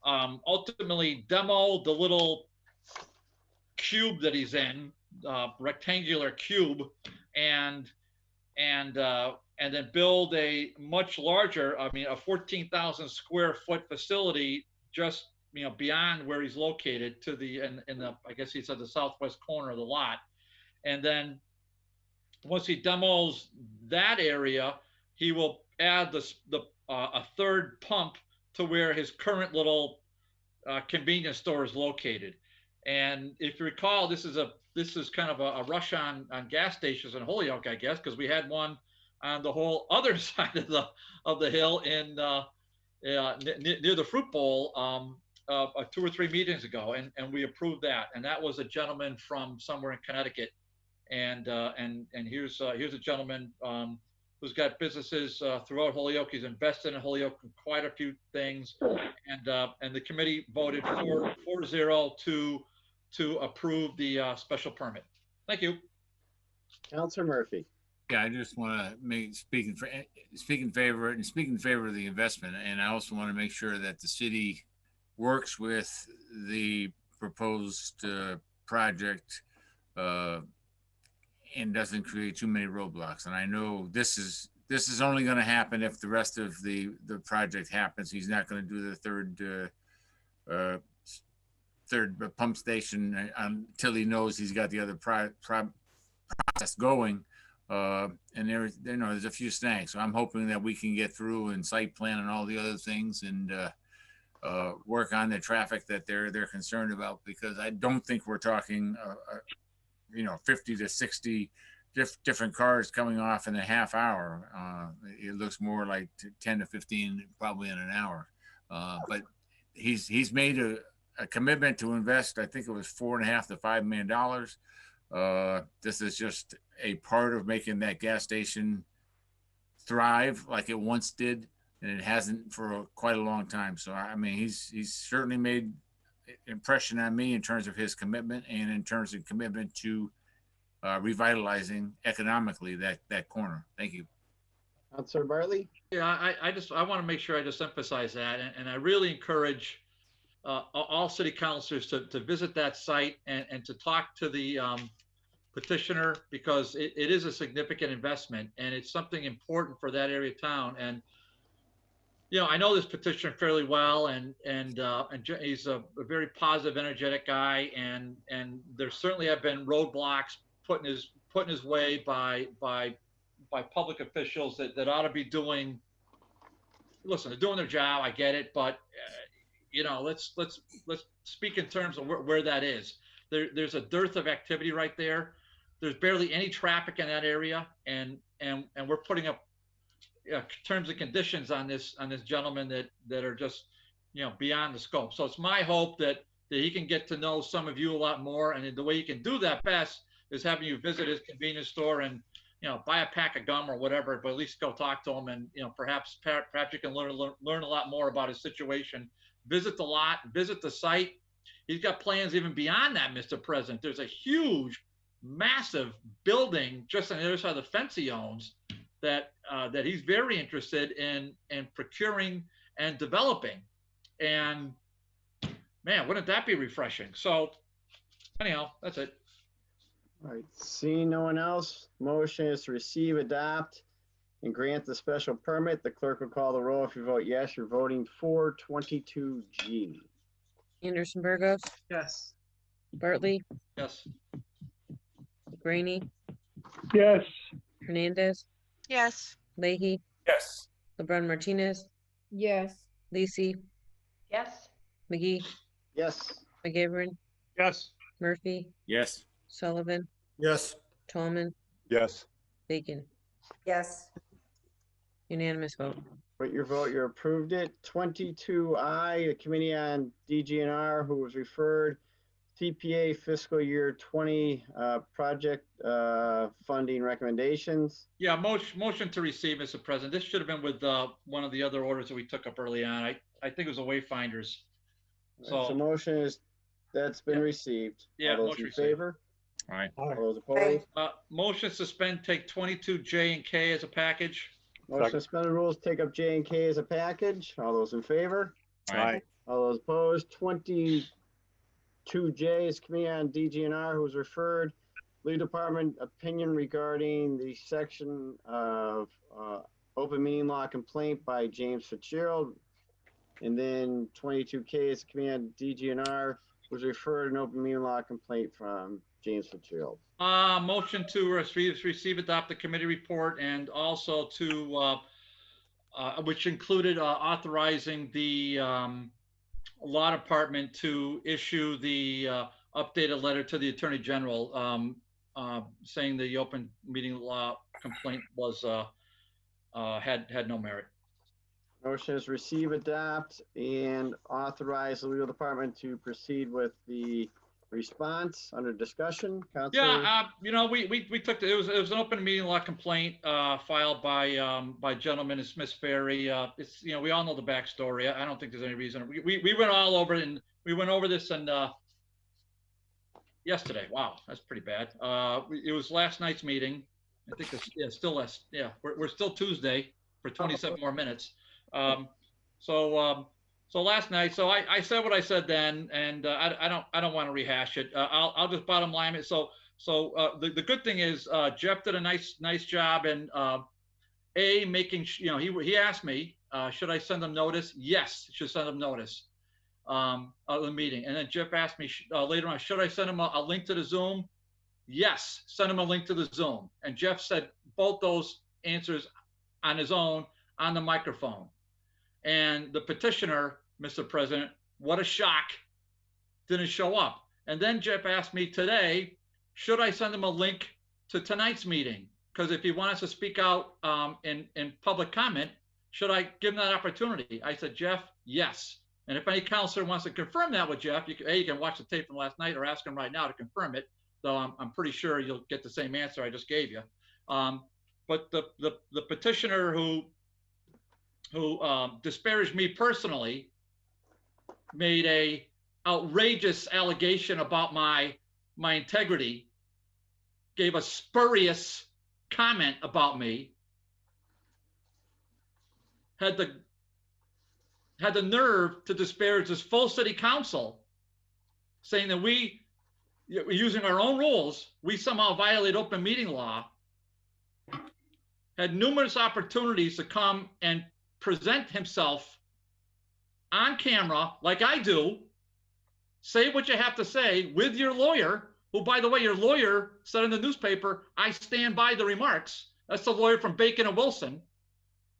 ultimately demo the little cube that he's in, rectangular cube, and then build a much larger, a 14,000 square foot facility just beyond where he's located to the I guess he said the southwest corner of the lot. And then once he demos that area, he will add a third pump to where his current little convenience store is located. And if you recall, this is kind of a rush on gas stations in Holyoke, I guess, because we had one on the whole other side of the hill in near the Fruit Bowl 2 or 3 meetings ago, and we approved that. And that was a gentleman from somewhere in Connecticut, and here's a gentleman who's got businesses throughout Holyoke. He's invested in Holyoke in quite a few things, and the committee voted 4-0 to approve the special permit. Thank you. Councilor Murphy. Yeah, I just want to speak in favor of the investment, and I also want to make sure that the city works with the proposed project and doesn't create too many roadblocks. And I know this is only going to happen if the rest of the project happens. He's not going to do the third pump station until he knows he's got the other process going. And there's a few snags. So I'm hoping that we can get through and site plan and all the other things and work on the traffic that they're concerned about, because I don't think we're talking 50 to 60 different cars coming off in a half hour. It looks more like 10 to 15 probably in an hour. But he's made a commitment to invest, I think it was $4.5 to $5 million. This is just a part of making that gas station thrive like it once did, and it hasn't for quite a long time. So I mean, he's certainly made impression on me in terms of his commitment and in terms of commitment to revitalizing economically that corner. Thank you. Councilor Bartley. Yeah, I want to make sure I just emphasize that, and I really encourage all city councilors to visit that site and to talk to the petitioner, because it is a significant investment and it's something important for that area of town. And I know this petitioner fairly well, and he's a very positive, energetic guy, and there certainly have been roadblocks put in his way by public officials that ought to be doing. Listen, they're doing their job. I get it, but let's speak in terms of where that is. There's a dearth of activity right there. There's barely any traffic in that area, and we're putting up terms and conditions on this gentleman that are just beyond the scope. So it's my hope that he can get to know some of you a lot more, and the way you can do that best is having you visit his convenience store and buy a pack of gum or whatever, but at least go talk to him, and perhaps you can learn a lot more about his situation. Visit the lot, visit the site. He's got plans even beyond that, Mr. President. There's a huge, massive building just on the other side of the fence he owns that he's very interested in procuring and developing. And man, wouldn't that be refreshing? So anyhow, that's it. All right, seeing no one else, motion is to receive, adopt, and grant the special permit. The clerk will call the roll. If you vote yes, you're voting for 22G. Anderson Burgos, Yes. Bartley, Yes. Graney, Yes. Hernandez, Yes. Leahy, Yes. LeBron Martinez, Yes. Lisi, Yes. McGee, Yes. McGivern, Yes. Murphy, Yes. Sullivan, Yes. Tallman, Yes. Bacon. Yes. Unanimous vote. With your vote, you approved it. 22I, the Committee on DGNR, who was referred, CPA fiscal year 20 project funding recommendations. Yeah, motion to receive, Mr. President. This should have been with one of the other orders that we took up early on. I think it was the Wayfinders. So motion is, that's been received. Yeah, All those motion in received. favor? All right. All those opposed? Motion suspend, take 22J and K as a package. Motion to suspend the rules, take up J and K as a package. All those in favor? Aye. All those opposed? 22J is Committee on DGNR, who was referred. Legal Department opinion regarding the section of open meeting law complaint by James Fitzgerald. And then 22K is Committee on DGNR, was referred an open meeting law complaint from James Fitzgerald. Motion to receive, adopt the committee report, and also to, which included authorizing the law department to issue the updated letter to the Attorney General saying the open meeting law complaint was had no merit. Motion is receive, adopt, and authorize the legal department to proceed with the response under discussion. Counselor? Yeah, we took it was an open meeting law complaint filed by gentleman in Smiths Ferry. It's we all know the backstory. I don't think there's any reason. We went all over it, and we went over this and yesterday. Wow, that's pretty bad. It was last night's meeting. I think it's still last. Yeah, we're still Tuesday for 27 more minutes. So last night, so I said what I said then, and I don't want to rehash it. I'll just bottom line it. So the good thing is Jeff did a nice job, and making he asked me should I send them notice? Yes, should send them notice of the meeting. And then Jeff asked me later on, should I send him a link to the Zoom? Yes, send him a link to the Zoom. And Jeff said both those answers on his own on the microphone. And the petitioner, Mr. President, what a shock, didn't show up. And then Jeff asked me today, should I send him a link to tonight's meeting? Because if he wants to speak out in public comment, should I give him that opportunity? I said, Jeff, yes. And if any counselor wants to confirm that with Jeff, you can watch the tape from last night or ask him right now to confirm it. Though I'm pretty sure you'll get the same answer I just gave you. But the petitioner who disparaged me personally made a outrageous allegation about my integrity, gave a spurious comment about me, had the nerve to disparage this full city council, saying that we, using our own rules, we somehow violate open meeting law, had numerous opportunities to come and present himself on camera like I do, say what you have to say with your lawyer, who, by the way, your lawyer said in the newspaper, I stand by the remarks. That's the lawyer from Bacon and Wilson.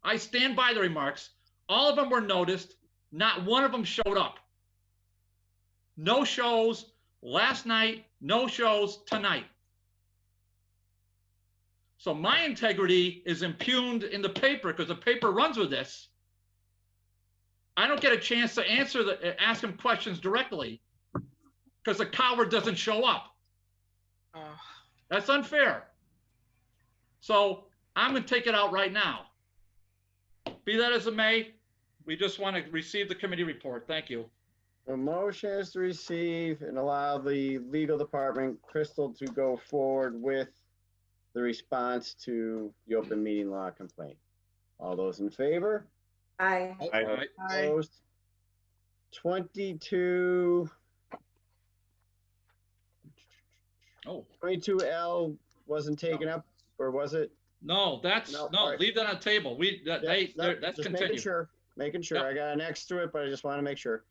I stand by the remarks. All of them were noticed. Not one of them showed up. No shows last night, no shows tonight. So my integrity is impugned in the paper because the paper runs with this. I don't get a chance to ask him questions directly because the coward doesn't show up. That's unfair. So I'm going to take it out right now. Be that as it may, we just want to receive the committee report. Thank you. The motion is to receive and allow the legal department, Crystal, to go forward with the response to the open meeting law complaint. All those in favor? Aye. Aye. Opposed? 22. 22L wasn't taken up, or was it? No, no, right. Leave that on the table. That's just continued. making sure. Yep. I got an X to it, but I just want to make sure.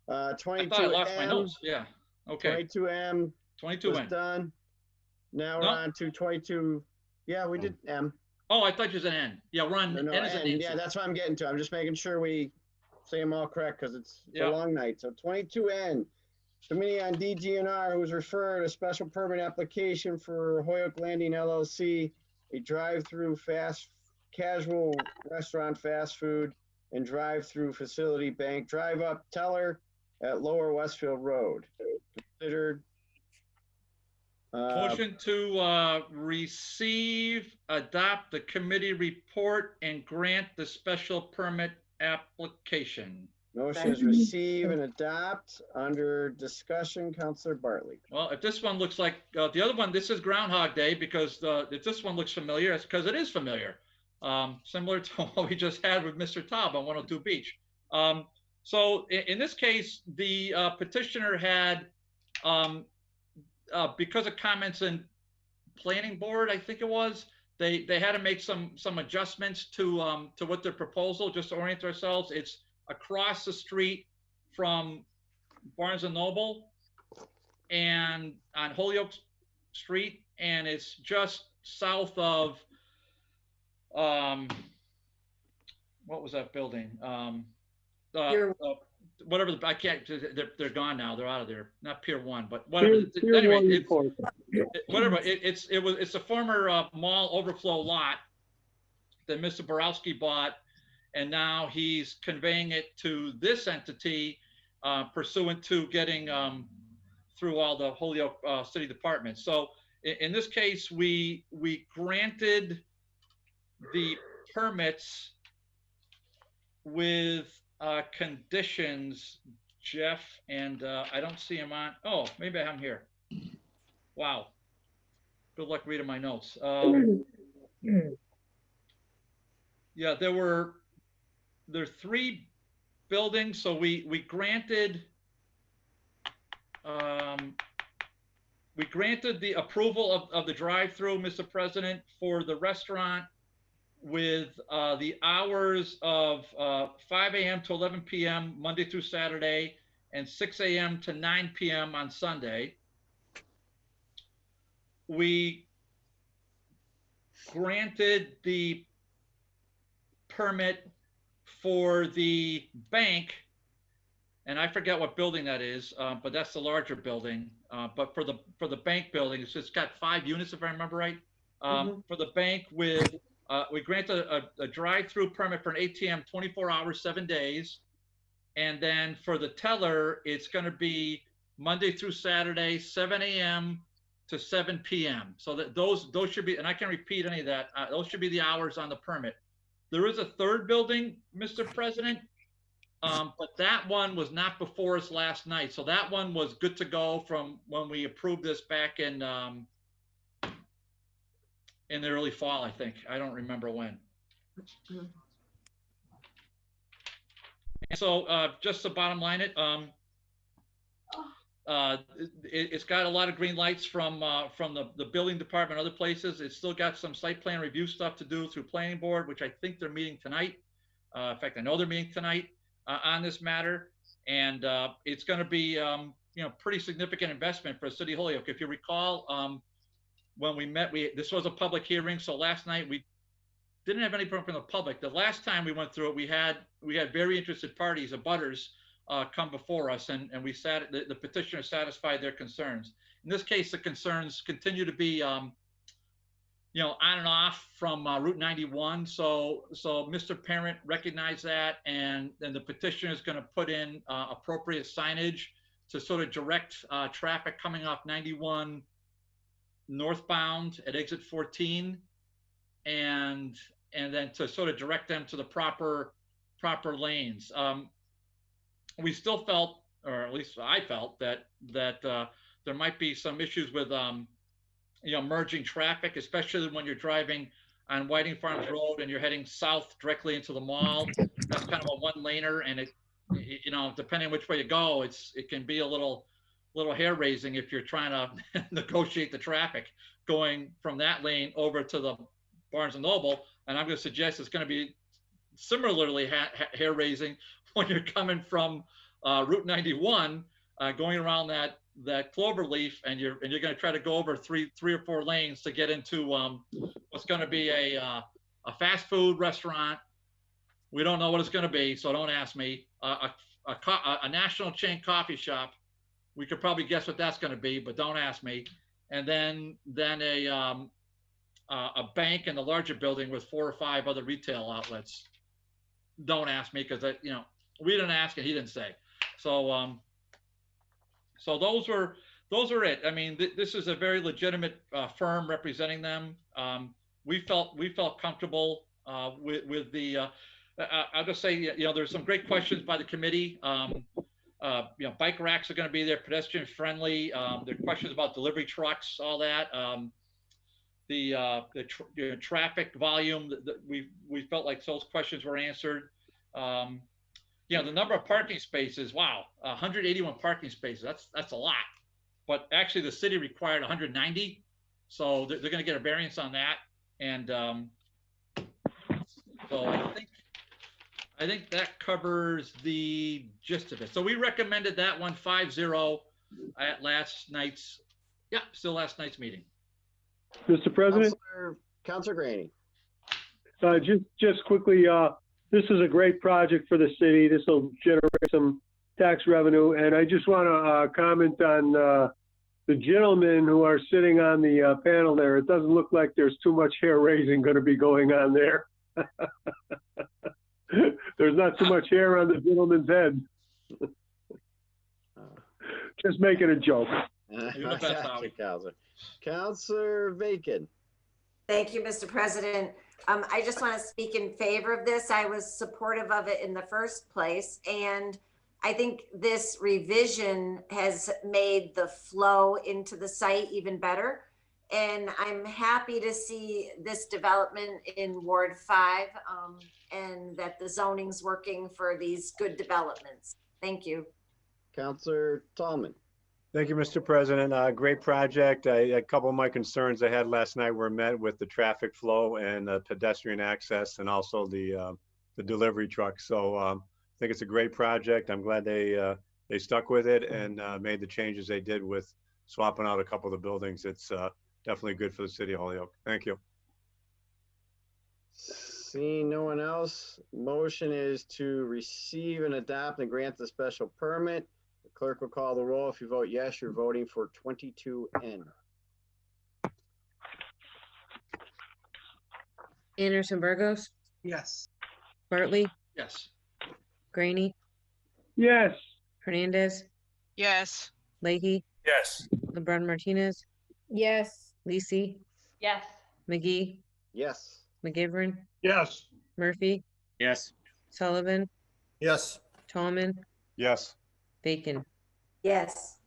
22M. I thought I lost my notes. Yeah. Okay. 22M. 22M. Was done. Now we're on to 22. Yeah, we did M. Oh, I thought you said N. Yeah, we're on, No, N is an N. Yeah, that's what I'm getting to. I'm just making sure we say them all correct because it's a long night. So 22N, Committee on DGNR, who's referred a special permit application for Hoyoke Landing LLC, a drive-through fast casual restaurant, fast food, and drive-through facility, bank, drive-up teller at Lower Westfield Road. Considered. Motion to receive, adopt the committee report, and grant the special permit application. Motion is receive and adopt. Under discussion, Councilor Bartley. Well, if this one looks like the other one, this is Groundhog Day because if this one looks familiar, it's because it is familiar. Similar to what we just had with Mr. Taub on 102 Beach. So in this case, the petitioner had, because of comments in planning board, I think it was, they had to make some adjustments to what their proposal, just to orient ourselves. It's across the street from Barnes and Noble and on Holyoke Street, and it's just south of what was that building? Whatever, I can't, they're gone now, they're out of there, not Pier 1, but whatever. Anyway, it's a former mall overflow lot that Mr. Borowski bought, and now he's conveying it to this entity pursuant to getting through all the Holyoke city departments. So in this case, we granted the permits with conditions, Jeff, and I don't see him on. Oh, maybe I have him here. Wow. Good luck reading my notes. Yeah, there are 3 buildings. So we granted the approval of the drive-through, Mr. President, for the restaurant with the hours of 5 a.m. to 11 p.m. Monday through Saturday and 6 a.m. to 9 p.m. on Sunday. We granted the permit for the bank, and I forget what building that is, but that's the larger building. But for the bank building, it's got 5 units, if I remember right. For the bank with we granted a drive-through permit for an ATM 24 hours, 7 days. And then for the teller, it's going to be Monday through Saturday, 7 a.m. to 7 p.m. So that those should be, and I can't repeat any of that, those should be the hours on the permit. There is a 3rd building, Mr. President, but that one was not before us last night. So that one was good to go from when we approved this back in the early fall, I think. I don't remember when. And so just to bottom line it, it's got a lot of green lights from the building department, other places. It's still got some site plan review stuff to do through planning board, which I think they're meeting tonight. In fact, I know they're meeting tonight on this matter. And it's going to be, pretty significant investment for City Holyoke. If you recall, when we met, this was a public hearing. So last night we didn't have any problem from the public. The last time we went through it, we had very interested parties, abutters, come before us, and the petitioner satisfied their concerns. In this case, the concerns continue to be, on and off from Route 91. So Mr. Parent recognized that, and then the petitioner is going to put in appropriate signage to sort of direct traffic coming off 91 northbound at exit 14, and then to sort of direct them to the proper lanes. We still felt, or at least I felt, that there might be some issues with merging traffic, especially when you're driving on Whiting Farms Road and you're heading south directly into the mall. That's kind of a one-laner, and it depending which way you go, it can be a little hair raising if you're trying to negotiate the traffic going from that lane over to the Barnes and Noble. And I'm going to suggest it's going to be similarly hair raising when you're coming from Route 91, going around that clover leaf, and you're going to try to go over three or four lanes to get into It's going to be a fast food restaurant. We don't know what it's going to be, so don't ask me. A national chain coffee shop. We could probably guess what that's going to be, but don't ask me. And then a bank in the larger building with 4 or 5 other retail outlets. Don't ask me because we didn't ask and he didn't say. So so those are it. I mean, this is a very legitimate firm representing them. We felt comfortable with the. I'll just say, there's some great questions by the committee. Bike racks are going to be there, pedestrian friendly. There are questions about delivery trucks, all that. The traffic volume, we felt like those questions were answered. The number of parking spaces, wow, 181 parking spaces, that's a lot. But actually the city required 190. So they're going to get a variance on that. And so I think that covers the gist of it. So we recommended that one 5-0 at last night's meeting. Mr. President? Councilor Graney. Just quickly, this is a great project for the city. This will generate some tax revenue. And I just want to comment on the gentlemen who are sitting on the panel there. It doesn't look like there's too much hair raising going to be going on there. There's not too much hair on the gentleman's head. Just making a joke. Councilor Bacon. Thank you, Mr. President. I just want to speak in favor of this. I was supportive of it in the first place, and I think this revision has made the flow into the site even better. And I'm happy to see this development in Ward 5 and that the zoning's working for these good developments. Thank you. Councilor Tallman. Thank you, Mr. President. Great project. A couple of my concerns I had last night were met with the traffic flow and pedestrian access and also the delivery truck. So I think it's a great project. I'm glad they stuck with it and made the changes they did with swapping out a couple of the buildings. It's definitely good for the city of Holyoke. Thank you. Seeing no one else, motion is to receive and adopt and grant the special permit. The clerk will call the roll. If you vote yes, you're voting for 22N. Anderson Burgos, Yes. Bartley, Yes. Graney, Yes. Hernandez, Yes. Leahy, Yes. LeBrun Martinez, Yes. Lisi, Yes. McGee, Yes. McGivern, Yes. Murphy, Yes. Sullivan, Yes. Tallman, Yes. Bacon. Yes.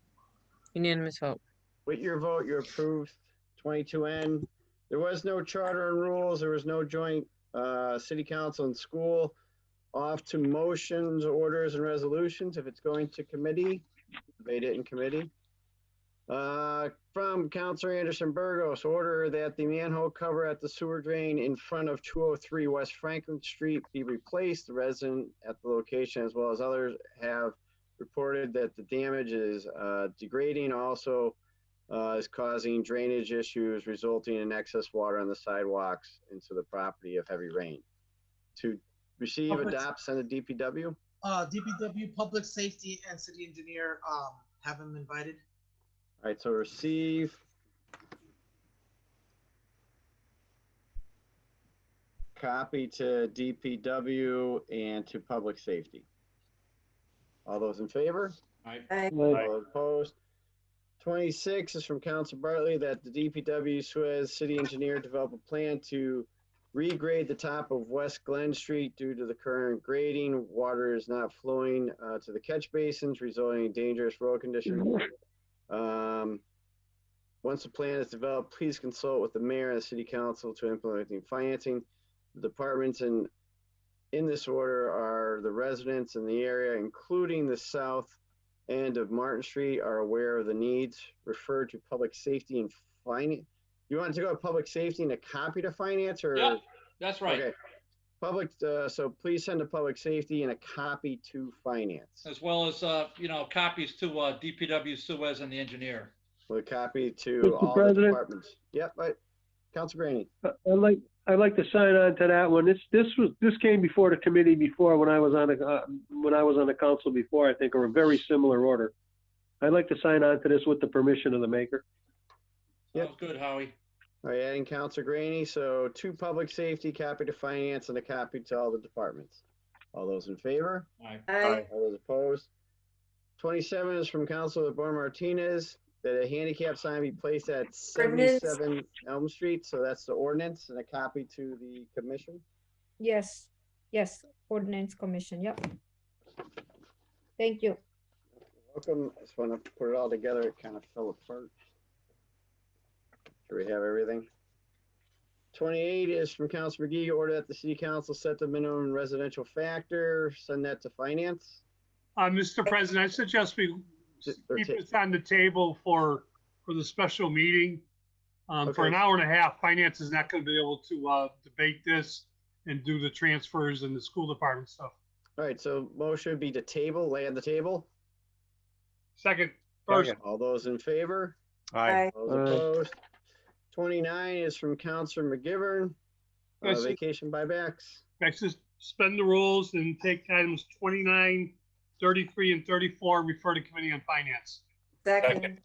Unanimous vote. With your vote, you're approved. 22N. There was no charter and rules. There was no joint city council and school. Off to motions, orders, and resolutions. If it's going to committee, debate it in committee. From Councilor Anderson Burgos, order that the manhole cover at the sewer drain in front of 203 West Franklin Street be replaced. The resident at the location, as well as others, have reported that the damage is degrading, also is causing drainage issues, resulting in excess water on the sidewalks into the property of heavy rain. To receive, adopt, send to DPW? DPW, Public Safety, and City Engineer have them invited. All right, so receive. Copy to DPW and to Public Safety. All those in favor? Aye. All those opposed? 26 is from Council Bartley that the DPW Suez City Engineer develop a plan to regrade the top of West Glen Street due to the current grading. Water is not flowing to the catch basins, resulting in dangerous road conditions. Once the plan is developed, please consult with the mayor and the city council to implement the financing. The departments in this order are the residents in the area, including the south end of Martin Street, are aware of the needs. Refer to public safety and finance. You want to go to public safety and a copy to finance, or? Yeah, that's right. Okay. Public, so please send to public safety and a copy to finance. As well as, copies to DPW Suez and the engineer. With a copy to Mr. all President? the departments. Yep, but Council Graney. I'd like to sign on to that one. This came before the committee before when I was on the council before, I think, or a very similar order. I'd like to sign on to this with the permission of the maker. Sounds good, Howie. All right, adding Council Graney, so 2 public safety, copy to finance, and a copy to all the departments. All those in favor? Aye. Aye. All those opposed? 27 is from Councilor Born Martinez, that a handicap sign be placed at Ordinance. 77 Elm Street, so that's the ordinance, and a copy to the commission. Yes, yes, ordinance commission, yep. Thank you. Welcome, I just want to put it all together, it kind of fell apart. Do we have everything? 28 is from Council McGee, order that the city council set the minimum residential factor, send that to finance. Mr. President, I suggest we keep this on the table for the special meeting. For an hour and a half, finance is not going to be able to debate this and do the transfers and the school department stuff. All right, so motion would be to table, lay on the table. Second, first. All those in favor? Aye. All those opposed? 29 is from Councilor McGivern, Yes. vacation buybacks. Next is suspend the rules and take items 29, 33, and 34, refer to Committee on Finance. Second.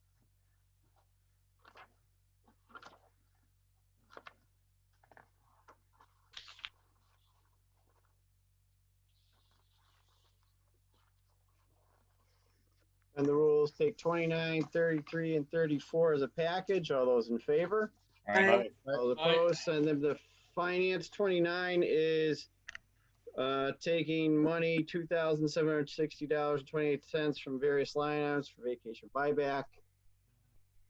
And the rules take 29, 33, and 34 as a package. All those in favor? Aye. All opposed? And then the finance 29 is taking money, $2,760.28 from various line items for vacation buyback.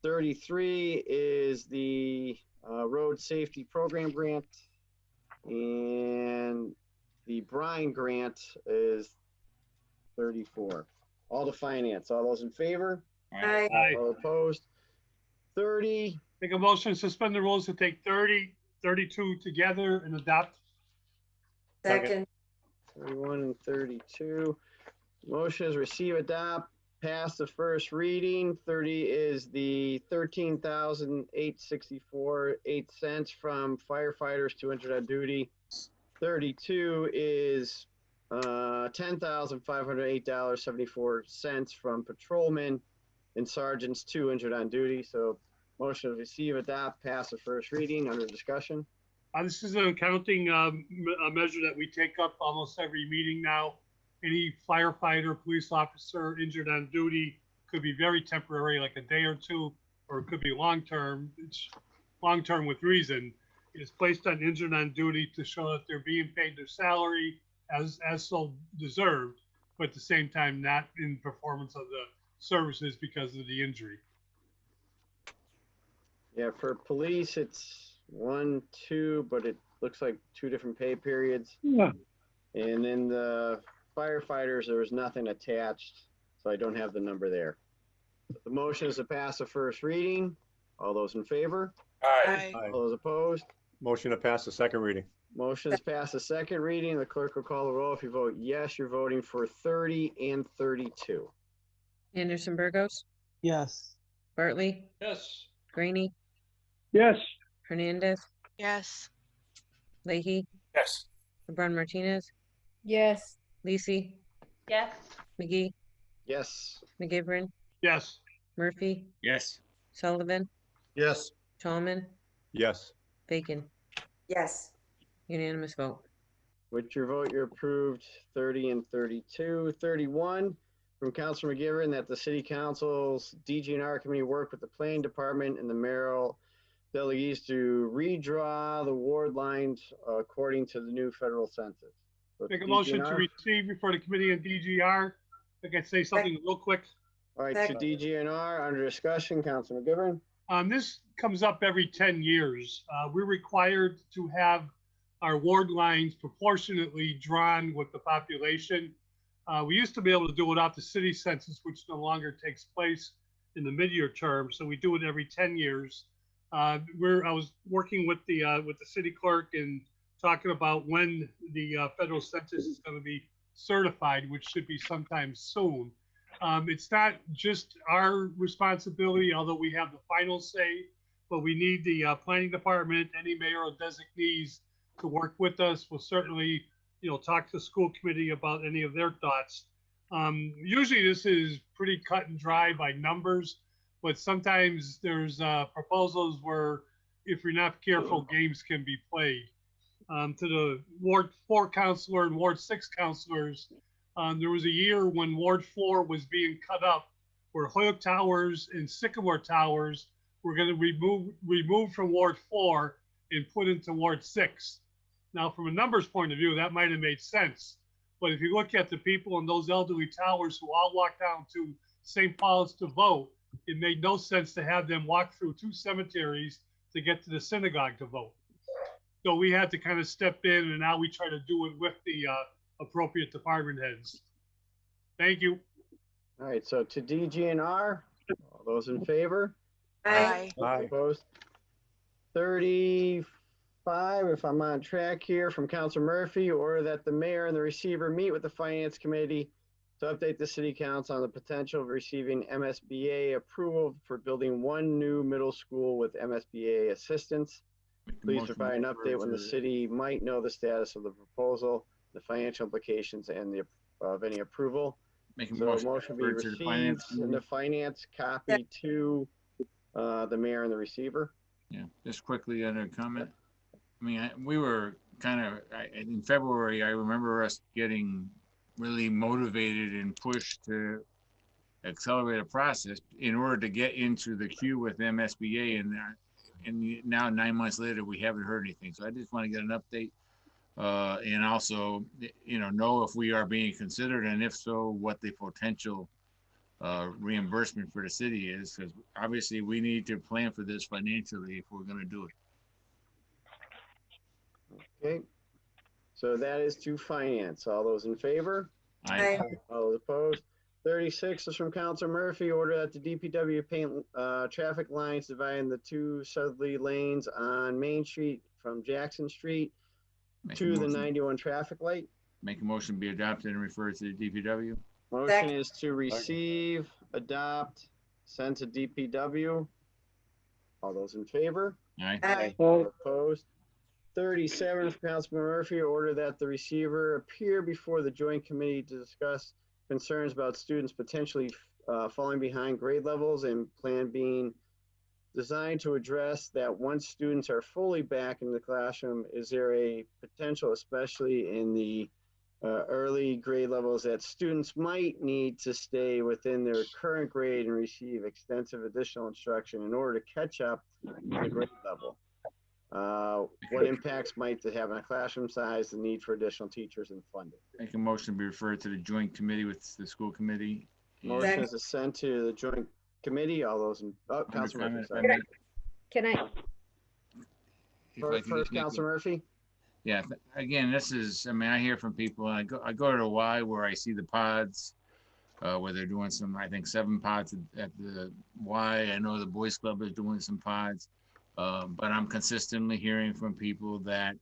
33 is the road safety program grant. And the brine grant is 34. All to finance. All those in favor? Aye. All opposed? 30. Make a motion to suspend the rules to take 30, 32 together and adopt. Second. 31 and 32. Motion is receive, adopt, pass the first reading. 30 is the $13,864.08 from firefighters to injured on duty. 32 is $10,508.74 from patrolmen and sergeants to injured on duty. So motion to receive, adopt, pass the first reading under discussion. This is an accounting a measure that we take up almost every meeting now. Any firefighter, police officer injured on duty could be very temporary, like a day or two, or it could be long-term. It's long-term with reason. It is placed on injured on duty to show that they're being paid their salary as so deserved, but at the same time not in performance of the services because of the injury. Yeah, for police, it's 1, 2, but it looks like 2 different pay periods. Yeah. And then the firefighters, there was nothing attached, so I don't have the number there. The motion is to pass the first reading. All those in favor? Aye. All those opposed? Motion to pass the second reading. Motion is passed the second reading. The clerk will call the roll. If you vote yes, you're voting for 30 and 32. Anderson Burgos, Yes. Bartley, Yes. Graney, Yes. Hernandez, Yes. Leahy, Yes. LeBron Martinez, Yes, Lisi, Yes. McGee, Yes. McGivern, Yes. Murphy, Yes. Sullivan, Yes. Tallman, Yes. Bacon. Yes. Unanimous vote. With your vote, you're approved 30 and 32. 31 from Councilor McGivern that the City Council's DGNR committee work with the Planning Department and the mayoral delegates to redraw the ward lines according to the new federal census. So Make a motion to DGNR. receive before the Committee on DGR. I can say something real quick. All right, to DGNR, under discussion, Councilor McGivern. This comes up every 10 years. We're required to have our ward lines proportionately drawn with the population. We used to be able to do it without the city census, which no longer takes place in the mid-year term. So we do it every 10 years. I was working with the city clerk and talking about when the federal census is going to be certified, which should be sometime soon. It's not just our responsibility, although we have the final say, but we need the planning department, any mayoral designees to work with us. We'll certainly, talk to the school committee about any of their thoughts. Usually this is pretty cut and dry by numbers, but sometimes there's proposals where if you're not careful, games can be played. To the Ward 4 counselor and Ward 6 counselors, there was a year when Ward 4 was being cut up, where Hoyok Towers and Sycamore Towers were going to be removed from Ward 4 and put into Ward 6. Now, from a numbers point of view, that might have made sense. But if you look at the people in those elderly towers who all walk down to St. Paul's to vote, it made no sense to have them walk through 2 cemeteries to get to the synagogue to vote. So we had to kind of step in, and now we try to do it with the appropriate department heads. Thank you. All right, so to DGNR, all those in favor? Aye. Aye. Opposed? 35, if I'm on track here, from Councilor Murphy, order that the mayor and the receiver meet with the finance committee to update the city council on the potential of receiving MSBA approval for building 1 new middle school with MSBA assistance. Please provide an update when the city might know the status of the proposal, the financial implications, and the of any approval. So a motion be received in the finance copy to the mayor and the receiver. Yeah, just quickly under comment. I mean, we were kind of, in February, I remember us getting really motivated and pushed to accelerate a process in order to get into the queue with MSBA, and now 9 months later, we haven't heard anything. So I just want to get an update and also, know if we are being considered, and if so, what the potential reimbursement for the city is, because obviously we need to plan for this financially if we're going to do it. Okay, so that is to finance. All those in favor? Aye. All those opposed? 36 is from Councilor Murphy. Order that the DPW paint traffic lines dividing the 2 southerly lanes on Main Street from Jackson Street to the 91 traffic light. Make a motion be adopted and referred to the DPW. Motion is to receive, adopt, send to DPW. All those in favor? Aye. All opposed? 37 from Councilman Murphy. Order that the receiver appear before the joint committee to discuss concerns about students potentially falling behind grade levels, and plan being designed to address that once students are fully back in the classroom, is there a potential, especially in the early grade levels, that students might need to stay within their current grade and receive extensive additional instruction in order to catch up to the grade level? What impacts might they have on classroom size, the need for additional teachers, and funding? Make a motion be referred to the joint committee with the school committee. Motion is to send to the joint committee. All those in, Councilor Murphy, sorry. Can I? First, Councilor Murphy. Yeah, again, this is, I mean, I hear from people, and I go to the Y where I see the pods, where they're doing some, I think 7 pods at the Y. I know the Boys Club is doing some pods, but I'm consistently hearing from people that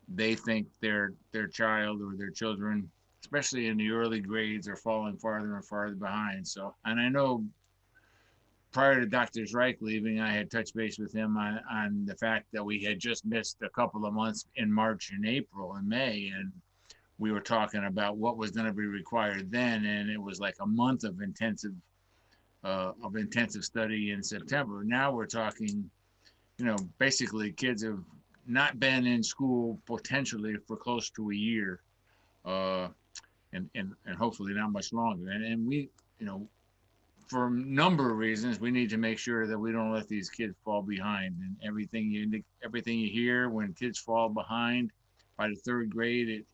they think their child or their children, especially in the early grades, are falling farther and farther behind. So, and I know prior to Dr. Reich leaving, I had touched base with him on the fact that we had just missed a couple of months in March and April and May, and we were talking about what was going to be required then, and it was like a month of intensive study in September. Now we're talking, basically kids have not been in school potentially for close to a year, and hopefully not much longer. And we, for a number of reasons, we need to make sure that we don't let these kids fall behind. And everything you hear, when kids fall behind by the 3rd grade,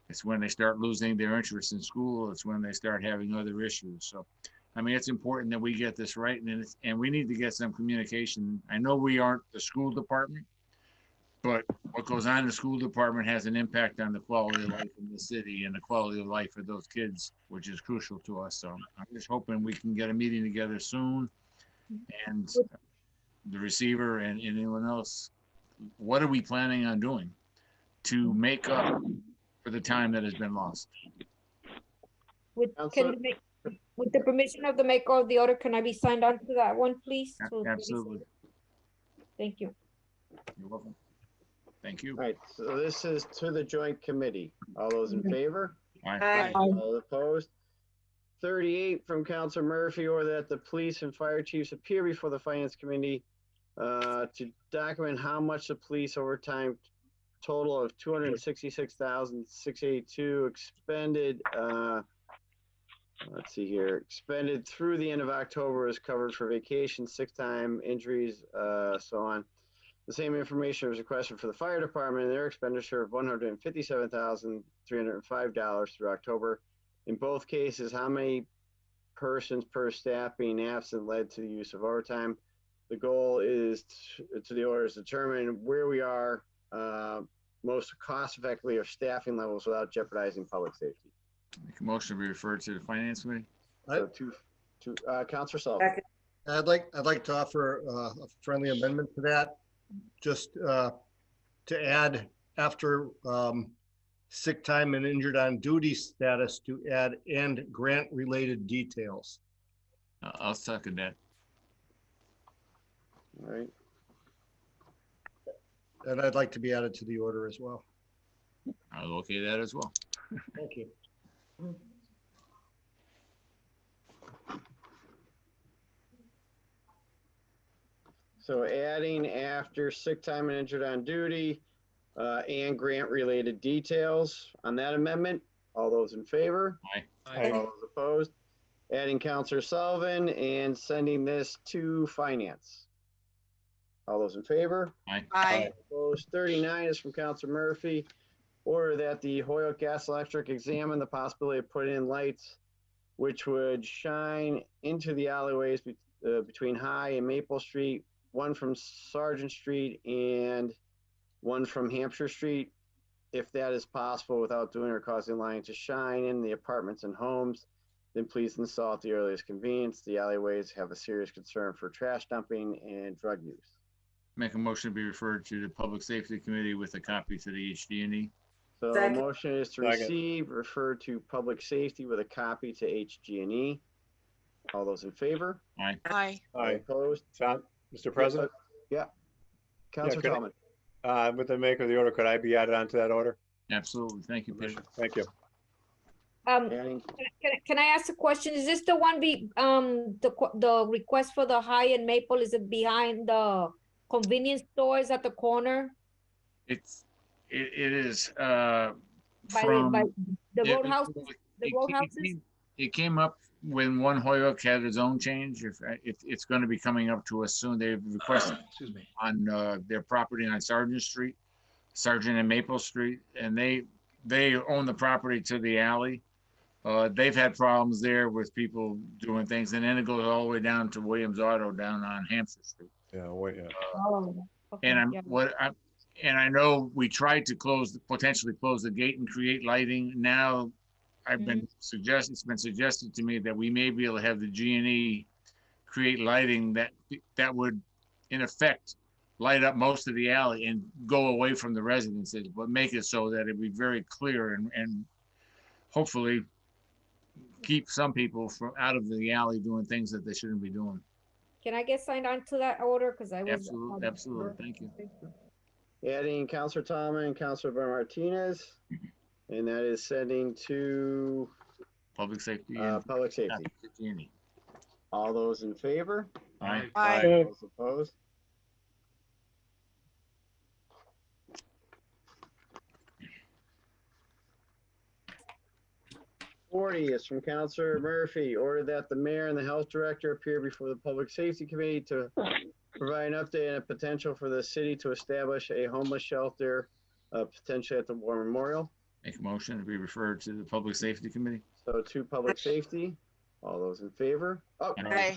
it's when they start losing their interest in school. It's when they start having other issues. So, I mean, it's important that we get this right, and we need to get some communication. I know we aren't the school department, but what goes on in the school department has an impact on the quality of life in the city and the quality of life for those kids, which is crucial to us. So I'm just hoping we can get a meeting together soon, and the receiver and anyone else, what are we planning on doing to make up for the time that has been lost? With the permission of the maker of the order, can I be signed on to that one, please? Absolutely. Thank you. You're welcome. Thank you. All right, so this is to the joint committee. All those in favor? Aye. All opposed? 38 from Councilor Murphy, or that the police and fire chiefs appear before the finance committee to document how much the police overtime total of $266,682 expended. Let's see here. Expended through the end of October is covered for vacation, sick time, injuries, so on. The same information was requested for the fire department and their expenditure of $157,305 through October. In both cases, how many persons per staff being absent led to the use of overtime? The goal is to the order is determine where we are most cost effectively of staffing levels without jeopardizing public safety. Make a motion to be referred to the finance committee. So to Councilor Sullivan. I'd like to offer a friendly amendment to that, just to add after sick time and injured on duty status to add and grant related details. I'll second that. All right. And I'd like to be added to the order as well. I'll okay that as well. Thank you. So adding after sick time and injured on duty and grant related details on that amendment. All those in favor? Aye. All those opposed? Adding Councilor Sullivan and sending this to finance. All those in favor? Aye. Opposed? 39 is from Councilor Murphy. Order that the Hoyoke Gas Electric examine the possibility of putting in lights which would shine into the alleyways between High and Maple Street, one from Sargent Street and one from Hampshire Street, if that is possible without doing or causing lighting to shine in the apartments and homes. Then please install at the earliest convenience. The alleyways have a serious concern for trash dumping and drug use. Make a motion to be referred to the Public Safety Committee with a copy to the HG&E. So the motion is to Second. receive, refer to Public Safety with a copy to HG&E. All those in favor? Aye. Aye. Aye. Opposed? Mr. President? Yeah. Councilor could I- Tallman. With the maker of the order, could I be added onto that order? Absolutely. Thank you, Peter. Thank you. Can I ask a question? Is this the one the request for the High and Maple, is it behind the convenience stores at the corner? It is By from the it- roadhouse, the it- roadhouses? It came up when one Hoyoke had its own change. If it's going to be coming up to us soon, they've requested on their property on Sargent Street, Sargent and Maple Street, and they own the property to the alley. They've had problems there with people doing things, and then it goes all the way down to Williams Auto down on Hampshire Street. Yeah, wait, yeah. And I know we tried to potentially close the gate and create lighting. Now it's been suggested to me that we may be able to have the G&E create lighting that would in effect light up most of the alley and go away from the residences, but make it so that it'd be very clear and hopefully keep some people from out of the alley doing things that they shouldn't be doing. Can I get signed on to that order? Because I was. Absolutely. Thank you. Adding Councilor Tallman and Councilor Martinez. And that is sending to Public Safety. Public Safety. G&E. All those in favor? Aye. Aye. All those opposed? Forty is from Councilor Murphy. Order that the mayor and the health director appear before the Public Safety Committee to provide an update on a potential for the city to establish a homeless shelter, potentially at the War Memorial. Make a motion to be referred to the Public Safety Committee. So to Public Safety. All those in favor? Oh, Aye.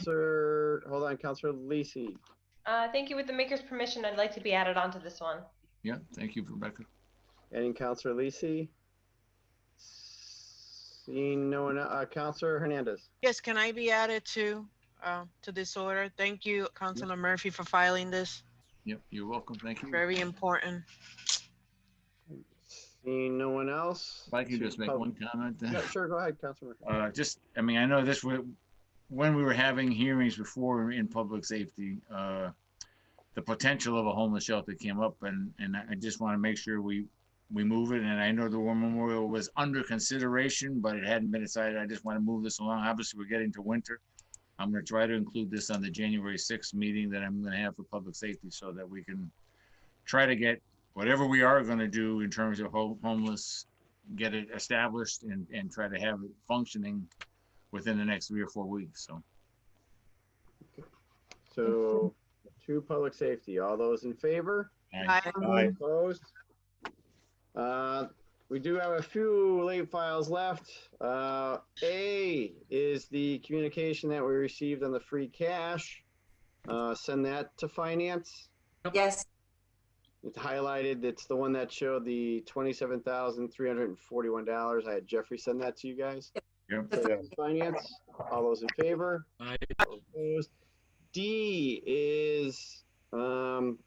hold on, Councilor Lisi. Thank you. With the maker's permission, I'd like to be added onto this one. Yeah, thank you, Rebecca. Adding Councilor Lisi. Seeing no one, Councilor Hernandez. Yes, can I be added to this order? Thank you, Councilor Murphy, for filing this. Yep, you're welcome. Thank you. Very important. Seeing no one else. If I could just make one comment. Yeah, sure, go ahead, Councilor Murphy. I mean, I know when we were having hearings before in public safety, the potential of a homeless shelter came up, and I just want to make sure we move it. And I know the War Memorial was under consideration, but it hadn't been decided. I just want to move this along. Obviously, we're getting to winter. I'm going to try to include this on the January 6th meeting that I'm going to have for public safety, so that we can try to get whatever we are going to do in terms of homeless, get it established and try to have it functioning within the next 3 or 4 weeks. So to public safety, all those in favor? Aye. Opposed? We do have a few late files left. A is the communication that we received on the free cash. Send that to finance. Yes. It's highlighted. It's the one that showed the $27,341. I had Jeffrey send that to you guys. Yep. So finance, all those in favor? Opposed? D is the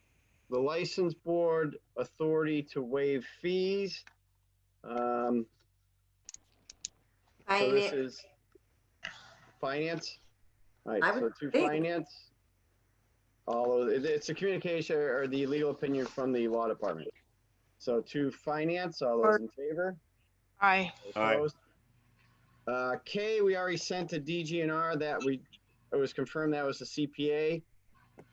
license board authority to waive fees. So this is finance. All right, so to finance. All of it's a communication or the legal opinion from the law department. So to finance, all those in favor? Aye. Opposed? K, we already sent to DGNR that it was confirmed that was the CPA.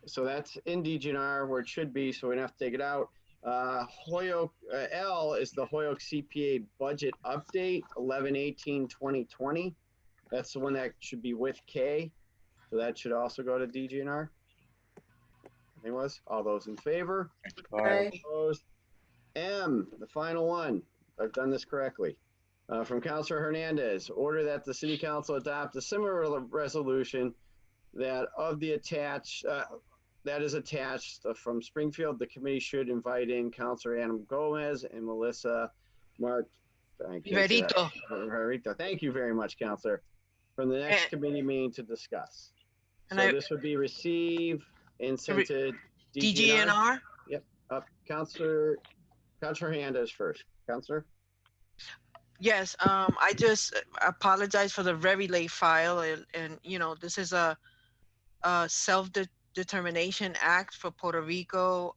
So that's in DGNR where it should be, so we don't have to take it out. Holyoke, L is the Holyoke CPA budget update, 11/18/2020. That's the one that should be with K. So that should also go to DGNR. I think it was. All those in favor? Aye. Opposed? M, the final one. I've done this correctly. From Councilor Hernandez, order that the City Council adopt a similar resolution that of the attached, that is attached from Springfield. The committee should invite in Councilor Adam Gomez and Melissa Mark. Verito. Thank you very much, Councilor, from the next committee meeting to discuss. So this would be receive and send to DGNR. Yep. Councilor Hernandez first. Councilor. Yes, I just apologize for the very late file, and you know, this is a Self-Determination Act for Puerto Rico,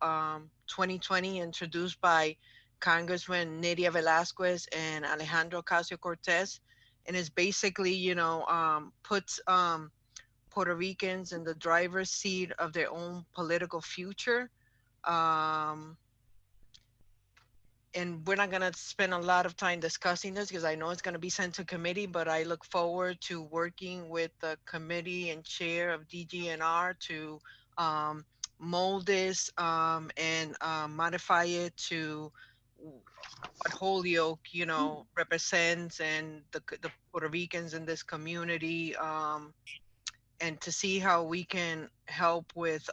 2020, introduced by Congressman Nydia Velasquez and Alejandro Ocasio-Cortez, and it's basically, you know, puts Puerto Ricans in the driver's seat of their own political future. And we're not going to spend a lot of time discussing this because I know it's going to be sent to committee, but I look forward to working with the committee and chair of DGNR to mold this and modify it to what Holyoke, you know, represents and the Puerto Ricans in this community, and to see how we can help with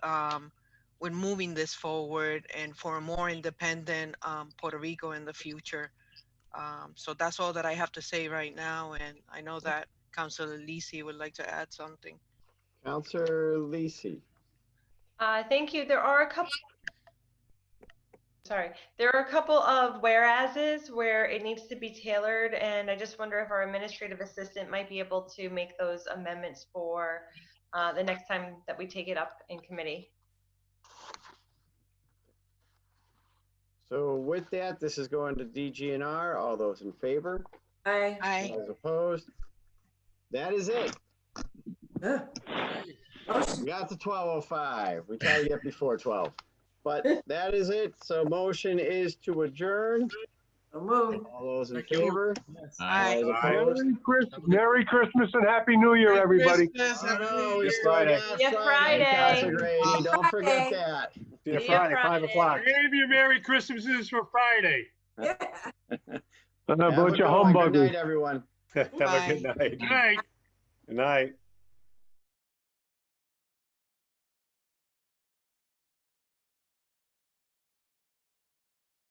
moving this forward and for a more independent Puerto Rico in the future. So that's all that I have to say right now. And I know that Councilor Lisi would like to add something. Councilor Lisi. Thank you. There are a couple of whereases where it needs to be tailored, and I just wonder if our administrative assistant might be able to make those amendments for the next time that we take it up in committee. So with that, this is going to DGNR. All those in favor? Aye. Aye. Those opposed? That is it. We got to 12:05. We tried to get before 12. But that is it. So motion is to adjourn. All those in favor? Aye. Merry Christmas and Happy New Year, everybody. Friday. Don't forget that. See you Friday, 5 o'clock. Save your Merry Christmases for Friday. A bunch of humbuggers. Good night, everyone. Have a good night. Good night. Good night.